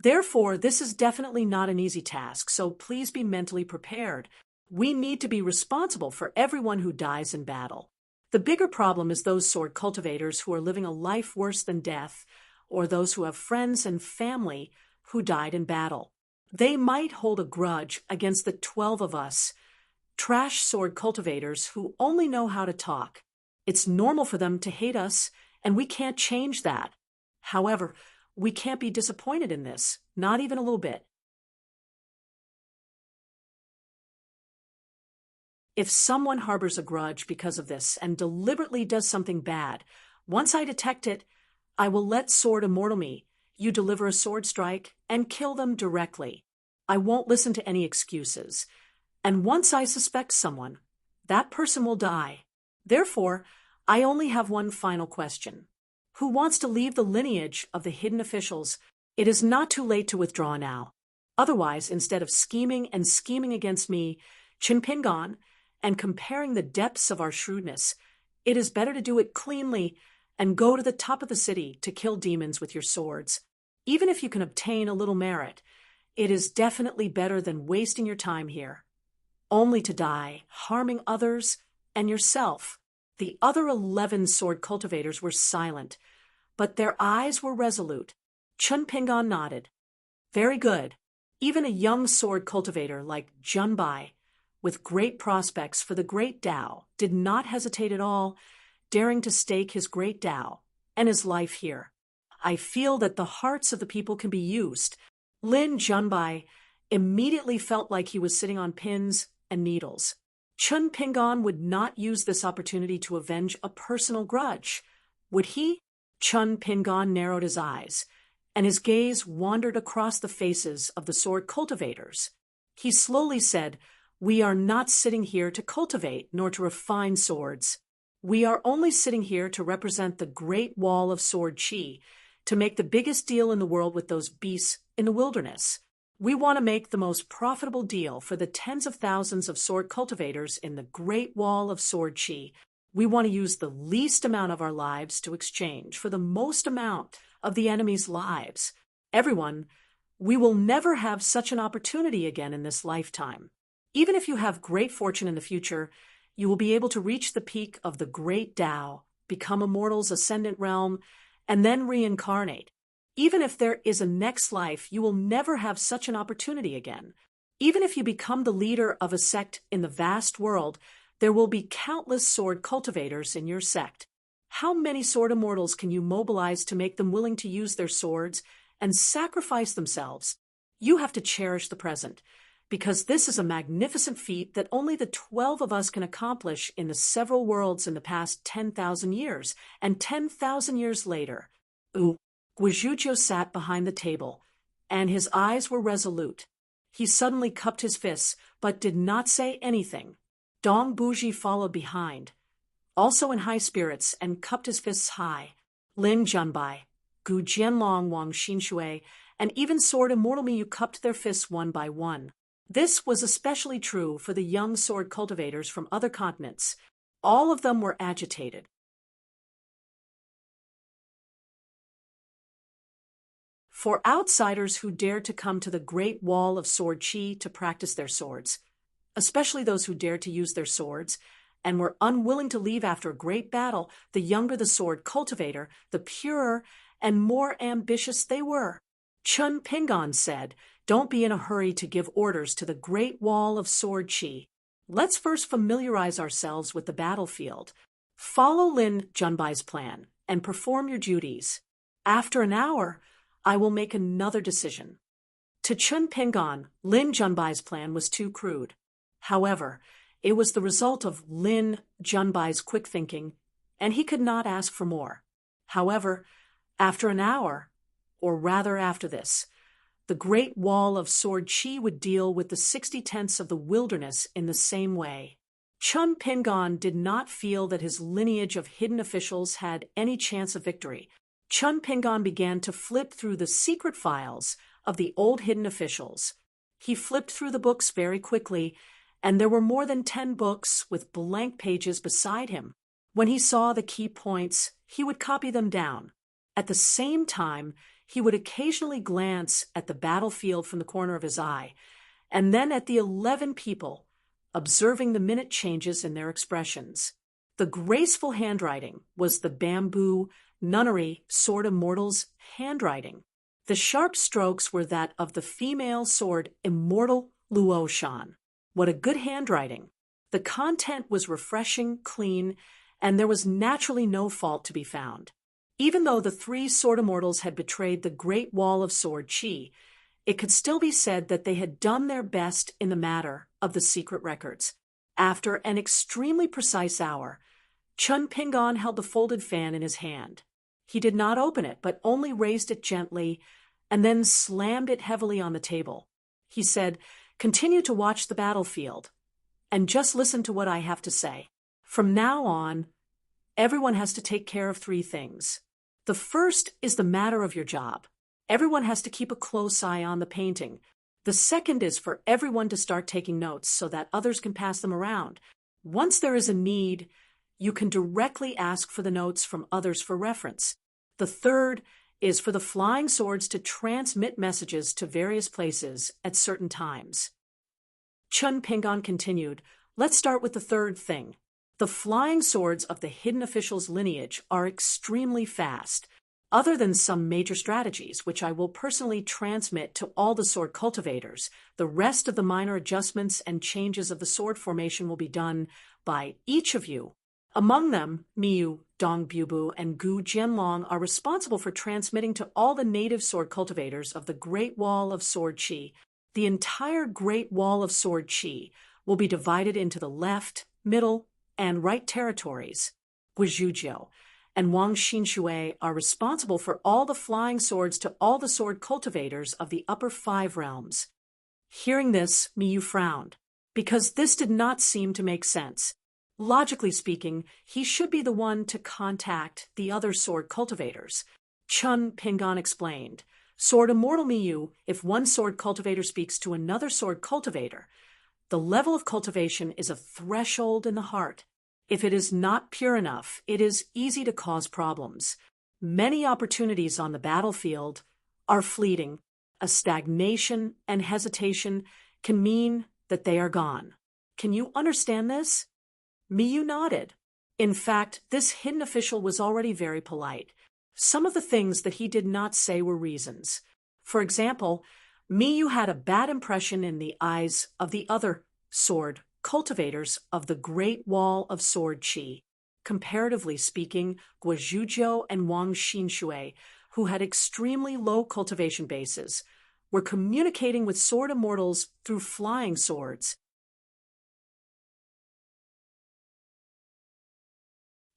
Therefore, this is definitely not an easy task, so please be mentally prepared. We need to be responsible for everyone who dies in battle. The bigger problem is those sword cultivators who are living a life worse than death, or those who have friends and family who died in battle. They might hold a grudge against the 12 of us, trash sword cultivators who only know how to talk. It's normal for them to hate us, and we can't change that. However, we can't be disappointed in this, not even a little bit. If someone harbors a grudge because of this and deliberately does something bad, once I detect it, I will let sword immortal me. You deliver a sword strike and kill them directly. I won't listen to any excuses. And once I suspect someone, that person will die. Therefore, I only have one final question. Who wants to leave the lineage of the hidden officials? It is not too late to withdraw now. Otherwise, instead of scheming against me, Chinpingon, and comparing the depths of our shrewdness, it is better to do it cleanly and go to the top of the city to kill demons with your swords. Even if you can obtain a little merit, it is definitely better than wasting your time here, only to die, harming others and yourself. The other 11 sword cultivators were silent, but their eyes were resolute. Chun Pingon nodded. Very good. Even a young sword cultivator like Junbai, with great prospects for the great Tao, did not hesitate at all, daring to stake his great Tao and his life here. I feel that the hearts of the people can be used. Lin Junbai immediately felt like he was sitting on pins and needles. Chun Pingon would not use this opportunity to avenge a personal grudge. Would he? Chun Pingon narrowed his eyes, and his gaze wandered across the faces of the sword cultivators. He slowly said, "We are not sitting here to cultivate nor to refine swords. We are only sitting here to represent the great wall of sword chi, to make the biggest deal in the world with those beasts in the wilderness. We want to make the most profitable deal for the tens of thousands of sword cultivators in the great wall of sword chi. We want to use the least amount of our lives to exchange for the most amount of the enemy's lives. Everyone, we will never have such an opportunity again in this lifetime. Even if you have great fortune in the future, you will be able to reach the peak of the great Tao, become a mortal's ascendant realm, and then reincarnate. Even if there is a next life, you will never have such an opportunity again. Even if you become the leader of a sect in the vast world, there will be countless sword cultivators in your sect. How many sword immortals can you mobilize to make them willing to use their swords and sacrifice themselves? You have to cherish the present, because this is a magnificent feat that only the 12 of us can accomplish in the several worlds in the past 10,000 years, and 10,000 years later. Guizhujo sat behind the table, and his eyes were resolute. He suddenly cupped his fists, but did not say anything. Dong Buji followed behind, also in high spirits, and cupped his fists high. Lin Junbai, Gu Jianlong, Wang Xinshui, and even Sword Immortal Miyu cupped their fists one by one. This was especially true for the young sword cultivators from other continents. All of them were agitated. For outsiders who dared to come to the Great Wall of Sword Chi to practice their swords, especially those who dared to use their swords and were unwilling to leave after a great battle, the younger the sword cultivator, the purer and more ambitious they were. Chun Pingon said, "Don't be in a hurry to give orders to the Great Wall of Sword Chi. Let's first familiarize ourselves with the battlefield. Follow Lin Junbai's plan and perform your duties. After an hour, I will make another decision." To Chun Pingon, Lin Junbai's plan was too crude. However, it was the result of Lin Junbai's quick thinking, and he could not ask for more. However, after an hour, or rather after this, the Great Wall of Sword Chi would deal with the 60 tenths of the wilderness in the same way. Chun Pingon did not feel that his lineage of hidden officials had any chance of victory. Chun Pingon began to flip through the secret files of the old hidden officials. He flipped through the books very quickly, and there were more than 10 books with blank pages beside him. When he saw the key points, he would copy them down. At the same time, he would occasionally glance at the battlefield from the corner of his eye, and then at the 11 people, observing the minute changes in their expressions. The graceful handwriting was the bamboo nunnery sword immortal's handwriting. The sharp strokes were that of the female sword immortal Luo Shan. What a good handwriting! The content was refreshing, clean, and there was naturally no fault to be found. Even though the 3 sword immortals had betrayed the Great Wall of Sword Chi, it could still be said that they had done their best in the matter of the secret records. After an extremely precise hour, Chun Pingon held the folded fan in his hand. He did not open it, but only raised it gently and then slammed it heavily on the table. He said, "Continue to watch the battlefield, and just listen to what I have to say. From now on, everyone has to take care of 3 things. The first is the matter of your job. Everyone has to keep a close eye on the painting. The second is for everyone to start taking notes so that others can pass them around. Once there is a need, you can directly ask for the notes from others for reference. The third is for the flying swords to transmit messages to various places at certain times." Chun Pingon continued, "Let's start with the third thing. The flying swords of the hidden official's lineage are extremely fast. Other than some major strategies, which I will personally transmit to all the sword cultivators, the rest of the minor adjustments and changes of the sword formation will be done by each of you. Among them, Miyu, Dong Bubu, and Gu Jianlong are responsible for transmitting to all the native sword cultivators of the Great Wall of Sword Chi. The entire Great Wall of Sword Chi will be divided into the left, middle, and right territories. Guizhuzhou and Wang Xinshui are responsible for all the flying swords to all the sword cultivators of the upper 5 realms." Hearing this, Miyu frowned, because this did not seem to make sense. Logically speaking, he should be the one to contact the other sword cultivators. Chun Pingon explained, "Sword Immortal Miyu, if one sword cultivator speaks to another sword cultivator, the level of cultivation is a threshold in the heart. If it is not pure enough, it is easy to cause problems. Many opportunities on the battlefield are fleeting. A stagnation and hesitation can mean that they are gone. Can you understand this?" Miyu nodded. In fact, this hidden official was already very polite. Some of the things that he did not say were reasons. For example, Miyu had a bad impression in the eyes of the other sword cultivators of the Great Wall of Sword Chi. Comparatively speaking, Guizhuzhou and Wang Xinshui, who had extremely low cultivation bases, were communicating with sword immortals through flying swords.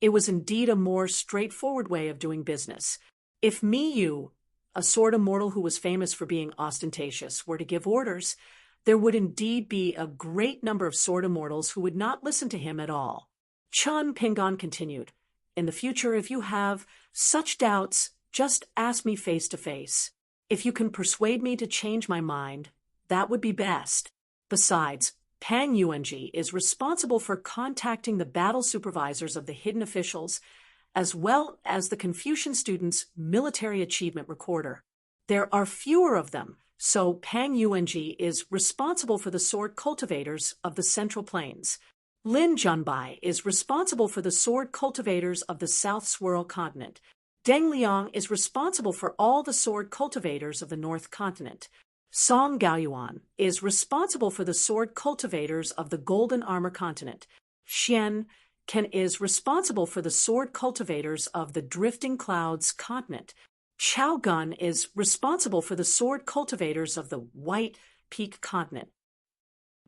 It was indeed a more straightforward way of doing business. If Miyu, a sword immortal who was famous for being ostentatious, were to give orders, there would indeed be a great number of sword immortals who would not listen to him at all. Chun Pingon continued, "In the future, if you have such doubts, just ask me face to face. If you can persuade me to change my mind, that would be best. Besides, Pang Yuanji is responsible for contacting the battle supervisors of the hidden officials, as well as the Confucian students' military achievement recorder. There are fewer of them, so Pang Yuanji is responsible for the sword cultivators of the Central Plains. Lin Junbai is responsible for the sword cultivators of the South Swirl continent. Deng Liang is responsible for all the sword cultivators of the North continent. Song Gaoyuan is responsible for the sword cultivators of the Golden Armor continent. Xian Ken is responsible for the sword cultivators of the Drifting Clouds continent. Chao Gun is responsible for the sword cultivators of the White Peak continent.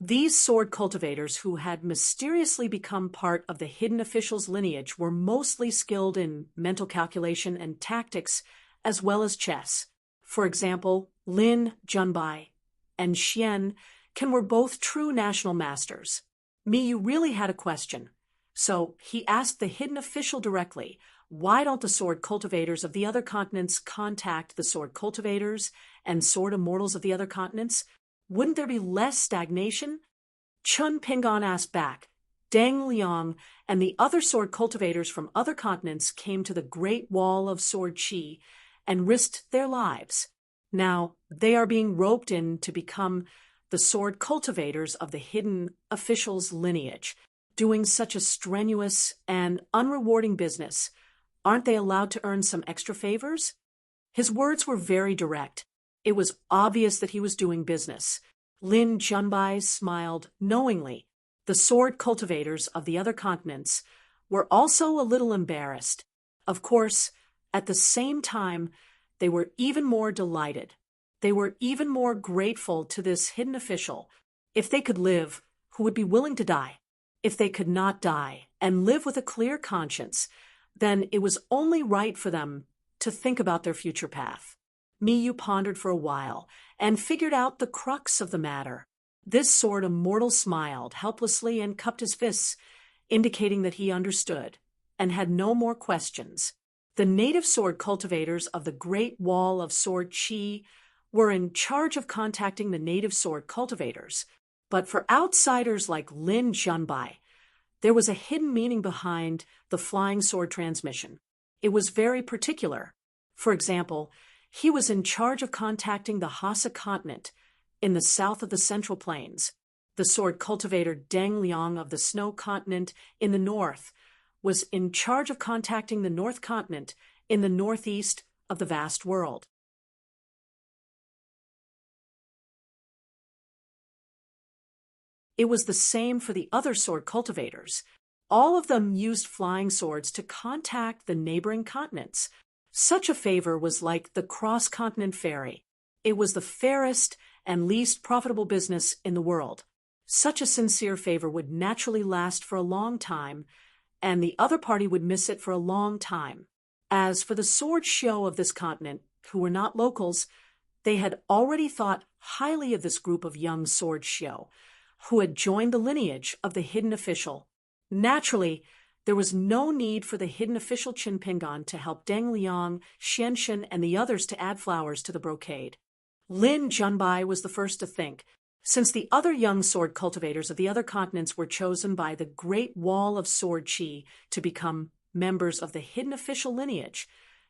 These sword cultivators who had mysteriously become part of the hidden official's lineage were mostly skilled in mental calculation and tactics, as well as chess. For example, Lin Junbai and Xian Ken were both true national masters. Miyu really had a question, so he asked the hidden official directly, why don't the sword cultivators of the other continents contact the sword cultivators and sword immortals of the other continents? Wouldn't there be less stagnation? Chun Pingon asked back. Deng Liang and the other sword cultivators from other continents came to the Great Wall of Sword Qi and risked their lives. Now they are being roped in to become the sword cultivators of the hidden official's lineage, doing such a strenuous and unrewarding business. Aren't they allowed to earn some extra favors? His words were very direct. It was obvious that he was doing business. Lin Junbai smiled knowingly. The sword cultivators of the other continents were also a little embarrassed. Of course, at the same time, they were even more delighted. They were even more grateful to this hidden official. If they could live, who would be willing to die? If they could not die and live with a clear conscience, then it was only right for them to think about their future path. Miyu pondered for a while and figured out the crux of the matter. This sword immortal smiled helplessly and cupped his fists, indicating that he understood and had no more questions. The native sword cultivators of the Great Wall of Sword Qi were in charge of contacting the native sword cultivators, but for outsiders like Lin Junbai, there was a hidden meaning behind the flying sword transmission. It was very particular. For example, he was in charge of contacting the Hassa continent in the south of the Central Plains. The sword cultivator Deng Liang of the Snow continent in the north was in charge of contacting the North continent in the northeast of the vast world. It was the same for the other sword cultivators. All of them used flying swords to contact the neighboring continents. Such a favor was like the cross-continent ferry. It was the fairest and least profitable business in the world. Such a sincere favor would naturally last for a long time, and the other party would miss it for a long time. As for the sword show of this continent, who were not locals, they had already thought highly of this group of young sword show, who had joined the lineage of the hidden official. Naturally, there was no need for the hidden official Qin Pingon to help Deng Liang, Xianshen, and the others to add flowers to the brocade. Lin Junbai was the first to think. Since the other young sword cultivators of the other continents were chosen by the Great Wall of Sword Qi to become members of the hidden official lineage,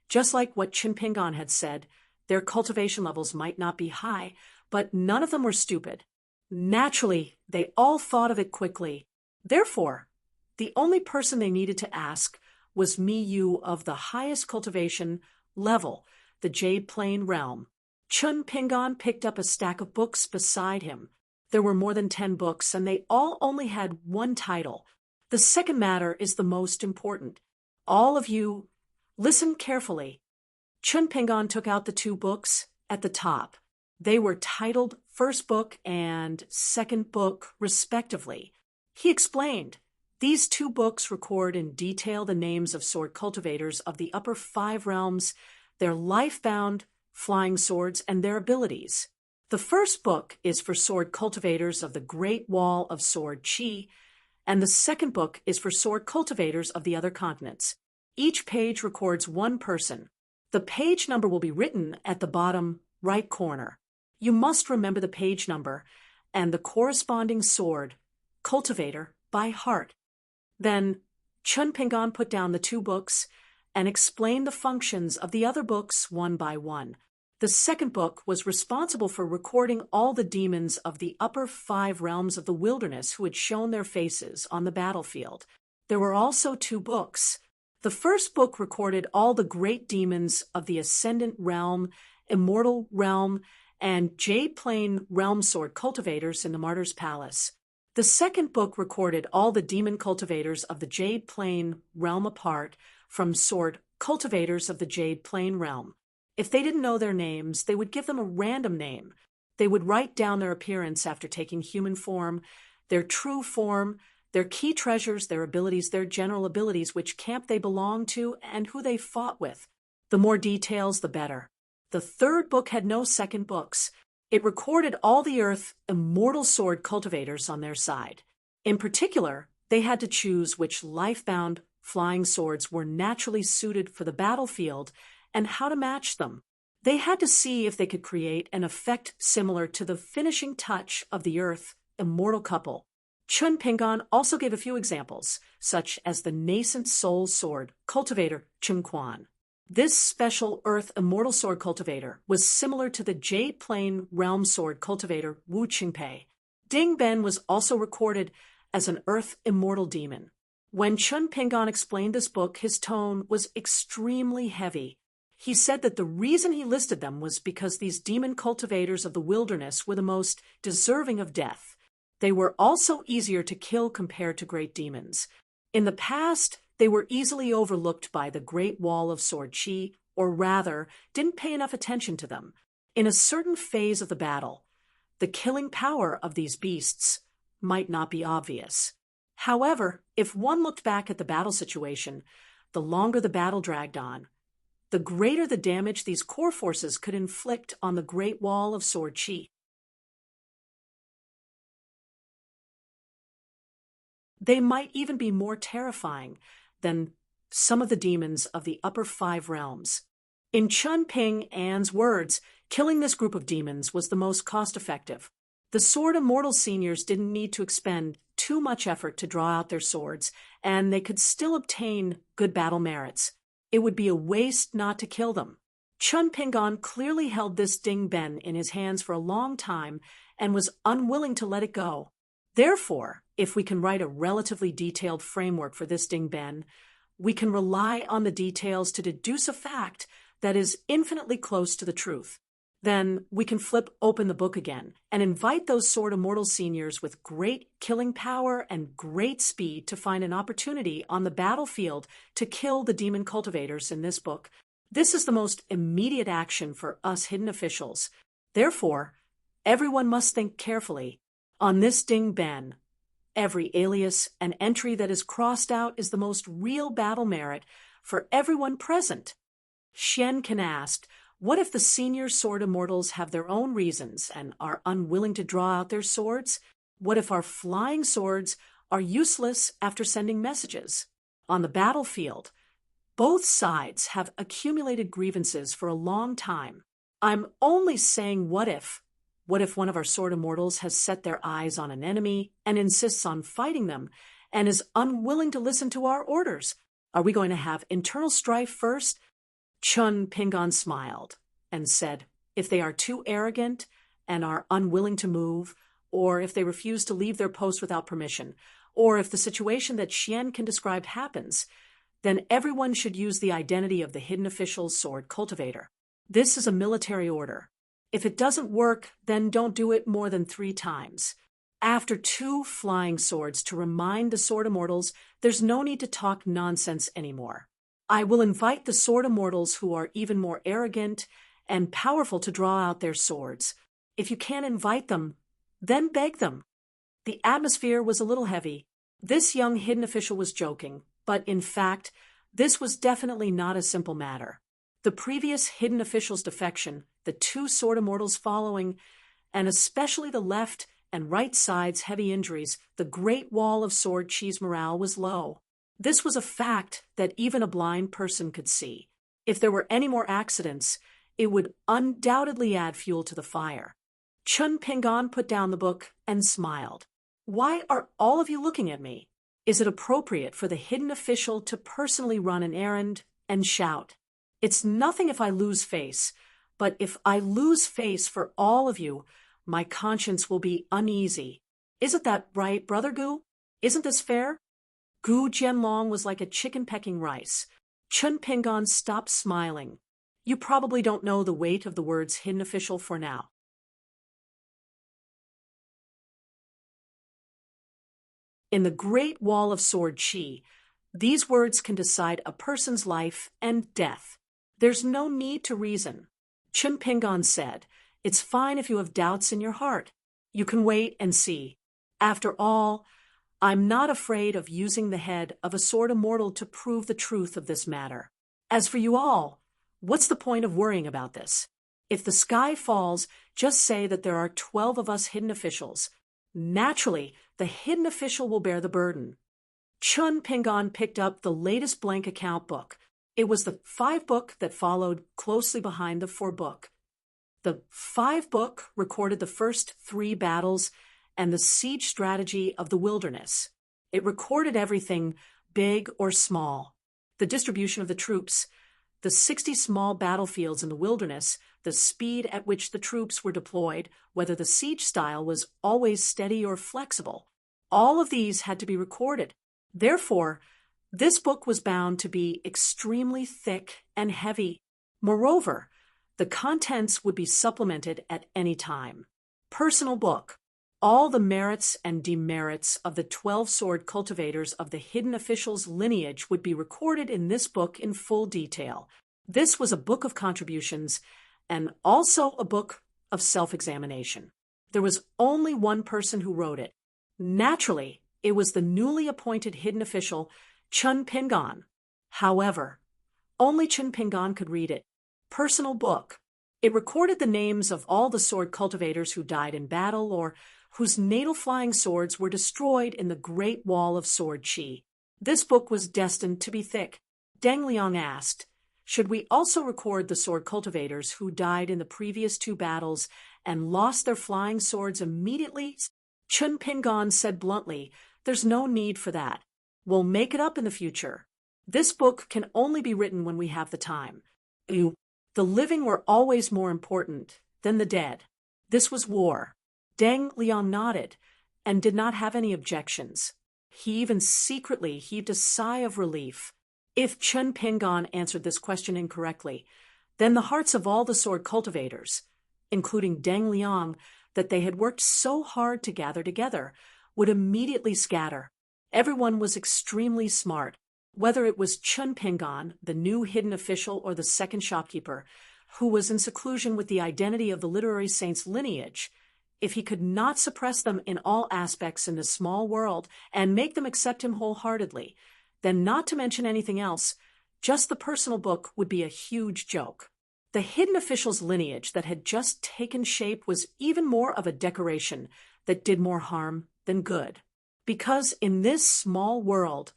just like what Qin Pingon had said, their cultivation levels might not be high, but none of them were stupid. Naturally, they all thought of it quickly. Therefore, the only person they needed to ask was Miyu of the highest cultivation level, the Jade Plain realm. Chun Pingon picked up a stack of books beside him. There were more than 10 books, and they all only had one title. The second matter is the most important. All of you, listen carefully. Chun Pingon took out the 2 books at the top. They were titled First Book and Second Book, respectively. He explained, these 2 books record in detail the names of sword cultivators of the upper 5 realms, their life-bound flying swords, and their abilities. The first book is for sword cultivators of the Great Wall of Sword Qi, and the second book is for sword cultivators of the other continents. Each page records one person. The page number will be written at the bottom right corner. You must remember the page number and the corresponding sword cultivator by heart. Then Chun Pingon put down the 2 books and explained the functions of the other books one by one. The The second book was responsible for recording all the demons of the upper 5 realms of the wilderness who had shown their faces on the battlefield. There were also 2 books. The first book recorded all the great demons of the Ascendant Realm, Immortal Realm, and Jade Plane Realm Sword cultivators in the Martyr's Palace. The second book recorded all the demon cultivators of the Jade Plane Realm apart from sword cultivators of the Jade Plane Realm. If they didn't know their names, they would give them a random name. They would write down their appearance after taking human form, their true form, their key treasures, their abilities, their general abilities, which camp they belonged to, and who they fought with. The more details, the better. The third book had no second books. It recorded all the Earth immortal sword cultivators on their side. In particular, they had to choose which life-bound flying swords were naturally suited for the battlefield and how to match them. They had to see if they could create an effect similar to the finishing touch of the Earth immortal couple. Chun Pingon also gave a few examples, such as the nascent soul sword cultivator Chun Quan. This special Earth immortal sword cultivator was similar to the Jade Plane Realm sword cultivator Wu Qingpei. Ding Ben was also recorded as an Earth immortal demon. When Chun Pingon explained this book, his tone was extremely heavy. He said that the reason he listed them was because these demon cultivators of the wilderness were the most deserving of death. They were also easier to kill compared to great demons. In the past, they were easily overlooked by the Great Wall of Sword Chi, or rather, didn't pay enough attention to them. In a certain phase of the battle, the killing power of these beasts might not be obvious. However, if one looked back at the battle situation, the longer the battle dragged on, the greater the damage these core forces could inflict on the Great Wall of Sword Chi. They might even be more terrifying than some of the demons of the upper 5 realms. In Chun Ping An's words, killing this group of demons was the most cost-effective. The Sword Immortal seniors didn't need to expend too much effort to draw out their swords, and they could still obtain good battle merits. It would be a waste not to kill them. Chun Pingon clearly held this Ding Ben in his hands for a long time and was unwilling to let it go. Therefore, if we can write a relatively detailed framework for this Ding Ben, we can rely on the details to deduce a fact that is infinitely close to the truth. Then we can flip open the book again and invite those Sword Immortal seniors with great killing power and great speed to find an opportunity on the battlefield to kill the demon cultivators in this book. This is the most immediate action for us hidden officials. Therefore, everyone must think carefully. On this Ding Ben, every alias and entry that is crossed out is the most real battle merit for everyone present. Xian Can asked, what if the senior sword immortals have their own reasons and are unwilling to draw out their swords? What if our flying swords are useless after sending messages? On the battlefield, both sides have accumulated grievances for a long time. I'm only saying what if. What if one of our sword immortals has set their eyes on an enemy and insists on fighting them and is unwilling to listen to our orders? Are we going to have internal strife first? Chun Pingon smiled and said, if they are too arrogant and are unwilling to move, or if they refuse to leave their post without permission, or if the situation that Xian can describe happens, then everyone should use the identity of the hidden official's sword cultivator. This is a military order. If it doesn't work, then don't do it more than 3 times. After 2 flying swords to remind the sword immortals, there's no need to talk nonsense anymore. I will invite the sword immortals who are even more arrogant and powerful to draw out their swords. If you can't invite them, then beg them. The atmosphere was a little heavy. This young hidden official was joking, but in fact, this was definitely not a simple matter. The previous hidden official's defection, the 2 sword immortals following, and especially the left and right side's heavy injuries, the Great Wall of Sword Chi's morale was low. This was a fact that even a blind person could see. If there were any more accidents, it would undoubtedly add fuel to the fire. Chun Pingon put down the book and smiled. Why are all of you looking at me? Is it appropriate for the hidden official to personally run an errand and shout? It's nothing if I lose face, But if I lose face for all of you, my conscience will be uneasy. Isn't that right, Brother Gu? Isn't this fair? Gu Jianlong was like a chicken pecking rice. Chun Pingon stopped smiling. You probably don't know the weight of the words hidden official for now. In the Great Wall of Sword Qi, these words can decide a person's life and death. There's no need to reason. Chun Pingon said, "It's fine if you have doubts in your heart. You can wait and see. After all, I'm not afraid of using the head of a sword immortal to prove the truth of this matter. As for you all, what's the point of worrying about this? If the sky falls, just say that there are 12 of us hidden officials. Naturally, the hidden official will bear the burden." Chun Pingon picked up the latest blank account book. It was the 5 book that followed closely behind the 4 book. The 5 book recorded the first 3 battles and the siege strategy of the wilderness. It recorded everything, big or small. The distribution of the troops, the 60 small battlefields in the wilderness, the speed at which the troops were deployed, whether the siege style was always steady or flexible. All of these had to be recorded. Therefore, this book was bound to be extremely thick and heavy. Moreover, the contents would be supplemented at any time. Personal book. All the merits and demerits of the 12 sword cultivators of the hidden officials' lineage would be recorded in this book in full detail. This was a book of contributions and also a book of self-examination. There was only one person who wrote it. Naturally, it was the newly appointed hidden official, Chun Pingon. However, only Chun Pingon could read it. Personal book. It recorded the names of all the sword cultivators who died in battle or whose natal flying swords were destroyed in the Great Wall of Sword Qi. This book was destined to be thick. Deng Liang asked, "Should we also record the sword cultivators who died in the previous 2 battles and lost their flying swords immediately?" Chun Pingon said bluntly, "There's no need for that. We'll make it up in the future. This book can only be written when we have the time. The living were always more important than the dead. This was war." Deng Liang nodded and did not have any objections. He even secretly heaved a sigh of relief. If Chun Pingon answered this question incorrectly, then the hearts of all the sword cultivators, including Deng Liang, that they had worked so hard to gather together, would immediately scatter. Everyone was extremely smart, whether it was Chun Pingon, the new hidden official, or the second shopkeeper, who was in seclusion with the identity of the literary saint's lineage. If he could not suppress them in all aspects in this small world and make them accept him wholeheartedly, then not to mention anything else, just the personal book would be a huge joke. The hidden official's lineage that had just taken shape was even more of a decoration that did more harm than good. Because in this small world,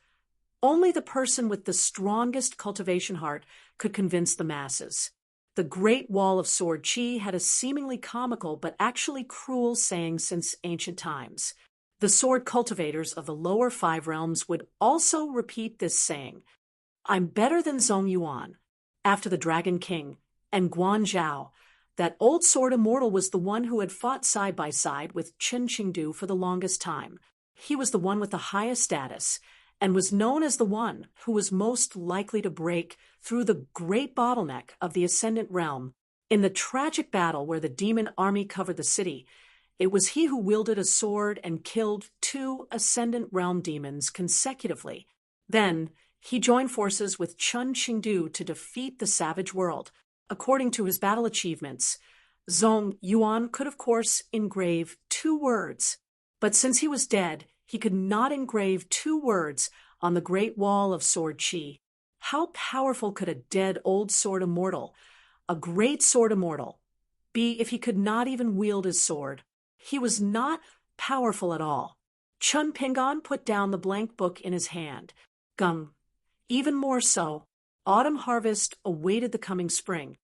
only the person with the strongest cultivation heart could convince the masses. The Great Wall of Sword Qi had a seemingly comical but actually cruel saying since ancient times. The sword cultivators of the lower 5 realms would also repeat this saying, "I'm better than Zhong Yuan." After the Dragon King and Guan Zhao, that old sword immortal was the one who had fought side by side with Chen Qingdu for the longest time. He was the one with the highest status, and was known as the one who was most likely to break through the great bottleneck of the Ascendant Realm. In the tragic battle where the demon army covered the city, it was he who wielded a sword and killed 2 Ascendant Realm demons consecutively. Then, he joined forces with Chen Qingdu to defeat the savage world. According to his battle achievements, Zhong Yuan could of course engrave 2 words, but since he was dead, he could not engrave 2 words on the Great Wall of Sword Qi. How powerful could a dead old sword immortal, a great sword immortal, be if he could not even wield his sword? He was not powerful at all. Chun Pingon put down the blank book in his hand. Gum. Even more so, autumn harvest awaited the coming spring.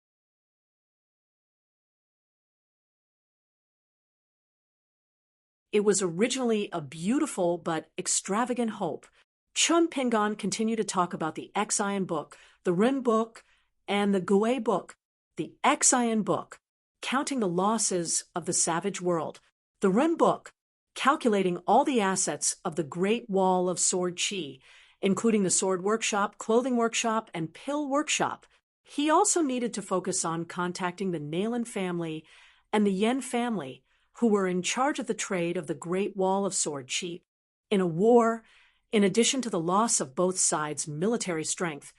It was originally a beautiful but extravagant hope. Chun Pingon continued to talk about the Xian book, the Ren book, and the Gue book. the Xian Book, counting the losses of the savage world, the Ren Book, calculating all the assets of the Great Wall of Sword Qi, including the sword workshop, clothing workshop, and pill workshop. He also needed to focus on contacting the Nalen family and the Yen family, who were in charge of the trade of the Great Wall of Sword Qi. In a war, in addition to the loss of both sides' military strength,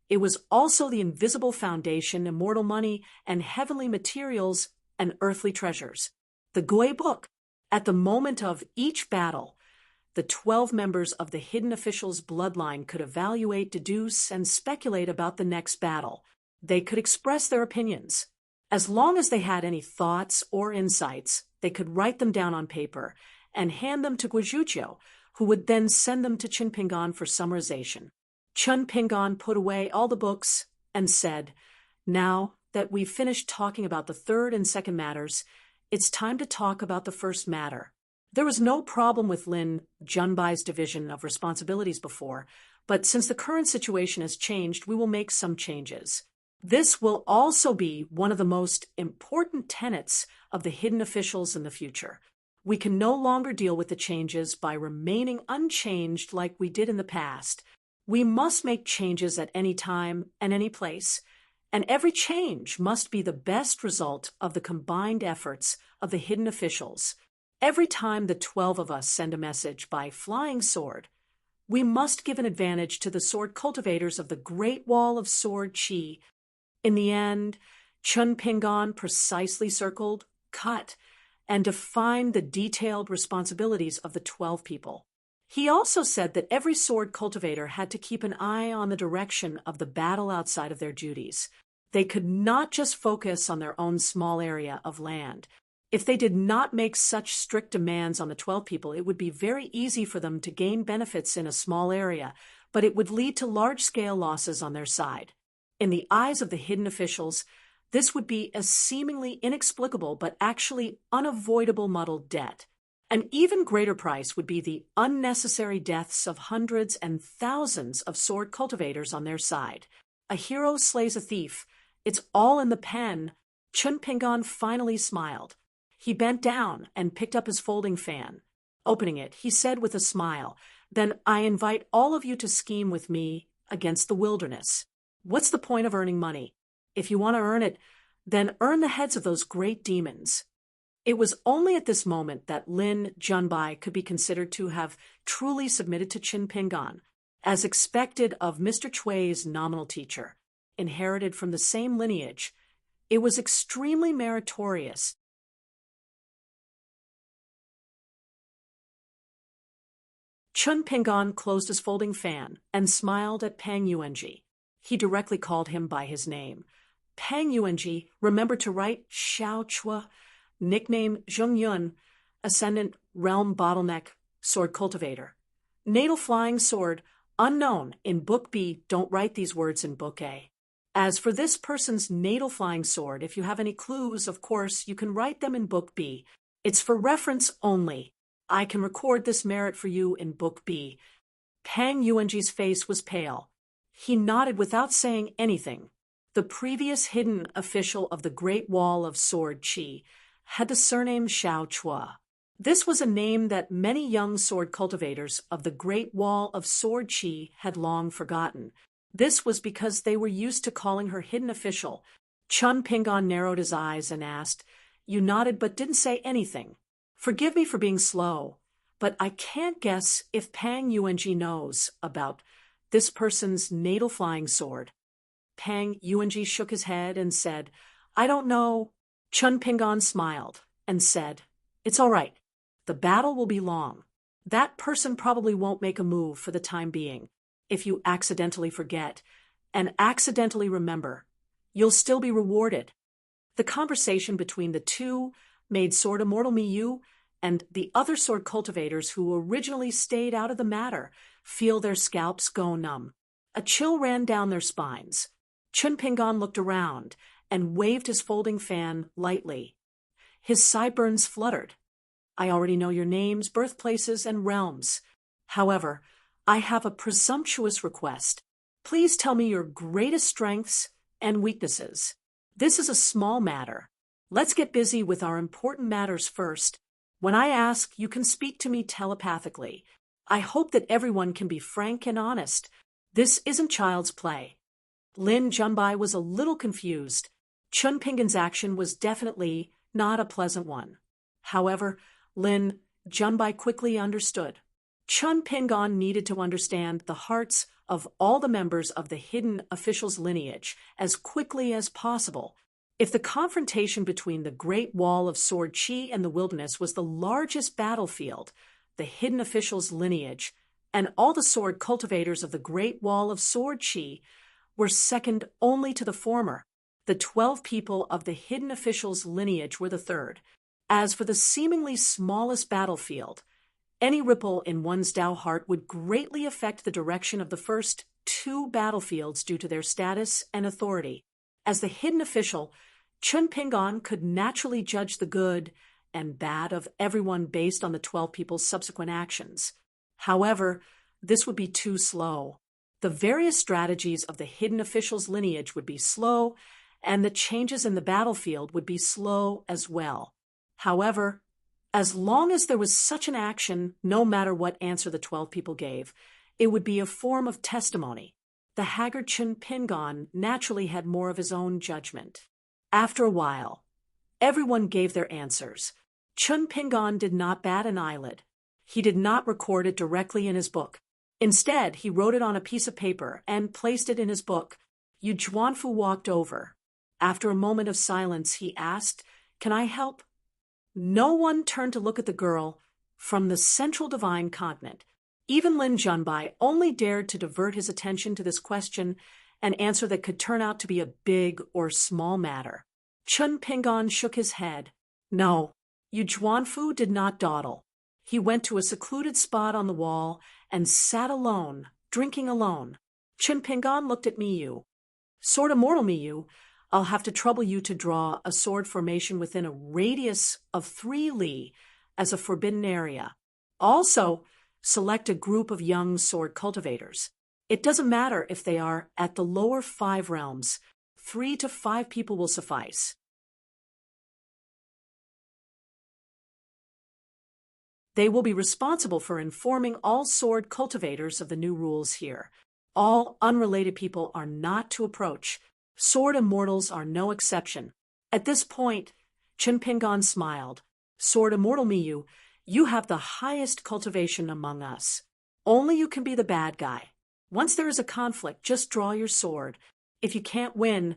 it was also the invisible foundation, immortal money, and heavenly materials and earthly treasures. The Gui Book. At the moment of each battle, the 12 members of the hidden official's bloodline could evaluate, deduce, and speculate about the next battle. They could express their opinions. As long as they had any thoughts or insights, they could write them down on paper and hand them to Guizhujiu, who would then send them to Qin Pingan for summarization. Qin Pingan put away all the books and said, "Now that we've finished talking about the third and second matters, it's time to talk about the first matter." There was no problem with Lin Junbai's division of responsibilities before, but since the current situation has changed, we will make some changes. This will also be one of the most important tenets of the hidden officials in the future. We can no longer deal with the changes by remaining unchanged like we did in the past. We must make changes at any time and any place, and every change must be the best result of the combined efforts of the hidden officials. Every time the 12 of us send a message by flying sword, we must give an advantage to the sword cultivators of the Great Wall of Sword Qi. In the end, Qin Pingan precisely circled, cut, and defined the detailed responsibilities of the 12 people. He also said that every sword cultivator had to keep an eye on the direction of the battle outside of their duties. They could not just focus on their own small area of land. If they did not make such strict demands on the 12 people, it would be very easy for them to gain benefits in a small area, but it would lead to large-scale losses on their side. In the eyes of the hidden officials, this would be a seemingly inexplicable but actually unavoidable muddled debt. An even greater price would be the unnecessary deaths of hundreds and thousands of sword cultivators on their side. A hero slays a thief. It's all in the pen. Qin Pingan finally smiled. He bent down and picked up his folding fan. Opening it, he said with a smile, "Then I invite all of you to scheme with me against the wilderness. What's the point of earning money? If you want to earn it, then earn the heads of those great demons." It was only at this moment that Lin Junbai could be considered to have truly submitted to Qin Pingan, as expected of Mr. Chui's nominal teacher. Inherited from the same lineage, it was extremely meritorious. Qin Pingan closed his folding fan and smiled at Pang Yuanji. He directly called him by his name. Pang Yuanji remembered to write Xiao Chua, nickname Zhongyun, ascendant realm bottleneck, sword cultivator. Natal flying sword, unknown in Book B. Don't write these words in Book A. As for this person's natal flying sword, if you have any clues, of course, you can write them in Book B. It's for reference only. I can record this merit for you in Book B. Pang Yuanji's face was pale. He nodded without saying anything. The previous hidden official of the Great Wall of Sword Qi had the surname Xiao Chua. This was a name that many young sword cultivators of the Great Wall of Sword Qi had long forgotten. This was because they were used to calling her hidden official. Qin Pingan narrowed his eyes and asked, "You nodded but didn't say anything. Forgive me for being slow, but I can't guess if Pang Yuanji knows about this person's natal flying sword." Pang Yuanji shook his head and said, "I don't know." Qin Pingan smiled and said, "It's all right. The battle will be long. That person probably won't make a move for the time being. If you accidentally forget and accidentally remember, you'll still be rewarded." The conversation between the two made Sword Immortal Miyu and the other sword cultivators who originally stayed out of the matter feel their scalps go numb. A chill ran down their spines. Qin Pingan looked around and waved his folding fan lightly. His sideburns fluttered. "I already know your names, birthplaces, and realms. However, I have a presumptuous request. Please tell me your greatest strengths and weaknesses." This is a small matter. Let's get busy with our important matters first. When I ask, you can speak to me telepathically. I hope that everyone can be frank and honest. This isn't child's play. Lin Junbai was a little confused. Chun Pingan's action was definitely not a pleasant one. However, Lin Junbai quickly understood. Chun Pingan needed to understand the hearts of all the members of the hidden officials' lineage as quickly as possible. If the confrontation between the Great Wall of Sword Chi and the wilderness was the largest battlefield, the hidden officials' lineage and all the sword cultivators of the Great Wall of Sword Chi were second only to the former. The 12 people of the hidden officials' lineage were the third. As for the seemingly smallest battlefield, any ripple in one's Dao heart would greatly affect the direction of the first two battlefields due to their status and authority. As the hidden official, Chun Pingan could naturally judge the good and bad of everyone based on the 12 people's subsequent actions. However, this would be too slow. The various strategies of the hidden official's lineage would be slow, and the changes in the battlefield would be slow as well. However, as long as there was such an action, no matter what answer the 12 people gave, it would be a form of testimony. The haggard Chun Pingan naturally had more of his own judgment. After a while, everyone gave their answers. Chun Pingan did not bat an eyelid. He did not record it directly in his book. Instead, he wrote it on a piece of paper and placed it in his book. Yu Juanfu walked over. After a moment of silence, he asked, "Can I help?" No one turned to look at the girl from the central divine continent. Even Lin Junbai only dared to divert his attention to this question, an answer that could turn out to be a big or small matter. Chun Pingan shook his head. No, Yu Juanfu did not dawdle. He went to a secluded spot on the wall and sat alone, drinking alone. Chun Pingan looked at Miyu. "Sword Immortal Miyu, I'll have to trouble you to draw a sword formation within a radius of 3 li as a forbidden area. Also, select a group of young sword cultivators. It doesn't matter if they are at the lower 5 realms. 3 to 5 people will suffice. They will be responsible for informing all sword cultivators of the new rules here. All unrelated people are not to approach. Sword Immortals are no exception." At this point, Chun Pingan smiled. "Sword Immortal Miyu, you have the highest cultivation among us. Only you can be the bad guy. Once there is a conflict, just draw your sword. If you can't win,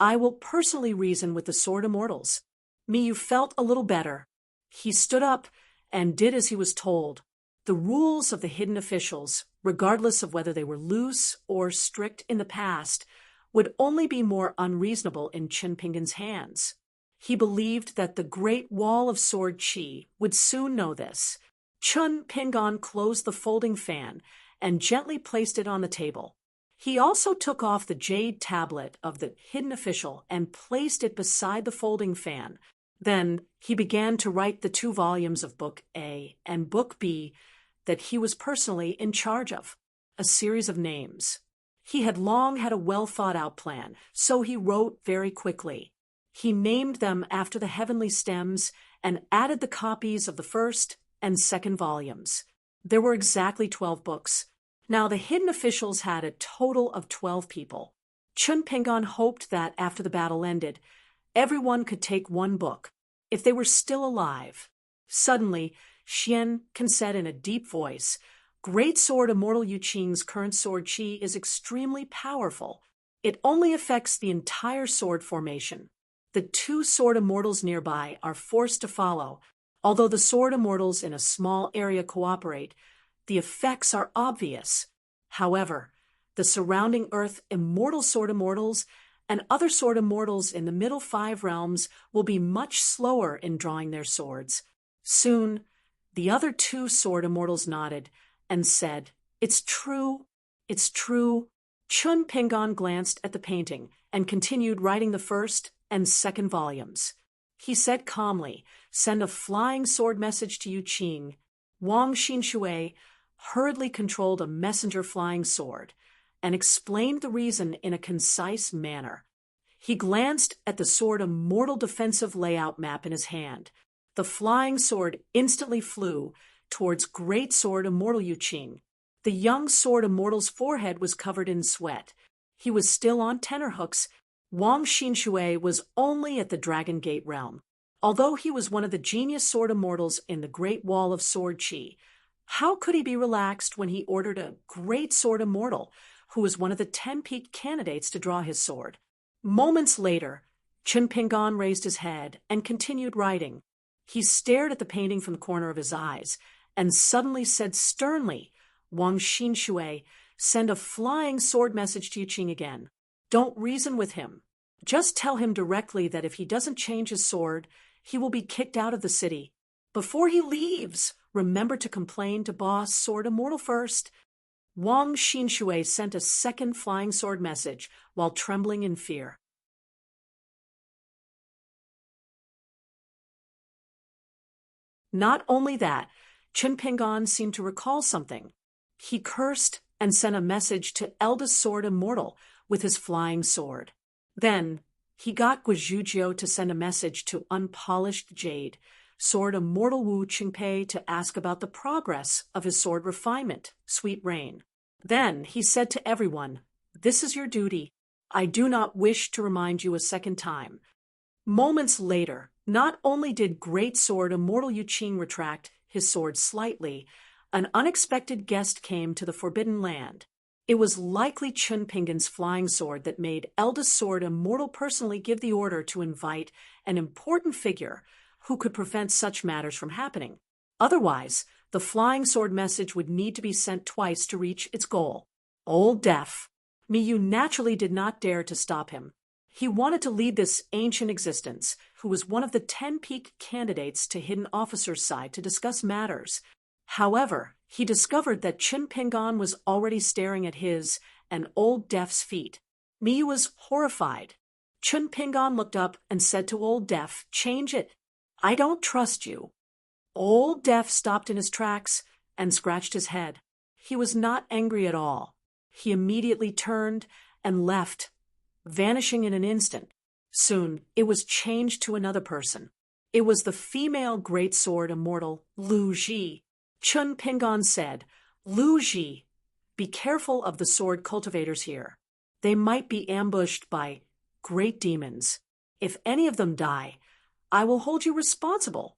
I will personally reason with the Sword Immortals." Miyu felt a little better. He stood up and did as he was told. The rules of the hidden officials, regardless of whether they were loose or strict in the past, would only be more unreasonable in Chun Pingan's hands. He believed that the Great Wall of Sword Chi would soon know this. Chun Pingan closed the folding fan and gently placed it on the table. He also took off the jade tablet of the hidden official and placed it beside the folding fan. Then he began to write the 2 volumes of Book A and Book B that he was personally in charge of, a series of names. He had long had a well-thought-out plan, so he wrote very quickly. He named them after the heavenly stems and added the copies of the first and second volumes. There were exactly 12 books. Now the hidden officials had a total of 12 people. Chun Pingan hoped that after the battle ended, everyone could take 1 book, if they were still alive. Suddenly, Xian Kan said in a deep voice, "Great Sword Immortal Yu Qing's current sword chi is extremely powerful. It only affects the entire sword formation. The 2 sword immortals nearby are forced to follow. Although the sword immortals in a small area cooperate, the effects are obvious. However, the surrounding earth immortal sword immortals and other sword immortals in the middle 5 realms will be much slower in drawing their swords." Soon, the other 2 sword immortals nodded and said, "It's true, it's true." Chun Pingan glanced at the painting and continued writing the first and second volumes. He said calmly, "Send a flying sword message to Yu Qing." Wang Xinshui hurriedly controlled a messenger flying sword and explained the reason in a concise manner. He glanced at the Sword Immortal defensive layout map in his hand. The flying sword instantly flew towards Great Sword Immortal Yuqing. The young Sword Immortal's forehead was covered in sweat. He was still on tenterhooks. Wang Xinshui was only at the Dragon Gate realm. Although he was one of the genius Sword Immortals in the Great Wall of Sword Qi, how could he be relaxed when he ordered a Great Sword Immortal, who was one of the 10 peaked candidates to draw his sword? Moments later, Chen Pingan raised his head and continued writing. He stared at the painting from the corner of his eyes and suddenly said sternly, "Wang Xinshui, send a flying sword message to Yuqing again. Don't reason with him. Just tell him directly that if he doesn't change his sword, he will be kicked out of the city. Before he leaves, remember to complain to Boss Sword Immortal first." Wang Xinshui sent a second flying sword message while trembling in fear. Not only that, Chen Pingan seemed to recall something. He cursed and sent a message to Eldest Sword Immortal with his flying sword. Then, he got Guizhujiu to send a message to Unpolished Jade, Sword Immortal Wu Qingpei, to ask about the progress of his sword refinement, Sweet Rain. Then he said to everyone, "This is your duty. I do not wish to remind you a second time." Moments later, not only did Great Sword Immortal Yuqing retract his sword slightly, an unexpected guest came to the Forbidden Land. It was likely Chen Pingan's flying sword that made Eldest Sword Immortal personally give the order to invite an important figure who could prevent such matters from happening. Otherwise, the flying sword message would need to be sent twice to reach its goal. Old Deaf. Miyu naturally did not dare to stop him. He wanted to lead this ancient existence, who was one of the 10 peak candidates to Hidden Officer's side, to discuss matters. However, he discovered that Chen Pingan was already staring at his and Old Deaf's feet. Miyu was horrified. Chen Pingan looked up and said to Old Deaf, "Change it. I don't trust you." Old Deaf stopped in his tracks and scratched his head. He was not angry at all. He immediately turned and left, vanishing in an instant. Soon, it was changed to another person. It was the female Great Sword Immortal, Lu Ji. Chen Pingan said, "Lu Ji, be careful of the sword cultivators here. They might be ambushed by great demons. If any of them die, I will hold you responsible."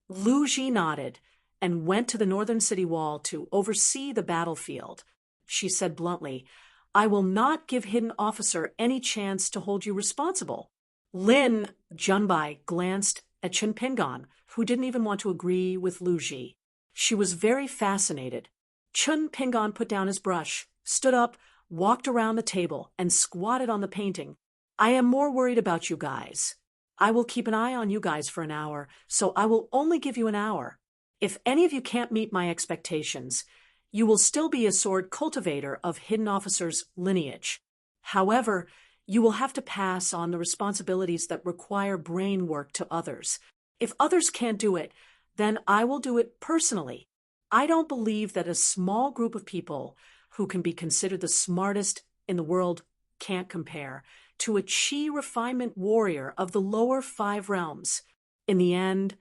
Lu Ji nodded and went to the northern city wall to oversee the battlefield. She said bluntly, "I will not give Hidden Officer any chance to hold you responsible." Lin Junbai glanced at Chen Pingan, who didn't even want to agree with Lu Ji. She was very fascinated. Chen Pingan put down his brush, stood up, walked around the table, and squatted on the painting. "I am more worried about you guys. I will keep an eye on you guys for an hour, so I will only give you an hour. If any of you can't meet my expectations, you will still be a sword cultivator of Hidden Officer's lineage. However, you will have to pass on the responsibilities that require brain work to others. If others can't do it, then I will do it personally. I don't believe that a small group of people who can be considered the smartest in the world can't compare to a Qi refinement warrior of the lower 5 realms. In the end,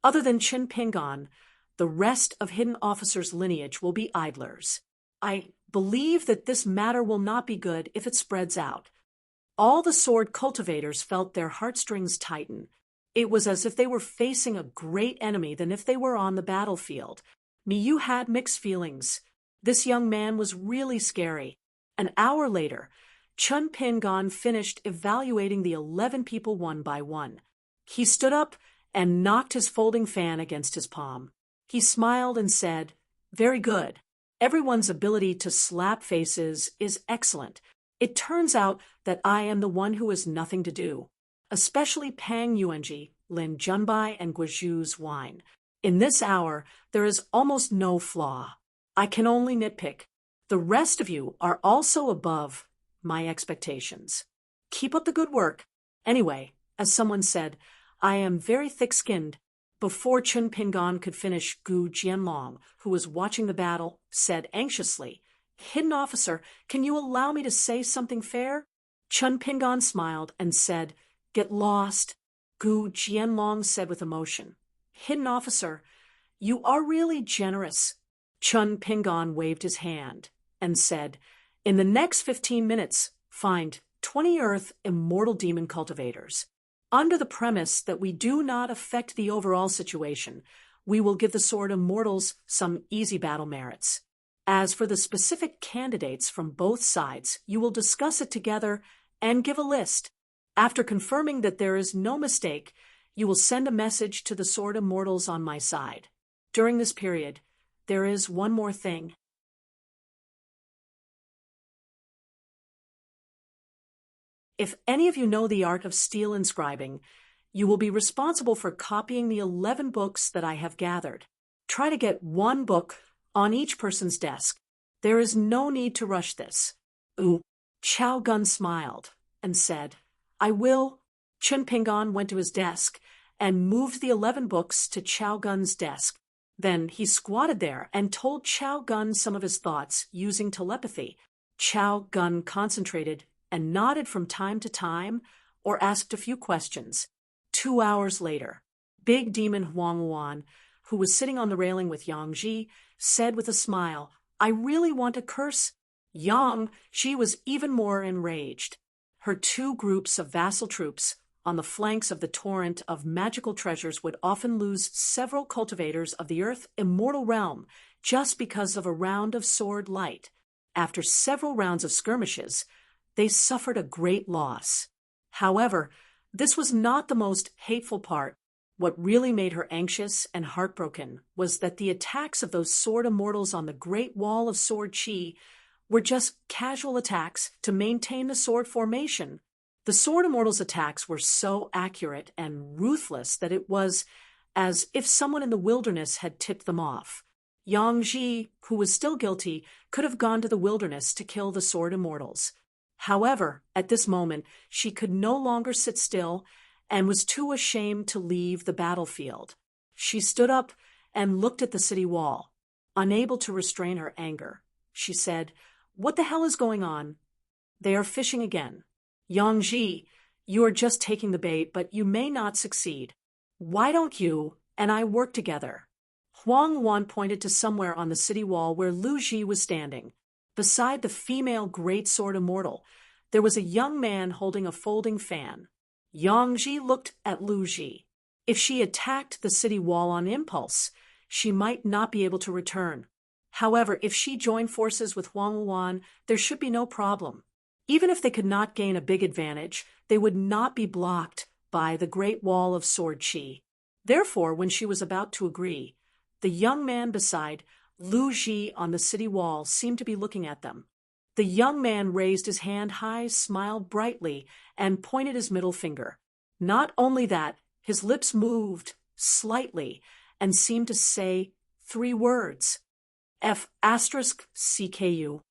other than Chen Pingan, the rest of Hidden Officer's lineage will be idlers. I believe that this matter will not be good if it spreads out." All the sword cultivators felt their heartstrings tighten. It was as if they were facing a great enemy than if they were on the battlefield. Miyu had mixed feelings. This young man was really scary. An hour later, Chen Pingan finished evaluating the 11 people one by one. He stood up and knocked his folding fan against his palm. He smiled and said, "Very good. Everyone's ability to slap faces is excellent. It turns out that I am the one who has nothing to do. Especially Pang Yuanji, Lin Junbai, and Guizhu's wine. In this hour, there is almost no flaw. I can only nitpick. The rest of you are also above my expectations. Keep up the good work. Anyway, as someone said, I am very thick-skinned." Before Chen Pingan could finish, Gu Jianlong, who was watching the battle, said anxiously, "Hidden Officer, can you allow me to say something fair?" Chun Pingan smiled and said, "Get lost," Gu Jianlong said with emotion. "Hidden officer, you are really generous." Chun Pingan waved his hand and said, "In the next 15 minutes, find 20 Earth immortal demon cultivators. Under the premise that we do not affect the overall situation, we will give the Sword Immortals some easy battle merits. As for the specific candidates from both sides, you will discuss it together and give a list. After confirming that there is no mistake, you will send a message to the Sword Immortals on my side. During this period, there is one more thing. If any of you know the art of steel inscribing, you will be responsible for copying the 11 books that I have gathered. Try to get one book on each person's desk. There is no need to rush this." Ooh. Chao Gun smiled and said, "I will." Chun Pingan went to his desk and moved the 11 books to Chao Gun's desk. Then he squatted there and told Chao Gun some of his thoughts using telepathy. Chao Gun concentrated and nodded from time to time or asked a few questions. 2 hours later, Big Demon Huang Wan, who was sitting on the railing with Yang Ji, said with a smile, "I really want to curse." Yang Ji was even more enraged. Her 2 groups of vassal troops on the flanks of the torrent of magical treasures would often lose several cultivators of the Earth immortal realm just because of a round of sword light. After several rounds of skirmishes, they suffered a great loss. However, this was not the most hateful part. What really made her anxious and heartbroken was that the attacks of those sword immortals on the Great Wall of Sword Chi were just casual attacks to maintain the sword formation. The sword immortals' attacks were so accurate and ruthless that it was as if someone in the wilderness had tipped them off. Yang Ji, who was still guilty, could have gone to the wilderness to kill the sword immortals. However, at this moment, she could no longer sit still and was too ashamed to leave the battlefield. She stood up and looked at the city wall. Unable to restrain her anger, she said, "What the hell is going on?" "They are fishing again." "Yang Ji, you are just taking the bait, but you may not succeed. Why don't you and I work together?" Huang Wan pointed to somewhere on the city wall where Lu Ji was standing. Beside the female great sword immortal, there was a young man holding a folding fan. Yang Ji looked at Lu Ji. If she attacked the city wall on impulse, she might not be able to return. However, if she joined forces with Huang Wan, there should be no problem. Even if they could not gain a big advantage, they would not be blocked by the Great Wall of Sword Chi. Therefore, when she was about to agree, the young man beside Lu Ji on the city wall seemed to be looking at them. The young man raised his hand high, smiled brightly, and pointed his middle finger. Not only that, his lips moved slightly and seemed to say 3 words. F***CKU.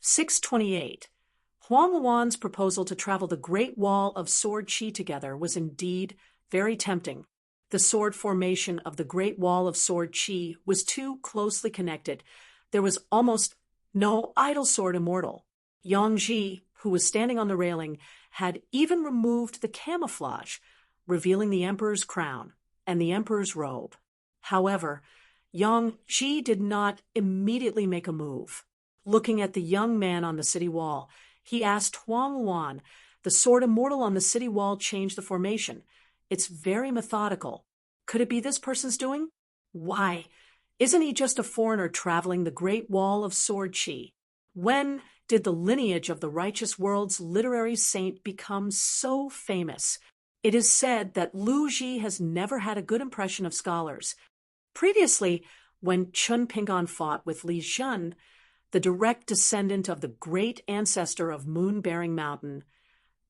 (628) Huang Wan's proposal to travel the Great Wall of Sword Chi together was indeed very tempting. The sword formation of the Great Wall of Sword Chi was too closely connected. There was almost no idle sword immortal. Yang Ji, who was standing on the railing, had even removed the camouflage, revealing the emperor's crown and the emperor's robe. However, Yang Ji did not immediately make a move. Looking at the young man on the city wall, he asked Huang Wan, "The sword immortal on the city wall changed the formation. It's very methodical. Could it be this person's doing? Why, isn't he just a foreigner traveling the Great Wall of Sword Chi? When did the lineage of the righteous world's literary saint become so famous? It is said that Lu Ji has never had a good impression of scholars. Previously, when Chun Pingan fought with Li Zhen, the direct descendant of the great ancestor of Moon-Bearing Mountain,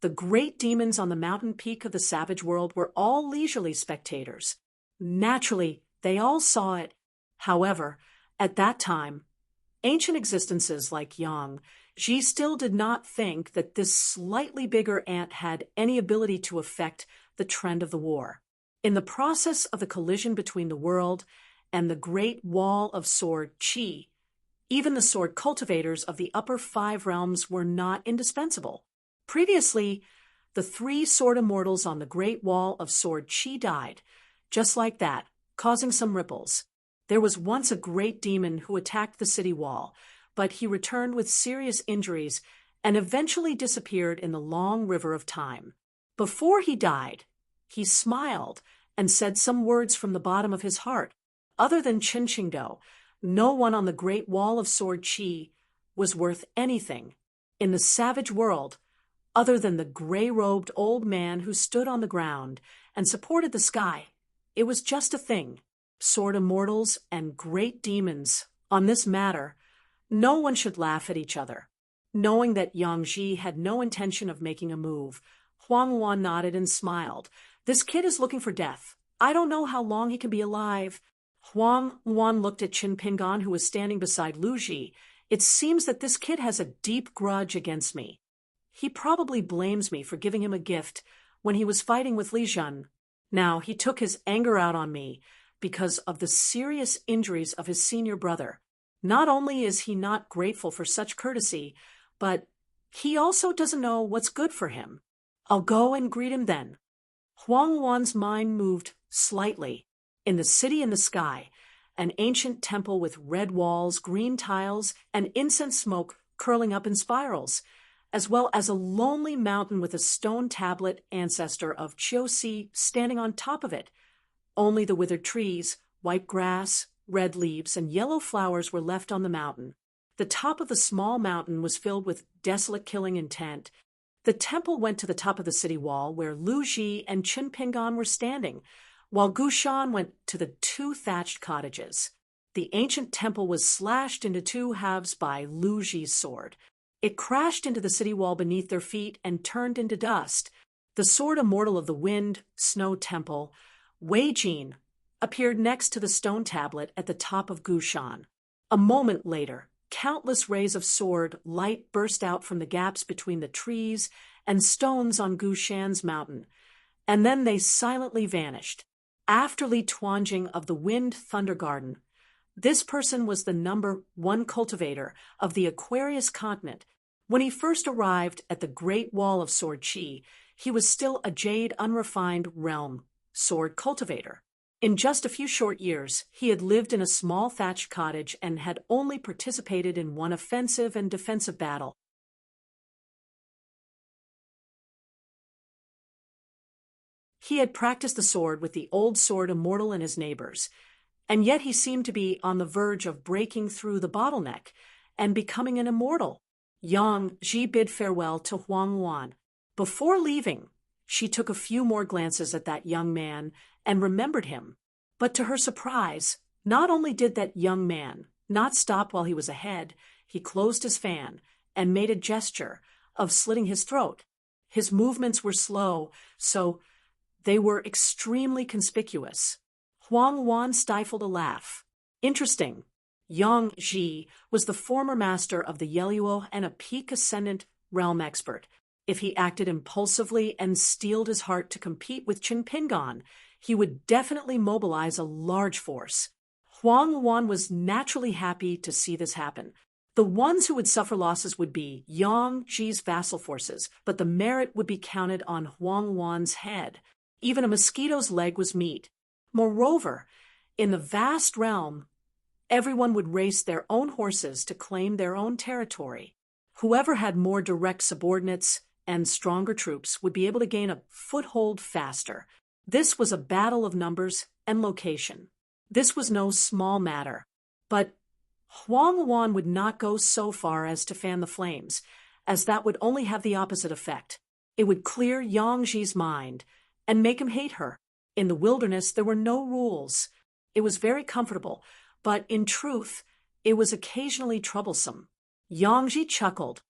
the great demons on the mountain peak of the savage world were all leisurely spectators. Naturally, they all saw it. However, at that time, ancient existences like Yang Ji still did not think that this slightly bigger ant had any ability to affect the trend of the war. In the process of the collision between the world and the Great Wall of Sword Qi, even the sword cultivators of the upper five realms were not indispensable. Previously, the three sword immortals on the Great Wall of Sword Qi died, just like that, causing some ripples. There was once a great demon who attacked the city wall, but he returned with serious injuries and eventually disappeared in the long river of time. Before he died, he smiled and said some words from the bottom of his heart. Other than Qin Qingdou, no one on the Great Wall of Sword Qi was worth anything in the savage world other than the gray-robed old man who stood on the ground and supported the sky. It was just a thing. Sword immortals and great demons. On this matter, no one should laugh at each other. Knowing that Yang Ji had no intention of making a move, Huang Wan nodded and smiled. This kid is looking for death. I don't know how long he can be alive. Huang Wan looked at Qin Pingan, who was standing beside Lu Ji. It seems that this kid has a deep grudge against me. He probably blames me for giving him a gift when he was fighting with Li Zhen. Now he took his anger out on me because of the serious injuries of his senior brother. Not only is he not grateful for such courtesy, but he also doesn't know what's good for him. I'll go and greet him then. Huang Wan's mind moved slightly. In the city in the sky, an ancient temple with red walls, green tiles, and incense smoke curling up in spirals, as well as a lonely mountain with a stone tablet ancestor of Chiosi standing on top of it. Only the withered trees, white grass, red leaves, and yellow flowers were left on the mountain. The top of the small mountain was filled with desolate killing intent. The temple went to the top of the city wall where Lu Ji and Qin Pingan were standing, while Gu Shan went to the two thatched cottages. The ancient temple was slashed into two halves by Lu Ji's sword. It crashed into the city wall beneath their feet and turned into dust. The sword immortal of the wind, snow temple, Wei Jin, appeared next to the stone tablet at the top of Gu Shan. A moment later, countless rays of sword light burst out from the gaps between the trees and stones on Gu Shan's mountain, and then they silently vanished. After Li Tuanjing of the Wind Thunder Garden, this person was the #1 cultivator of the Aquarius continent. When he first arrived at the Great Wall of Sword Qi, he was still a jade unrefined realm sword cultivator. In just a few short years, he had lived in a small thatched cottage and had only participated in one offensive and defensive battle. He had practiced the sword with the old sword immortal and his neighbors, and yet he seemed to be on the verge of breaking through the bottleneck and becoming an immortal. Yang Ji bid farewell to Huang Wan. Before leaving, she took a few more glances at that young man and remembered him. But to her surprise, not only did that young man not stop while he was ahead, he closed his fan and made a gesture of slitting his throat. His movements were slow, so they were extremely conspicuous. Huang Wan stifled a laugh. Interesting. Yang Ji was the former master of the Yeluo and a peak ascendant realm expert. If he acted impulsively and steeled his heart to compete with Qin Pingan, he would definitely mobilize a large force. Huang Wan was naturally happy to see this happen. The ones who would suffer losses would be Yang Ji's vassal forces, but the merit would be counted on Huang Wan's head. Even a mosquito's leg was meat. Moreover, in the vast realm, everyone would race their own horses to claim their own territory. Whoever had more direct subordinates and stronger troops would be able to gain a foothold faster. This was a battle of numbers and location. This was no small matter. But Huang Wan would not go so far as to fan the flames, as that would only have the opposite effect. It would clear Yang Ji's mind and make him hate her. In the wilderness, there were no rules. It was very comfortable, but in truth, it was occasionally troublesome. Yang Ji chuckled.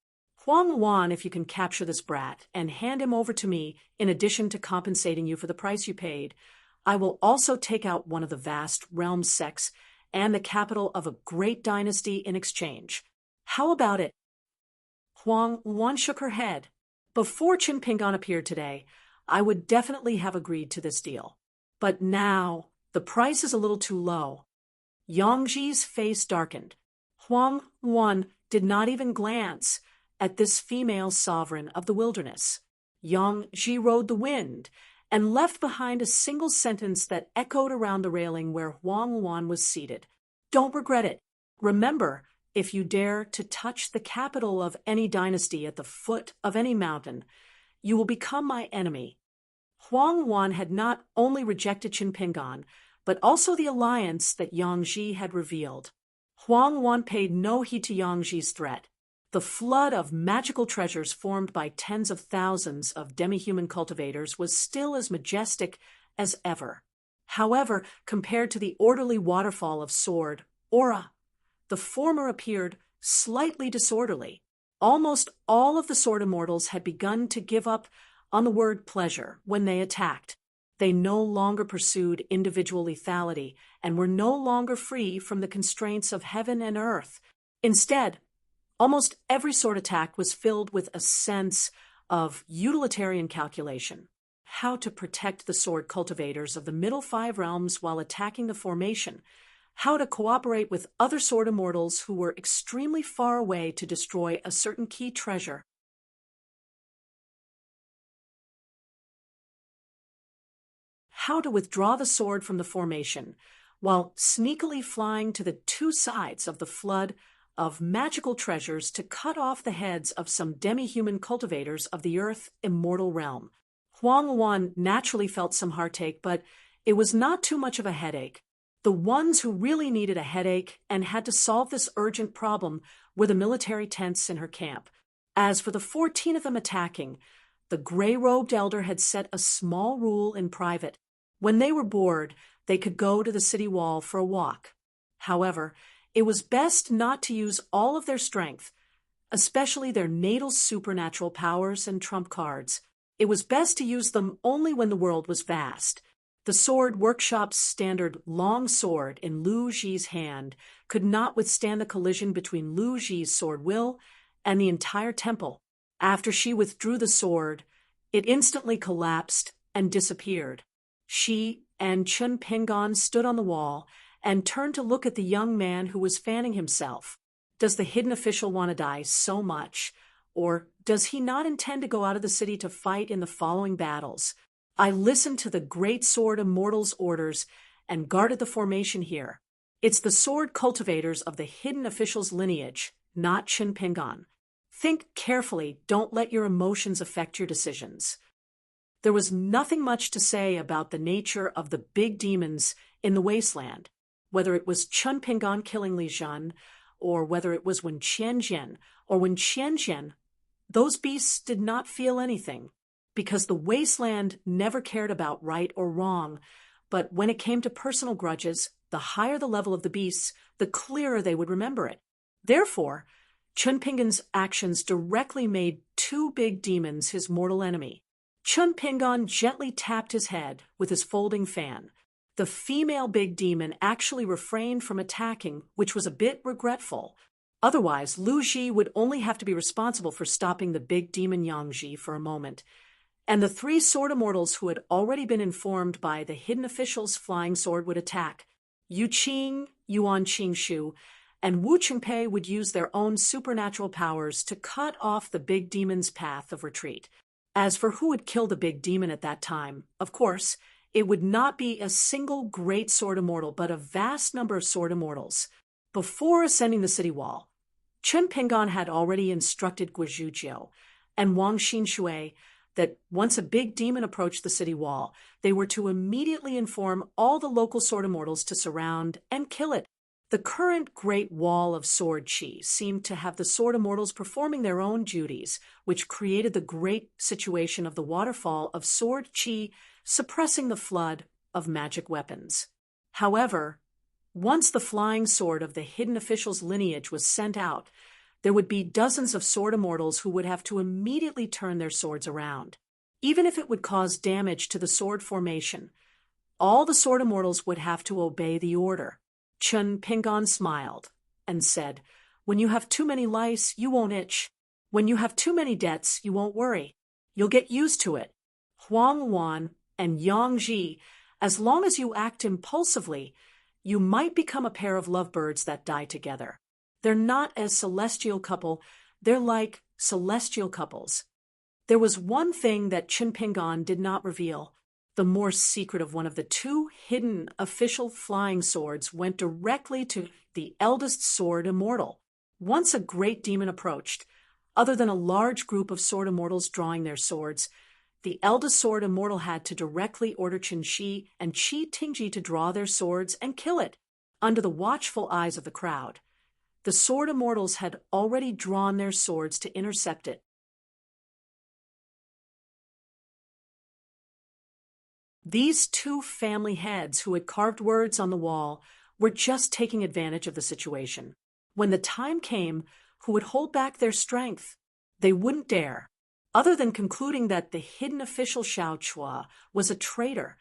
Huang Wan, if you can capture this brat and hand him over to me, in addition to compensating you for the price you paid, I will also take out one of the vast realm sects and the capital of a great dynasty in exchange. How about it? Huang Wan shook her head. Before Qin Pingan appeared today, I would definitely have agreed to this deal. But now, the price is a little too low. Yang Ji's face darkened. Huang Wan did not even glance at this female sovereign of the wilderness. Yang Ji rode the wind and left behind a single sentence that echoed around the railing where Huang Wan was seated. Don't regret it. Remember, if you dare to touch the capital of any dynasty at the foot of any mountain, you will become my enemy. Huang Wan had not only rejected Qin Pingan, but also the alliance that Yang Ji had revealed. Huang Wan paid no heed to Yang Ji's threat. The flood of magical treasures formed by tens of thousands of demi-human cultivators was still as majestic as ever. However, compared to the orderly waterfall of sword, aura, the former appeared slightly disorderly. Almost all of the sword immortals had begun to give up on the word pleasure when they attacked. They no longer pursued individual lethality and were no longer free from the constraints of heaven and earth. Instead, almost every sword attack was filled with a sense of utilitarian calculation. How to protect the sword cultivators of the middle 5 realms while attacking the formation. How to cooperate with other sword immortals who were extremely far away to destroy a certain key treasure. How to withdraw the sword from the formation while sneakily flying to the 2 sides of the flood of magical treasures to cut off the heads of some demi-human cultivators of the earth immortal realm. Huang Wan naturally felt some heartache, but it was not too much of a headache. The ones who really needed a headache and had to solve this urgent problem were the military tents in her camp. As for the 14 of them attacking, the gray-robed elder had set a small rule in private. When they were bored, they could go to the city wall for a walk. However, it was best not to use all of their strength, especially their natal supernatural powers and trump cards. It was best to use them only when the world was vast. The sword workshop's standard long sword in Lu Ji's hand could not withstand the collision between Lu Ji's sword will and the entire temple. After she withdrew the sword, it instantly collapsed and disappeared. She and Qin Pingan stood on the wall and turned to look at the young man who was fanning himself. Does the hidden official want to die so much? Or does he not intend to go out of the city to fight in the following battles? I listened to the great sword immortal's orders and guarded the formation here. It's the sword cultivators of the hidden official's lineage, not Qin Pingan. Think carefully, don't let your emotions affect your decisions. There was nothing much to say about the nature of the big demons in the wasteland, whether it was Qin Pingan killing Li Zhan, or whether it was Wen Qianjian, or Wen Qianjian. Those beasts did not feel anything, because the wasteland never cared about right or wrong, but when it came to personal grudges, the higher the level of the beasts, the clearer they would remember it. Therefore, Qin Pingan's actions directly made 2 big demons his mortal enemy. Qin Pingan gently tapped his head with his folding fan. The female big demon actually refrained from attacking, which was a bit regretful. Otherwise, Lu Ji would only have to be responsible for stopping the big demon Yang Ji for a moment. And the 3 sword immortals who had already been informed by the hidden official's flying sword would attack. Yu Qing, Yuan Qingshu, and Wu Qingpei would use their own supernatural powers to cut off the big demon's path of retreat. As for who would kill the big demon at that time, of course, it would not be a single great sword immortal, but a vast number of sword immortals. Before ascending the city wall, Qin Pingan had already instructed Guizhujiu and Wang Xinshui that once a big demon approached the city wall, they were to immediately inform all the local sword immortals to surround and kill it. The current great wall of sword chi seemed to have the sword immortals performing their own duties, which created the great situation of the waterfall of sword chi suppressing the flood of magic weapons. However, once the flying sword of the hidden official's lineage was sent out, there would be dozens of sword immortals who would have to immediately turn their swords around. Even if it would cause damage to the sword formation, all the sword immortals would have to obey the order. Qin Pingan smiled and said, "When you have too many lice, you won't itch. When you have too many debts, you won't worry. You'll get used to it." Huang Wan and Yang Ji As long as you act impulsively, you might become a pair of lovebirds that die together. They're not a celestial couple, they're like celestial couples. There was one thing that Chun Pingan did not reveal. The more secret of one of the two hidden official flying swords went directly to the eldest sword immortal. Once a great demon approached, other than a large group of sword immortals drawing their swords, the eldest sword immortal had to directly order Qin Shi and Qi Tingji to draw their swords and kill it, under the watchful eyes of the crowd. The sword immortals had already drawn their swords to intercept it. These two family heads who had carved words on the wall were just taking advantage of the situation. When the time came, who would hold back their strength? They wouldn't dare. Other than concluding that the hidden official Xiao Chua was a traitor,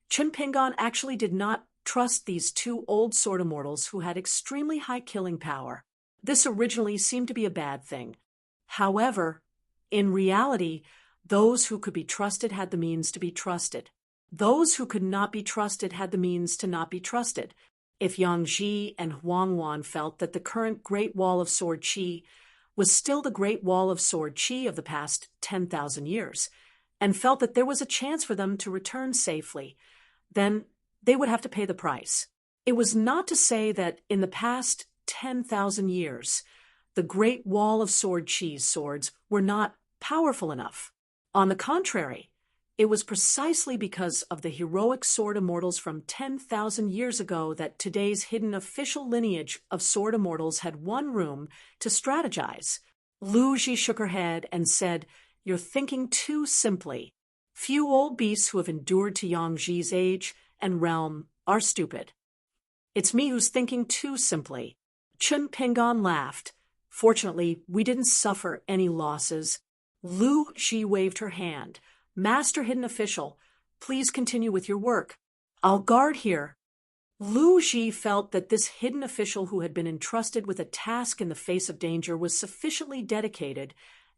Chun Pingan actually did not trust these two old sword immortals who had extremely high killing power. This originally seemed to be a bad thing. However, in reality, those who could be trusted had the means to be trusted. Those who could not be trusted had the means to not be trusted. If Yang Ji and Huang Wan felt that the current Great Wall of Sword Qi was still the Great Wall of Sword Qi of the past 10,000 years, and felt that there was a chance for them to return safely, then they would have to pay the price. It was not to say that in the past 10,000 years, the Great Wall of Sword Qi's swords were not powerful enough. On the contrary, it was precisely because of the heroic sword immortals from 10,000 years ago that today's hidden official lineage of sword immortals had one room to strategize. Lu Ji shook her head and said, "You're thinking too simply. Few old beasts who have endured to Yang Ji's age and realm are stupid. It's me who's thinking too simply." Chun Pingan laughed. "Fortunately, we didn't suffer any losses." Lu Ji waved her hand. "Master Hidden Official, please continue with your work. I'll guard here." Lu Ji felt that this hidden official who had been entrusted with a task in the face of danger was sufficiently dedicated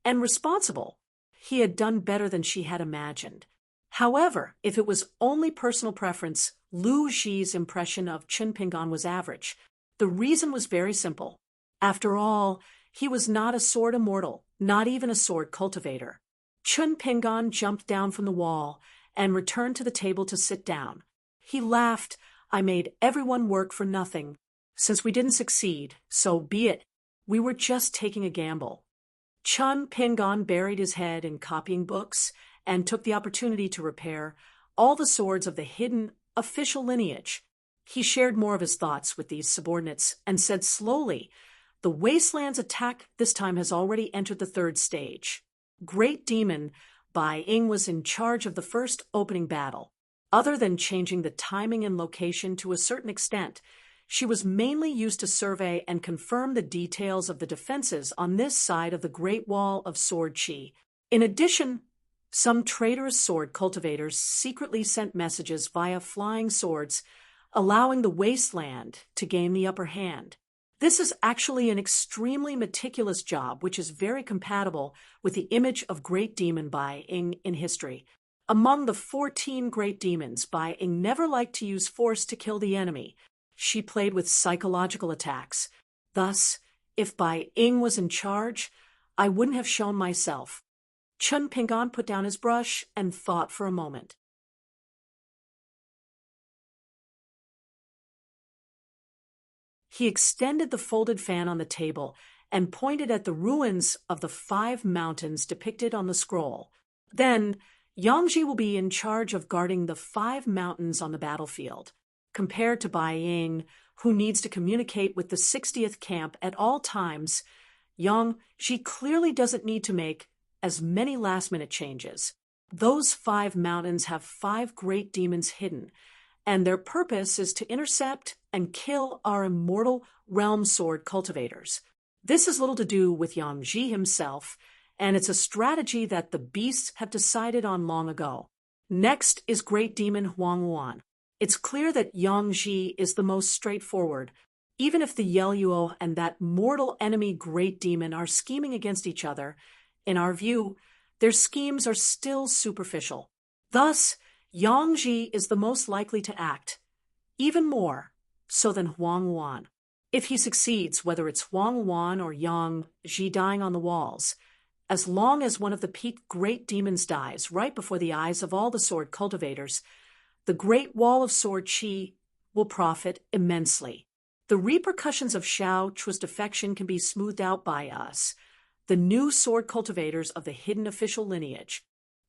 and responsible. He had done better than she had imagined. However, if it was only personal preference, Lu Ji's impression of Chun Pingan was average. The reason was very simple. After all, he was not a sword immortal, not even a sword cultivator. Chun Pingan jumped down from the wall and returned to the table to sit down. He laughed. "I made everyone work for nothing. Since we didn't succeed, so be it. We were just taking a gamble." Chun Pingan buried his head in copying books and took the opportunity to repair all the swords of the hidden official lineage. He shared more of his thoughts with these subordinates and said slowly, "The Wasteland's attack this time has already entered the third stage. Great Demon Bai Ying was in charge of the first opening battle. Other than changing the timing and location to a certain extent, she was mainly used to survey and confirm the details of the defenses on this side of the Great Wall of Sword Qi. In addition, some traitorous sword cultivators secretly sent messages via flying swords, allowing the Wasteland to gain the upper hand. This is actually an extremely meticulous job, which is very compatible with the image of Great Demon Bai Ying in history. Among the 14 great demons, Bai Ying never liked to use force to kill the enemy. She played with psychological attacks. Thus, if Bai Ying was in charge, I wouldn't have shown myself." Chun Pingan put down his brush and thought for a moment. He extended the folded fan on the table and pointed at the ruins of the 5 mountains depicted on the scroll. "Then, Yangji will be in charge of guarding the 5 mountains on the battlefield. Compared to Bai Ying, who needs to communicate with the 60th camp at all times, Yangji clearly doesn't need to make as many last-minute changes. Those 5 mountains have 5 great demons hidden, and their purpose is to intercept and kill our immortal realm sword cultivators. This has little to do with Yang Ji himself, and it's a strategy that the beasts have decided on long ago. Next is Great Demon Huang Wan. It's clear that Yang Ji is the most straightforward, even if the Yeluo and that mortal enemy Great Demon are scheming against each other. In our view, their schemes are still superficial. Thus, Yang Ji is the most likely to act, even more so than Huang Wan. If he succeeds, whether it's Huang Wan or Yang Ji dying on the walls, as long as one of the peak great demons dies right before the eyes of all the sword cultivators, the Great Wall of Sword Qi will profit immensely. The repercussions of Xiao Chu's defection can be smoothed out by us, the new sword cultivators of the hidden official lineage.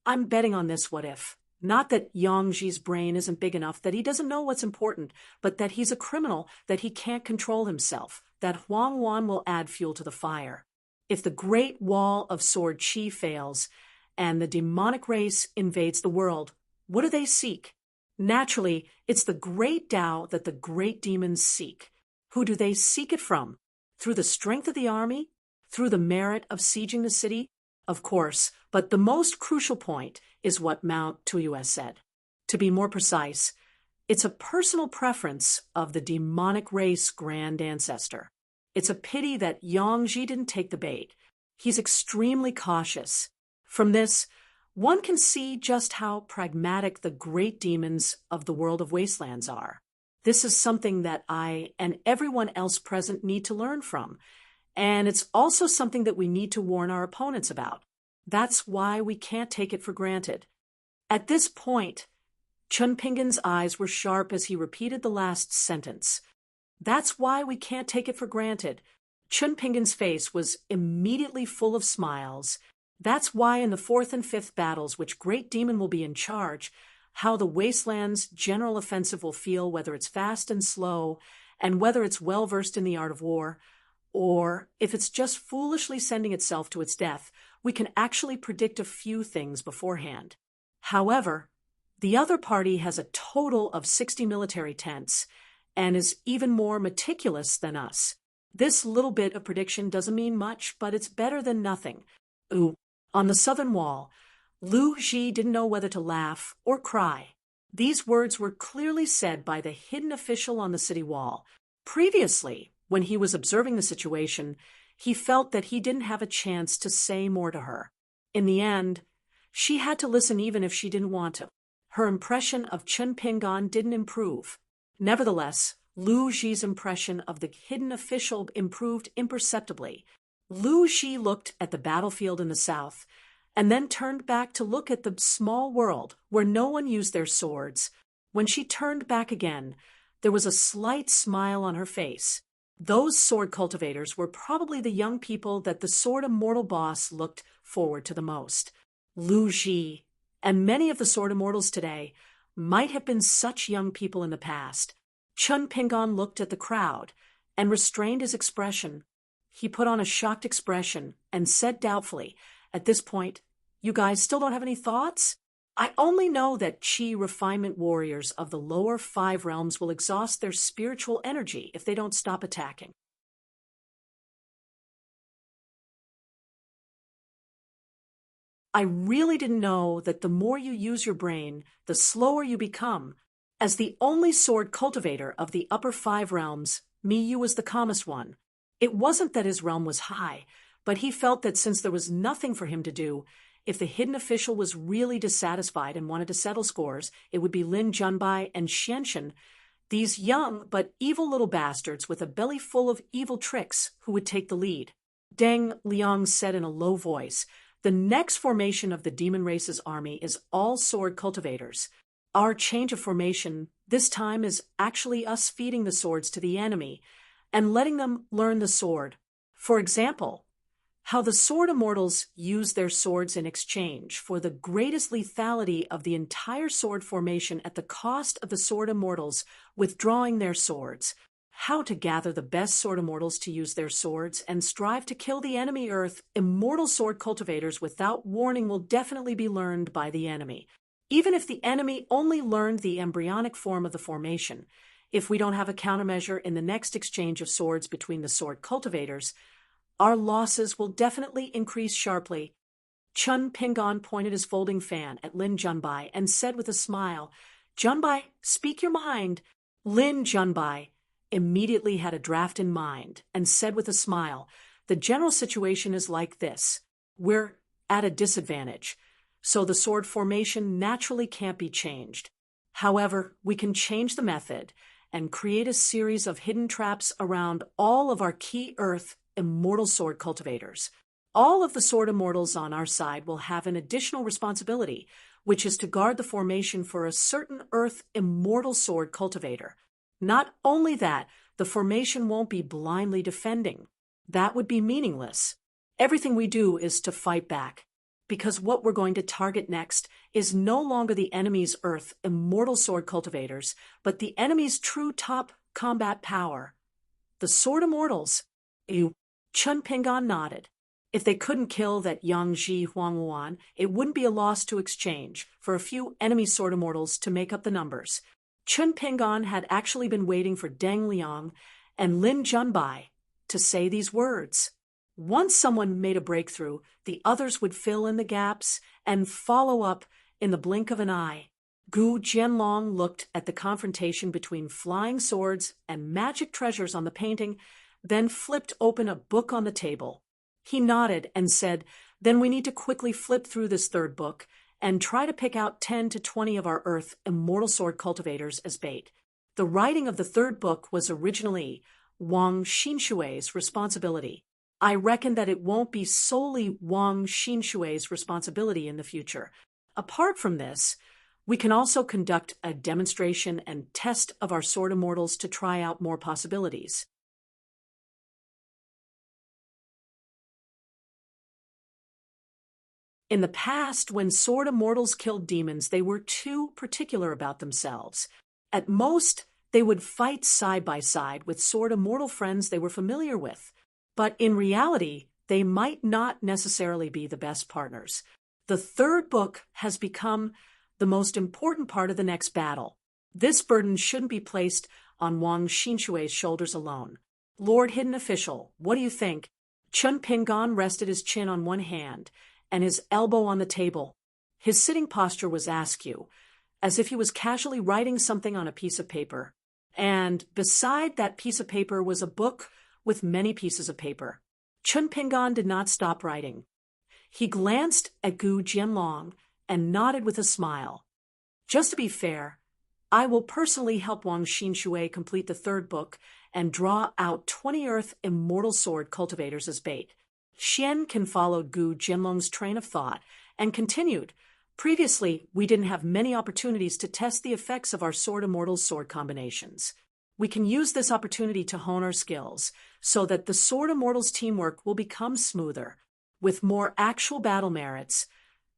I'm betting on this what if. Not that Yang Ji's brain isn't big enough, that he doesn't know what's important, but that he's a criminal, that he can't control himself, that Huang Wan will add fuel to the fire. If the Great Wall of Sword Qi fails, and the demonic race invades the world, what do they seek? Naturally, it's the great Tao that the great demons seek. Who do they seek it from? Through the strength of the army? Through the merit of sieging the city? Of course, but the most crucial point is what Mount Tuyu has said. To be more precise, it's a personal preference of the demonic race grand ancestor. It's a pity that Yang Ji didn't take the bait. He's extremely cautious. From this, one can see just how pragmatic the great demons of the world of wastelands are. This is something that I and everyone else present need to learn from, and it's also something that we need to warn our opponents about. That's why we can't take it for granted. At this point, Chun Pingan's eyes were sharp as he repeated the last sentence. That's why we can't take it for granted. Chun Pingan's face was immediately full of smiles. That's why in the 4th and 5th battles, which great demon will be in charge, how the Wasteland's general offensive will feel, whether it's fast and slow, and whether it's well-versed in the art of war, or if it's just foolishly sending itself to its death, we can actually predict a few things beforehand. However, the other party has a total of 60 military tents and is even more meticulous than us. This little bit of prediction doesn't mean much, but it's better than nothing. Ooh, on the southern wall, Lu Ji didn't know whether to laugh or cry. These words were clearly said by the hidden official on the city wall. Previously, when he was observing the situation, he felt that he didn't have a chance to say more to her. In the end, she had to listen even if she didn't want to. Her impression of Chun Pingan didn't improve. Nevertheless, Lu Ji's impression of the hidden official improved imperceptibly. Lu Ji looked at the battlefield in the south, and then turned back to look at the small world where no one used their swords. When she turned back again, there was a slight smile on her face. Those sword cultivators were probably the young people that the Sword Immortal boss looked forward to the most. Lu Ji and many of the Sword Immortals today might have been such young people in the past. Chun Pingan looked at the crowd and restrained his expression. He put on a shocked expression and said doubtfully, "At this point, you guys still don't have any thoughts? I only know that Qi refinement warriors of the lower 5 realms will exhaust their spiritual energy if they don't stop attacking." I really didn't know that the more you use your brain, the slower you become. As the only sword cultivator of the upper 5 realms, Miyu was the calmest one. It wasn't that his realm was high, but he felt that since there was nothing for him to do, if the hidden official was really dissatisfied and wanted to settle scores, it would be Lin Junbai and Xianshen, these young but evil little bastards with a belly full of evil tricks, who would take the lead. Deng Liang said in a low voice, "The next formation of the demon race's army is all sword cultivators. Our change of formation this time is actually us feeding the swords to the enemy and letting them learn the sword. For example, how the Sword Immortals use their swords in exchange for the greatest lethality of the entire sword formation at the cost of the Sword Immortals withdrawing their swords. How to gather the best Sword Immortals to use their swords and strive to kill the enemy Earth immortal sword cultivators without warning will definitely be learned by the enemy. Even if the enemy only learned the embryonic form of the formation, if we don't have a countermeasure in the next exchange of swords between the sword cultivators, our losses will definitely increase sharply." Chun Pingan pointed his folding fan at Lin Junbai and said with a smile, "Junbai, speak your mind." Lin Junbai immediately had a draft in mind and said with a smile, "The general situation is like this. We're at a disadvantage. so the sword formation naturally can't be changed. However, we can change the method and create a series of hidden traps around all of our key Earth immortal sword cultivators. All of the sword immortals on our side will have an additional responsibility, which is to guard the formation for a certain Earth immortal sword cultivator. Not only that, the formation won't be blindly defending. That would be meaningless. Everything we do is to fight back, because what we're going to target next is no longer the enemy's Earth immortal sword cultivators, but the enemy's true top combat power. The sword immortals. Chun Pingan nodded. If they couldn't kill that Yang Ji Huangwan, it wouldn't be a loss to exchange for a few enemy sword immortals to make up the numbers. Chun Pingan had actually been waiting for Deng Liang and Lin Junbai to say these words. Once someone made a breakthrough, the others would fill in the gaps and follow up in the blink of an eye. Gu Jianlong looked at the confrontation between flying swords and magic treasures on the painting, then flipped open a book on the table. He nodded and said, "Then we need to quickly flip through this third book and try to pick out 10 to 20 of our Earth immortal sword cultivators as bait." The writing of the third book was originally Wang Xinshui's responsibility. I reckon that it won't be solely Wang Xinshui's responsibility in the future. Apart from this, we can also conduct a demonstration and test of our sword immortals to try out more possibilities. In the past, when sword immortals killed demons, they were too particular about themselves. At most, they would fight side by side with sword immortal friends they were familiar with. But in reality, they might not necessarily be the best partners. The third book has become the most important part of the next battle. This burden shouldn't be placed on Wang Xinshui's shoulders alone. Lord Hidden Official, what do you think? Chun Pingan rested his chin on one hand and his elbow on the table. His sitting posture was askew, as if he was casually writing something on a piece of paper. And beside that piece of paper was a book with many pieces of paper. Chun Pingan did not stop writing. He glanced at Gu Jianlong and nodded with a smile. Just to be fair, I will personally help Wang Xinshui complete the third book and draw out 20 Earth immortal sword cultivators as bait. Xian can follow Gu Jianlong's train of thought and continued. Previously, we didn't have many opportunities to test the effects of our sword immortal sword combinations. We can use this opportunity to hone our skills so that the sword immortals teamwork will become smoother. With more actual battle merits,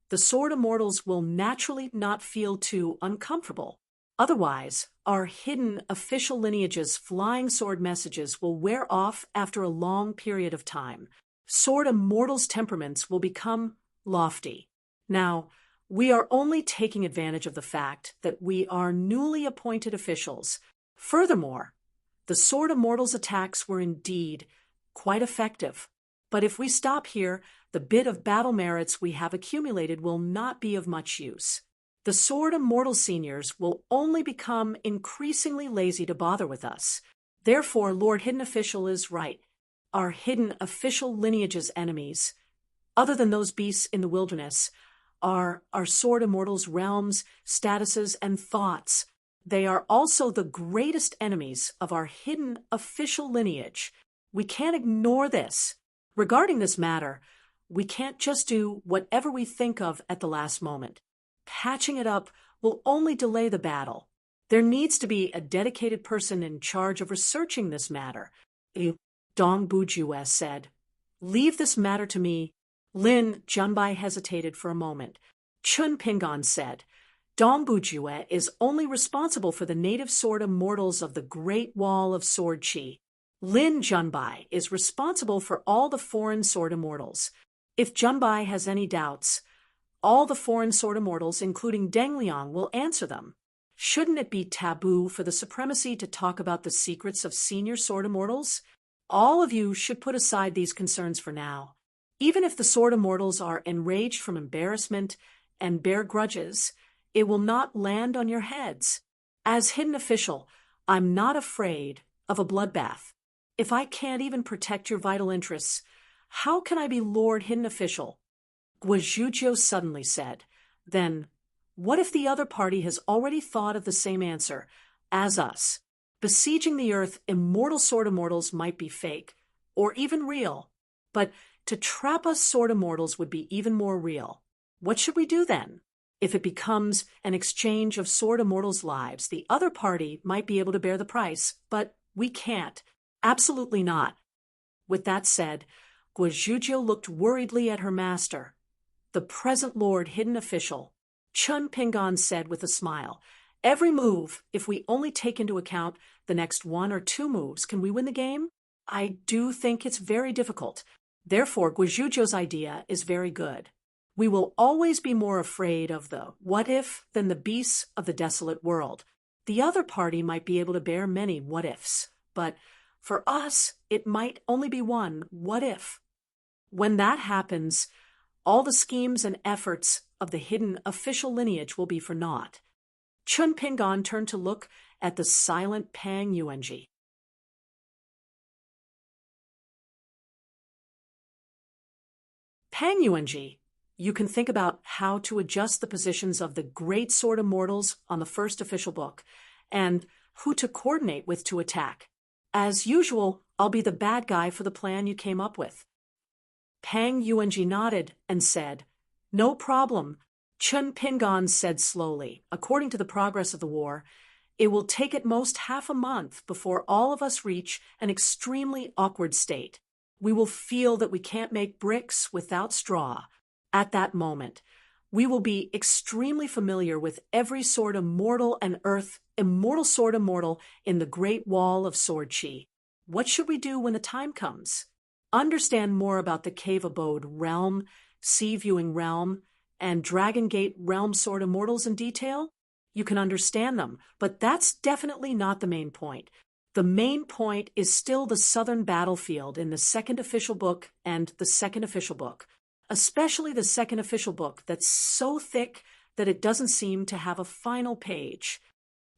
the sword immortals will naturally not feel too uncomfortable. Otherwise, our hidden official lineage's flying sword messages will wear off after a long period of time. Sword immortals' temperaments will become lofty. Now, we are only taking advantage of the fact that we are newly appointed officials. Furthermore, the sword immortals' attacks were indeed quite effective. But if we stop here, the bit of battle merits we have accumulated will not be of much use. The sword immortal seniors will only become increasingly lazy to bother with us. Therefore, Lord Hidden Official is right. Our hidden official lineage's enemies, other than those beasts in the wilderness, are our sword immortals' realms, statuses, and thoughts. They are also the greatest enemies of our hidden official lineage. We can't ignore this. Regarding this matter, we can't just do whatever we think of at the last moment. Patching it up will only delay the battle. There needs to be a dedicated person in charge of researching this matter. Dong Bujue said, "Leave this matter to me." Lin Junbai hesitated for a moment. Chun Pingan said, "Dong Bujue is only responsible for the native sword immortals of the Great Wall of Sword Chi. Lin Junbai is responsible for all the foreign sword immortals. If Junbai has any doubts, all the foreign sword immortals, including Deng Liang, will answer them. Shouldn't it be taboo for the supremacy to talk about the secrets of senior sword immortals? All of you should put aside these concerns for now. Even if the sword immortals are enraged from embarrassment and bear grudges, it will not land on your heads. As hidden official, I'm not afraid of a bloodbath. If I can't even protect your vital interests, how can I be Lord Hidden Official?" Guizhuzhou suddenly said. then what if the other party has already thought of the same answer as us? Besieging the earth, immortal sword immortals might be fake, or even real, but to trap us sword immortals would be even more real. What should we do then? If it becomes an exchange of sword immortals' lives, the other party might be able to bear the price, but we can't. Absolutely not. With that said, Guazhuzhou looked worriedly at her master. The present Lord Hidden Official, Chun Pingon said with a smile, "Every move, if we only take into account the next 1 or 2 moves, can we win the game? I do think it's very difficult. Therefore, Guazhuzhou's idea is very good. We will always be more afraid of the what if than the beasts of the desolate world. The other party might be able to bear many what ifs, but for us, it might only be one what if. When that happens, all the schemes and efforts of the hidden official lineage will be for naught." Chun Pingon turned to look at the silent Pang Yuanji. Pang Yuanji, you can think about how to adjust the positions of the great sword immortals on the first official book, and who to coordinate with to attack. As usual, I'll be the bad guy for the plan you came up with. Pang Yuanji nodded and said, "No problem." Chun Pingon said slowly, "According to the progress of the war, it will take at most half a month before all of us reach an extremely awkward state. We will feel that we can't make bricks without straw. At that moment, we will be extremely familiar with every sword immortal and immortal sword immortal in the Great Wall of Sword Chi. What should we do when the time comes? Understand more about the Cave Abode Realm, Sea Viewing Realm, and Dragon Gate Realm sword immortals in detail? You can understand them, but that's definitely not the main point. The main point is still the southern battlefield in the second official book and the second official book, especially the second official book that's so thick that it doesn't seem to have a final page."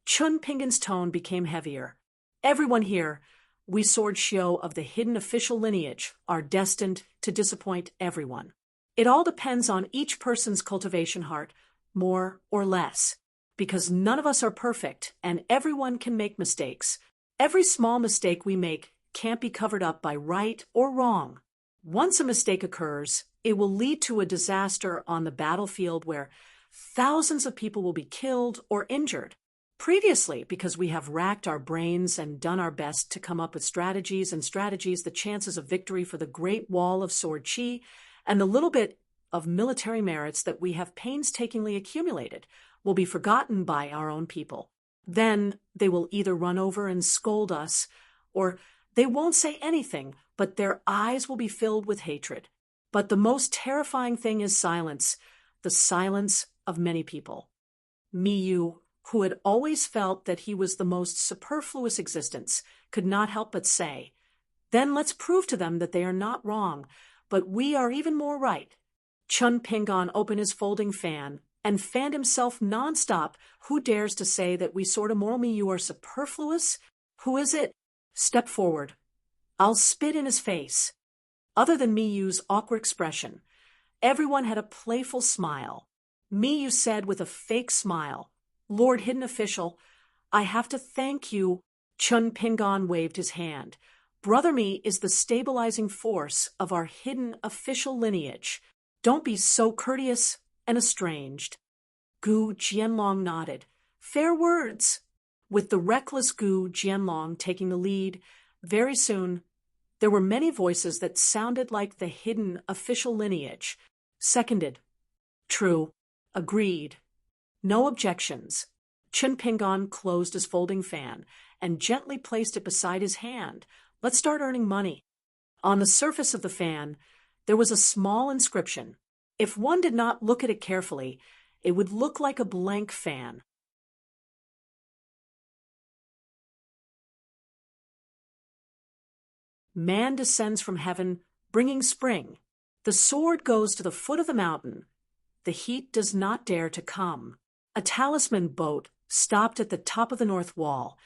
Chun Pingon's tone became heavier. "Everyone here, we sword shio of the hidden official lineage, are destined to disappoint everyone. It all depends on each person's cultivation heart, more or less, because none of us are perfect and everyone can make mistakes. Every small mistake we make can't be covered up by right or wrong. Once a mistake occurs, it will lead to a disaster on the battlefield where thousands of people will be killed or injured. Previously, because we have racked our brains and done our best to come up with strategies, the chances of victory for the Great Wall of Sword Chi and the little bit of military merits that we have painstakingly accumulated will be forgotten by our own people. Then they will either run over and scold us, or they won't say anything, but their eyes will be filled with hatred. But the most terrifying thing is silence, the silence of many people. Miyu, who had always felt that he was the most superfluous existence, could not help but say, "Then let's prove to them that they are not wrong, but we are even more right." Chun Pingon opened his folding fan and fanned himself nonstop. "Who dares to say that we sort of moral Miyu are superfluous? Who is it? Step forward. I'll spit in his face." Other than Miyu's awkward expression, everyone had a playful smile. Miyu said with a fake smile, "Lord Hidden Official, I have to thank you." Chun Pingon waved his hand. "Brother Mi is the stabilizing force of our hidden official lineage. Don't be so courteous and estranged." Gu Jianlong nodded. "Fair words." With the reckless Gu Jianlong taking the lead, very soon there were many voices that sounded like the hidden official lineage. Seconded. True. Agreed. No objections. Chun Pingon closed his folding fan and gently placed it beside his hand. "Let's start earning money." On the surface of the fan, there was a small inscription. If one did not look at it carefully, it would look like a blank fan. Man descends from heaven, bringing spring. The sword goes to the foot of the mountain. The heat does not dare to come. A talisman boat stopped at the top of the north wall,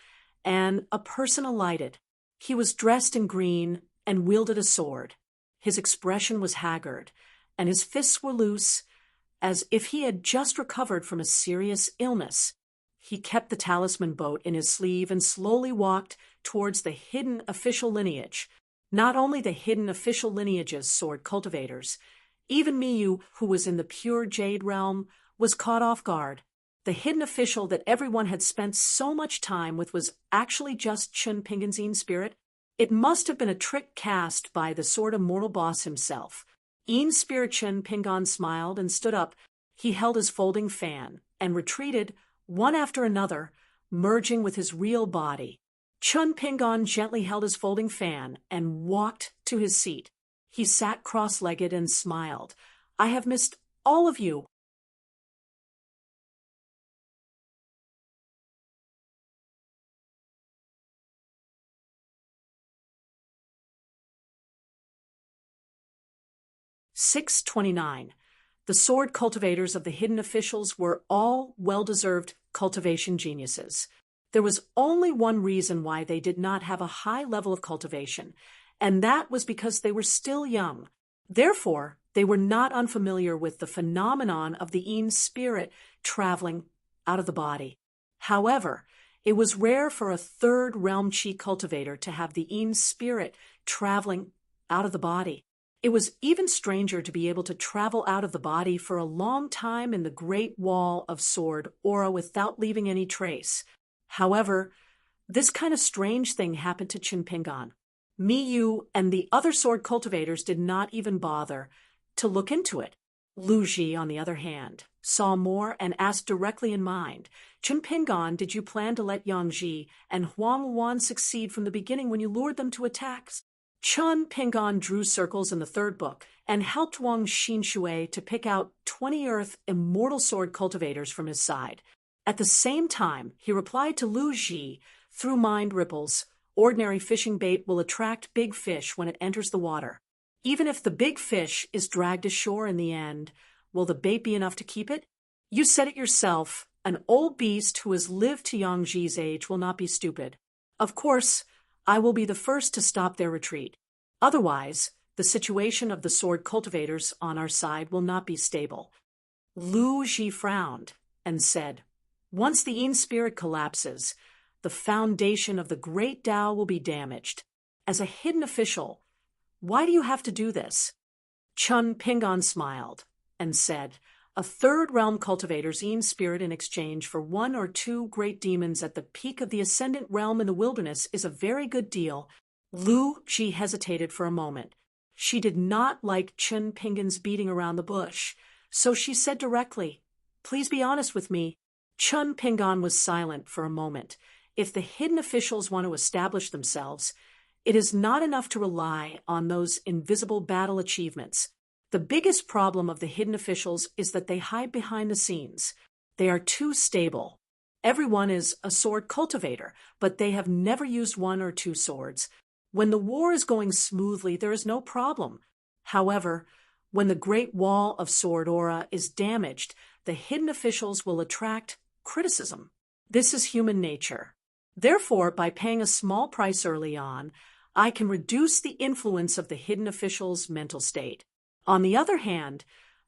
and a person alighted. He was dressed in green and wielded a sword. His expression was haggard, and his fists were loose, as if he had just recovered from a serious illness. He kept the talisman boat in his sleeve and slowly walked towards the hidden official lineage. Not only the hidden official lineage's sword cultivators, even Miyu, who was in the pure jade realm, was caught off guard. The hidden official that everyone had spent so much time with was actually just Chun Pingan's spirit. It must have been a trick cast by the Sword Immortal boss himself. Spirit Chun Pingan smiled and stood up. He held his folding fan and retreated, one after another, merging with his real body. Chun Pingan gently held his folding fan and walked to his seat. He sat cross-legged and smiled. I have missed all of you. (629) The sword cultivators of the hidden officials were all well-deserved cultivation geniuses. There was only one reason why they did not have a high level of cultivation, and that was because they were still young. Therefore, they were not unfamiliar with the phenomenon of the Yin spirit traveling out of the body. However, it was rare for a third realm chi cultivator to have the Yin spirit traveling out of the body. It was even stranger to be able to travel out of the body for a long time in the Great Wall of Sword aura without leaving any trace. However, this kind of strange thing happened to Chun Pingan. Miyu and the other sword cultivators did not even bother to look into it. Lu Ji, on the other hand, saw more and asked directly in mind, Chun Pingan, did you plan to let Yang Ji and Huang Wan succeed from the beginning when you lured them to attacks? Chun Pingan drew circles in the third book and helped Wang Xinshui to pick out 20 Earth immortal sword cultivators from his side. At the same time, he replied to Lu Ji through mind ripples, ordinary fishing bait will attract big fish when it enters the water. Even if the big fish is dragged ashore in the end, will the bait be enough to keep it? You said it yourself, an old beast who has lived to Yang Ji's age will not be stupid. Of course, I will be the first to stop their retreat. Otherwise, the situation of the sword cultivators on our side will not be stable. Lu Ji frowned and said, once the Yin spirit collapses, the foundation of the great Tao will be damaged. As a hidden official, why do you have to do this? Chun Pingan smiled and said, a third realm cultivator's Yin spirit in exchange for 1 or 2 great demons at the peak of the ascendant realm in the wilderness is a very good deal. Lu Ji hesitated for a moment. She did not like Chun Pingan's beating around the bush, so she said directly, please be honest with me. Chun Pingan was silent for a moment. If the hidden officials want to establish themselves, it is not enough to rely on those invisible battle achievements. The biggest problem of the hidden officials is that they hide behind the scenes. They are too stable. Everyone is a sword cultivator, but they have never used 1 or 2 swords. When the war is going smoothly, there is no problem. However, when the Great Wall of Sword aura is damaged, the hidden officials will attract criticism. This is human nature. Therefore, by paying a small price early on, I can reduce the influence of the hidden officials' mental state. On the other hand,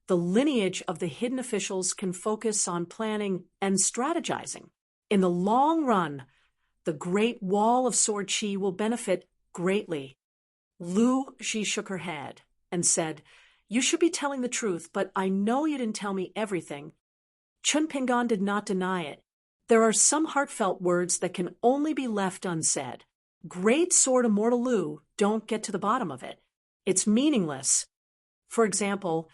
the lineage of the hidden officials can focus on planning and strategizing. In the long run, the Great Wall of Sword Chi will benefit greatly. Lu Ji shook her head and said, you should be telling the truth, but I know you didn't tell me everything. Chun Pingan did not deny it. There are some heartfelt words that can only be left unsaid. Great Sword Immortal Lu don't get to the bottom of it. It's meaningless. For example,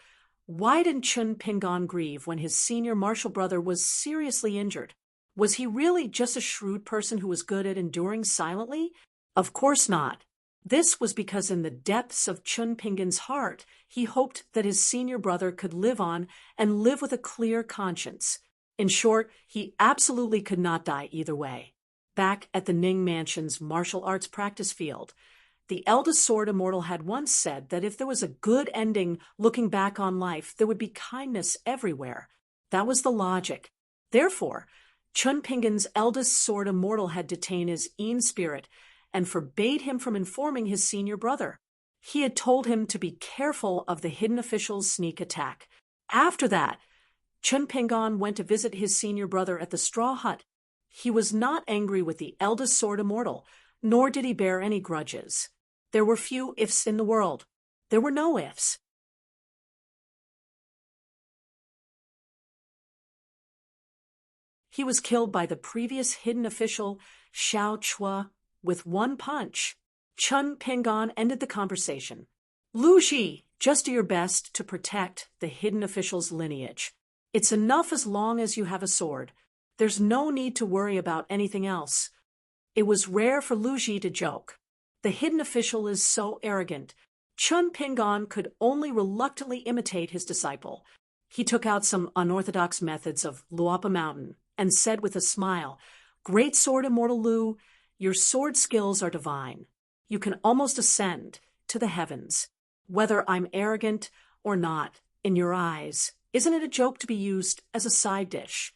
why didn't Chun Pingan grieve when his senior martial brother was seriously injured? Was he really just a shrewd person who was good at enduring silently? Of course not. This was because in the depths of Chun Pingan's heart, he hoped that his senior brother could live on and live with a clear conscience. In short, he absolutely could not die either way. Back at the Ning Mansion's martial arts practice field, the eldest sword immortal had once said that if there was a good ending looking back on life, there would be kindness everywhere. That was the logic. Therefore, Chun Pingan's eldest sword immortal had detained his Yin spirit and forbade him from informing his senior brother. He had told him to be careful of the hidden official's sneak attack. After that, Chun Pengon went to visit his senior brother at the straw hut. He was not angry with the eldest sword immortal, nor did he bear any grudges. There were few ifs in the world. There were no ifs. He was killed by the previous hidden official, Xiao Chua, with one punch. Chun Pengon ended the conversation. Lu Ji, just do your best to protect the hidden official's lineage. It's enough as long as you have a sword. There's no need to worry about anything else. It was rare for Lu Ji to joke. The hidden official is so arrogant. Chun Pengon could only reluctantly imitate his disciple. He took out some unorthodox methods of Luapa Mountain and said with a smile, "Great sword immortal Lu, your sword skills are divine. You can almost ascend to the heavens. Whether I'm arrogant or not, in your eyes, isn't it a joke to be used as a side dish?"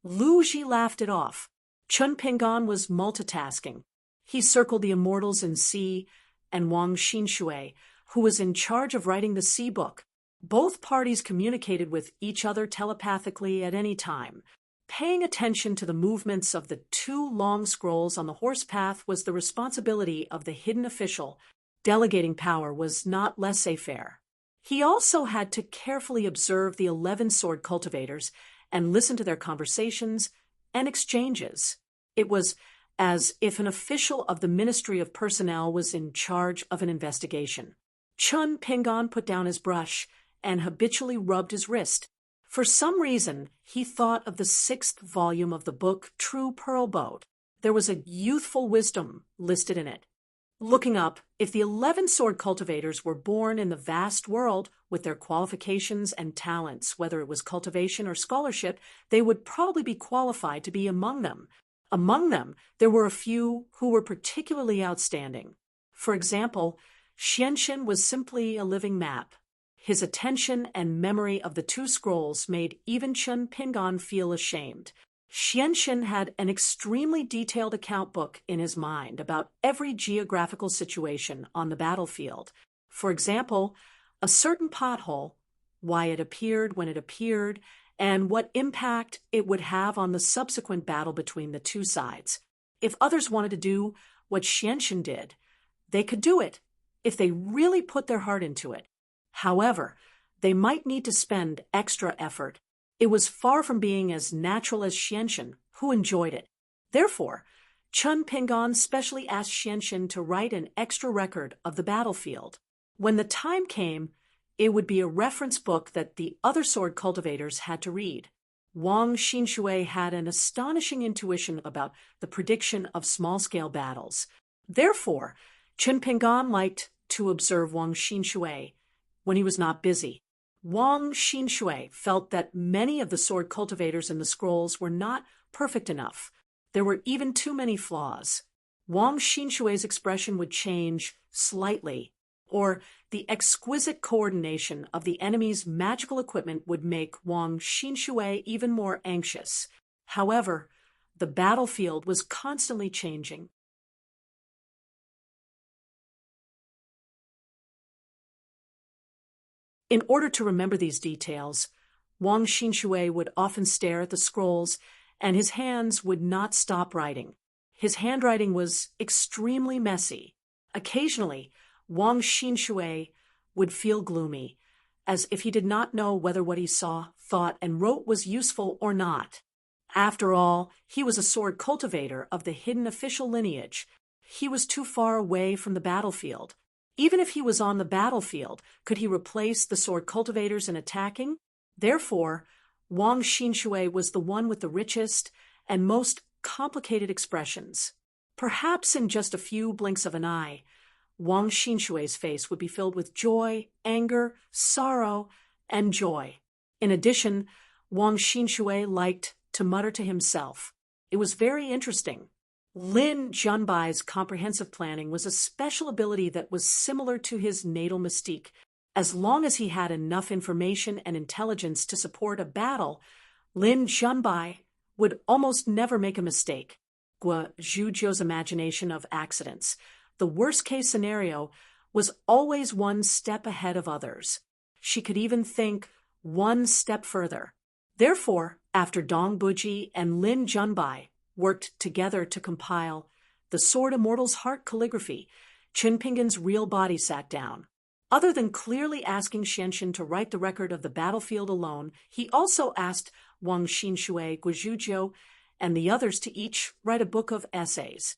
Lu Ji laughed it off. Chun Pengon was multitasking. He circled the immortals in C and Wang Xinshui, who was in charge of writing the C book. Both parties communicated with each other telepathically at any time. Paying attention to the movements of the two long scrolls on the horse path was the responsibility of the hidden official. Delegating power was not laissez-faire. He also had to carefully observe the 11 sword cultivators and listen to their conversations and exchanges. It was as if an official of the Ministry of Personnel was in charge of an investigation. Chun Pengon put down his brush and habitually rubbed his wrist. For some reason, he thought of the 6th volume of the book True Pearl Boat. There was a youthful wisdom listed in it. Looking up, if the 11 sword cultivators were born in the vast world with their qualifications and talents, whether it was cultivation or scholarship, they would probably be qualified to be among them. Among them, there were a few who were particularly outstanding. For example, Xianxin was simply a living map. His attention and memory of the two scrolls made even Chun Pengon feel ashamed. Xianxin had an extremely detailed account book in his mind about every geographical situation on the battlefield. For example, a certain pothole, why it appeared when it appeared, and what impact it would have on the subsequent battle between the two sides. If others wanted to do what Xianxin did, they could do it if they really put their heart into it. However, they might need to spend extra effort. It was far from being as natural as Xianxin, who enjoyed it. Therefore, Chun Pengon specially asked Xianxin to write an extra record of the battlefield. When the time came, it would be a reference book that the other sword cultivators had to read. Wang Xinshui had an astonishing intuition about the prediction of small-scale battles. Therefore, Chun Pengon liked to observe Wang Xinshui when he was not busy. Wang Xinshui felt that many of the sword cultivators in the scrolls were not perfect enough. There were even too many flaws. Wang Xinshui's expression would change slightly, or the exquisite coordination of the enemy's magical equipment would make Wang Xinshui even more anxious. However, the battlefield was constantly changing. In order to remember these details, Wang Xinshui would often stare at the scrolls, and his hands would not stop writing. His handwriting was extremely messy. Occasionally, Wang Xinshui would feel gloomy, as if he did not know whether what he saw, thought, and wrote was useful or not. After all, he was a sword cultivator of the hidden official lineage. He was too far away from the battlefield. Even if he was on the battlefield, could he replace the sword cultivators in attacking? Therefore, Wang Xinshui was the one with the richest and most complicated expressions. Perhaps in just a few blinks of an eye, Wang Xinshui's face would be filled with joy, anger, sorrow, and joy. In addition, Wang Xinshui liked to mutter to himself. It was very interesting. Lin Junbai's comprehensive planning was a special ability that was similar to his natal mystique. As long as he had enough information and intelligence to support a battle, Lin Junbai would almost never make a mistake. Guo Zhuzhou's imagination of accidents. The worst-case scenario was always one step ahead of others. She could even think one step further. Therefore, after Dong Buji and Lin Junbai worked together to compile the Sword Immortal's Heart calligraphy, Qin Pingan's real body sat down. Other than clearly asking Xianxin to write the record of the battlefield alone, he also asked Wang Xinshui, Guizhuzhou, and the others to each write a book of essays.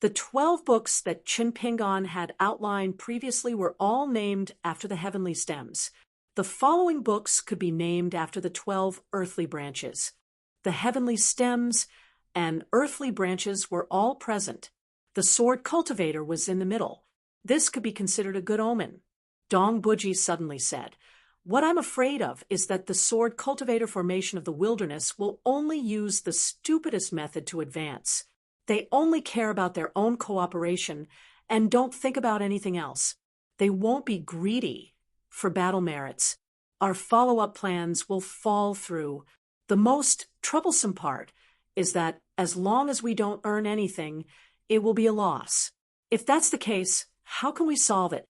The 12 books that Qin Pingan had outlined previously were all named after the heavenly stems. The following books could be named after the 12 earthly branches. The heavenly stems and earthly branches were all present. The sword cultivator was in the middle. This could be considered a good omen. Dong Buji suddenly said, "What I'm afraid of is that the sword cultivator formation of the wilderness will only use the stupidest method to advance. They only care about their own cooperation and don't think about anything else. They won't be greedy for battle merits. Our follow-up plans will fall through. The most troublesome part is that as long as we don't earn anything, it will be a loss. If that's the case, how can we solve it?"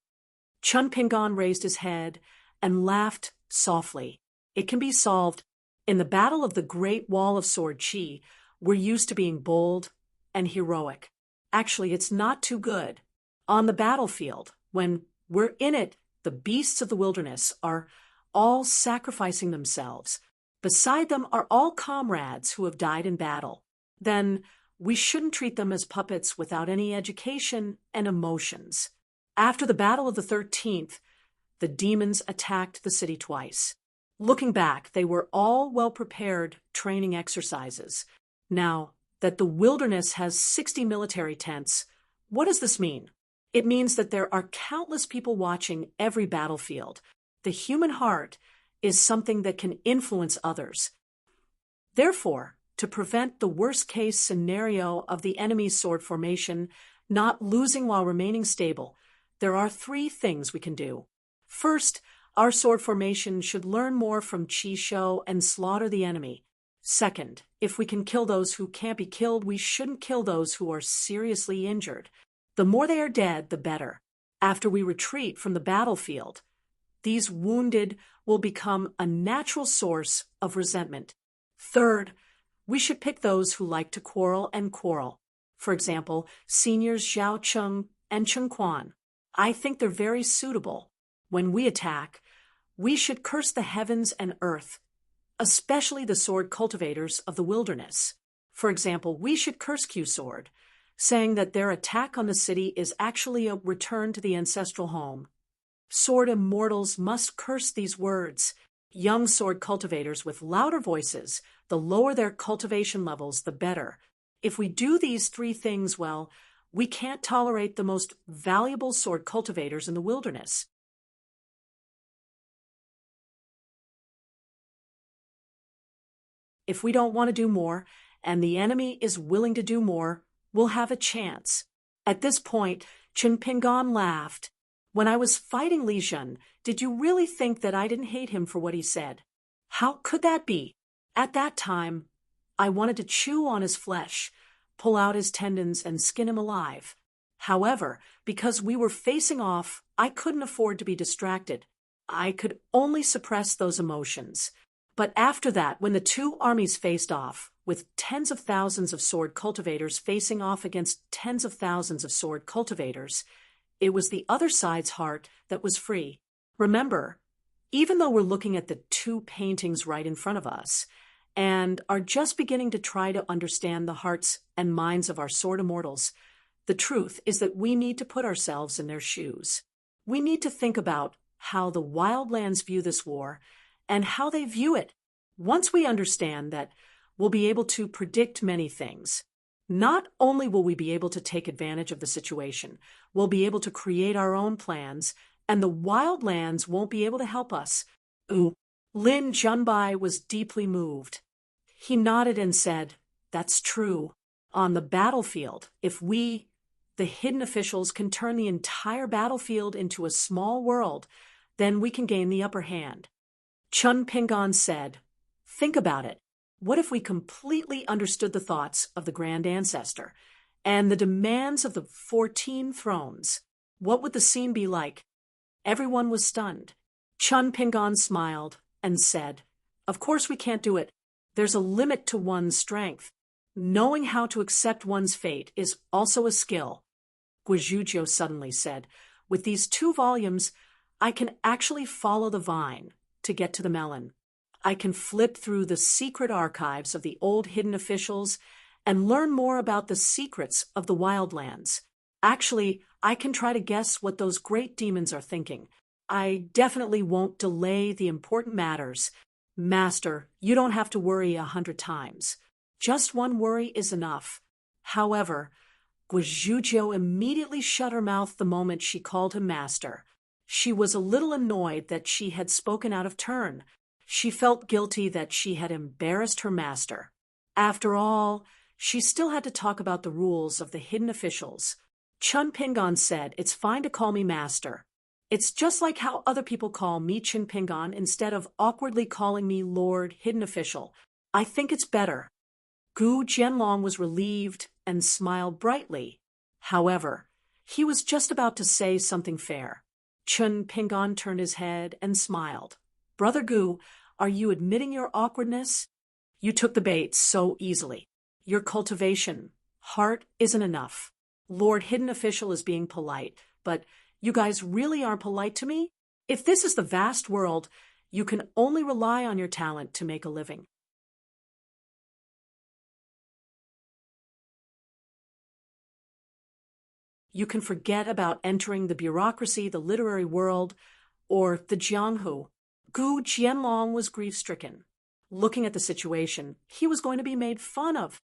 Qin Pingan raised his head and laughed softly. "It can be solved. In the Battle of the Great Wall of Sword Qi, we're used to being bold and heroic. Actually, it's not too good. On the battlefield, when we're in it, the beasts of the wilderness are all sacrificing themselves. Beside them are all comrades who have died in battle. Then we shouldn't treat them as puppets without any education and emotions." After the Battle of the 13th, the demons attacked the city twice. Looking back, they were all well-prepared training exercises. Now that the wilderness has 60 military tents, what does this mean? It means that there are countless people watching every battlefield. The human heart is something that can influence others. Therefore, to prevent the worst-case scenario of the enemy's sword formation not losing while remaining stable, there are 3 things we can do. First, our sword formation should learn more from Qi Shou and slaughter the enemy. Second, if we can kill those who can't be killed, we shouldn't kill those who are seriously injured. The more they are dead, the better. After we retreat from the battlefield, these wounded will become a natural source of resentment. Third, we should pick those who like to quarrel and quarrel. For example, seniors Zhao Cheng and Chen Quan. I think they're very suitable. When we attack, we should curse the heavens and earth, especially the sword cultivators of the wilderness. For example, we should curse Q-Sword, saying that their attack on the city is actually a return to the ancestral home. Sword immortals must curse these words. Young sword cultivators with louder voices, the lower their cultivation levels, the better. If we do these 3 things well, we can't tolerate the most valuable sword cultivators in the wilderness. If we don't want to do more, and the enemy is willing to do more, we'll have a chance. At this point, Qin Pingan laughed. "When I was fighting Li Zhen, did you really think that I didn't hate him for what he said? How could that be? At that time, I wanted to chew on his flesh, pull out his tendons, and skin him alive. However, because we were facing off, I couldn't afford to be distracted. I could only suppress those emotions. But after that, when the 2 armies faced off, with tens of thousands of sword cultivators facing off against tens of thousands of sword cultivators, it was the other side's heart that was free. Remember, even though we're looking at the 2 paintings right in front of us, and are just beginning to try to understand the hearts and minds of our sword immortals, the truth is that we need to put ourselves in their shoes. We need to think about how the wildlands view this war and how they view it. Once we understand that, we'll be able to predict many things. Not only will we be able to take advantage of the situation, we'll be able to create our own plans, and the wildlands won't be able to help us. Lin Junbai was deeply moved. He nodded and said, "That's true. On the battlefield, if we, the hidden officials, can turn the entire battlefield into a small world, then we can gain the upper hand." Qin Pingan said, "Think about it. What if we completely understood the thoughts of the Grand Ancestor and the demands of the 14 thrones? What would the scene be like?" Everyone was stunned. Qin Pingan smiled and said, "Of course we can't do it. There's a limit to one's strength. Knowing how to accept one's fate is also a skill." Guizhuzhou suddenly said, "With these 2 volumes, I can actually follow the vine to get to the melon. I can flip through the secret archives of the old hidden officials and learn more about the secrets of the wildlands. Actually, I can try to guess what those great demons are thinking. I definitely won't delay the important matters. Master, you don't have to worry 100 times. Just one worry is enough." However, Guizhuzhou immediately shut her mouth the moment she called him master. She was a little annoyed that she had spoken out of turn. She felt guilty that she had embarrassed her master. After all, she still had to talk about the rules of the hidden officials. Chun Pingon said, "It's fine to call me master. It's just like how other people call me Chun Pingon instead of awkwardly calling me Lord Hidden Official. I think it's better." Gu Jianlong was relieved and smiled brightly. However, he was just about to say something fair. Chun Pingon turned his head and smiled. "Brother Gu, are you admitting your awkwardness? You took the bait so easily. Your cultivation, heart isn't enough. Lord Hidden Official is being polite, but you guys really aren't polite to me? If this is the vast world, you can only rely on your talent to make a living." You can forget about entering the bureaucracy, the literary world, or the Jianghu. Gu Jianlong was grief-stricken. Looking at the situation, he was going to be made fun of.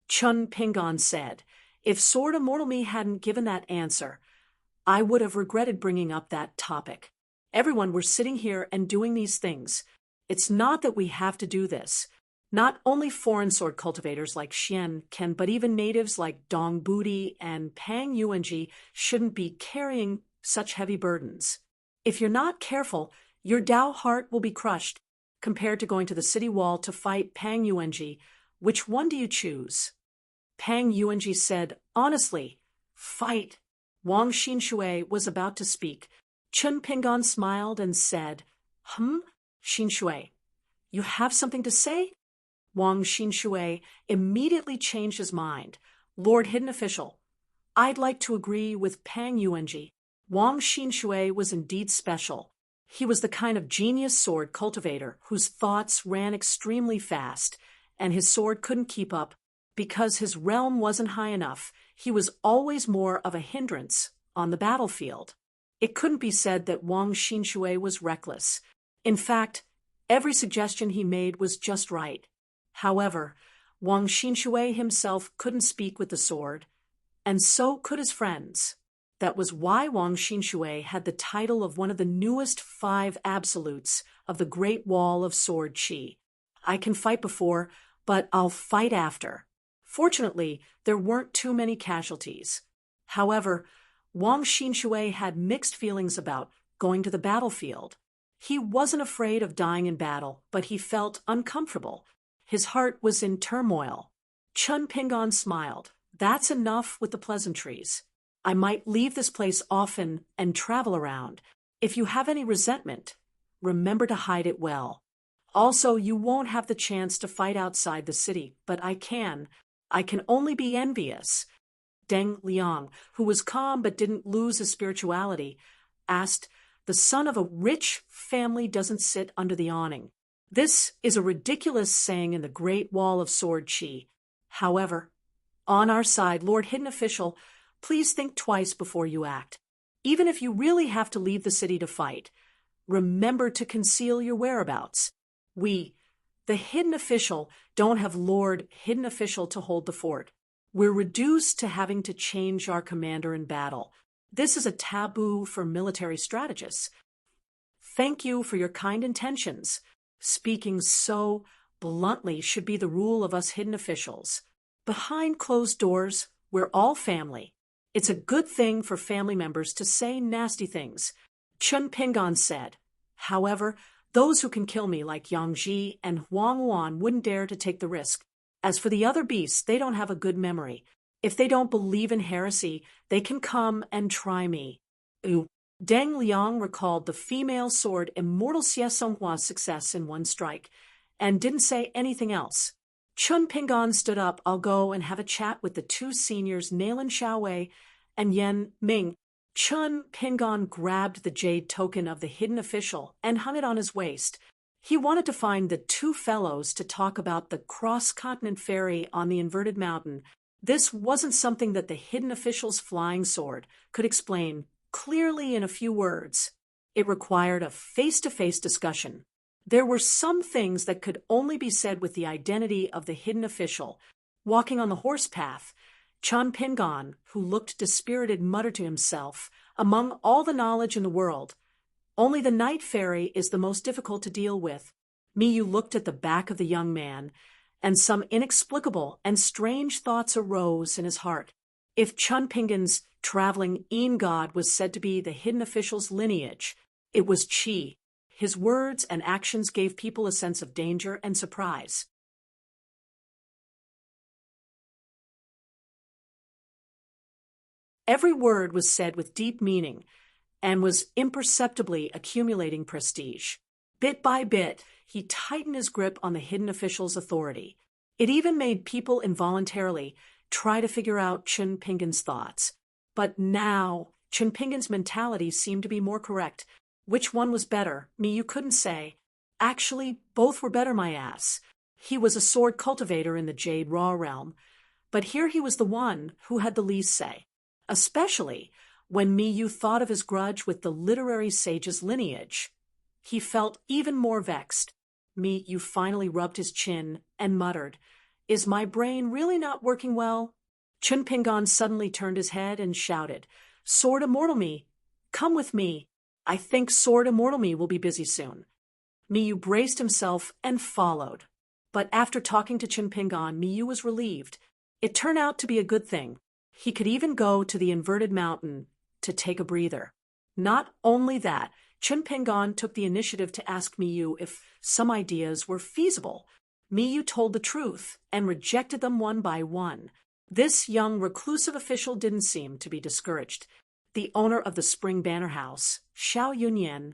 Chun Pingon said, "If Sword Immortal Me hadn't given that answer, I would have regretted bringing up that topic. Everyone, we're sitting here and doing these things. It's not that we have to do this. Not only foreign sword cultivators like Xian can, but even natives like Dong Budi and Pang Yuanji shouldn't be carrying such heavy burdens. If you're not careful, your Dao heart will be crushed. Compared to going to the city wall to fight Pang Yuanji, which one do you choose?" Pang Yuanji said, "Honestly, fight." Wang Xinshui was about to speak. Chun Pingon smiled and said, Xinshui, you have something to say?" Wang Xinshui immediately changed his mind. "Lord Hidden Official, I'd like to agree with Pang Yuanji. Wang Xinshui was indeed special. He was the kind of genius sword cultivator whose thoughts ran extremely fast, and his sword couldn't keep up. Because his realm wasn't high enough, he was always more of a hindrance on the battlefield. It couldn't be said that Wang Xinshui was reckless. In fact, every suggestion he made was just right. However, Wang Xinshui himself couldn't speak with the sword, and so could his friends. That was why Wang Xinshui had the title of one of the newest 5 absolutes of the Great Wall of Sword Qi. "I can fight before, but I'll fight after." Fortunately, there weren't too many casualties. However, Wang Xinshui had mixed feelings about going to the battlefield. He wasn't afraid of dying in battle, but he felt uncomfortable. His heart was in turmoil. Chun Pingon smiled. "That's enough with the pleasantries. I might leave this place often and travel around. If you have any resentment, remember to hide it well. Also, you won't have the chance to fight outside the city, but I can. I can only be envious." Deng Liang, who was calm but didn't lose his spirituality, asked, "The son of a rich family doesn't sit under the awning. This is a ridiculous saying in the Great Wall of Sword Qi. However, on our side, Lord Hidden Official, please think twice before you act. Even if you really have to leave the city to fight, remember to conceal your whereabouts. We, the Hidden Official, don't have Lord Hidden Official to hold the fort. We're reduced to having to change our commander in battle. This is a taboo for military strategists. Thank you for your kind intentions. Speaking so bluntly should be the rule of us hidden officials. Behind closed doors, we're all family. It's a good thing for family members to say nasty things," Chun Pingon said. "However, those who can kill me like Yang Ji and Huang Wan wouldn't dare to take the risk. As for the other beasts, they don't have a good memory. If they don't believe in heresy, they can come and try me." "Ooh, Deng Liang recalled the female sword immortal Xie Songhua's success in one strike, and didn't say anything else. Chun Pingan stood up. I'll go and have a chat with the two seniors, Nailan Xiaowei and Yan Ming. Chun Pingan grabbed the jade token of the hidden official and hung it on his waist. He wanted to find the two fellows to talk about the cross-continent ferry on the inverted mountain. This wasn't something that the hidden official's flying sword could explain clearly in a few words. It required a face-to-face discussion. There were some things that could only be said with the identity of the hidden official. Walking on the horse path, Chun Pingan, who looked dispirited, muttered to himself, among all the knowledge in the world, only the night fairy is the most difficult to deal with. Miyu looked at the back of the young man, and some inexplicable and strange thoughts arose in his heart. If Chun Pingan's traveling god was said to be the hidden official's lineage, it was Qi. His words and actions gave people a sense of danger and surprise. Every word was said with deep meaning and was imperceptibly accumulating prestige. Bit by bit, he tightened his grip on the hidden official's authority. It even made people involuntarily try to figure out Chun Pingan's thoughts. But now, Chun Pingan's mentality seemed to be more correct. Which one was better? You couldn't say. Actually, both were better, my ass. He was a sword cultivator in the Jade Raw realm, but here he was the one who had the least say. Especially when Miyu thought of his grudge with the literary sage's lineage. He felt even more vexed. Miyu finally rubbed his chin and muttered, "Is my brain really not working well?" Chun Pingan suddenly turned his head and shouted, "Sword Immortal Me, come with me. I think Sword Immortal Me will be busy soon." Miyu braced himself and followed. But after talking to Chun Pingan, Miyu was relieved. It turned out to be a good thing. He could even go to the inverted mountain to take a breather. Not only that, Chun Pingan took the initiative to ask Miyu if some ideas were feasible. Miyu told the truth and rejected them one by one. This young reclusive official didn't seem to be discouraged. The owner of the Spring Banner House, Xiao Yunyan,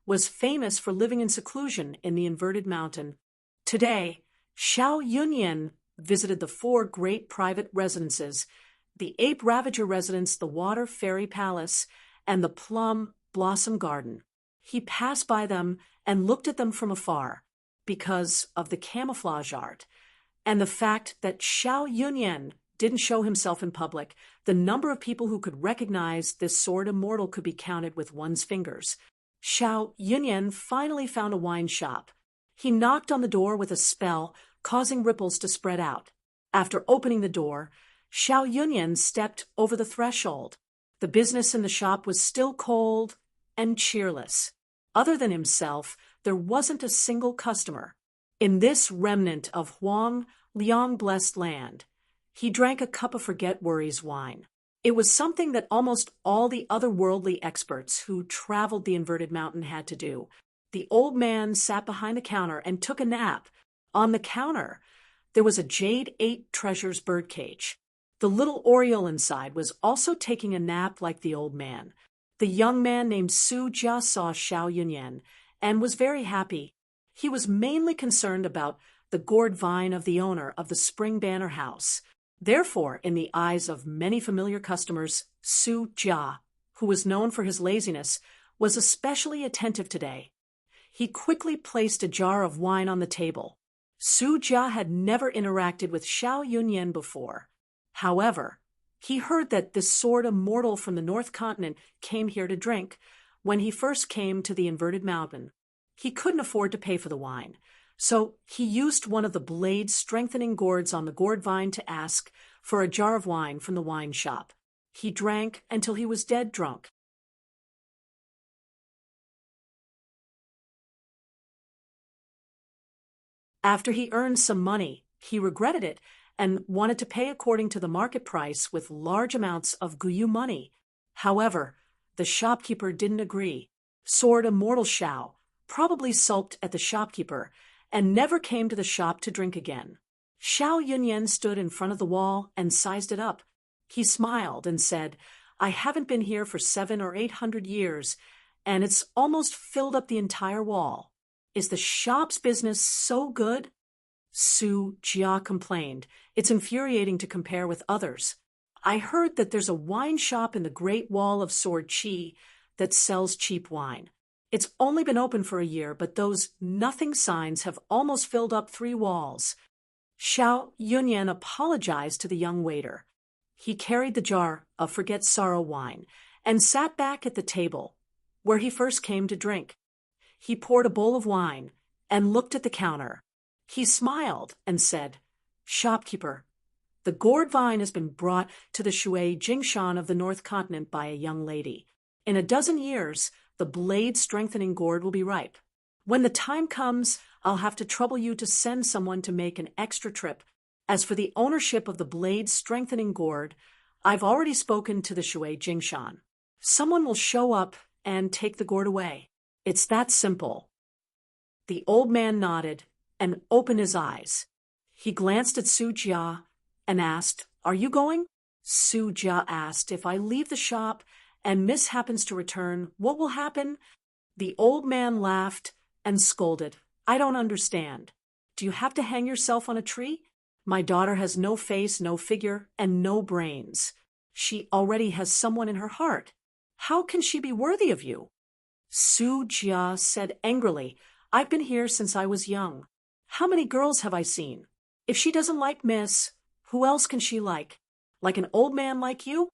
was famous for living in seclusion in the inverted mountain. Today, Xiao Yunyan visited the 4 great private residences, the Ape Ravager Residence, the Water Fairy Palace, and the Plum Blossom Garden. He passed by them and looked at them from afar because of the camouflage art and the fact that Xiao Yunyan didn't show himself in public. The number of people who could recognize this sword immortal could be counted with one's fingers. Xiao Yunyan finally found a wine shop. He knocked on the door with a spell, causing ripples to spread out. After opening the door, Xiao Yunyan stepped over the threshold. The business in the shop was still cold and cheerless. Other than himself, there wasn't a single customer. In this remnant of Huang Liang blessed land, he drank a cup of forget-worries wine. It was something that almost all the otherworldly experts who traveled the inverted mountain had to do. The old man sat behind the counter and took a nap. On the counter, there was a Jade 8 Treasures birdcage. The little oriole inside was also taking a nap like the old man. The young man named Su Jia saw Xiao Yunyan and was very happy. He was mainly concerned about the gourd vine of the owner of the Spring Banner House. Therefore, in the eyes of many familiar customers, Su Jia, who was known for his laziness, was especially attentive today. He quickly placed a jar of wine on the table. Su Jia had never interacted with Xiao Yunyan before. However, he heard that this sword immortal from the North Continent came here to drink. When he first came to the inverted mountain, he couldn't afford to pay for the wine, so he used one of the blade-strengthening gourds on the gourd vine to ask for a jar of wine from the wine shop. He drank until he was dead drunk. After he earned some money, he regretted it and wanted to pay according to the market price with large amounts of Guyu money. However, the shopkeeper didn't agree. Sword Immortal Xiao probably sulked at the shopkeeper and never came to the shop to drink again. Xiao Yunyan stood in front of the wall and sized it up. He smiled and said, I haven't been here for 700 or 800 years, and it's almost filled up the entire wall. Is the shop's business so good? Su Jia complained. It's infuriating to compare with others. I heard that there's a wine shop in the Great Wall of Sword Chi that sells cheap wine. It's only been open for a year, but those nothing signs have almost filled up 3 walls. Xiao Yunyan apologized to the young waiter. He carried the jar of Forget Sorrow wine and sat back at the table where he first came to drink. He poured a bowl of wine and looked at the counter. He smiled and said, "Shopkeeper, the gourd vine has been brought to the Shui Jingshan of the North Continent by a young lady. In a dozen years, the blade-strengthening gourd will be ripe. When the time comes, I'll have to trouble you to send someone to make an extra trip. As for the ownership of the blade-strengthening gourd, I've already spoken to the Shui Jingshan. Someone will show up and take the gourd away. It's that simple." The old man nodded and opened his eyes. He glanced at Su Jia and asked, "Are you going?" Su Jia asked, "If I leave the shop and Miss happens to return, what will happen?" The old man laughed and scolded, "I don't understand. Do you have to hang yourself on a tree? My daughter has no face, no figure, and no brains. She already has someone in her heart. How can she be worthy of you?" Su Jia said angrily, "I've been here since I was young. How many girls have I seen? If she doesn't like Miss, who else can she like? Like an old man like you?"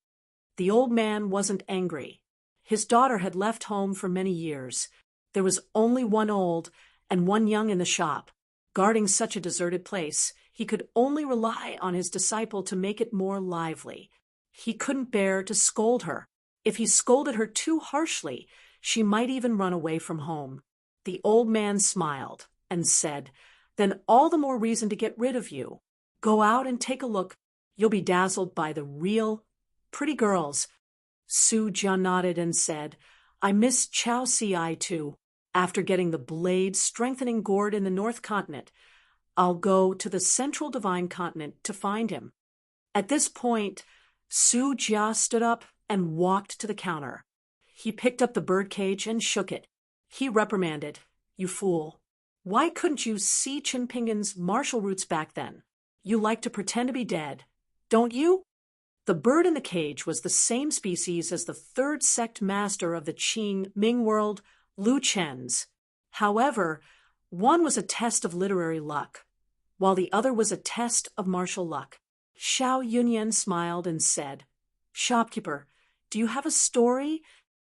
The old man wasn't angry. His daughter had left home for many years. There was only one old and one young in the shop. Guarding such a deserted place, he could only rely on his disciple to make it more lively. He couldn't bear to scold her. If he scolded her too harshly, she might even run away from home. The old man smiled and said, "Then all the more reason to get rid of you. Go out and take a look. You'll be dazzled by the real, pretty girls." Su Jia nodded and said, "I miss Chao Si too. After getting the blade-strengthening gourd in the North Continent, I'll go to the Central Divine Continent to find him." At this point, Su Jia stood up and walked to the counter. He picked up the birdcage and shook it. He reprimanded, "You fool. Why couldn't you see Chinpingan's martial roots back then? You like to pretend to be dead, don't you?" The bird in the cage was the same species as the third sect master of the Qing Ming world, Lu Chen's. However, one was a test of literary luck, while the other was a test of martial luck. Xiao Yunyan smiled and said, "Shopkeeper, do you have a story?"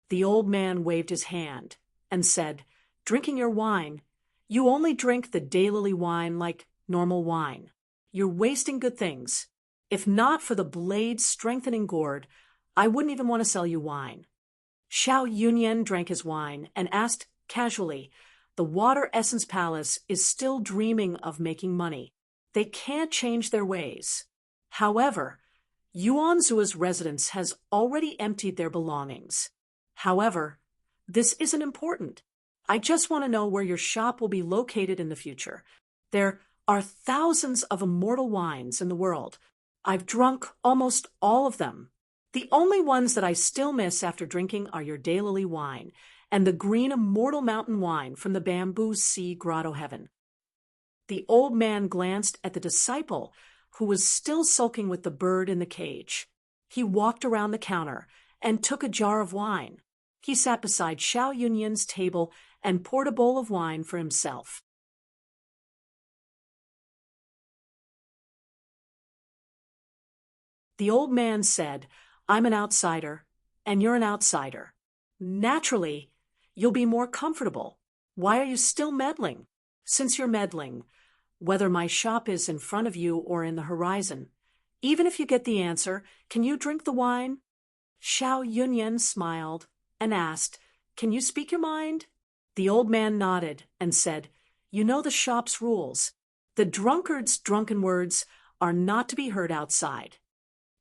The old man waved his hand and said, "Drinking your wine. You only drink the daylily wine like normal wine. You're wasting good things. If not for the blade-strengthening gourd, I wouldn't even want to sell you wine." Xiao Yunyan drank his wine and asked casually, "The Water Essence Palace is still dreaming of making money. They can't change their ways. However, Yuanzua's residence has already emptied their belongings. However, this isn't important. I just want to know where your shop will be located in the future. There are thousands of immortal wines in the world. I've drunk almost all of them. The only ones that I still miss after drinking are your daylily wine and the green immortal mountain wine from the Bamboo Sea Grotto Heaven." The old man glanced at the disciple who was still sulking with the bird in the cage. He walked around the counter and took a jar of wine. He sat beside Xiao Yunyan's table and poured a bowl of wine for himself. The old man said, "I'm an outsider, and you're an outsider. Naturally, you'll be more comfortable. Why are you still meddling? Since you're meddling, whether my shop is in front of you or in the horizon, even if you get the answer, can you drink the wine?" Xiao Yunyan smiled and asked, "Can you speak your mind?" The old man nodded and said, "You know the shop's rules. The drunkard's drunken words are not to be heard outside."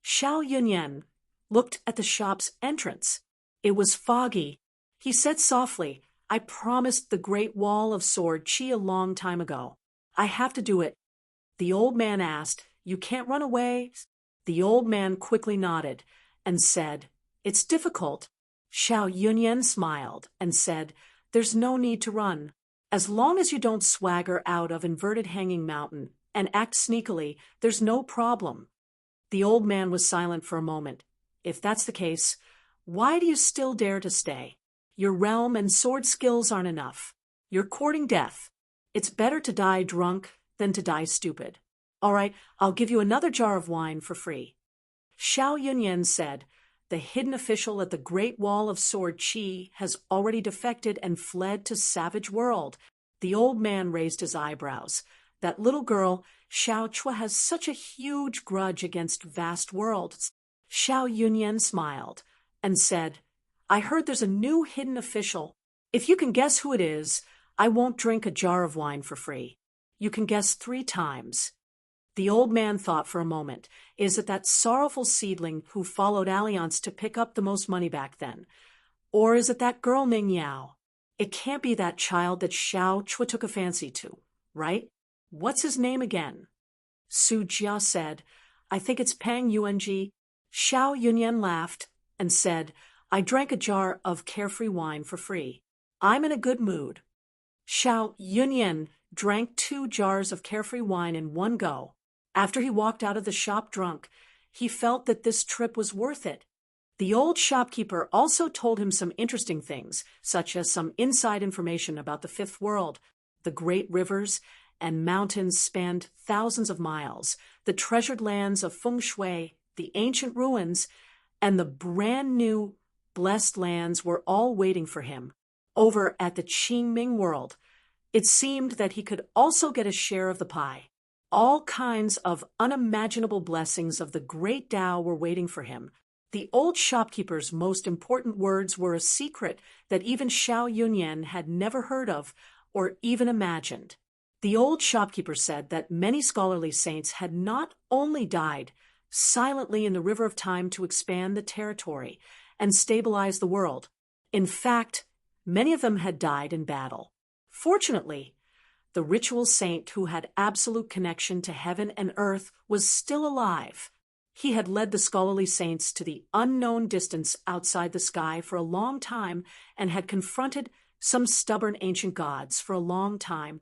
Xiao Yunyan looked at the shop's entrance. It was foggy. He said softly, "I promised the Great Wall of Sword Chi a long time ago. I have to do it." The old man asked, "You can't run away?" The old man quickly nodded and said, It's difficult. Xiao Yunyan smiled and said, "There's no need to run. As long as you don't swagger out of inverted hanging mountain and act sneakily, there's no problem." The old man was silent for a moment. "If that's the case, why do you still dare to stay? Your realm and sword skills aren't enough. You're courting death. It's better to die drunk than to die stupid. All right, I'll give you another jar of wine for free." Xiao Yunyan said, "The hidden official at the Great Wall of Sword Qi has already defected and fled to Savage World." The old man raised his eyebrows. "That little girl, Xiao Chua, has such a huge grudge against vast worlds." Xiao Yunyan smiled and said, "I heard there's a new hidden official. If you can guess who it is, I won't drink a jar of wine for free. You can guess 3 times. The old man thought for a moment. Is it that sorrowful seedling who followed Alliance to pick up the most money back then? Or is it that girl Ning Yao? It can't be that child that Xiao Chua took a fancy to, right? What's his name again?" Su Jia said, "I think it's Pang Yuanji." Xiao Yunyan laughed and said, "I drank a jar of carefree wine for free. I'm in a good mood." Xiao Yunyan drank 2 jars of carefree wine in one go. After he walked out of the shop drunk, he felt that this trip was worth it. The old shopkeeper also told him some interesting things, such as some inside information about the Fifth World. The great rivers and mountains spanned thousands of miles, the treasured lands of Feng Shui, the ancient ruins, and the brand new blessed lands were all waiting for him. Over at the Qingming world, it seemed that he could also get a share of the pie. All kinds of unimaginable blessings of the great Tao were waiting for him. The old shopkeeper's most important words were a secret that even Xiao Yunyan had never heard of or even imagined. The old shopkeeper said that many scholarly saints had not only died silently in the river of time to expand the territory and stabilize the world. In fact, many of them had died in battle. Fortunately, the ritual saint who had absolute connection to heaven and earth was still alive. He had led the scholarly saints to the unknown distance outside the sky for a long time and had confronted some stubborn ancient gods for a long time.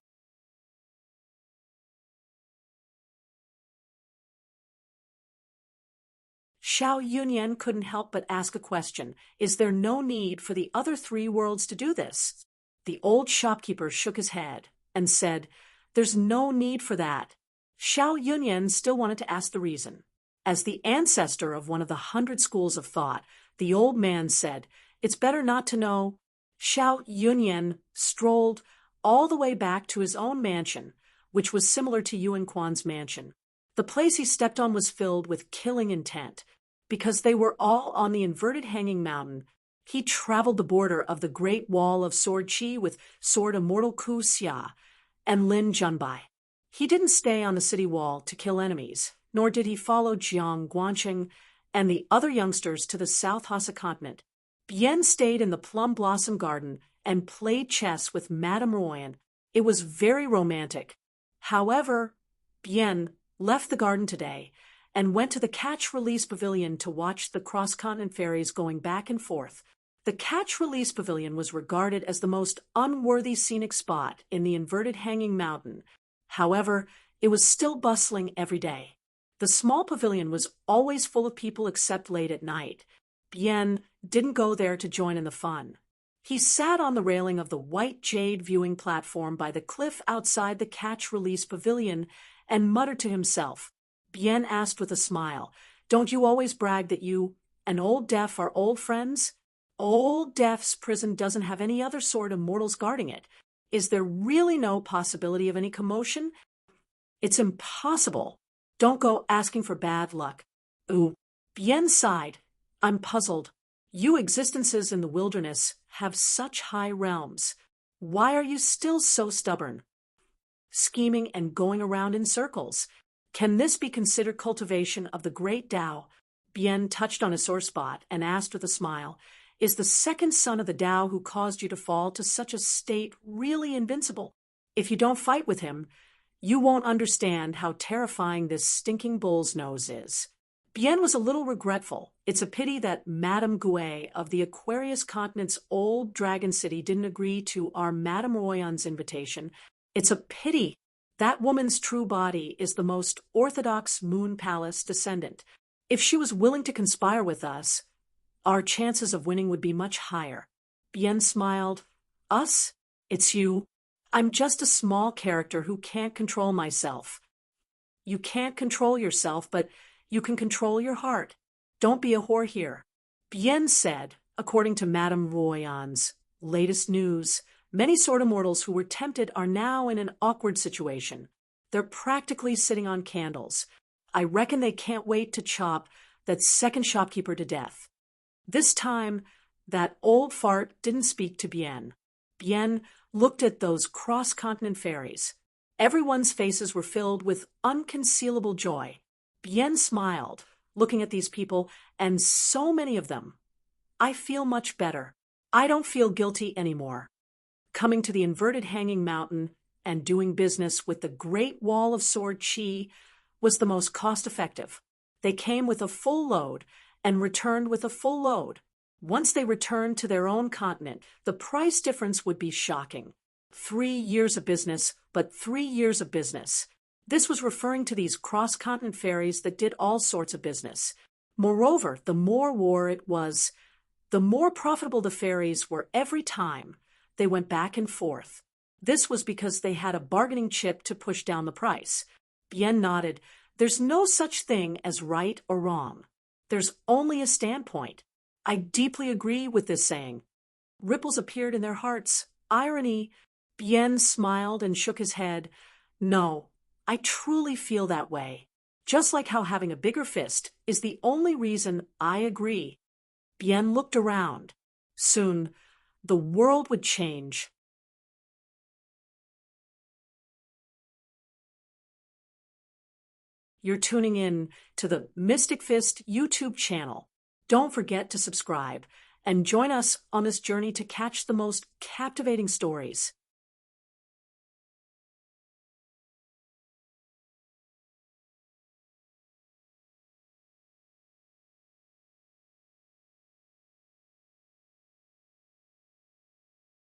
Xiao Yunyan couldn't help but ask a question. Is there no need for the other 3 worlds to do this? The old shopkeeper shook his head and said, "There's no need for that." Xiao Yunyan still wanted to ask the reason. As the ancestor of one of the 100 schools of thought, the old man said, "It's better not to know." Xiao Yunyan strolled all the way back to his own mansion, which was similar to Yuan Quan's mansion. The place he stepped on was filled with killing intent. Because they were all on the inverted hanging mountain, he traveled the border of the Great Wall of Sword Qi with Sword Immortal Ku Xia and Lin Junbai. He didn't stay on the city wall to kill enemies, nor did he follow Jiang Guanqing and the other youngsters to the South Hassa continent. Bien stayed in the Plum Blossom Garden and played chess with Madame Royan. It was very romantic. However, Bien left the garden today and went to the Catch-Release Pavilion to watch the cross-continent ferries going back and forth. The Catch-Release Pavilion was regarded as the most unworthy scenic spot in the inverted hanging mountain. However, it was still bustling every day. The small pavilion was always full of people except late at night. Bien didn't go there to join in the fun. He sat on the railing of the white jade viewing platform by the cliff outside the Catch-Release Pavilion and muttered to himself. Bien asked with a smile, "Don't you always brag that you and Old Deaf are old friends? Old Deaf's prison doesn't have any other sort of mortals guarding it. Is there really no possibility of any commotion?" "It's impossible. Don't go asking for bad luck." "Ooh." Bien sighed. "I'm puzzled. You existences in the wilderness have such high realms. Why are you still so stubborn, scheming and going around in circles? Can this be considered cultivation of the great Tao?" Bien touched on a sore spot and asked with a smile, "Is the second son of the Tao who caused you to fall to such a state really invincible? If you don't fight with him, you won't understand how terrifying this stinking bull's nose is." Bien was a little regretful. It's a pity that Madame Gouet of the Aquarius continent's old dragon city didn't agree to our Madame Royan's invitation. It's a pity. That woman's true body is the most orthodox Moon Palace descendant. If she was willing to conspire with us, our chances of winning would be much higher. Bien smiled. Us? It's you. I'm just a small character who can't control myself. You can't control yourself, but you can control your heart. Don't be a whore here. Bien said, according to Madame Royan's latest news, many sort of mortals who were tempted are now in an awkward situation. They're practically sitting on candles. I reckon they can't wait to chop that second shopkeeper to death. This time, that old fart didn't speak to Bien. Bien looked at those cross-continent ferries. Everyone's faces were filled with unconcealable joy. Bien smiled, looking at these people, and so many of them. I feel much better. I don't feel guilty anymore. Coming to the inverted hanging mountain and doing business with the Great Wall of Sword Chi was the most cost-effective. They came with a full load and returned with a full load. Once they returned to their own continent, the price difference would be shocking. 3 years of business, but 3 years of business. This was referring to these cross-continent ferries that did all sorts of business. Moreover, the more war it was, the more profitable the ferries were every time they went back and forth. This was because they had a bargaining chip to push down the price. Bien nodded. There's no such thing as right or wrong. There's only a standpoint. I deeply agree with this saying. Ripples appeared in their hearts. Irony. Bien smiled and shook his head. No, I truly feel that way. Just like how having a bigger fist is the only reason I agree. Bien looked around. Soon, the world would change. You're tuning in to the Mystic Fist YouTube channel. Don't forget to subscribe and join us on this journey to catch the most captivating stories.